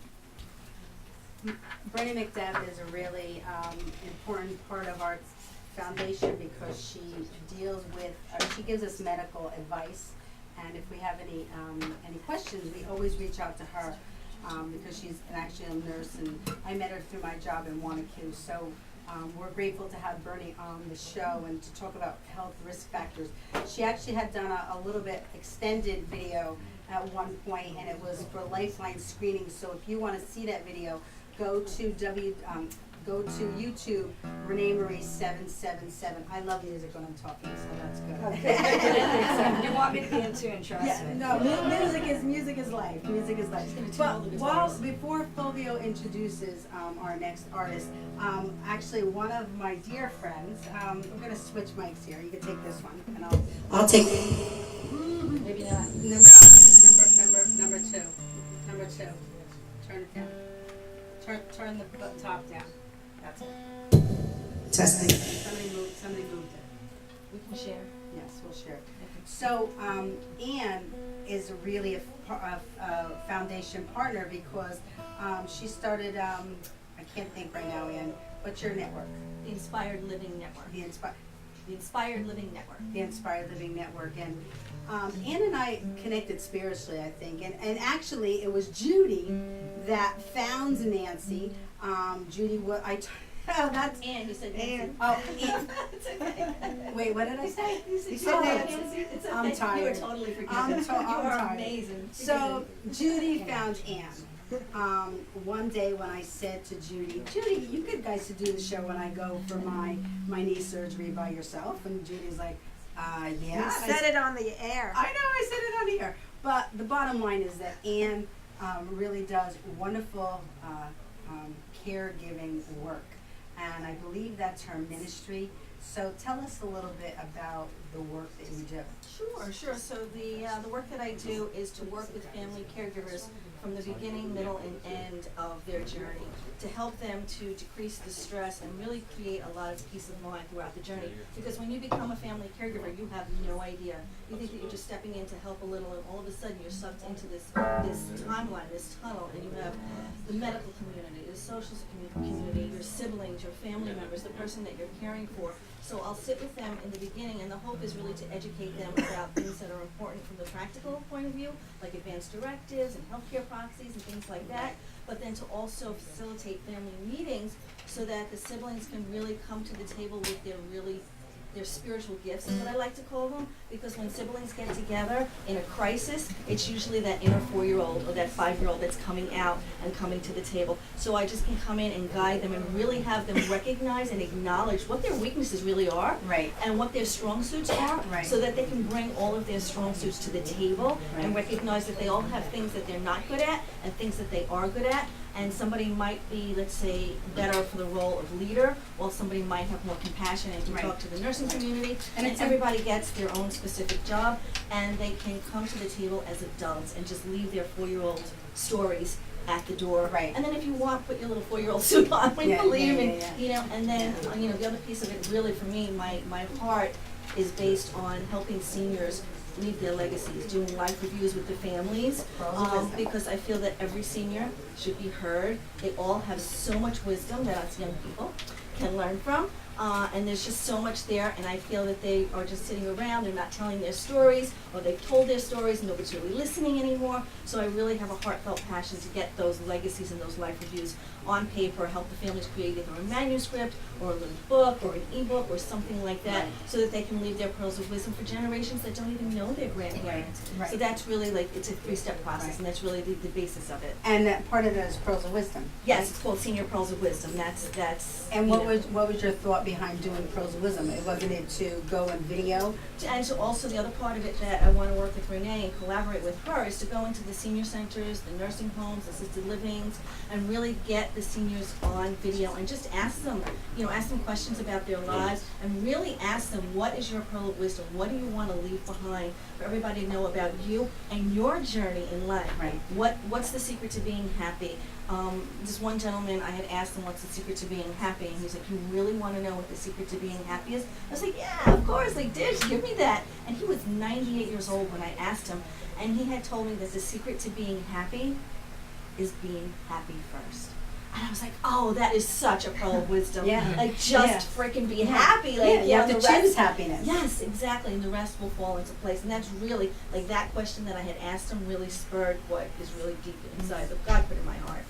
Bernie McDavitt is a really important part of our foundation because she deals with, she gives us medical advice, and if we have any questions, we always reach out to her. Because she's actually a nurse, and I met her through my job in Wanacue. So we're grateful to have Bernie on the show and to talk about health risk factors. She actually had done a little bit extended video at one point, and it was for Lifeline screening. So if you want to see that video, go to YouTube, Renee Marie 777. I love music when I'm talking, so that's good. You want me to be in tune, trust me. No, music is life. Music is life. But before Fulvio introduces our next artist, actually one of my dear friends, we're gonna switch mics here. You can take this one, and I'll take. Maybe not. Number Testing. Somebody moved it. We can share. Yes, we'll share. So Anne is really a foundation partner because she started, I can't think right now, Anne, what's your network? The Inspired Living Network. The Inspired Living Network. The Inspired Living Network. And Anne and I connected spiritually, I think. And actually, it was Judy that found Nancy. Judy, oh, that's Anne. You said Nancy. Anne. Oh, Anne. It's okay. Wait, what did I say? You said Nancy. Nancy. It's okay. I'm tired. You are totally forgiven. I'm you are tired. amazing. So Judy found Anne. One day when I said to Judy, you good guys to do the show when I go for my knee surgery by yourself, and Judy's like, yeah. You said it on the air. I know, I said it on the air. But the bottom line is that Anne really does wonderful caregiving work, and I believe that's her ministry. So tell us a little bit about the work that you do. Sure. So the work that I do is to work with family caregivers from the beginning, middle, and end of their journey to help them to decrease the stress and really create a lot of peace of mind throughout the journey. Because when you become a family caregiver, you have no idea. You think that you're just stepping in to help a little, and all of a sudden you're sucked into this timeline, this tunnel, and you have the medical community, the social community, your siblings, your family members, the person that you're caring for. So I'll sit with them in the beginning, and the hope is really to educate them about things that are important from the practical point of view, like advanced directives and healthcare proxies and things like that, but then to also facilitate family meetings so that the siblings can really come to the table with their spiritual gifts is what I like to call them, because when siblings get together in a crisis, it's usually that inner 4-year-old or that 5-year-old that's coming out and coming to the table. So I just can come in and guide them and really have them recognize and acknowledge what their weaknesses really are, right, and what their strong suits are, right, so that they can bring all of their strong suits to the table, right, and recognize that they all have things that they're not good at and things that they are good at. And somebody might be, let's say, better for the role of leader, while somebody might have more compassion and can right, talk to the nursing community. And And everybody gets their own specific job, and they can come to the table as adults and just leave their 4-year-old stories at the door. Right. And then if you want, put your little 4-year-old suit on when Yeah, you leave, yeah, and yeah. you know. And then the other piece of it, really for me, my heart is based on helping seniors leave their legacies, doing life reviews with the families, because I feel that every senior should be heard. They all have so much wisdom that us young people can learn from, and there's just so much there, and I feel that they are just sitting around, they're not telling their stories, or they've told their stories and nobody's really listening anymore. So I really have a heartfelt passion to get those legacies and those life reviews on paper, help the families create either a manuscript or a little book or an ebook or something like that, right, so that they can leave their pearls of wisdom for generations that don't even know their grandparents. Right. So that's really it's a 3-step process, right, and that's really the basis of it. And that part of it is Pearls of Wisdom. Yes, right? It's called Senior Pearls of Wisdom. That's. And what was your thought behind doing Pearls of Wisdom? It wasn't it to go and video? And so also the other part of it that I want to work with Renee and collaborate with her is to go into the senior centers, the nursing homes, assisted livings, and really get the seniors on video and just ask them questions about their lives, and really ask them, what is your pearl of wisdom? What do you want to leave behind for everybody to know about you and your journey in life? Right. What's the secret to being happy? This one gentleman, I had asked him what's the secret to being happy, and he's like, you really want to know what the secret to being happy is? I was like, yeah, of course, like, Dish, give me that. And he was 98 years old when I asked him, and he had told me that the secret to being happy is being happy first. And I was like, oh, that is such a pearl of wisdom. Yeah. Like, just freaking be happy. Like, yeah, you have to choose happiness. Yes, exactly, and the rest will fall into place. And that's really, like, that question that I had asked him really spurred what is really deep inside, that God put in my heart.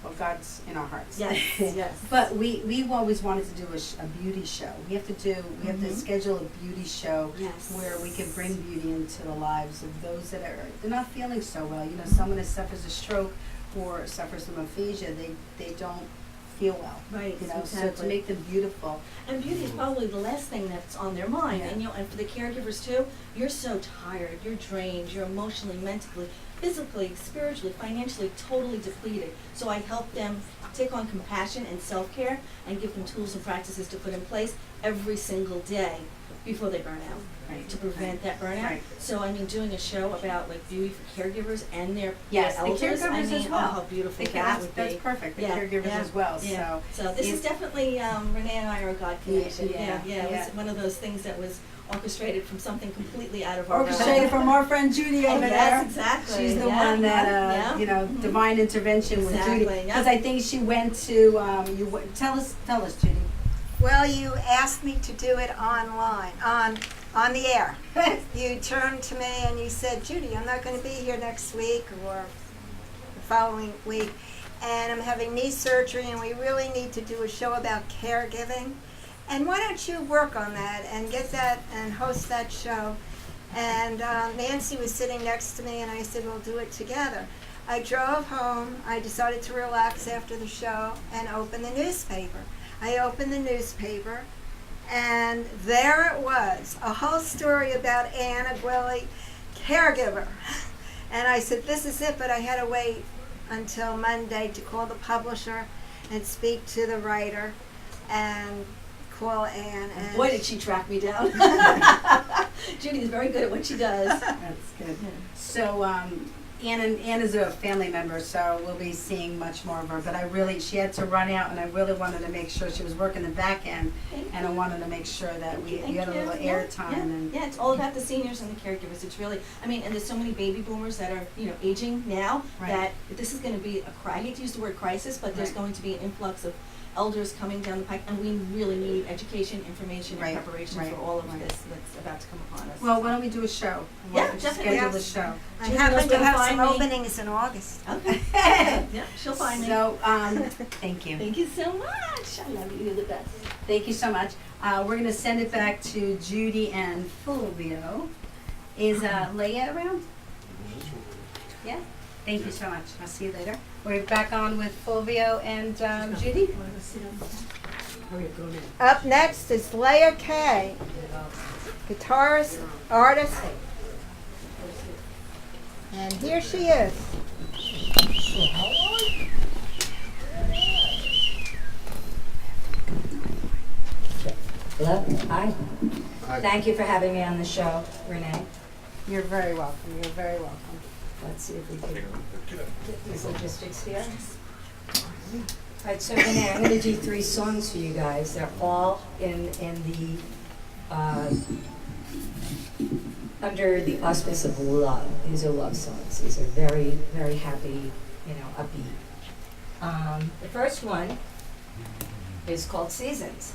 Well, God's in our hearts. Yes, yes. But we've always wanted to do a beauty show. We have to schedule a beauty show, yes, where we can bring beauty into the lives of those that they're not feeling so well. You know, someone that suffers a stroke or suffers from aphasia, they don't feel well. Right, you know, exactly. So to make them beautiful. And beauty is probably the last thing that's on their mind. Yeah. And and for the caregivers too, you're so tired, you're drained, you're emotionally, mentally, physically, spiritually, financially totally depleted. So I help them take on compassion and self-care and give them tools and practices to put in place every single day before they burn out. Right. To prevent that burnout. Right. So I mean, doing a show about like beauty for caregivers and their Yes, the elders. I caregivers mean, as well. how beautiful Think that would be. that's perfect. The Yeah, caregivers yeah, as well. yeah. So this it's- is definitely Renee and I are a God connection. Yeah, It yeah. was one of those things that was orchestrated from something completely out of our Orchestrated from our friend Judy over there. Yes, exactly. She's the Yeah, one that, yeah. you know, divine intervention with Judy. Exactly, yeah. Because I think she went to, tell us, Judy. Well, you asked me to do it online, on the air. You turned to me and you said, Judy, I'm not going to be here next week or the following week, and I'm having knee surgery, and we really need to do a show about caregiving. And why don't you work on that and get that and host that show? And Nancy was sitting next to me, and I said, we'll do it together. I drove home. I decided to relax after the show and open the newspaper. I opened the newspaper, and there it was, a whole story about Anna Gwilly, caregiver. And I said, this is it, but I had to wait until Monday to call the publisher and speak to the writer and call Anne. And Boy, did she track me down. Judy is very good at what she does. That's good. So, Ann is a family member, so we'll be seeing much more of her. But she had to run out, and I really wanted to make sure she was working the back end, and I wanted to make sure that you had a little air time. Yeah, it's all about the seniors and the caregivers. It's really, I mean, and there's so many baby boomers that are, aging now that this is going to be I hate to use the word crisis, but there's going to be an influx of elders coming down the pike, and we really need education, information, and preparation for all of this that's about to come upon us. Well, why don't we do a show? Yeah, Why don't we definitely. schedule the show. I Judy happen knows to where to have find some me. openings in August. Okay. Yeah, she'll find me. So, thank you. Thank you so much. I love you. You're the best. Thank you so much. We're going to send it back to Judy and Fulvio. Is Leia around? Yeah? Thank you so much. I'll see you later. We're back on with Fulvio and Judy. Up next is Leia Kay, guitarist, artist, and here she is. Hello. Hi. Thank you for having me on the show, Renee. You're very welcome. You're very welcome. Let's see if we can get these logistics here. All right, so Renee, I'm going to do 3 songs for you guys. They're all in the under the auspice of love. These are love songs. These are very, very happy, upbeat. The first one is called Seasons.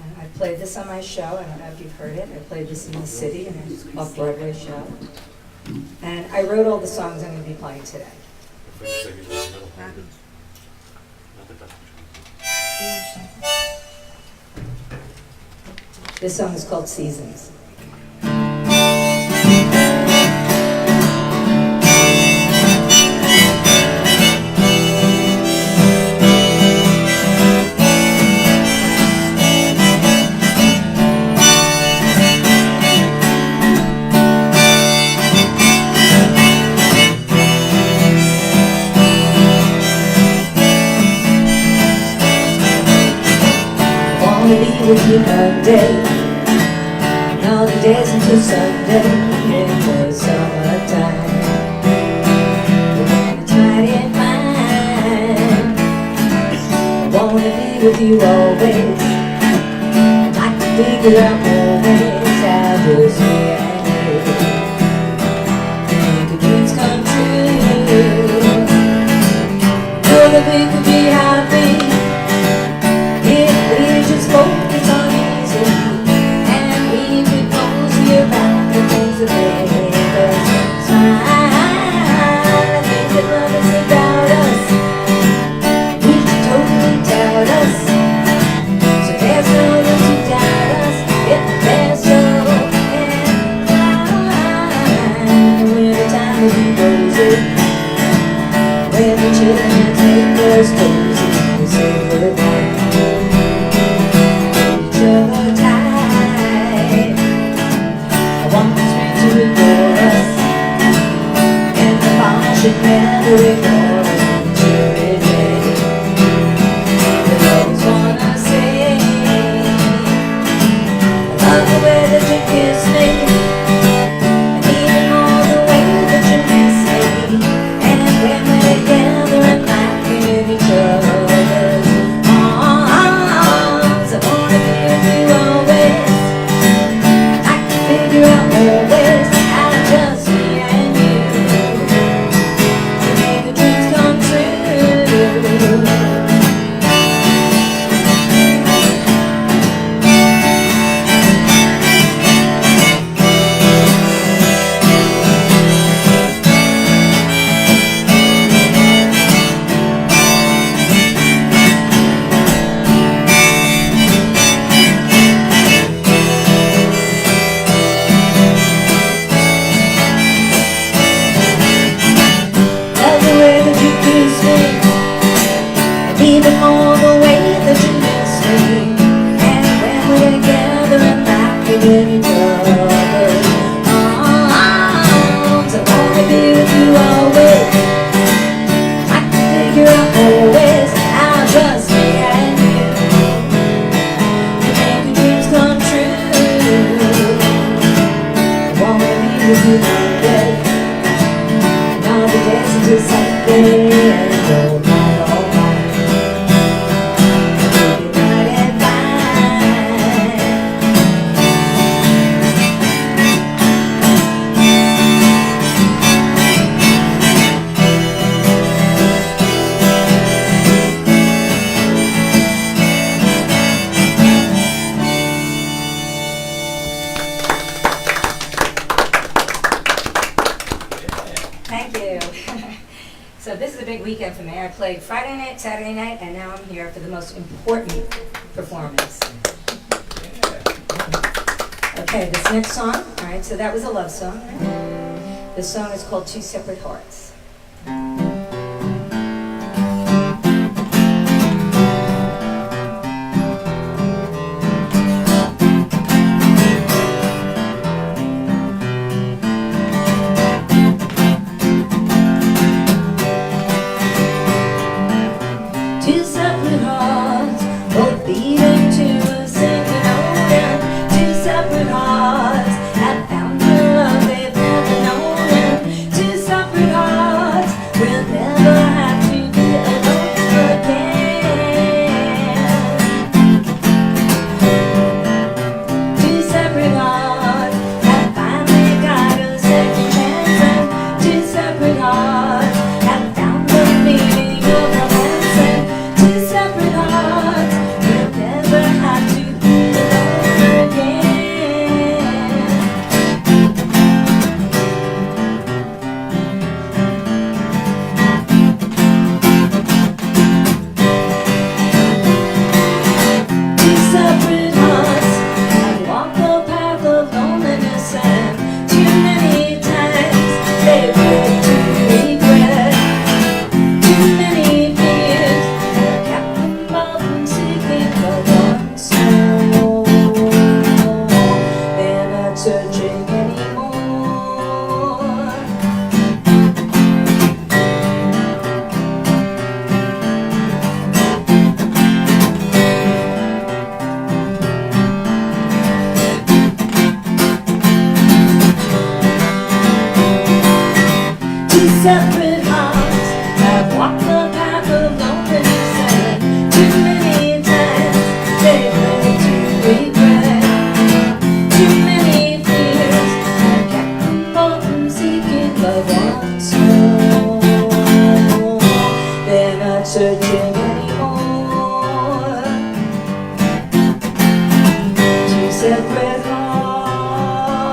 And I played this on my show. I don't know if you've heard it. I played this in the city in an off-Broadway show. And I wrote all the songs I'm going to be playing today. This song is called Seasons. With you Monday, and all the days until Sunday, in the summertime. We're gonna try to find. I wanna be with you always. I'd like to figure out more ways how just me and you make the dreams come true. Know that we could be happy if we just focus on easy, and we could cozy about the things that make us smile. I think that love is about us. We should totally doubt us. So there's no room to doubt us if there's so and in each other's arms. I wanna be with you always. I can figure out always how just me and you can make your dreams come true. I wanna be with you all day, and I'll be dancing to something all night, all night. Night and Thank you. So this is a big weekend for me. I played Friday night, Saturday night, and now I'm here for the most important performance. Okay, this next song, all right, so that was a love song. This song is called Two Separate Hearts. Two separate hearts, both beating to a single note. Two separate hearts have found the love they've never known. Two separate hearts will never have to be alone again. Two separate hearts have finally got a second chance. And two separate hearts have found the meaning of romance. And two separate hearts will never have to be alone again. Two separate hearts have walked the path of loneliness, and too many times they've lived to regret. Too many fears have kept them both from seeking the one soul. They're not searching anymore. Two separate hearts have walked the path of loneliness, and too many times they've lived to regret. Too many fears have kept them both from seeking the one soul. They're not searching anymore. Two separate hearts,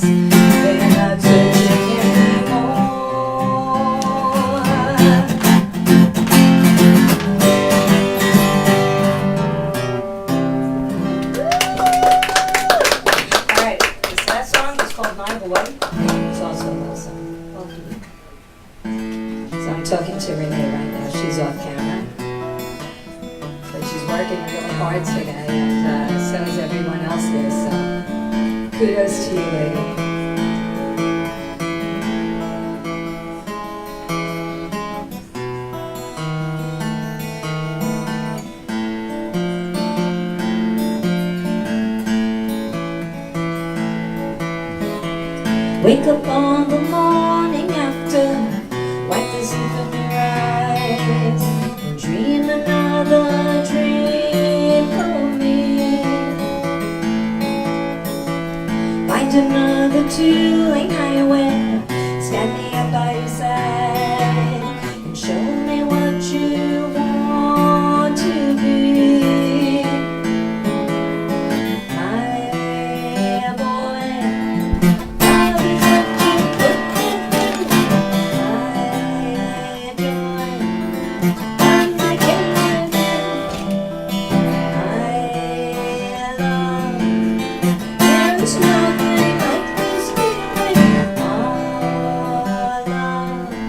they're not searching anymore. All right, this last song is called My Boy. It's also a love song. So I'm talking to Renee right now. She's off camera. But she's working really hard today, and so is everyone else here. So kudos to you, lady. Wake up on the morning after, wipe the sleep from your eyes, and dream another dream for me. Find another two-lane highway, stand me up by your side, and show me what you want to be. My boy, love is what you put me through. My joy, I'm making with you. My love, there's nothing like this feeling. Our love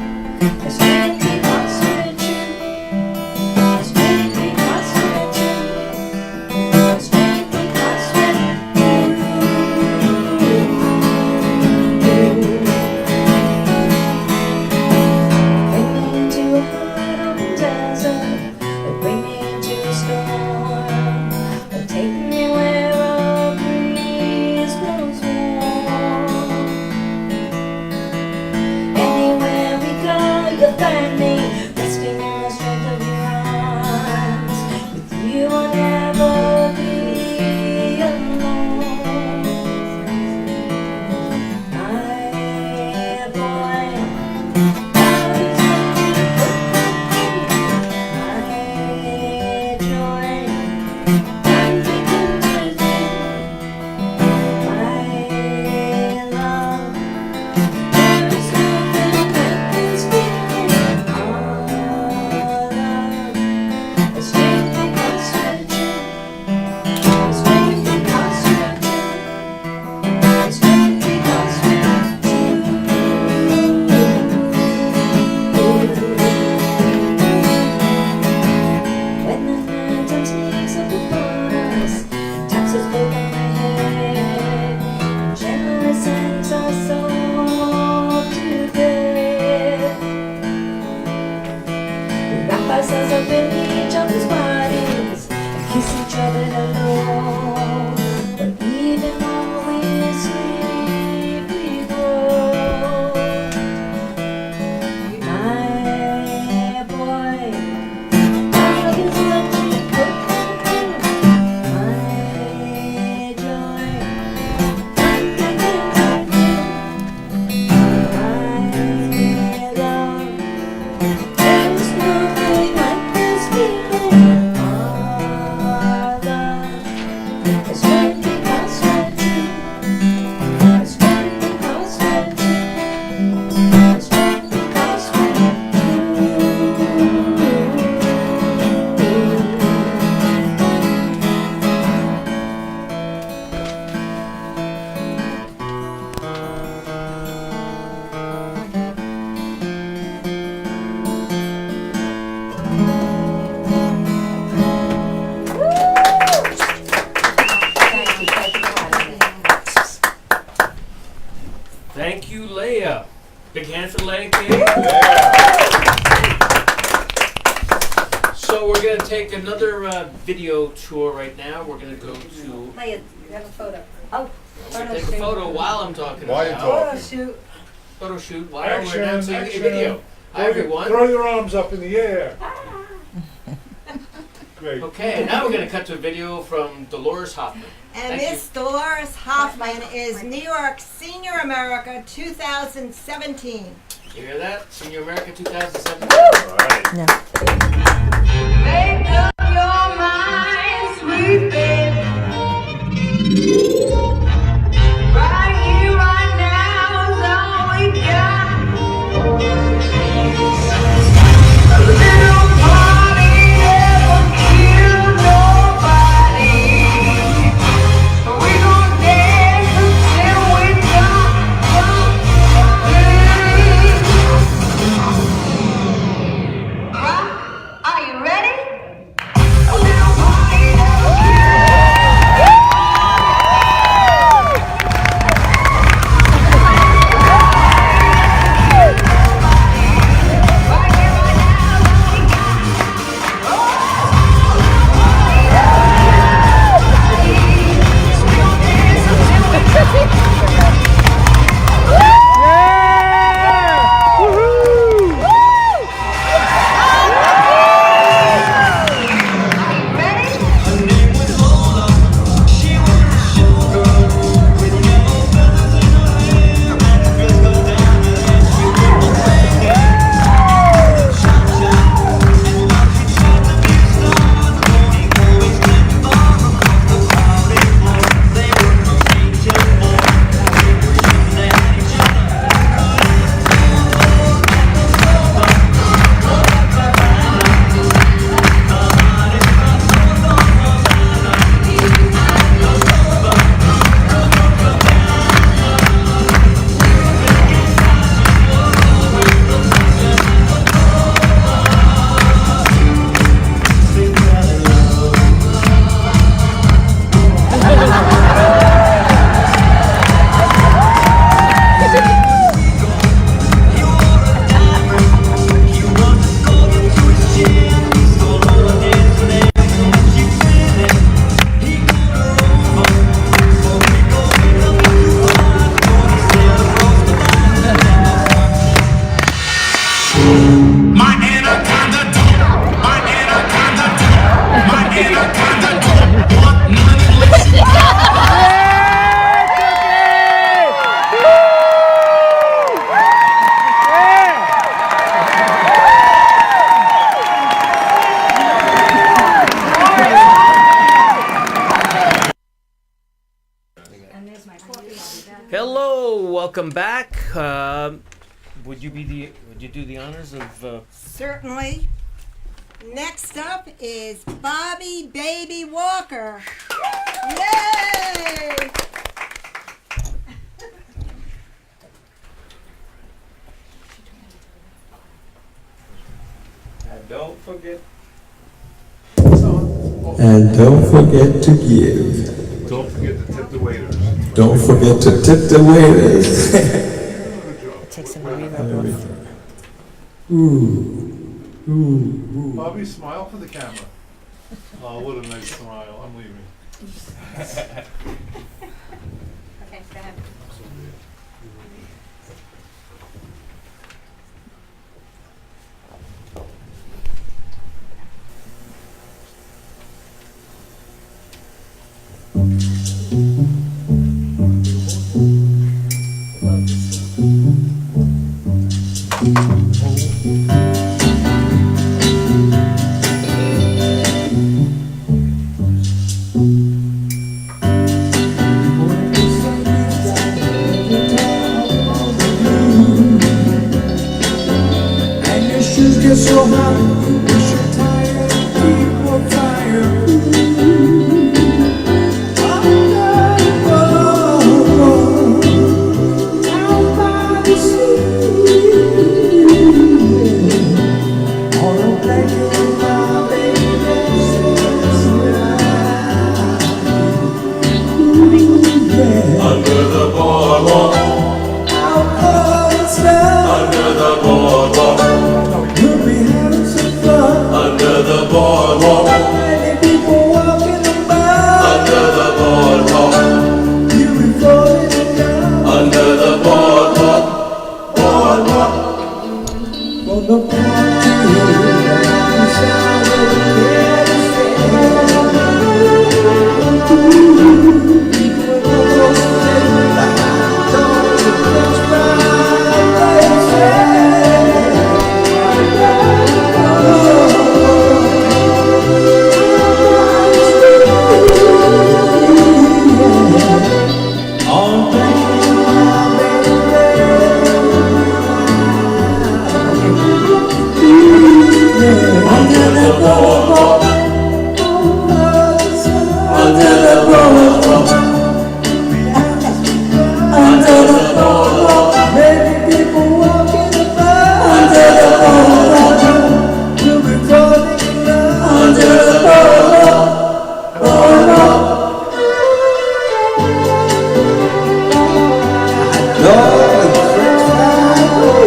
Thank you, Leia. Big hand for Leia King. So we're going to take another video tour right now. We're going to go to... Leia, you have a photo. Oh, I'm going to take a photo while I'm talking While you're about. talking. Photo shoot. Photo shoot while Action, we're announcing a action. video. Hi, everyone. Throw your arms up in the air. Great. Okay, now we're going to cut to a video from Dolores Hoffman. And Thank Miss Dolores Hoffman is New York Senior America 2017. You hear that? Senior America 2017. All right. Make up your mind, sweet baby. Right here, right now is all we got. A little party never killed nobody. We gon' dance until we Are you ready? A little party never Hello, welcome back. Would you do the honors of? Certainly. Next up is Bobby Baby Walker. Yay! And don't forget. And don't forget to give. Don't forget to tip the waiters. Don't forget to tip the waiters. Take some reverb. Ooh. Bobby, smile for the camera. Oh, what a nice smile. I'm leaving. Okay, go ahead. Get so hot, wish you're tired, keep on fire. Down by the sea, on a blanket, my baby says yeah. Under the boardwalk, out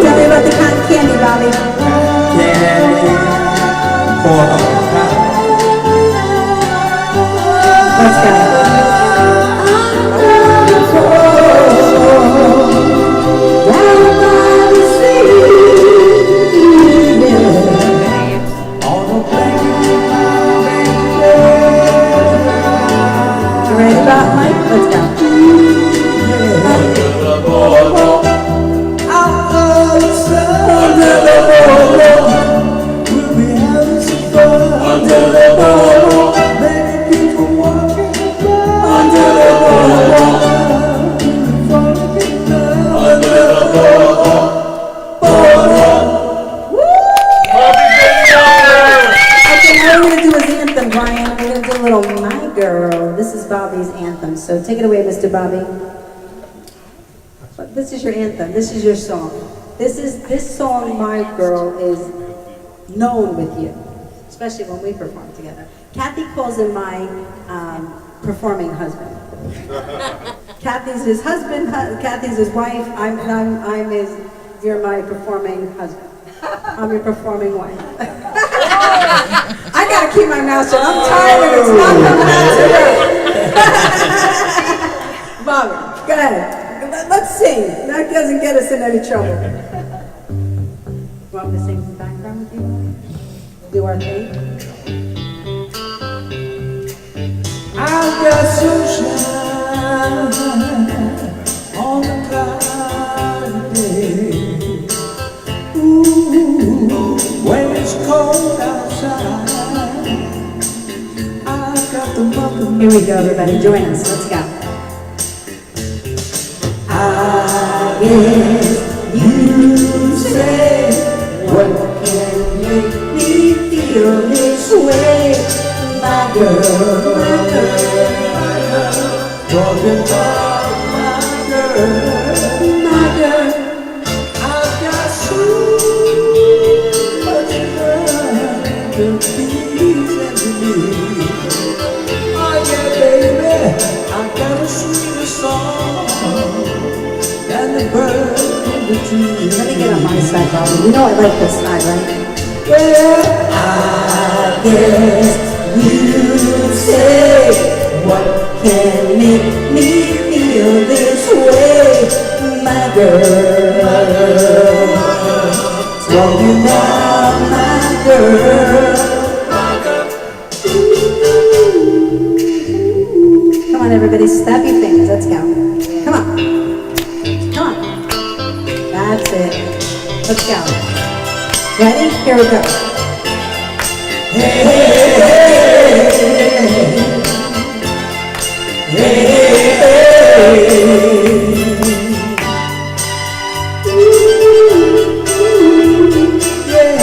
Tell me about the cotton candy, Bobby. Let's go. You ready, Bob, Mike? Let's go. Bobby's anthem. So take it away, Mr. Bobby. This is your anthem. This is your song. This song, My Girl, is known with you, especially when we perform together. Kathy calls him my performing husband. Kathy's his husband. Kathy's his wife. You're my performing husband. I'm your performing wife. I gotta keep my mouth shut. I'm tired and it's not coming out today. Bobby, go ahead. Let's sing. That doesn't get us in any trouble. You want me to sing some background with you? We'll do our thing. I've got sunshine on the cloudy day. Ooh, when it's cold outside, I've got the mother. Here we go, everybody. Join us. Let's go. I guess you say, what can make me feel this way? My girl, my girl, my girl, talking about my girl, my girl. I've got so much love to please and to me. Oh yeah, baby, I've got a sweeter song than the bird in the tree. Let me get on my side, Bobby. You know I like this side, right? Well, I guess you say, what can make me feel this way? My girl, talking about my girl. Come on, everybody. Snap your fingers. Let's go. Come on. Come on. That's it. Let's go. Ready? Here we go. Hey, hey, hey, hey, hey. Yeah.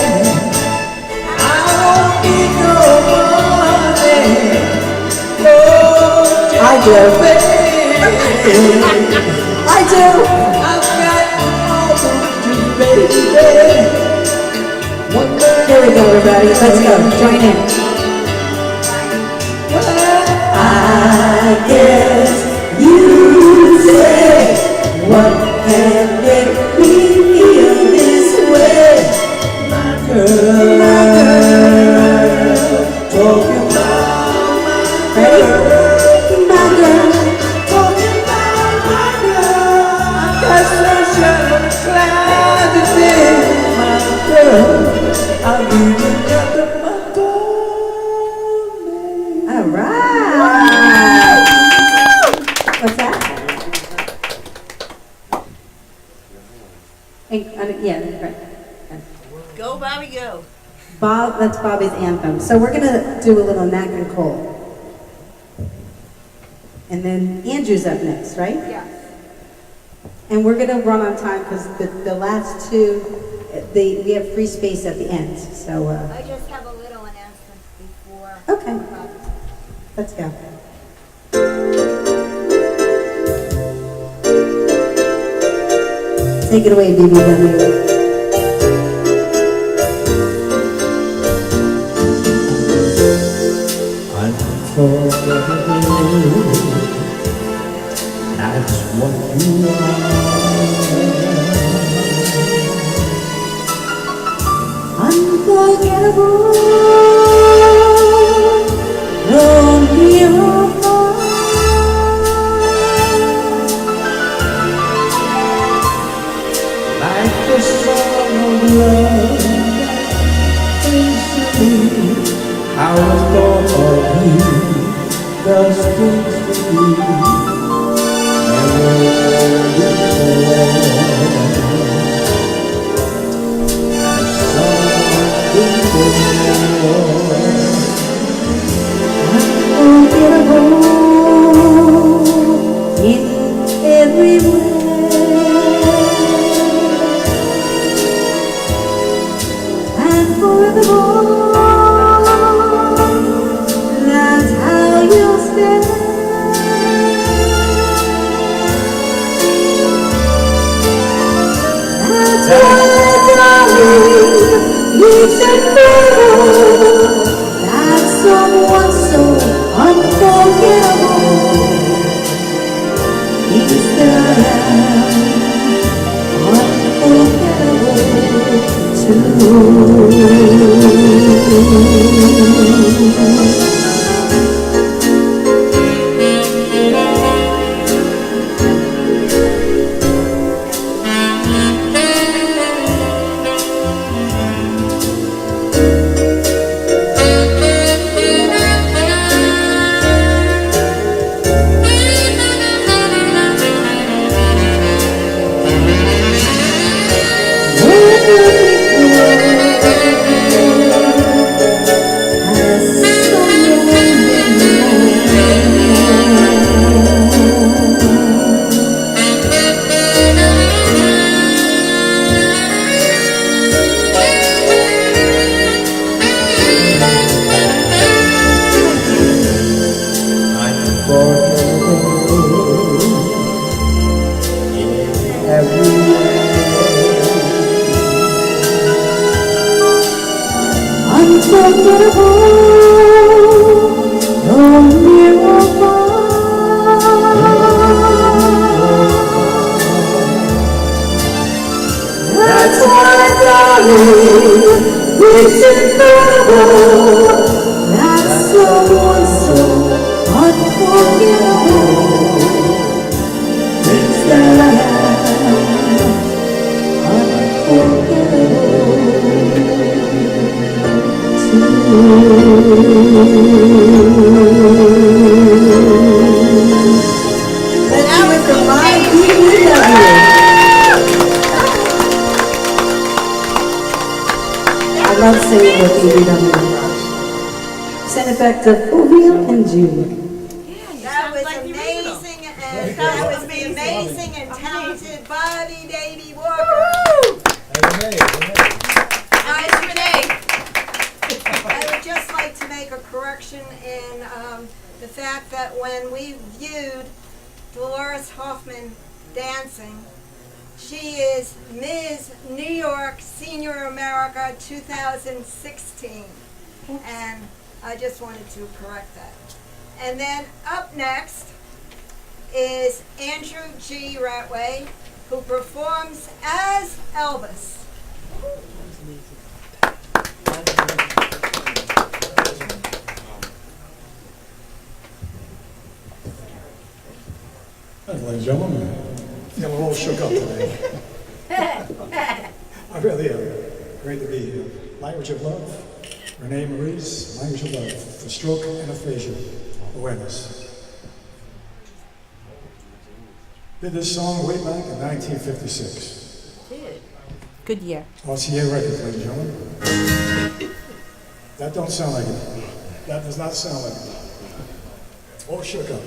I don't need no money. No, I do. I do. I've got all to do, baby. Here we go, everybody. Let's go. Join in. I guess you say, what can make me feel this way? My girl, talking about my girl, talking about my girl. I've got sunshine on the clouds today, my girl. I'll be together, my darling. All right. What's that? Yeah, right. Go, Bobby, go. Bob, that's Bobby's anthem. So we're gonna do a little Nat and Cole. And then Andrew's up next, right? Yeah. And we're gonna run on time because the last two, we have free space at the end. So I just have a little announcement before. okay, let's go. Take it away, BBW. Unforgettable, that's what you are. unforgettable. Don't be wrong. Like the song of love that sings to me, how I thought of you does things to me never before. Unforgettable in every way. And forevermore, that's how you'll stay. That's why, darling, you should know that someone so unforgettable is there. That's why, darling, it's incredible that someone so unforgettable thinks that I am And that was the live BBW. I love singing with BBW. Send it back to Fulvia and Julie. That was amazing, and that was the amazing and talented Buddy Davy Walker. Nice, Renee. I would just like to make a correction in the fact that when we viewed Dolores Hoffman dancing, she is Ms. New York Senior America 2016. And I just wanted to correct that. And then up next is Andrew G. Ratway, who performs as Elvis. Ladies and gentlemen, yeah, we're all shook up today. I really am. Great to be here. Language of Love, Renee Marie's Language of Love for Stroke and Aphasia Awareness. Did this song way back in 1956. Good year. RCA Records, ladies and gentlemen. That don't sound like it. That does not sound like it. All shook up.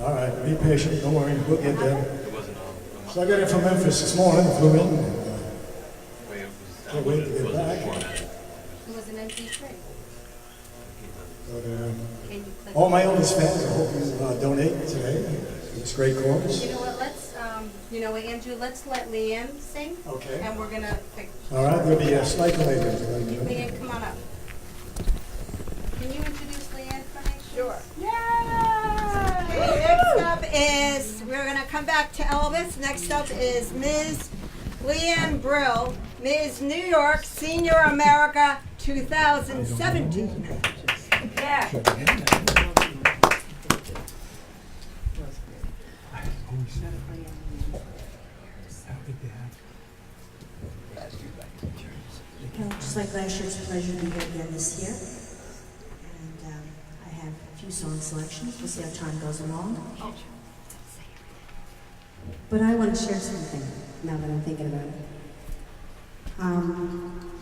All right, be patient. Don't worry, we'll get there. So I got in from Memphis this morning, flew in. Can't wait to get back. It was an MP3. But, all my Elvis fans, I hope you donate today to this great cause. You know what, let's, Andrew, let's let Leanne sing. Okay. And we're gonna pick. All right, there'll be a slight delay there. Leanne, come on up. Can you introduce Leanne for me? Sure. Next up is, we're going to come back to Elvis. Next up is Ms. Leanne Brill. Ms. New York Senior America 2017. Yeah. Just like last year, it's a pleasure to be here again this year. And I have a few song selections. We'll see how time goes along. But I want to share something now that I'm thinking about it.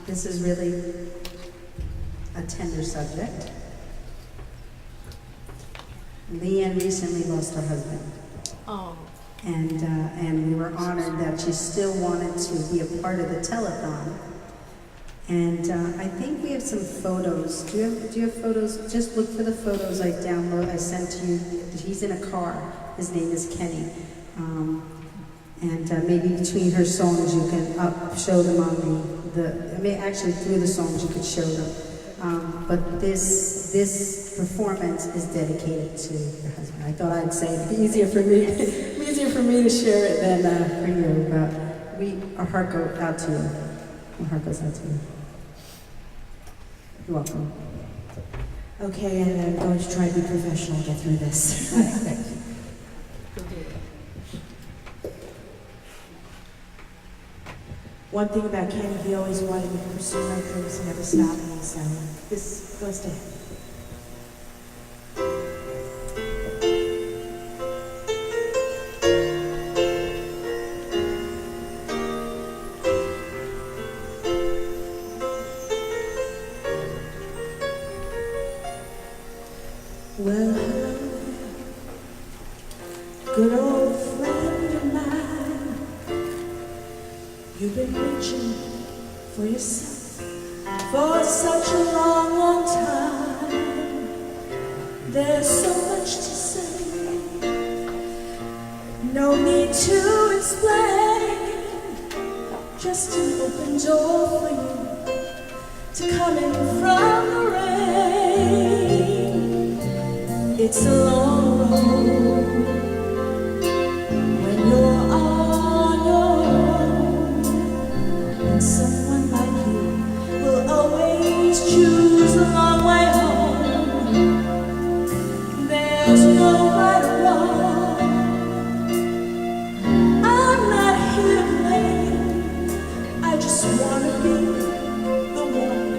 This is really a tender subject. Leanne recently lost her husband. Oh. And we were honored that she still wanted to be a part of the telethon. And I think we have some photos. Do you have photos? Just look for the photos I sent to you. He's in a car. His name is Kenny. And maybe between her songs you can show them on actually through the songs you could show them. But this performance is dedicated to your husband. I thought I'd say it'd be easier for me to share it than for you. But our heart goes out to you. Our heart goes out to you. You're welcome. Okay, and I'm going to try to be professional and get through this. One thing about Kenny, he always wanted me to pursue my dreams and never stop me, so this goes to him. Well, hello there, good old friend of mine. You've been reaching for yourself for such a long, long time. There's so much to say, no need to explain. Just an open door for you to come in from the rain. It's a long road when you're on your own, and someone like you will always choose the long way home. There's no right or wrong. I'm not here to blame. I just want to be the one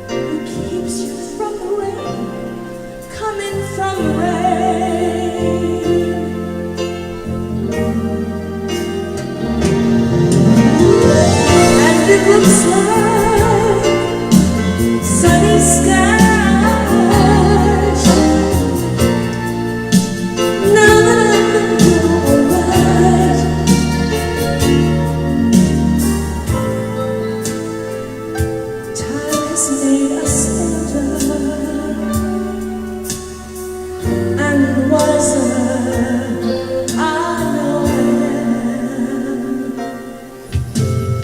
who keeps you from the rain, coming from the rain. And it looks like sunny skies. Now that I'm alright, time has made us older and wiser. I know I am.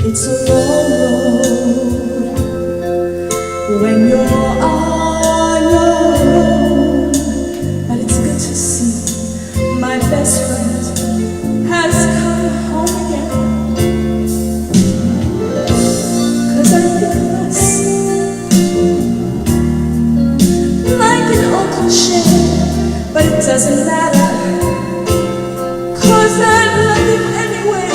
It's a long road when you're on your own, but it's good to see my best friend has come home again. 'Cause I think of us like an old cliche, but it doesn't matter, 'cause I love you anyway.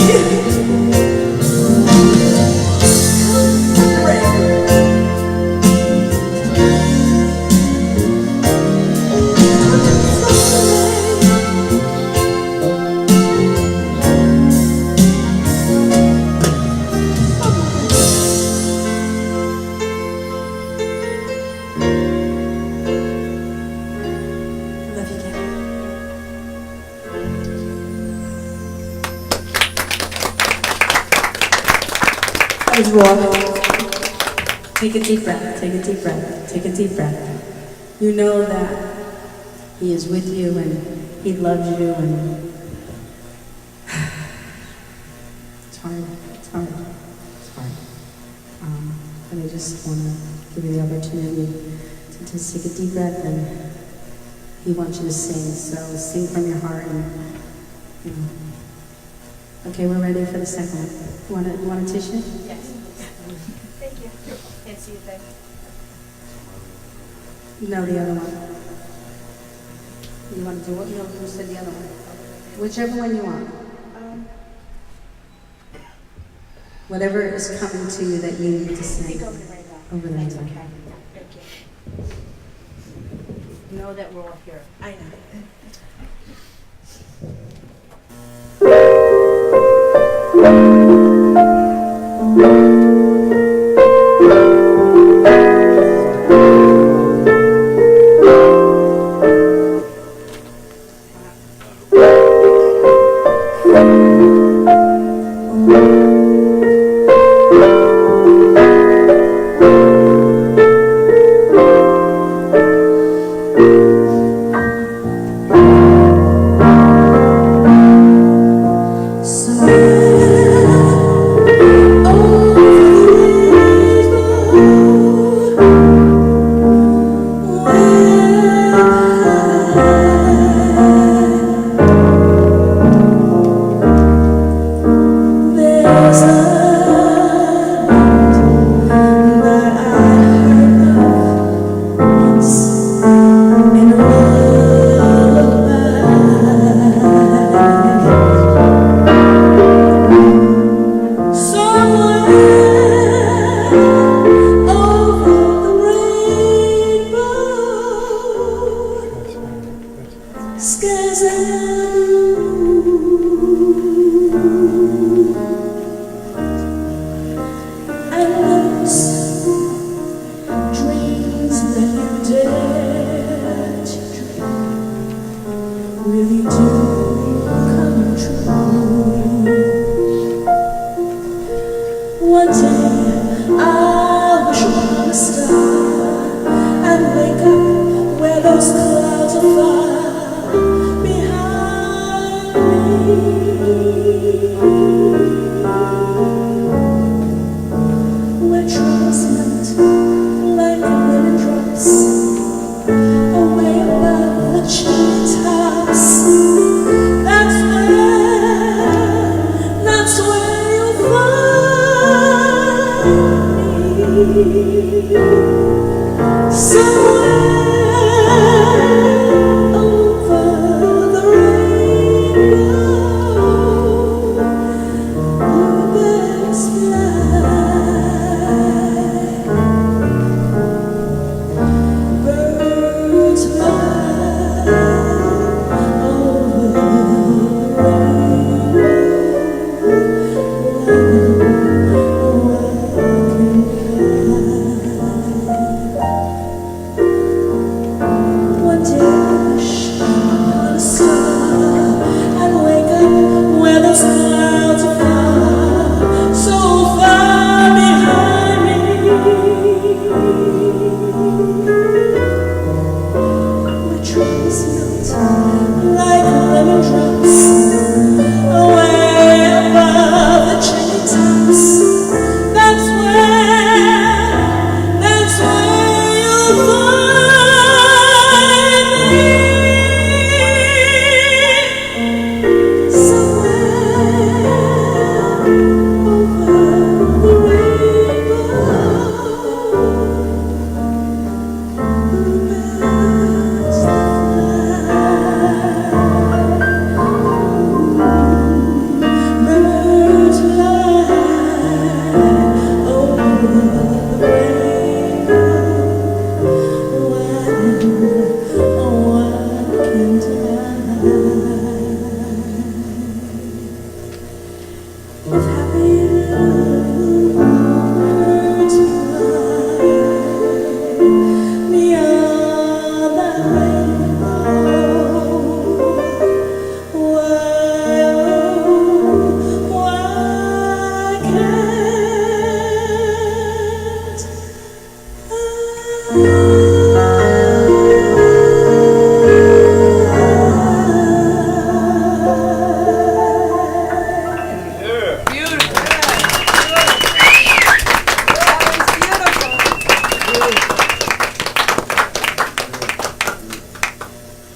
That was raw. Take a deep breath, take a deep breath, take a deep breath. You know that he is with you and he loves you, and it's hard, it's hard, it's hard. And I just want to give you the opportunity to just take a deep breath, and he wants you to sing, so sing from your heart, and you know, Okay, we're ready for the second one. Want a tissue? Yes. Thank you. Can't see it there. No, the other one. You want to do what? No, you said the other one. Whichever one you want. Whatever is coming to you that you need to say. Over there. That's okay. Thank you. Know that we're all here. I know.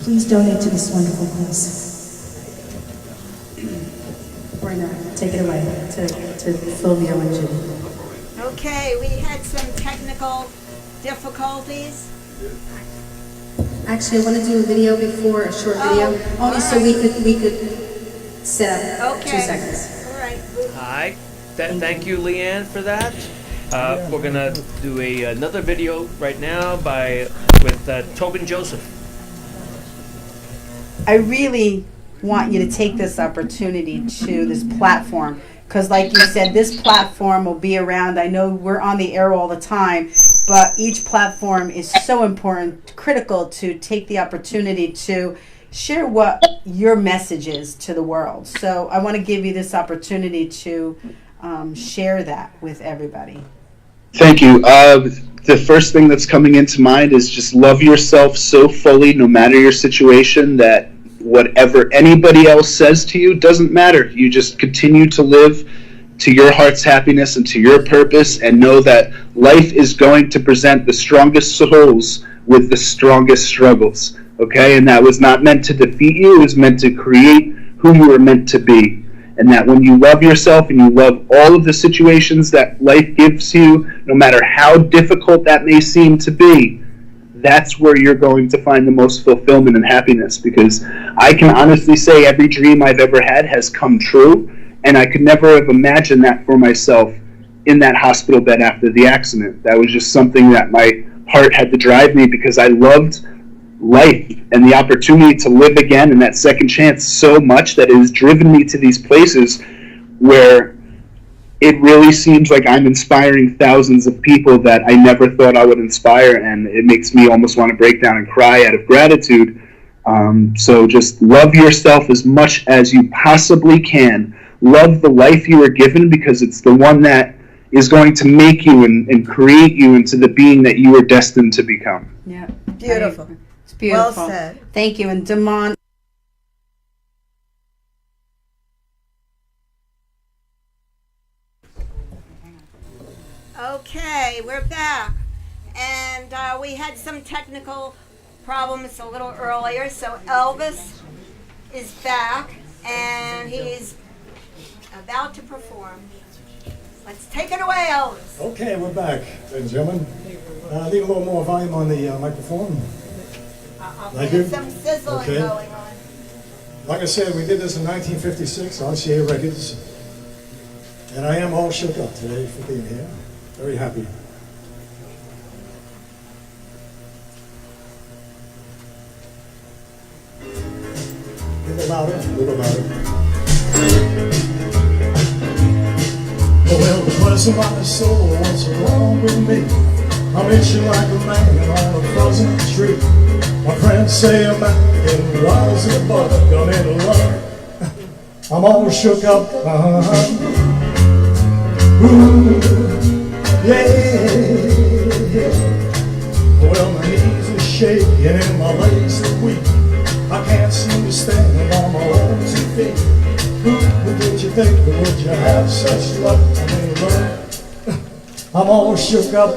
Please donate to this wonderful cause. We're Why not? Take it away to Fulvio and Judy. Okay, we had some technical difficulties. Actually, I want to do a video before, a short video, only so we could set up 2 seconds. All right. Hi. Thank you, Leanne, for that. We're gonna do another video right now with Tobin Joseph. I really want you to take this opportunity to this platform, because like you said, this platform will be around. I know we're on the air all the time, but each platform is so important, critical to take the opportunity to share what your message is to the world. So I want to give you this opportunity to share that with everybody. Thank you. The first thing that's coming into mind is just love yourself so fully, no matter your situation, that whatever anybody else says to you doesn't matter. You just continue to live to your heart's happiness and to your purpose, and know that life is going to present the strongest souls with the strongest struggles. Okay? And that was not meant to defeat you. It was meant to create who you were meant to be. And that when you love yourself and you love all of the situations that life gives you, no matter how difficult that may seem to be, that's where you're going to find the most fulfillment and happiness. Because I can honestly say every dream I've ever had has come true, and I could never have imagined that for myself in that hospital bed after the accident. That was just something that my heart had to drive me, because I loved life and the opportunity to live again and that second chance so much that it has driven me to these places where it really seems like I'm inspiring thousands of people that I never thought I would inspire, and it makes me almost want to break down and cry out of gratitude. So just love yourself as much as you possibly can. Love the life you were given, because it's the one that is going to make you and create you into the being that you were destined to become. Yeah. Beautiful. It's beautiful. Well said. Thank you. And Damon. Okay, we're back. And we had some technical problems a little earlier, so Elvis is back, and he's about to perform. Let's take it away, Elvis. Okay, we're back, ladies and gentlemen. Need a little more volume on the microphone. Thank you. Some sizzling Okay. going on. Like I said, we did this in 1956, RCA Records. And I am all shook up today for being here. Very happy. A little louder, a little louder. Well, bless my soul, what's wrong with me? I'm itching like a man on a frozen tree. My friends say I'm acting wise as a bug, I'm in love. I'm all shook up. Ooh, yeah. Well, my knees are shaking and my legs are weak. I can't seem to stand on my own 2 feet. Who did you think, would you have such luck? I mean, love. I'm all shook up.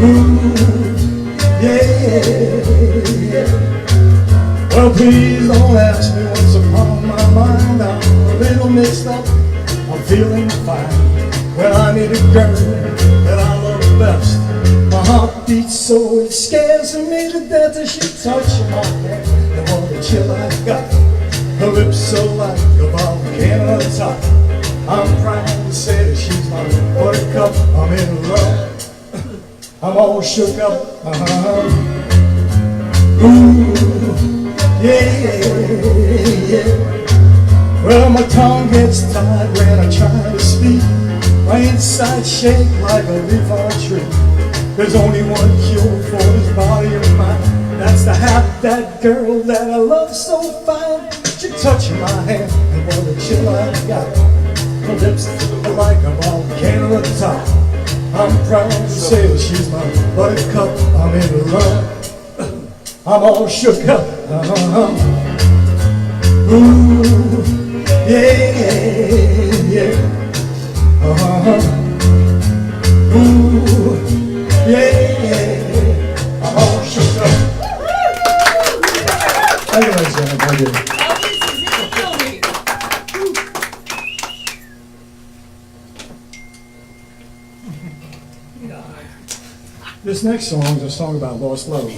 Ooh, yeah. Well, please don't ask me what's upon my mind. I'm a little mixed up. I'm feeling fine. Well, I need a girl that I love best. My heart beats so it scares me to death as she touches my hand. And what a chill I got. Her lips so like a volcano top. I'm proud to say that she's my buttercup. I'm in love. I'm all shook up. Ooh, yeah. Well, my tongue gets tied when I try to speak. My inside shake like a leaf on a tree. There's only one cure for this body of mine. That's to have that girl that I love so fine. She touching my hand, and what a chill I got. Her lips are like a volcano at the top. I'm proud to say that she's my buttercup. I'm in love. I'm all shook up. Ooh, yeah. Ooh, yeah. I'm all shook up. Thank you, ladies and gentlemen. Thank you. This next song is a song about lost love.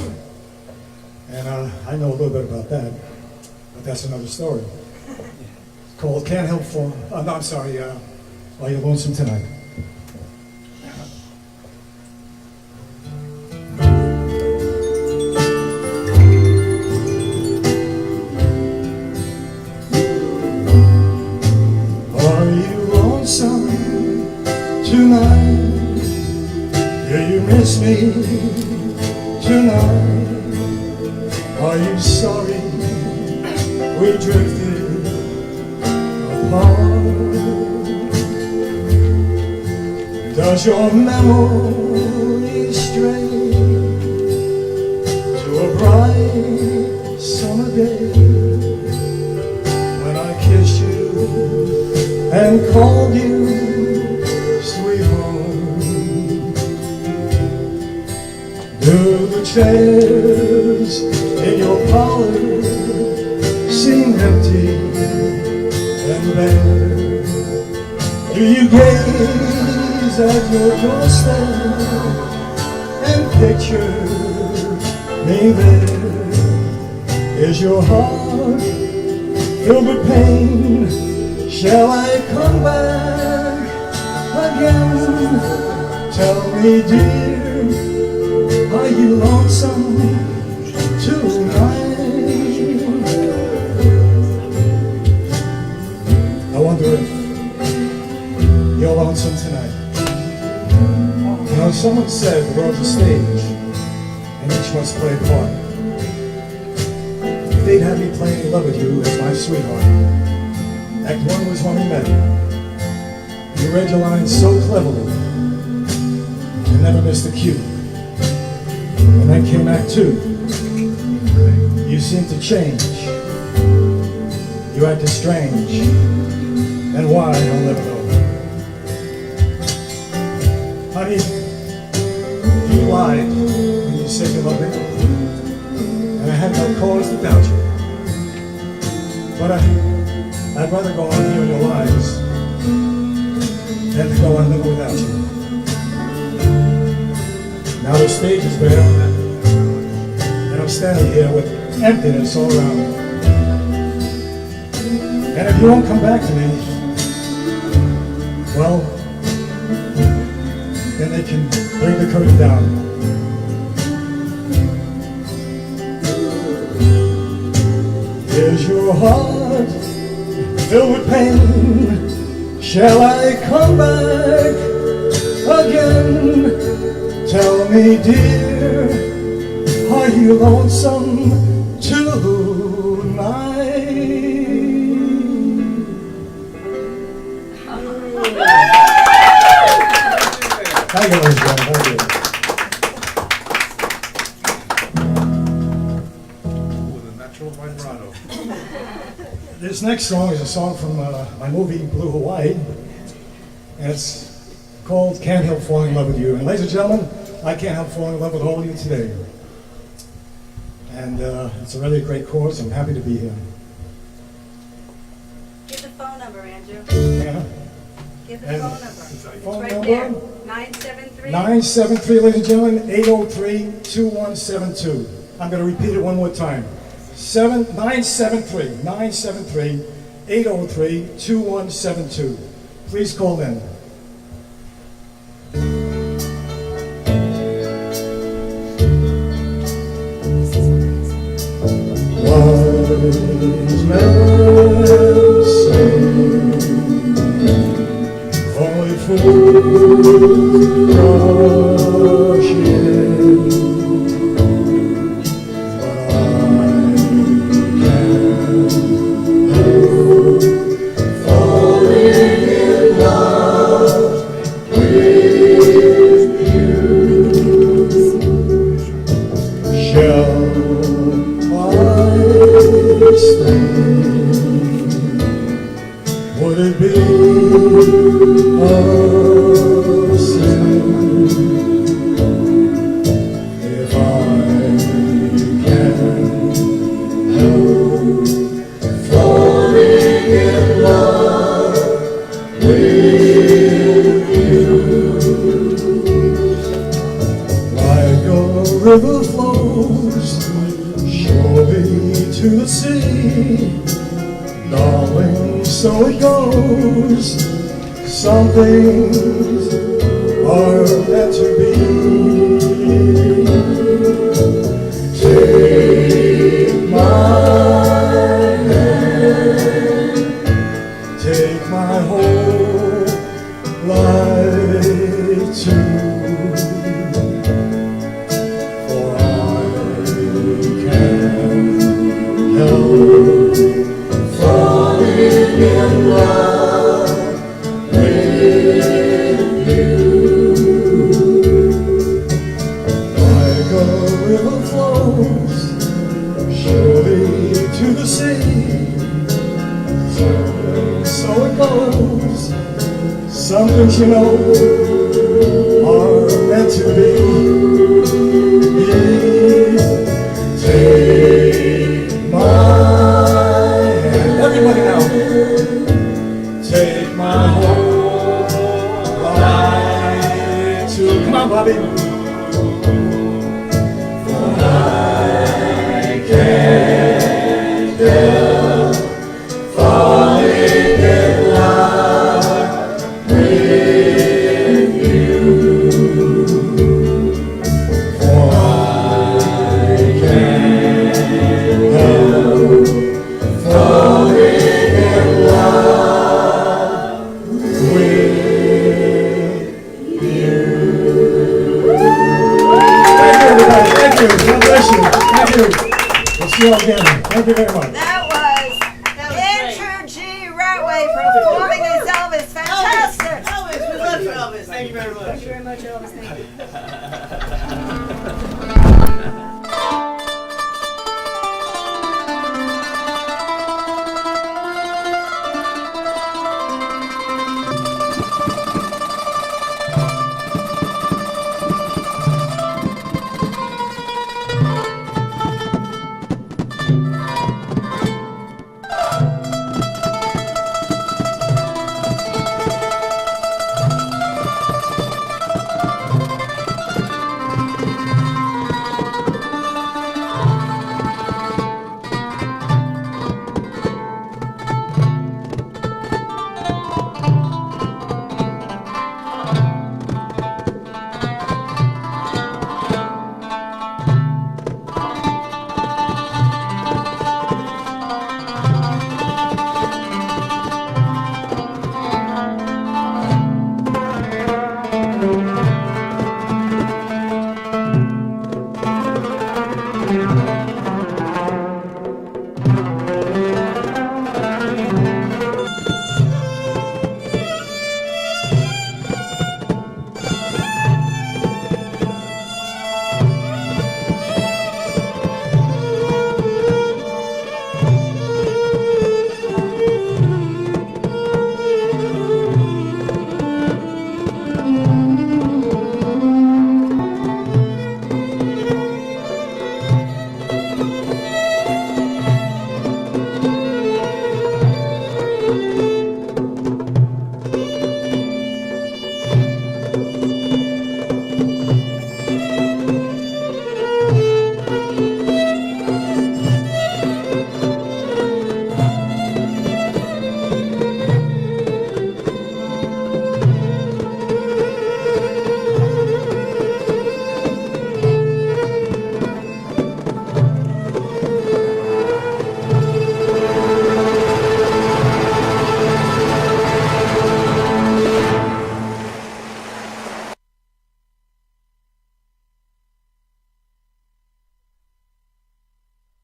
And I know a little bit about that, but that's another story. It's called Can't Help Falling, no, I'm sorry, Are You Lonesome Tonight? Are you lonesome tonight? Do you miss me tonight? Are you sorry we drifted apart? Does your memory stray to a bright summer day when I kissed you and called you sweetheart? Do the chairs in your parlor seem empty and bare? Do you gaze at your doorstep and picture me there? Is your heart filled with pain? Shall I come back again? Tell me, dear, are you lonesome tonight? I wonder if you're lonesome tonight. You know, someone said the world's a stage and each must play a part. If they'd have me playing love with you as my sweetheart, Act 1 was when we met. You read your lines so cleverly and never missed a cue. And then came Act 2. You seemed to change. You acted strange. And why, I'll never know. Honey, you lied when you said you loved me. And I had no cause to doubt you. But I'd rather go on here in your lives than to go on living without you. Now the stage is bare, and I'm standing here with emptiness all around me. And if you won't come back to me, well, then they can bring the curtain down. Is your heart filled with pain? Shall I come back again? Tell me, dear, are you lonesome tonight? Thank you, ladies and gentlemen. Thank you. With a natural vibrato. This next song is a song from my movie Blue Hawaii, and it's called Can't Help Falling in Love with You. And ladies and gentlemen, I can't help falling in love with all of you today. And it's a really great cause. I'm happy to be here. Give the phone number, Andrew. Yeah. Give the And phone number. It's phone right number? there. 973. 973, ladies and gentlemen, 803-2172. I'm going to repeat it one more time. 973-803-2172. Please call in. Wise men say only fools rush in, but I can't help falling in love with you. Shall would it be a sin if I can't help falling in love with you? My to the sea. Darling, so it goes. Some things are meant to be. Take my hand, take my whole life too. For I can't help falling in love with you. Like a river flows surely to the sea, so it goes. Some things, you know, are meant to be. Take my hand, everybody now. Take my whole life too. Come on, Bobby. For I can't help falling in love with you. For I can't help falling in love with you. Thank you, everybody. Thank you. God bless you. Thank you. We'll see you all again. Thank you very much. That was Andrew G. Ratway performing as Elvis. Fantastic. Elvis, we love you, Elvis. Thank you very much. Thank you very much, Elvis. Thank you.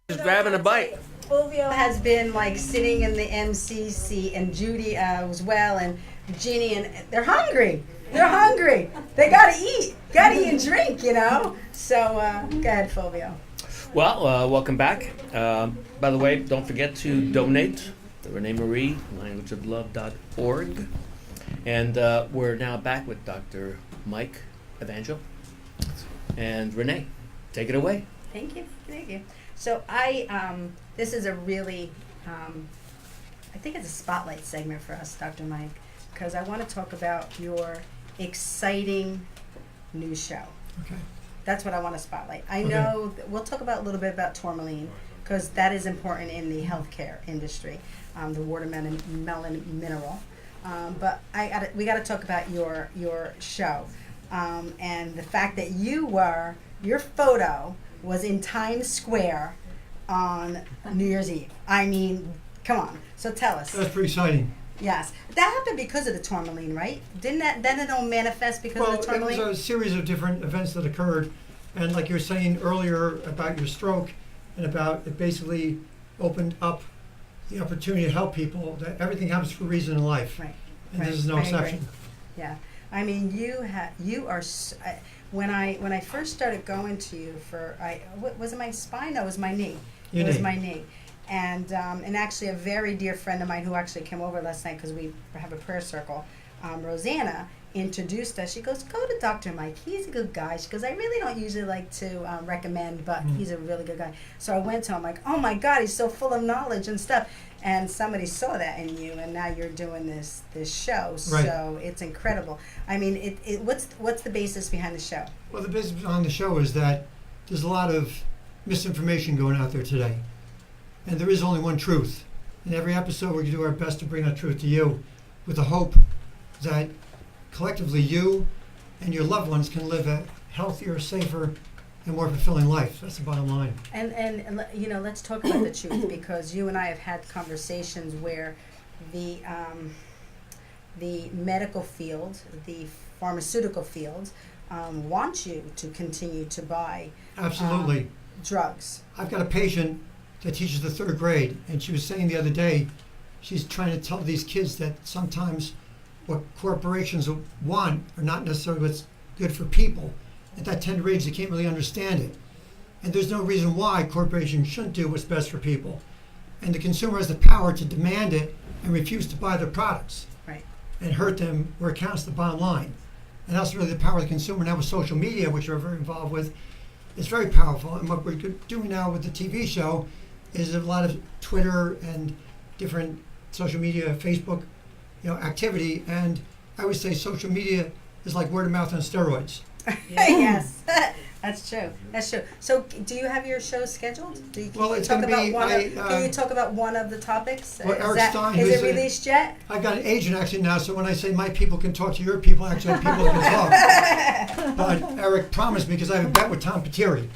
Just grabbing a bite. Fulvio has been like sitting in the MC seat, and Judy as well, and Ginny, and they're hungry. They're hungry. They gotta eat. Gotta eat and drink, you know. So go ahead, Fulvio. Well, welcome back. By the way, don't forget to donate. The Renee Marie, languageoflove.org. And we're now back with Dr. Mike Evangel. And Renee, take it away. Thank you. Thank you. So this is a really, I think it's a spotlight segment for us, Dr. Mike, because I want to talk about your exciting new show. Okay. That's what I want to spotlight. I Okay. know we'll talk about a little bit about Tourmaline, because that is important in the healthcare industry, the watermelon mineral. But we got to talk about your show, and the fact that your photo was in Times Square on New Year's Eve. I mean, come on. So tell us. That's pretty exciting. Yes, that happened because of the tourmaline, right? Didn't it all manifest because of the tourmaline? It was a series of different events that occurred, and like you were saying earlier about your stroke, and about it basically opened up the opportunity to help people. That everything happens for a reason in life, right? And this is no exception. Yeah, I mean, you are. When I first started going to you was it my spine? No, it was my knee. Your it was knee. my knee. And actually a very dear friend of mine who actually came over last night because we have a prayer circle, Rosanna, introduced us. She goes, go to Dr. Mike. He's a good guy. She goes, I really don't usually like to recommend, but he's a really good guy. So I went to him like, oh my God, he's so full of knowledge and stuff. And somebody saw that in you, and now you're doing this show. Right. So it's incredible. I mean, what's the basis behind the show? Well, the basis behind the show is that there's a lot of misinformation going out there today. And there is only one truth. In every episode, we do our best to bring that truth to you with the hope that collectively you and your loved ones can live a healthier, safer, and more fulfilling life. That's the bottom line. And let's talk about the truth, because you and I have had conversations where the medical field, the pharmaceutical field, want you to continue to buy Absolutely. Drugs. I've got a patient that teaches the 3rd grade, and she was saying the other day, she's trying to tell these kids that sometimes what corporations want are not necessarily what's good for people. At that tender age, they can't really understand it. And there's no reason why corporations shouldn't do what's best for people. And the consumer has the power to demand it and refuse to buy their products. Right. And hurt them where it counts the bottom line. And that's really the power of the consumer. Now with social media, which we're very involved with, it's very powerful. And what we're doing now with the TV show is a lot of Twitter and different social media, Facebook, activity. And I would say social media is like word of mouth on steroids. Yes, that's true. That's true. So, do you have your show scheduled? Can you talk about one of the topics? Well, Eric Stein, is it released yet? I've got an agent actually now, so when I say my people can talk to your people, I actually have people that can talk. But Eric promised me, because I have a bet with Tom Pateri,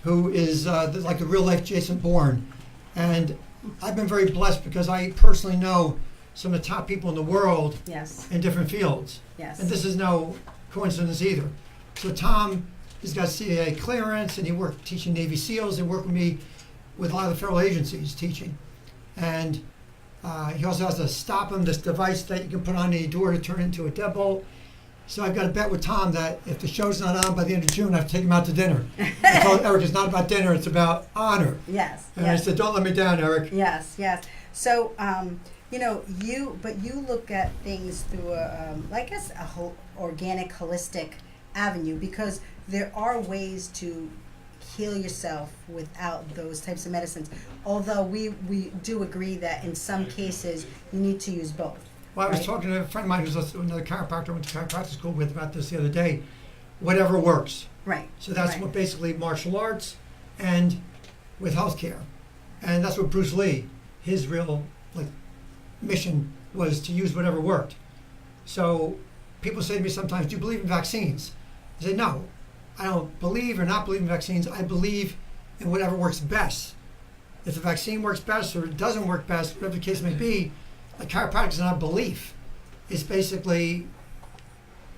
who is like a real life Jason Bourne, and I've been very blessed because I personally know some of the top people in the world. Yes. In different fields. Yes. And this is no coincidence either. So Tom has got CAA clearance, and he worked teaching Navy SEALs. He worked with me with a lot of the federal agencies teaching. And he also has a Stop-'em, this device that you can put on a door to turn into a deadbolt. So I've got a bet with Tom that if the show's not on by the end of June, I have to take him out to dinner. I told Eric, it's not about dinner, it's about honor. Yes. And I said, don't let me down, Eric. Yes, yes. So, you look at things through I guess a whole organic, holistic avenue, because there are ways to heal yourself without those types of medicines. Although we do agree that in some cases you need to use both. Well, I was talking to a friend of mine who's another chiropractor I went to chiropractic school with about this the other day. Whatever works. Right. So that's right. what basically martial arts and with healthcare. And that's what Bruce Lee, his real mission was to use whatever worked. So people say to me sometimes, do you believe in vaccines? I say, no, I don't believe or not believe in vaccines. I believe in whatever works best. If the vaccine works best or it doesn't work best, whatever the case may be, chiropractic is not belief. It's basically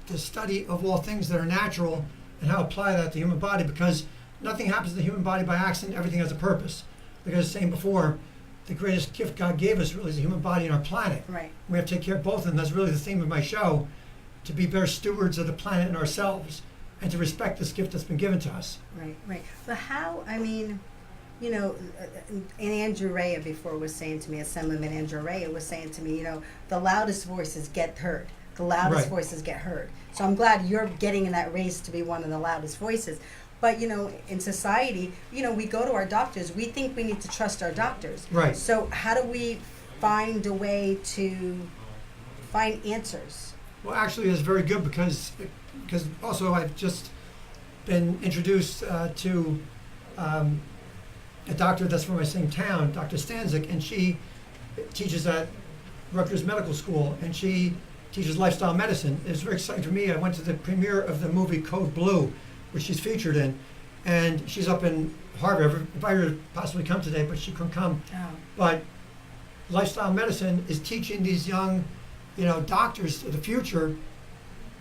the study of all things that are natural and how to apply that to the human body, because nothing happens to the human body by accident. Everything has a purpose. Like I was saying before, the greatest gift God gave us really is the human body and our planet. Right. We have to take care of both of them. That's really the theme of my show, to be better stewards of the planet and ourselves, and to respect this gift that's been given to us. Right, right. But how, and Andrew Rea before was saying to me, Assemblyman Andrew Rea was saying to me, the loudest voices get heard. The loudest voices get heard. So I'm glad you're getting in that race to be one of the loudest voices. But, in society, we go to our doctors. We think we need to trust our doctors. Right. So how do we find a way to find answers? Well, actually, it's very good because also I've just been introduced to a doctor that's from my same town, Dr. Stanzik, and she teaches at Rutgers Medical School, and she teaches lifestyle medicine. It was very exciting for me. I went to the premiere of the movie Code Blue, which she's featured in, and she's up in Harvard. I invited her to possibly come today, but she couldn't come. Oh. But lifestyle medicine is teaching these young, doctors of the future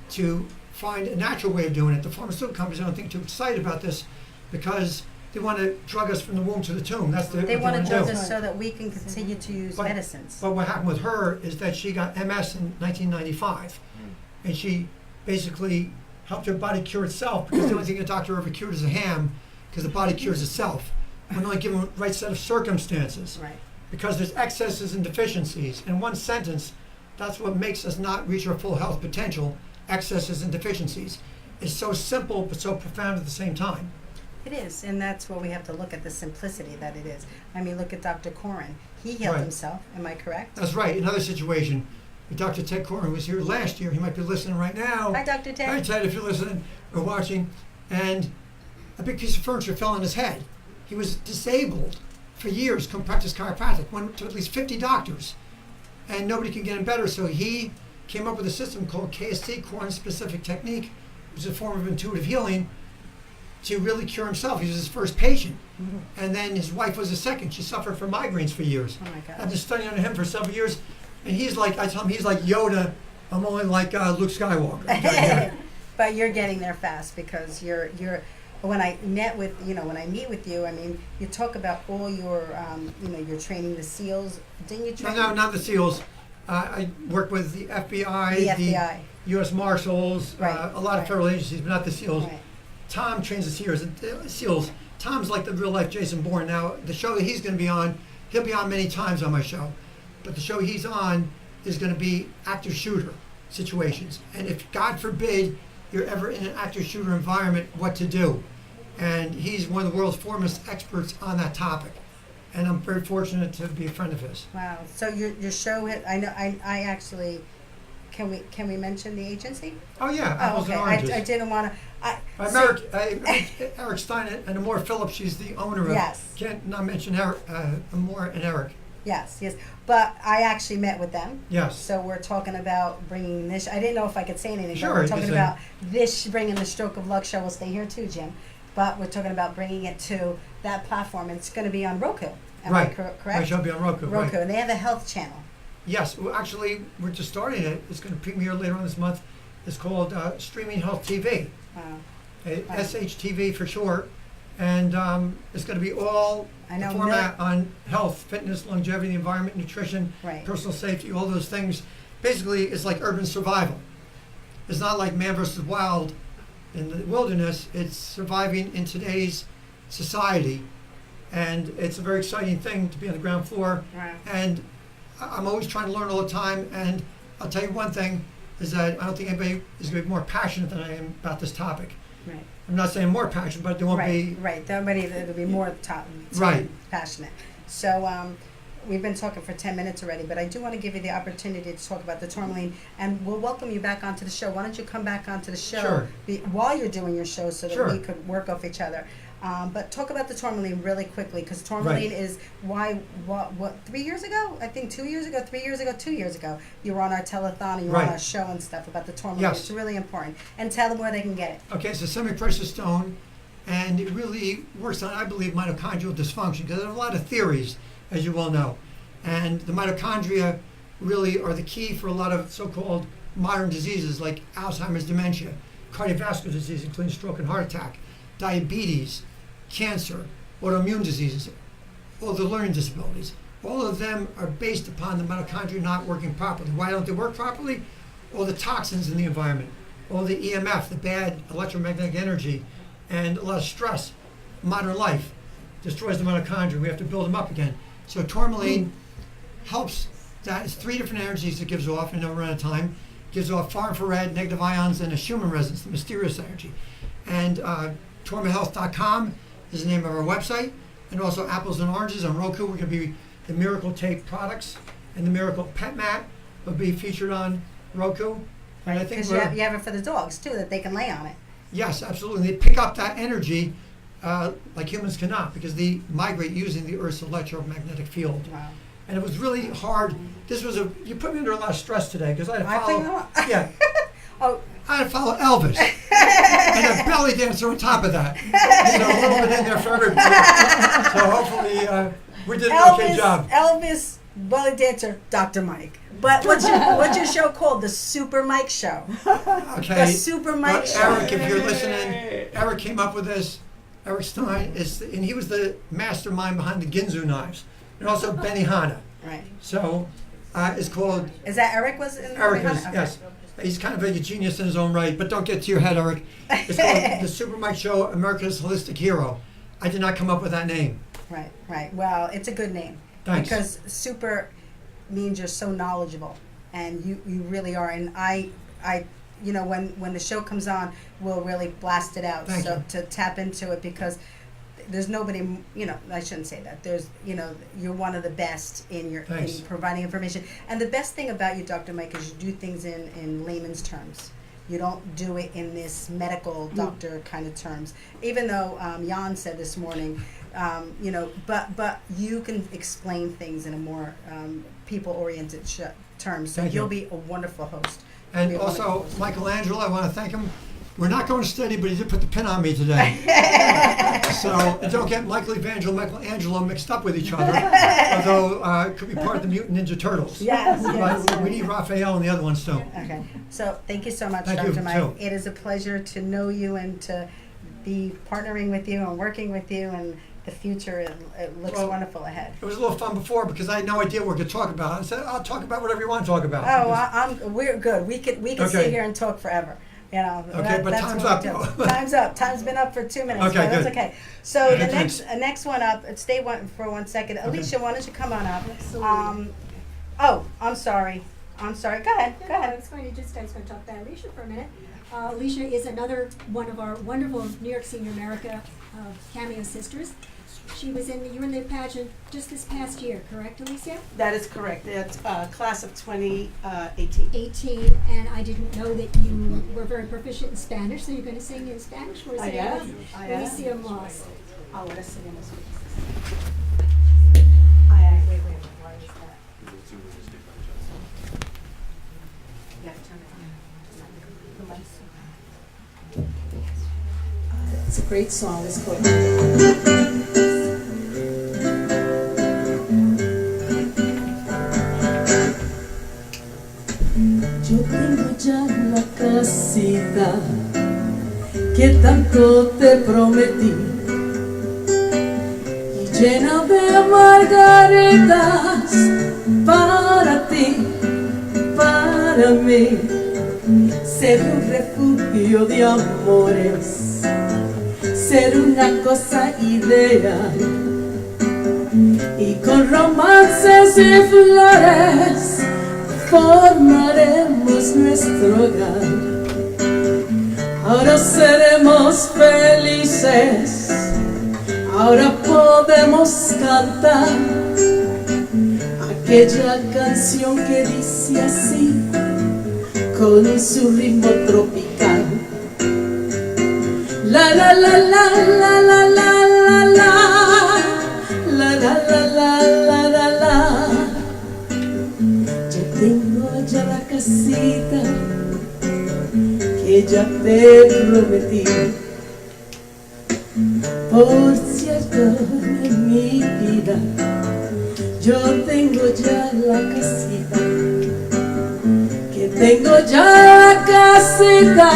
to find a natural way of doing it. The pharmaceutical companies don't think too excited about this because they want to drug us from the womb to the tomb. That's They what want to do. drug us so that we can continue to use medicines. But what happened with her is that she got MS in 1995, and she basically helped her body cure itself, because the only thing a doctor ever cured is a ham, because the body cures itself. When only given the right set of circumstances. Right. Because there's excesses and deficiencies. In one sentence, that's what makes us not reach our full health potential, excesses and deficiencies. It's so simple but so profound at the same time. It is, and that's what we have to look at, the simplicity that it is. I mean, look at Dr. Corin. He healed Right. himself, am I correct? That's right. Another situation, Dr. Ted Corin was here last year. He might be listening right now. Hi, Dr. Ted. Hi, Ted, if you're listening or watching. And a big piece of furniture fell on his head. He was disabled for years, couldn't practice chiropractic, went to at least 50 doctors, and nobody could get him better. So he came up with a system called KST, Corin Specific Technique, which is a form of intuitive healing, to really cure himself. He was his first patient. And then his wife was his second. She suffered from migraines for years. Oh my gosh. I've been studying under him for several years, and he's like, I tell him, he's like Yoda. I'm only like Luke Skywalker. But you're getting there fast, because you're when I met with, when I meet with you, I mean, you talk about all your, you're training the SEALs. Didn't you train? No, not the SEALs. I work with the FBI, The FBI. U.S. Marshals, Right, a lot of federal agencies, but not the SEALs. Right. Tom trains the SEAls. Tom's like the real life Jason Bourne. Now, the show that he's going to be on, he'll be on many times on my show, but the show he's on is going to be actor-shooter situations. And if, God forbid, you're ever in an actor-shooter environment, what to do. And he's one of the world's foremost experts on that topic. And I'm very fortunate to be a friend of his. Wow. So your show, I know, I actually, can we mention the agency? Oh yeah, Oh, Apples okay. and Oranges. I didn't want to. Eric Stein and Amore Phillips, she's the owner of. Yes. Can't not mention Amore and Eric. Yes. But I actually met with them. Yes. So we're talking about bringing this. I didn't know if I could say anything. Sure, But we're you talking can say. about this, bringing the Stroke of Luck show. Will stay here too, Jim. But we're talking about bringing it to that platform. And it's going to be on Roku. Am I Right. correct? My show will be on Roku. Roku. Right. And they have a health channel. Yes. Well, actually, we're just starting it. It's going to premiere later on this month. It's called Streaming Health TV. Wow. SHTV for short. And it's going to be all I know, the format on health, fitness, longevity, environment, nutrition, Right. personal safety, all those things. Basically, it's like urban survival. It's not like Man vs. Wild in the wilderness. It's surviving in today's society. And it's a very exciting thing to be on the ground floor. Right. And I'm always trying to learn all the time. And I'll tell you one thing, is that I don't think anybody is going to be more passionate than I am about this topic. Right. I'm not saying more passionate, but there won't be. Right. There'll be more Right. passionate. So we've been talking for 10 minutes already, but I do want to give you the opportunity to talk about the tourmaline, and we'll welcome you back onto the show. Why don't you come back onto the show Sure. while you're doing your show, so that Sure. we could work off each other. But talk about the tourmaline really quickly, because tourmaline Right. is what 3 years ago? I think 2 years ago, 3 years ago, 2 years ago, you were on our telethon and you were on Right. our show and stuff about the tourmaline. Yes. It's really important. And tell them where they can get it. Okay, it's a semi-precious stone, and it really works on, I believe, mitochondrial dysfunction, because there are a lot of theories, as you well know. And the mitochondria really are the key for a lot of so-called modern diseases like Alzheimer's, dementia, cardiovascular disease, including stroke and heart attack, diabetes, cancer, autoimmune diseases, all the learning disabilities. All of them are based upon the mitochondria not working properly. Why don't they work properly? All the toxins in the environment, all the EMF, the bad electromagnetic energy, and a lot of stress. Modern life destroys the mitochondria. We have to build them up again. So tourmaline helps that. It's 3 different energies it gives off, and we're out of time. It gives off far infrared, negative ions, and a Schumann resonance, the mysterious energy. And tourmahealth.com is the name of our website. And also Apples and Oranges on Roku. We're going to be the Miracle Tape products, and the Miracle Pet Mat will be featured on Roku. And I think Because you have it for the dogs too, that they can lay on it. yes, absolutely. They pick up that energy like humans cannot, because they migrate using the Earth's electromagnetic field. Wow. And it was really hard. You put me under a lot of stress today, because I had to follow, I had to follow Elvis. And a belly dancer on top of that. So a little bit in there for everybody. So hopefully we did an okay job. Elvis, belly dancer, Dr. Mike. But what's your show called? The Super Mike Show. Okay. The Super Mike Show. Eric, if you're listening, Eric came up with this. Eric Stein and he was the mastermind behind the Ginzu knives, and also Benihana. Right. So it's called. Is that Eric was in? Eric is, yes. He's kind of a genius in his own right, but don't get to your head, Eric. It's called the Super Mike Show, America's Holistic Hero. I did not come up with that name. Right, right. Well, it's a good name. Thanks. Because super means you're so knowledgeable, and you really are. And I when the show comes on, we'll really blast it out. Thank you. To tap into it, because there's nobody, I shouldn't say that. There's, you're one of the best in providing information. And the best thing about you, Dr. Mike, is you do things in layman's terms. You don't do it in this medical doctor kind of terms. Even though Jan said this morning, but you can explain things in a more people-oriented terms. So you'll be a wonderful host. And also, Michelangelo, I want to thank him. We're not going steady, but he did put the pin on me today. So don't get Michelangelo mixed up with each other, although it could be part of the Mutant Ninja Turtles. Yes. But we need Raphael and the other ones too. Okay. So thank you so much, Thank Dr. you, Mike. too. It is a pleasure to know you and to be partnering with you and working with you, and the future, it looks wonderful ahead. It was a little fun before because I had no idea what we could talk about. I said, I'll talk about whatever you want to talk about. Oh, we're good. We can sit here and talk forever. Okay, but time's up. Time's up. Time's been up for 2 minutes. Okay, That's good. okay. So the Thanks. next one up. Stay for 1 second. Alicia, why don't you come on up? Absolutely. I'm sorry. Go ahead. I was going to talk about Alicia for a minute. Alicia is another one of our wonderful New York Senior America cameo sisters. You were in the pageant just this past year, correct, Alicia? That is correct. It's class of 2018. 18, and I didn't know that you were very proficient in Spanish, so you're going to sing in Spanish for us. I am. Alicia Moss. Ahora seguimos. Wait, why is that? You have to turn it on. It's a great song. It's called. Yo tengo ya la casita que tanto te prometí, y llena de margaritas para ti, para mí. Ser un refugio de amores, ser una cosa ideal, y con romances y flores formaremos nuestro hogar. Ahora seremos felices, ahora podemos cantar aquella canción que dice así, con su ritmo tropical. La la la la la la la la la, la la la la la la la. Tengo ya la casita que ya te prometí. Por cierto, en mi vida, yo tengo ya la casita, que tengo ya la casita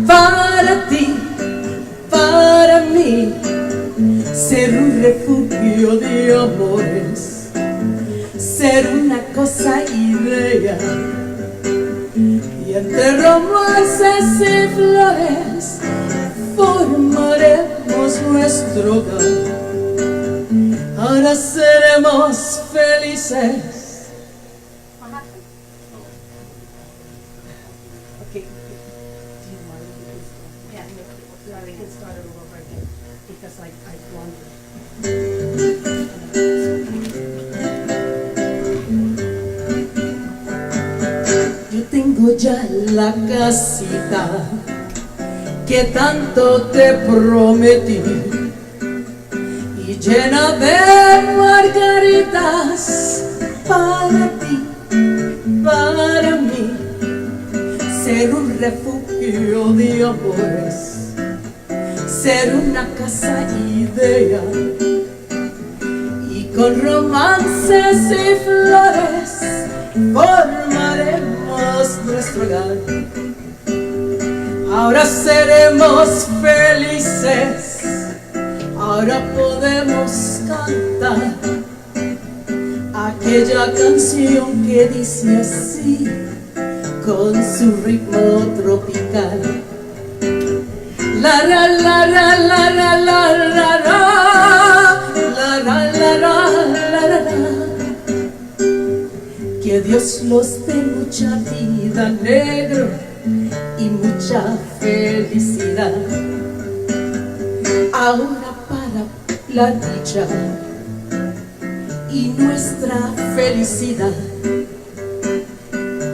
para ti, para mí, ser un refugio de amores, ser una cosa ideal, y entre romances y flores formaremos nuestro hogar. Ahora seremos felices. Okay. Do you mind if we start? Yeah, we can start it all over again because I Yo tengo ya la casita que tanto te prometí, y llena de margaritas para ti, para mí, ser un refugio de amores, ser una casa ideal, y con romances y flores formaremos nuestro hogar. Ahora seremos felices, ahora podemos cantar aquella canción que dice así, con su ritmo tropical. La la la la la la la la la la la la la. Que Dios los dé mucha vida, negro, y mucha felicidad. Ahora para la dicha y nuestra felicidad,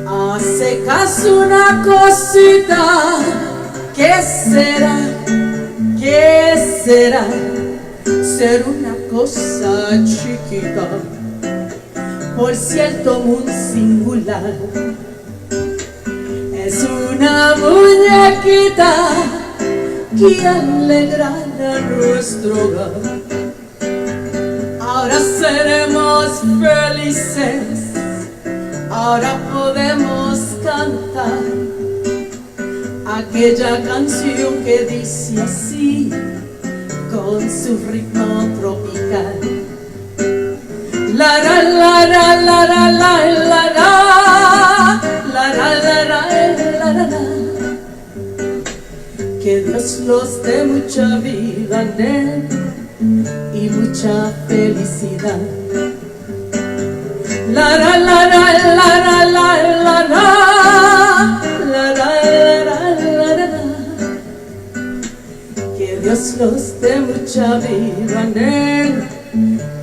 hace caso una cosita. ¿Qué será? ¿Qué será? Ser una cosa chiquita, por cierto muy singular. Es una muñequita que alegrará nuestro hogar. Ahora seremos felices, ahora podemos cantar aquella canción que dice así, con su ritmo tropical. La la la la la la la la la la la la la la. Que Dios los dé mucha vida, y mucha felicidad. La la la la la la la la la la la. Que Dios los dé mucha vida,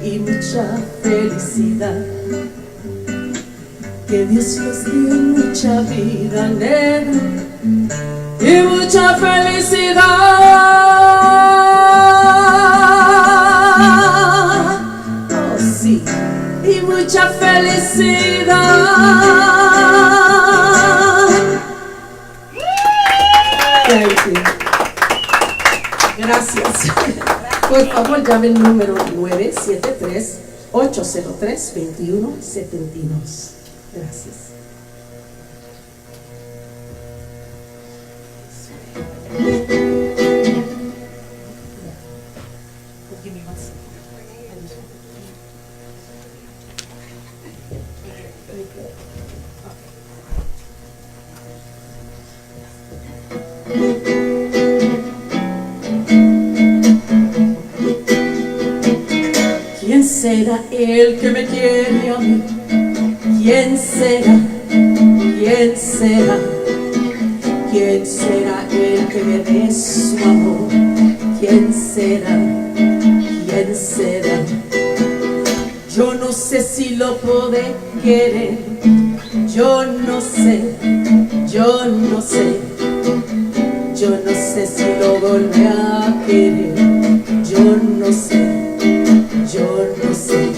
y mucha felicidad. Que Dios los dé mucha vida, y mucha felicidad. Oh sí, y mucha felicidad. Gracias. Por favor, llame el número 973-803-2172. Gracias. ¿Quién será el que me quiere a mí? ¿Quién será? ¿Quién será? ¿Quién será el que me dé su amor? ¿Quién será? ¿Quién será? Yo no sé si lo podré querer. Yo no sé, yo no sé. Yo no sé si lo volveré a querer. Yo no sé, yo no sé.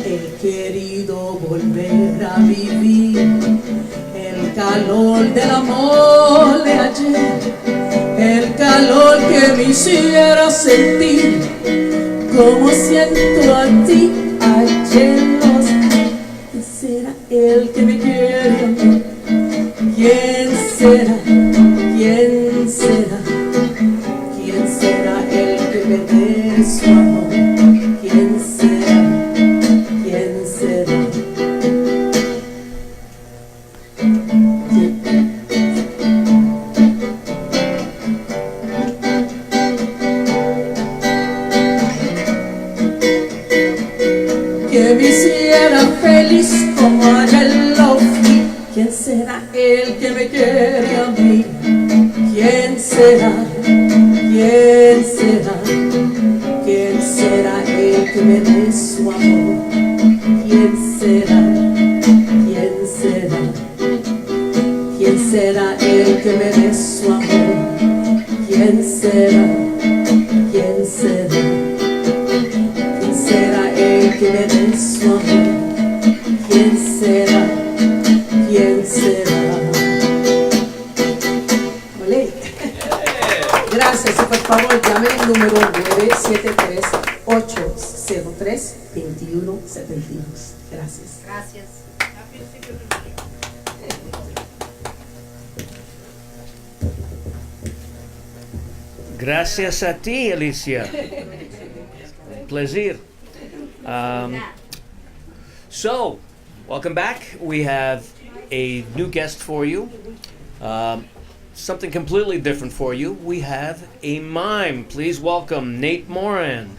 He querido volver a vivir el calor del amor de ayer, el calor que me hiciera sentir como siento a ti ayer. ¿Quién será el que me quiere a mí? ¿Quién será? ¿Quién será? ¿Quién será el que me dé su amor? ¿Quién será? ¿Quién será? Que me hiciera feliz como ayer lo fui. ¿Quién será el que me quiere a mí? ¿Quién será? ¿Quién será? ¿Quién será el que me dé su amor? ¿Quién será? ¿Quién será? ¿Quién será el que me dé su amor? será? ¿Quién será? ¿Quién será el que me dé su amor? ¿Quién será? ¿Quién será? Olé. Gracias y por favor llame el número 973-803-2172. Gracias. Gracias. Gracias a ti, Alicia. Pleasure. So, welcome back. We have a new guest for you. Something completely different for you. We have a mime. Please welcome Nate Moran.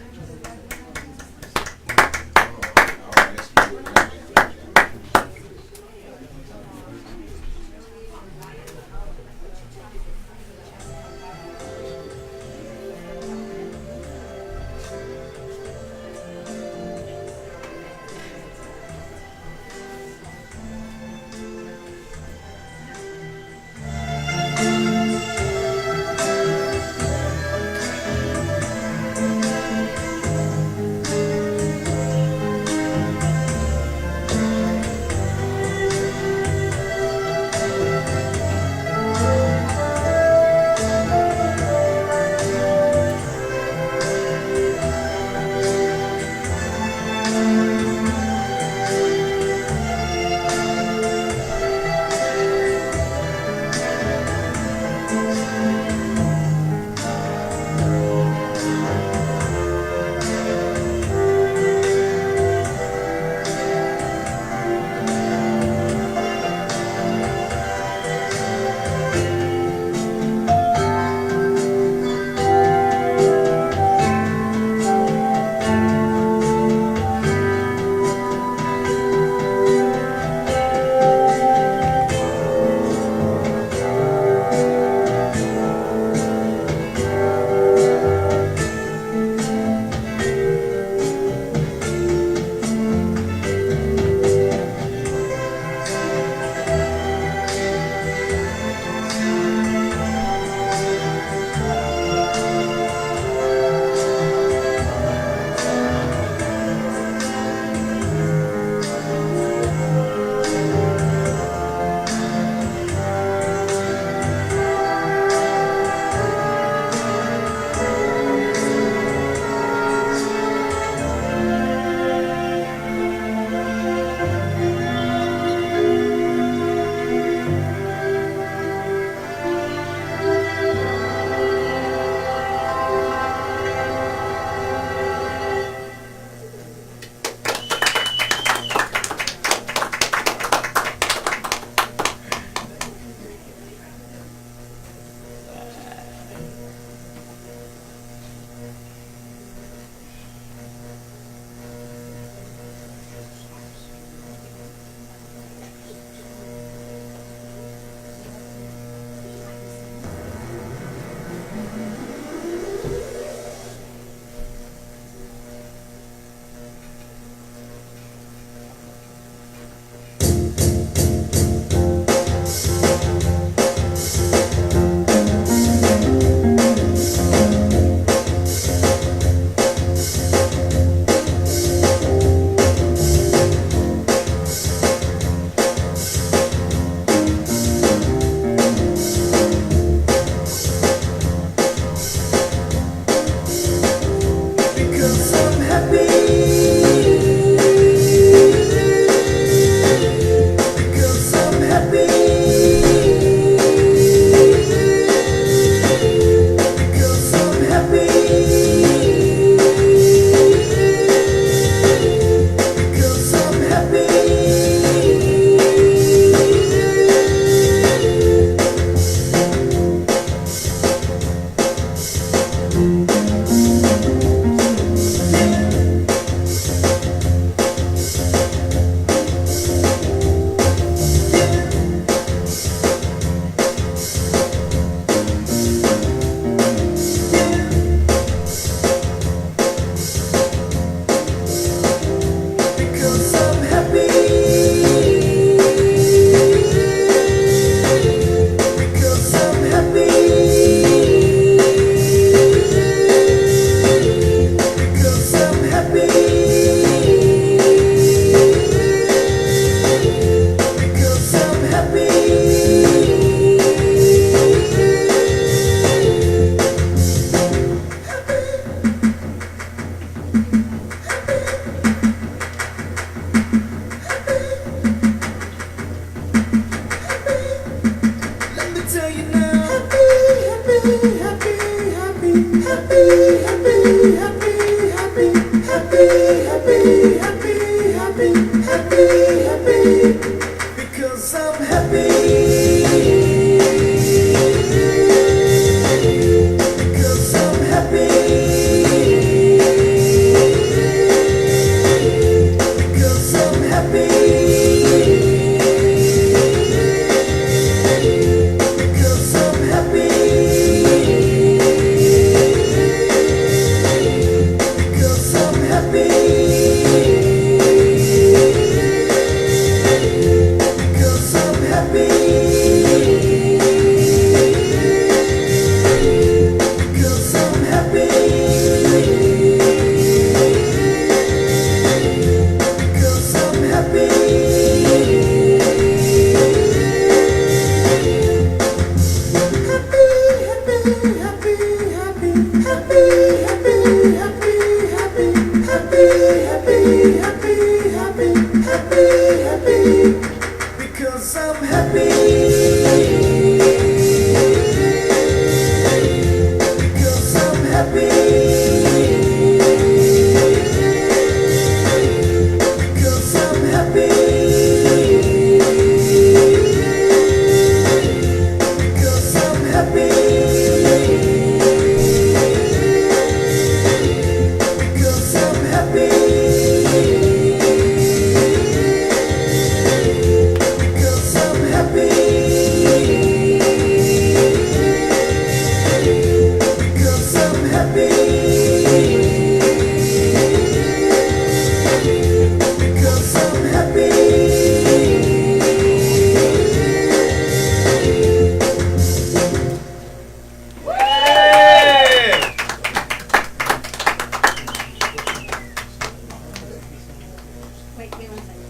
Wait 1 second.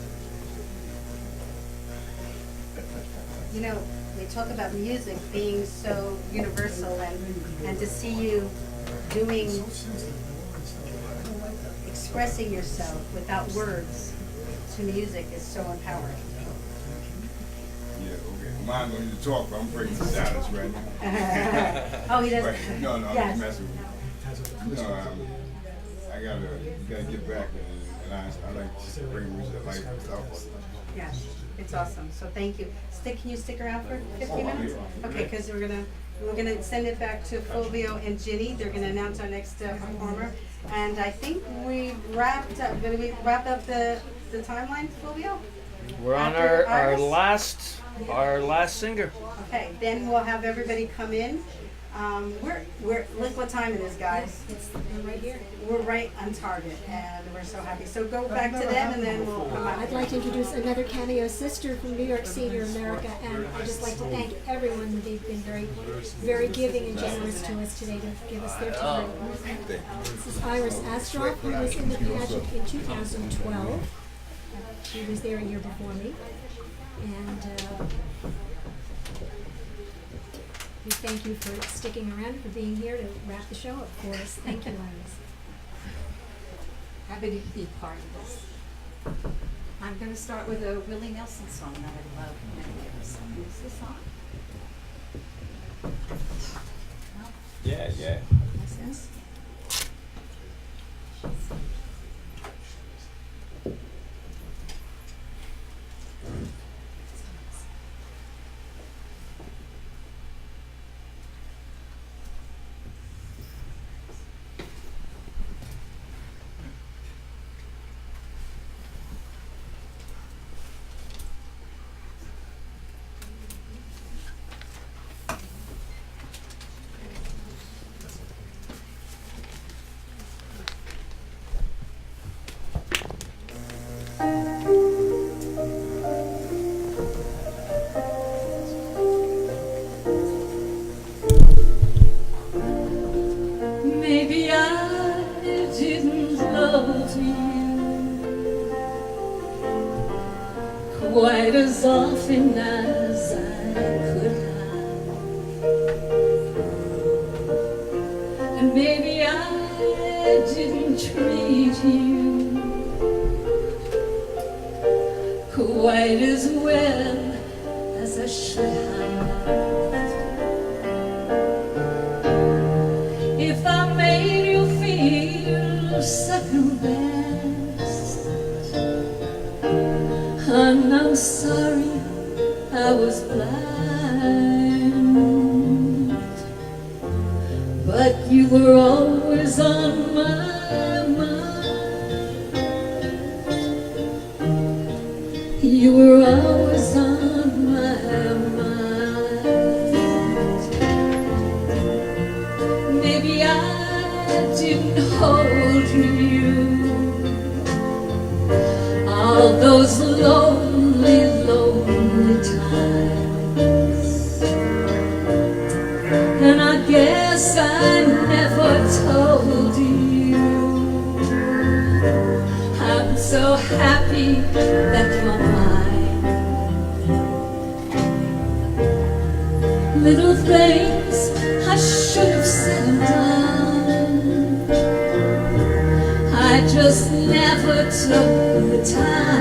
You know, we talk about music being so universal, and to see you doing, expressing yourself without words to music is so empowering. Yeah, okay. Mine don't need to talk, but I'm breaking silence right now. Oh, he doesn't? Right. No, I'm Yes. just messing with you. No, I gotta get back, and I like to bring music to life without words. Yes, it's awesome. So thank you. Can you stick around for 15 minutes? Okay, because we're gonna send it back to Fulvio and Ginny. They're gonna announce our next performer, and I think we wrapped up. Gonna we wrap up the timeline, Fulvio? We're on After our Iris? last singer. Okay, then we'll have everybody come in. Look what time it is, guys. We're right here. We're right on target, and we're so happy. So go back to them, and then we'll come back. I'd like to introduce another cameo sister from New York Senior America, and I'd just like to thank everyone. They've been very, very giving and generous to us today to give us their time. This is Iris Astroff, who was in the pageant in 2012. She was there a year before me, and we thank you for sticking around, for being here to wrap the show up for us. Thank you, Iris. Happy to be part of this. I'm going to start with a Willie Nelson song that I love many years. Is this on? No? Yeah. What's this? Maybe I didn't love you quite as often as I could have, and maybe I didn't treat you quite as well as I should have. If I made you feel second best, and I'm sorry I was blind, but you were always on my mind. You were always on my mind. Maybe I didn't hold you all those lonely, lonely times, and I guess I never told you I'm so happy that you're mine. Little things I should have said and done, I just never took the time.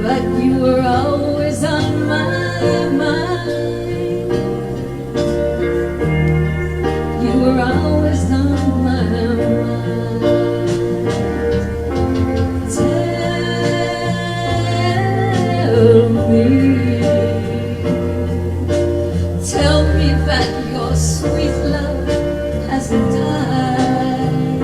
But you were always on my mind. You were always on my mind. Tell me that your sweet love hasn't died,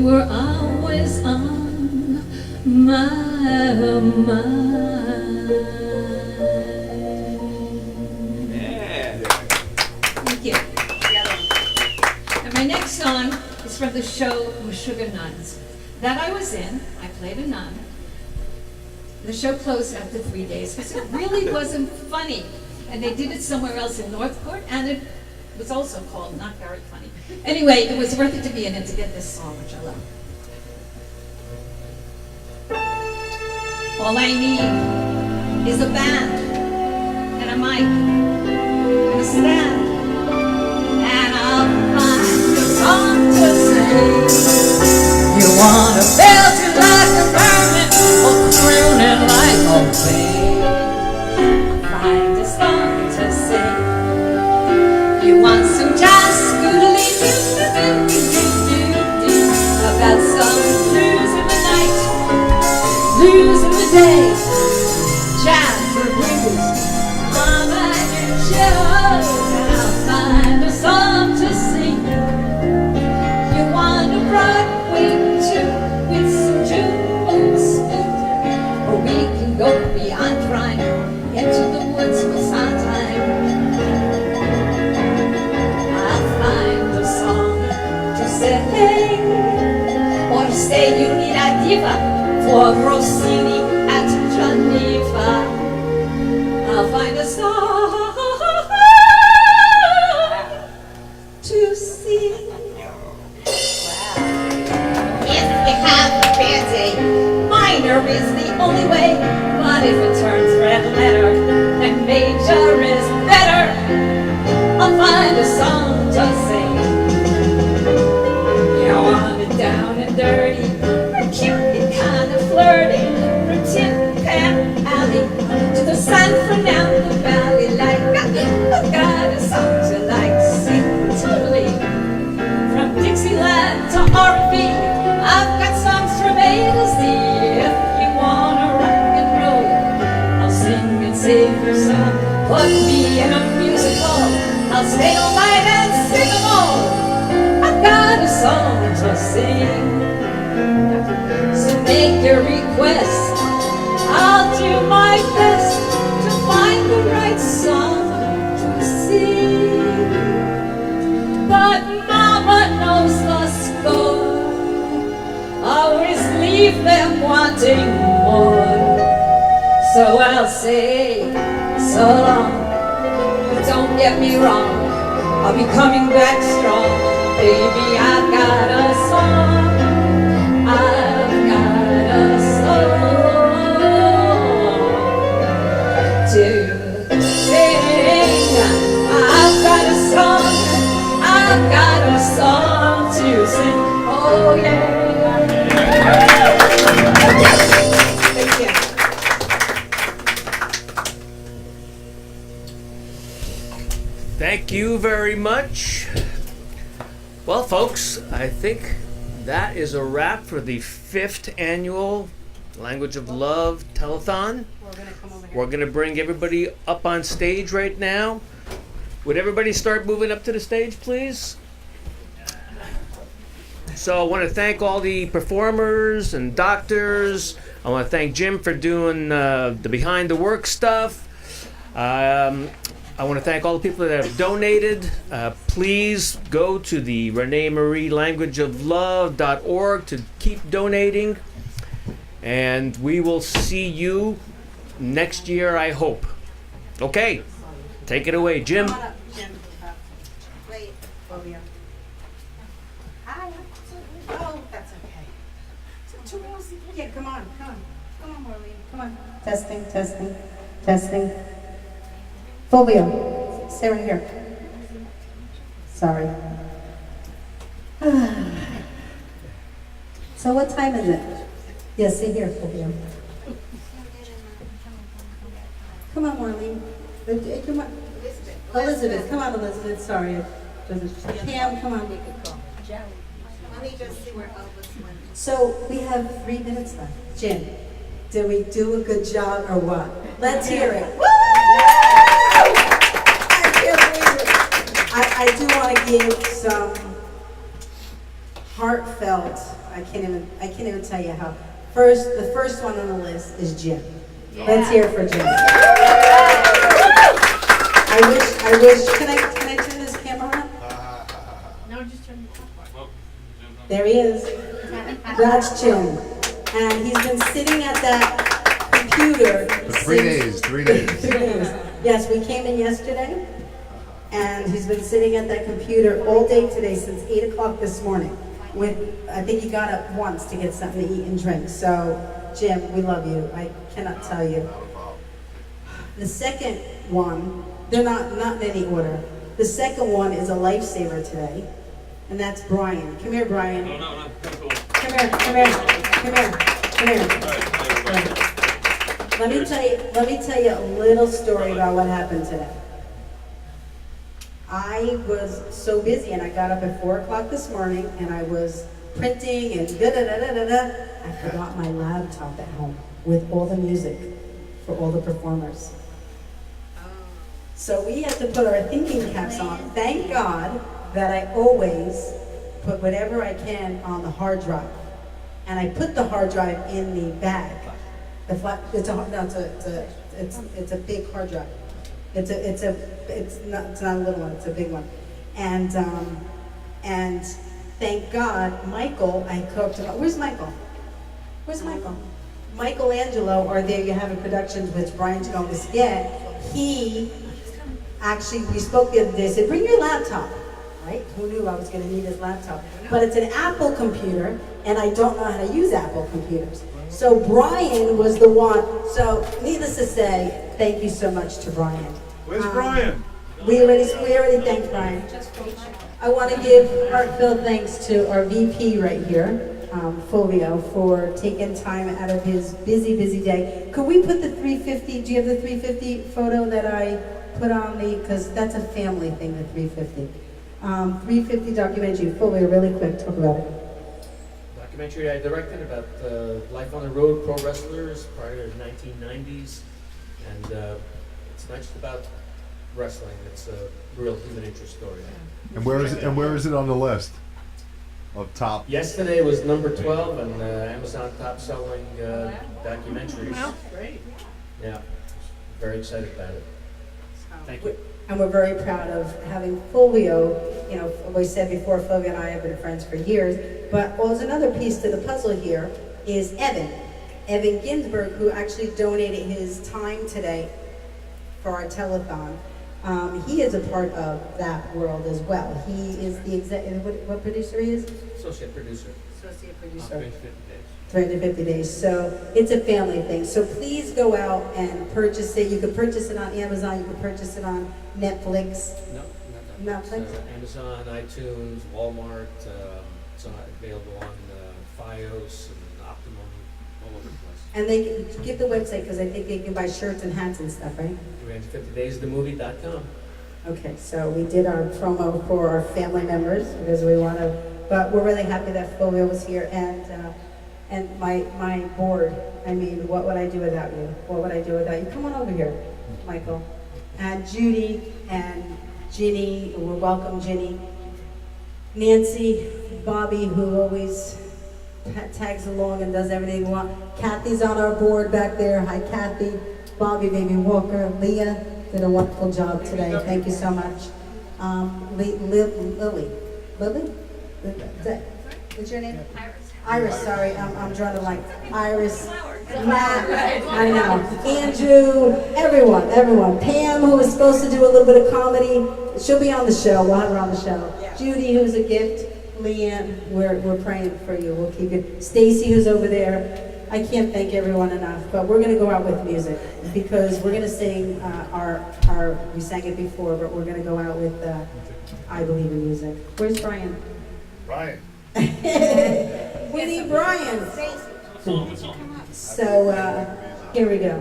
You were always on my mind. Thank you. And my next song is from the show Sugar Nuns that I was in. I played a nun. The show closed after 3 days because it really wasn't funny. And they did it somewhere else in Northport, and it was also called Not Very Funny. Anyway, it was worth it to be in it to get this song, which I love. All I need is a band and a mic and a stand, and I'll find a song to sing. You wanna belt it like a vermin or croon it like a wave. Find a song to sing. You want some jazz, about some blues in the night, blues in the day, jazz or blues. I'm at your show, and I'll find a song to sing. You want a Broadway too with some jukebox, or we can go beyond crime into the woods for some time. I'll find a song to sing, or to say you need a diva for Rossini at Geneva. I'll find a song to sing. If you have a bad day, minor is the only way. But if it turns red letter, then major is better. I'll find a song to sing. You want it down and dirty, cute and kind of flirty, from Tin Pan Alley to the San Fernando Valley. Like I've got a song to like sing totally, from Dixieland to R&B. I've got songs from A to Z. If you wanna rock and roll, I'll sing and save your song. Put me in a musical, I'll stay all night and sing them all. I've got a song to sing. So make your request, I'll do my best to find the right song to sing. But Mama knows the score, always leave them wanting more. So I'll say so long, but don't get me wrong, I'll be coming back strong. Baby, I've got a song, I've got a song to sing. I've got a song, I've got a song to sing. Oh yeah. Thank you. Thank you very much. Well, folks, I think that is a wrap for the 5th annual Language of Love Telethon. We're going to bring everybody up on stage right now. Would everybody start moving up to the stage, please? So I want to thank all the performers and doctors. I want to thank Jim for doing the behind the work stuff. I want to thank all the people that have donated. Please go to the Renee Marie languageoflove.org to keep donating. And we will see you next year, I hope. Okay, take it away, Jim. Come on up, Jim. Wait, Fobia. Hi. Oh, that's okay. Yeah, come on, Maureen. Come on. Testing, testing, testing. Fulvio, stay right here. Sorry. So what time is it? Yeah, sit here, Fulvio. Come on, Maureen. Come on. Elizabeth, come on, Elizabeth. Sorry. Pam, come on. Let me just see where Elvis went. So we have 3 minutes left. Jim, did we do a good job or what? Let's hear it. Woo! I can't believe it. I do want to give some heartfelt I can't even tell you how. The first one on the list is Jim. Yeah. Let's hear it for Jim. I wish, can I turn this camera on? No, just turn it on. There he is. That's Jim. And he's been sitting at that computer For 3 days, 3 days. 3 days. Yes, we came in yesterday, and he's been sitting at that computer all day today since 8 o'clock this morning. I think he got up once to get something to eat and drink. So, Jim, we love you. I cannot tell you. The second one, they're not in any order. The second one is a lifesaver today, and that's Brian. Come here, Brian. No. Come here. Let me tell you a little story about what happened today. I was so busy, and I got up at 4 o'clock this morning, and I was printing and da-da-da-da-da-da. I forgot my laptop at home with all the music for all the performers. So we had to put our thinking caps on. Thank God that I always put whatever I can on the hard drive. And I put the hard drive in the bag. It's a big hard drive. It's not a little one, it's a big one. And thank God, Michael, I talked about, where's Michael? Michelangelo are there, you have a production which Brian's going to get. He, actually, we spoke the other day, said, bring your laptop, right? Who knew I was gonna need his laptop? But it's an Apple computer, and I don't know how to use Apple computers. So Brian was the one, so needless to say, thank you so much to Brian. Where's Brian? We already thanked Brian. I want to give heartfelt thanks to our VP right here, Fulvio, for taking time out of his busy day. Could we put the 350, do you have the 350 photo that I put on because that's a family thing, the 350. 350 documentary, Fulvio, really quick, talk about it. Documentary I directed about life on the road, pro wrestlers prior to the 1990s, and it's not just about wrestling. It's a real human interest story. And where is it on the list of top? Yesterday was number 12 on Amazon top selling documentaries. Wow, great. Yeah, very excited about it. Thank you. And we're very proud of having Fulvio. You know, we said before, Fulvio and I have been friends for years. But there's another piece to the puzzle here is Evan Ginsberg, who actually donated his time today for our telethon. He is a part of that world as well. He is the what producer he is? Associate producer. 350 days. So it's a family thing. So please go out and purchase it. You can purchase it on Amazon. You can purchase it on Netflix. No, Netflix. Amazon, iTunes, Walmart. It's available on Fios and Optimum, all over the place. And they can give the website because I think they can buy shirts and hats and stuff, right? 350daysthemovie.com. Okay, so we did our promo for our family members because we want to, but we're really happy that Fulvio was here and my board. I mean, what would I do without you? What would I do without you? Come on over here, Michael. And Judy and Ginny, we're welcome, Ginny. Nancy, Bobby, who always tags along and does everything we want. Kathy's on our board back there. Hi, Kathy. Bobby, baby Walker, Leah did a wonderful job today. Thank you so much. Lily. What's your name? Iris, sorry, I'm drawing a blank. Iris, Matt, I know. Andrew, everyone. Pam, who was supposed to do a little bit of comedy, she'll be on the show. We'll have her on the show. Judy, who's a gift. Leanne, we're praying for you. We'll keep you. Stacy, who's over there. I can't thank everyone enough, but we're going to go out with music because we're going to sing we sang it before, but we're going to go out with I Believe in Music. Where's Brian? Brian. We need Brian. So here we go.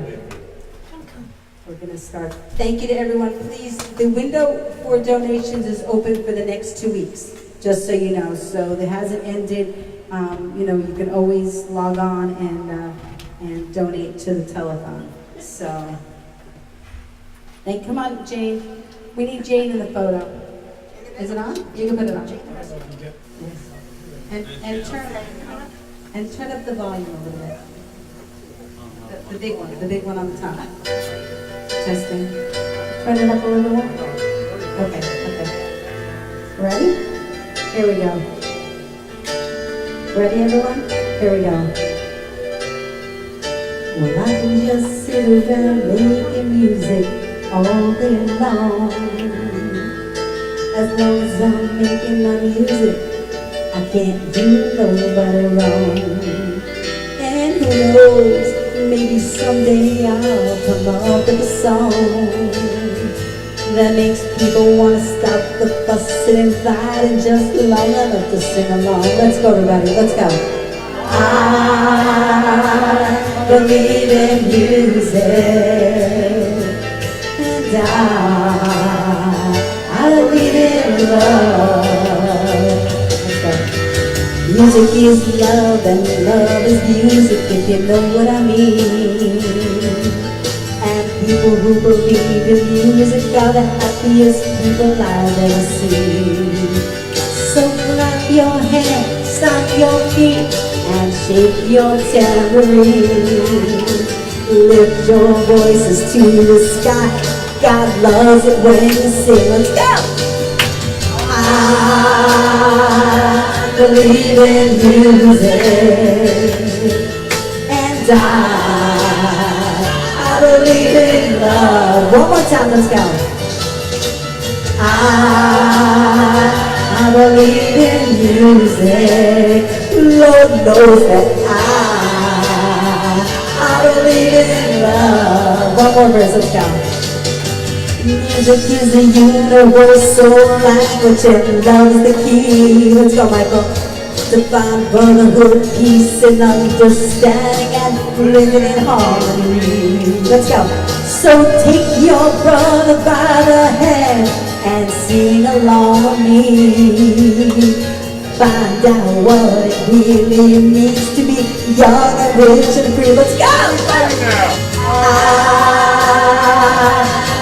We're going to start. Thank you to everyone. Please, the window for donations is open for the next 2 weeks, just so you know. So it hasn't ended. You can always log on and donate to the telethon. So, come on, Jane. We need Jane in the photo. Is it on? You can put it on. Yes. And turn up the volume a little bit. The big one on the top. Testing. Turn it up a little more. Okay. Ready? Here we go. Ready, everyone? Here we go. Well, I can just sit around making music all day long. As long as I'm making my music, I can't do nobody wrong. And who knows, maybe someday I'll come up with a song that makes people want to stop the fussing and fighting just long enough to sing along. Let's go, everybody, let's go. I believe in music, and I believe in love. Let's go. Music is love, and love is music, if you know what I mean. And people who believe in music are the happiest people I've ever seen. So clap your hands, stomp your feet, and shake your tambourine. Lift your voices to the sky. God loves it when you sing. Let's go! I believe in music, and I believe in love. One more time, let's go. I believe in music. Lord knows that I believe in love. One more verse, let's go. Music is a universal language and love is the key. Let's go, Michael. To find brotherhood, peace, and understanding, and living in harmony. Let's go. So take your brother by the hand and sing along with me. Find out what it really means to be young and rich and free. Let's go! I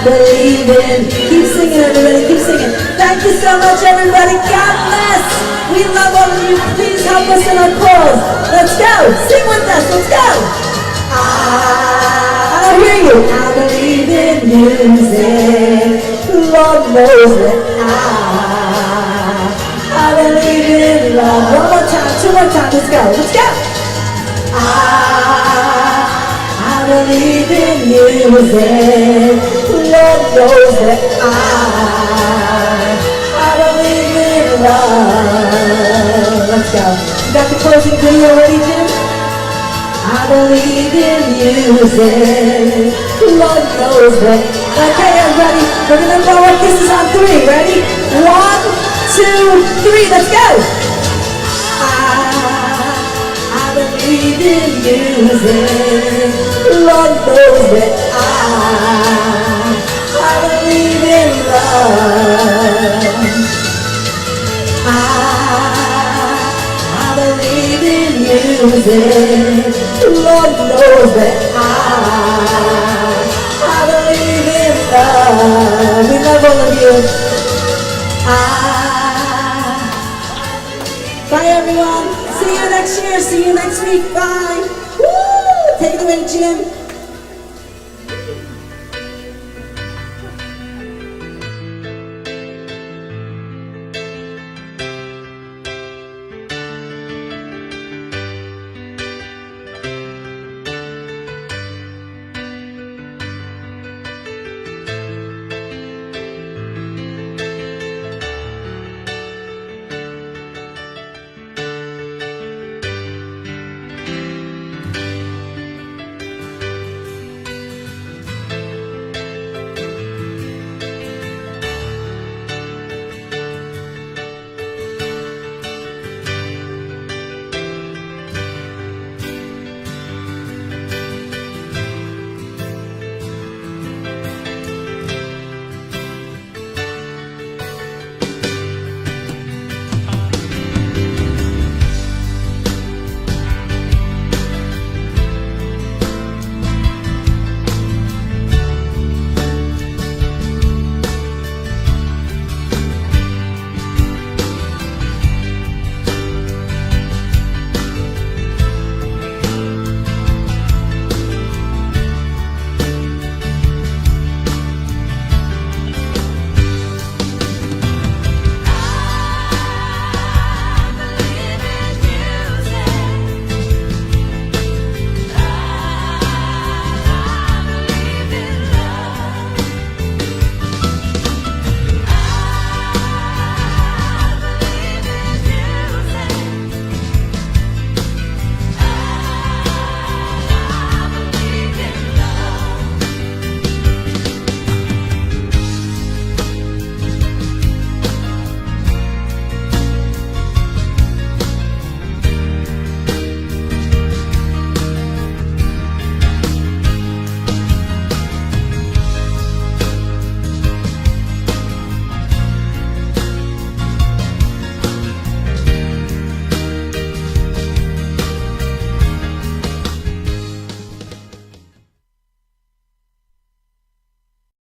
believe in. Keep singing, everybody. Keep singing. Thank you so much, everybody. God bless. We love all of you. Please help us in our chorus. Let's go. Sing with us. Let's go. I don't hear you. I believe in music. Lord knows that I believe in love. One more time. Two more times. Let's go. Let's go. I believe in music. Lord knows that I believe in love. Let's go. You got the closing video ready, Jim? I believe in music. Lord knows that. Okay, everybody, we're gonna blow our kisses on 3. Ready? 1, 2, 3. Let's go. I believe in music. Lord knows that I believe in love. I believe in music. Lord knows that I believe in love. We love all of you. Bye, everyone. See you next year. See you next week. Bye. Woo! Take it away, Jim.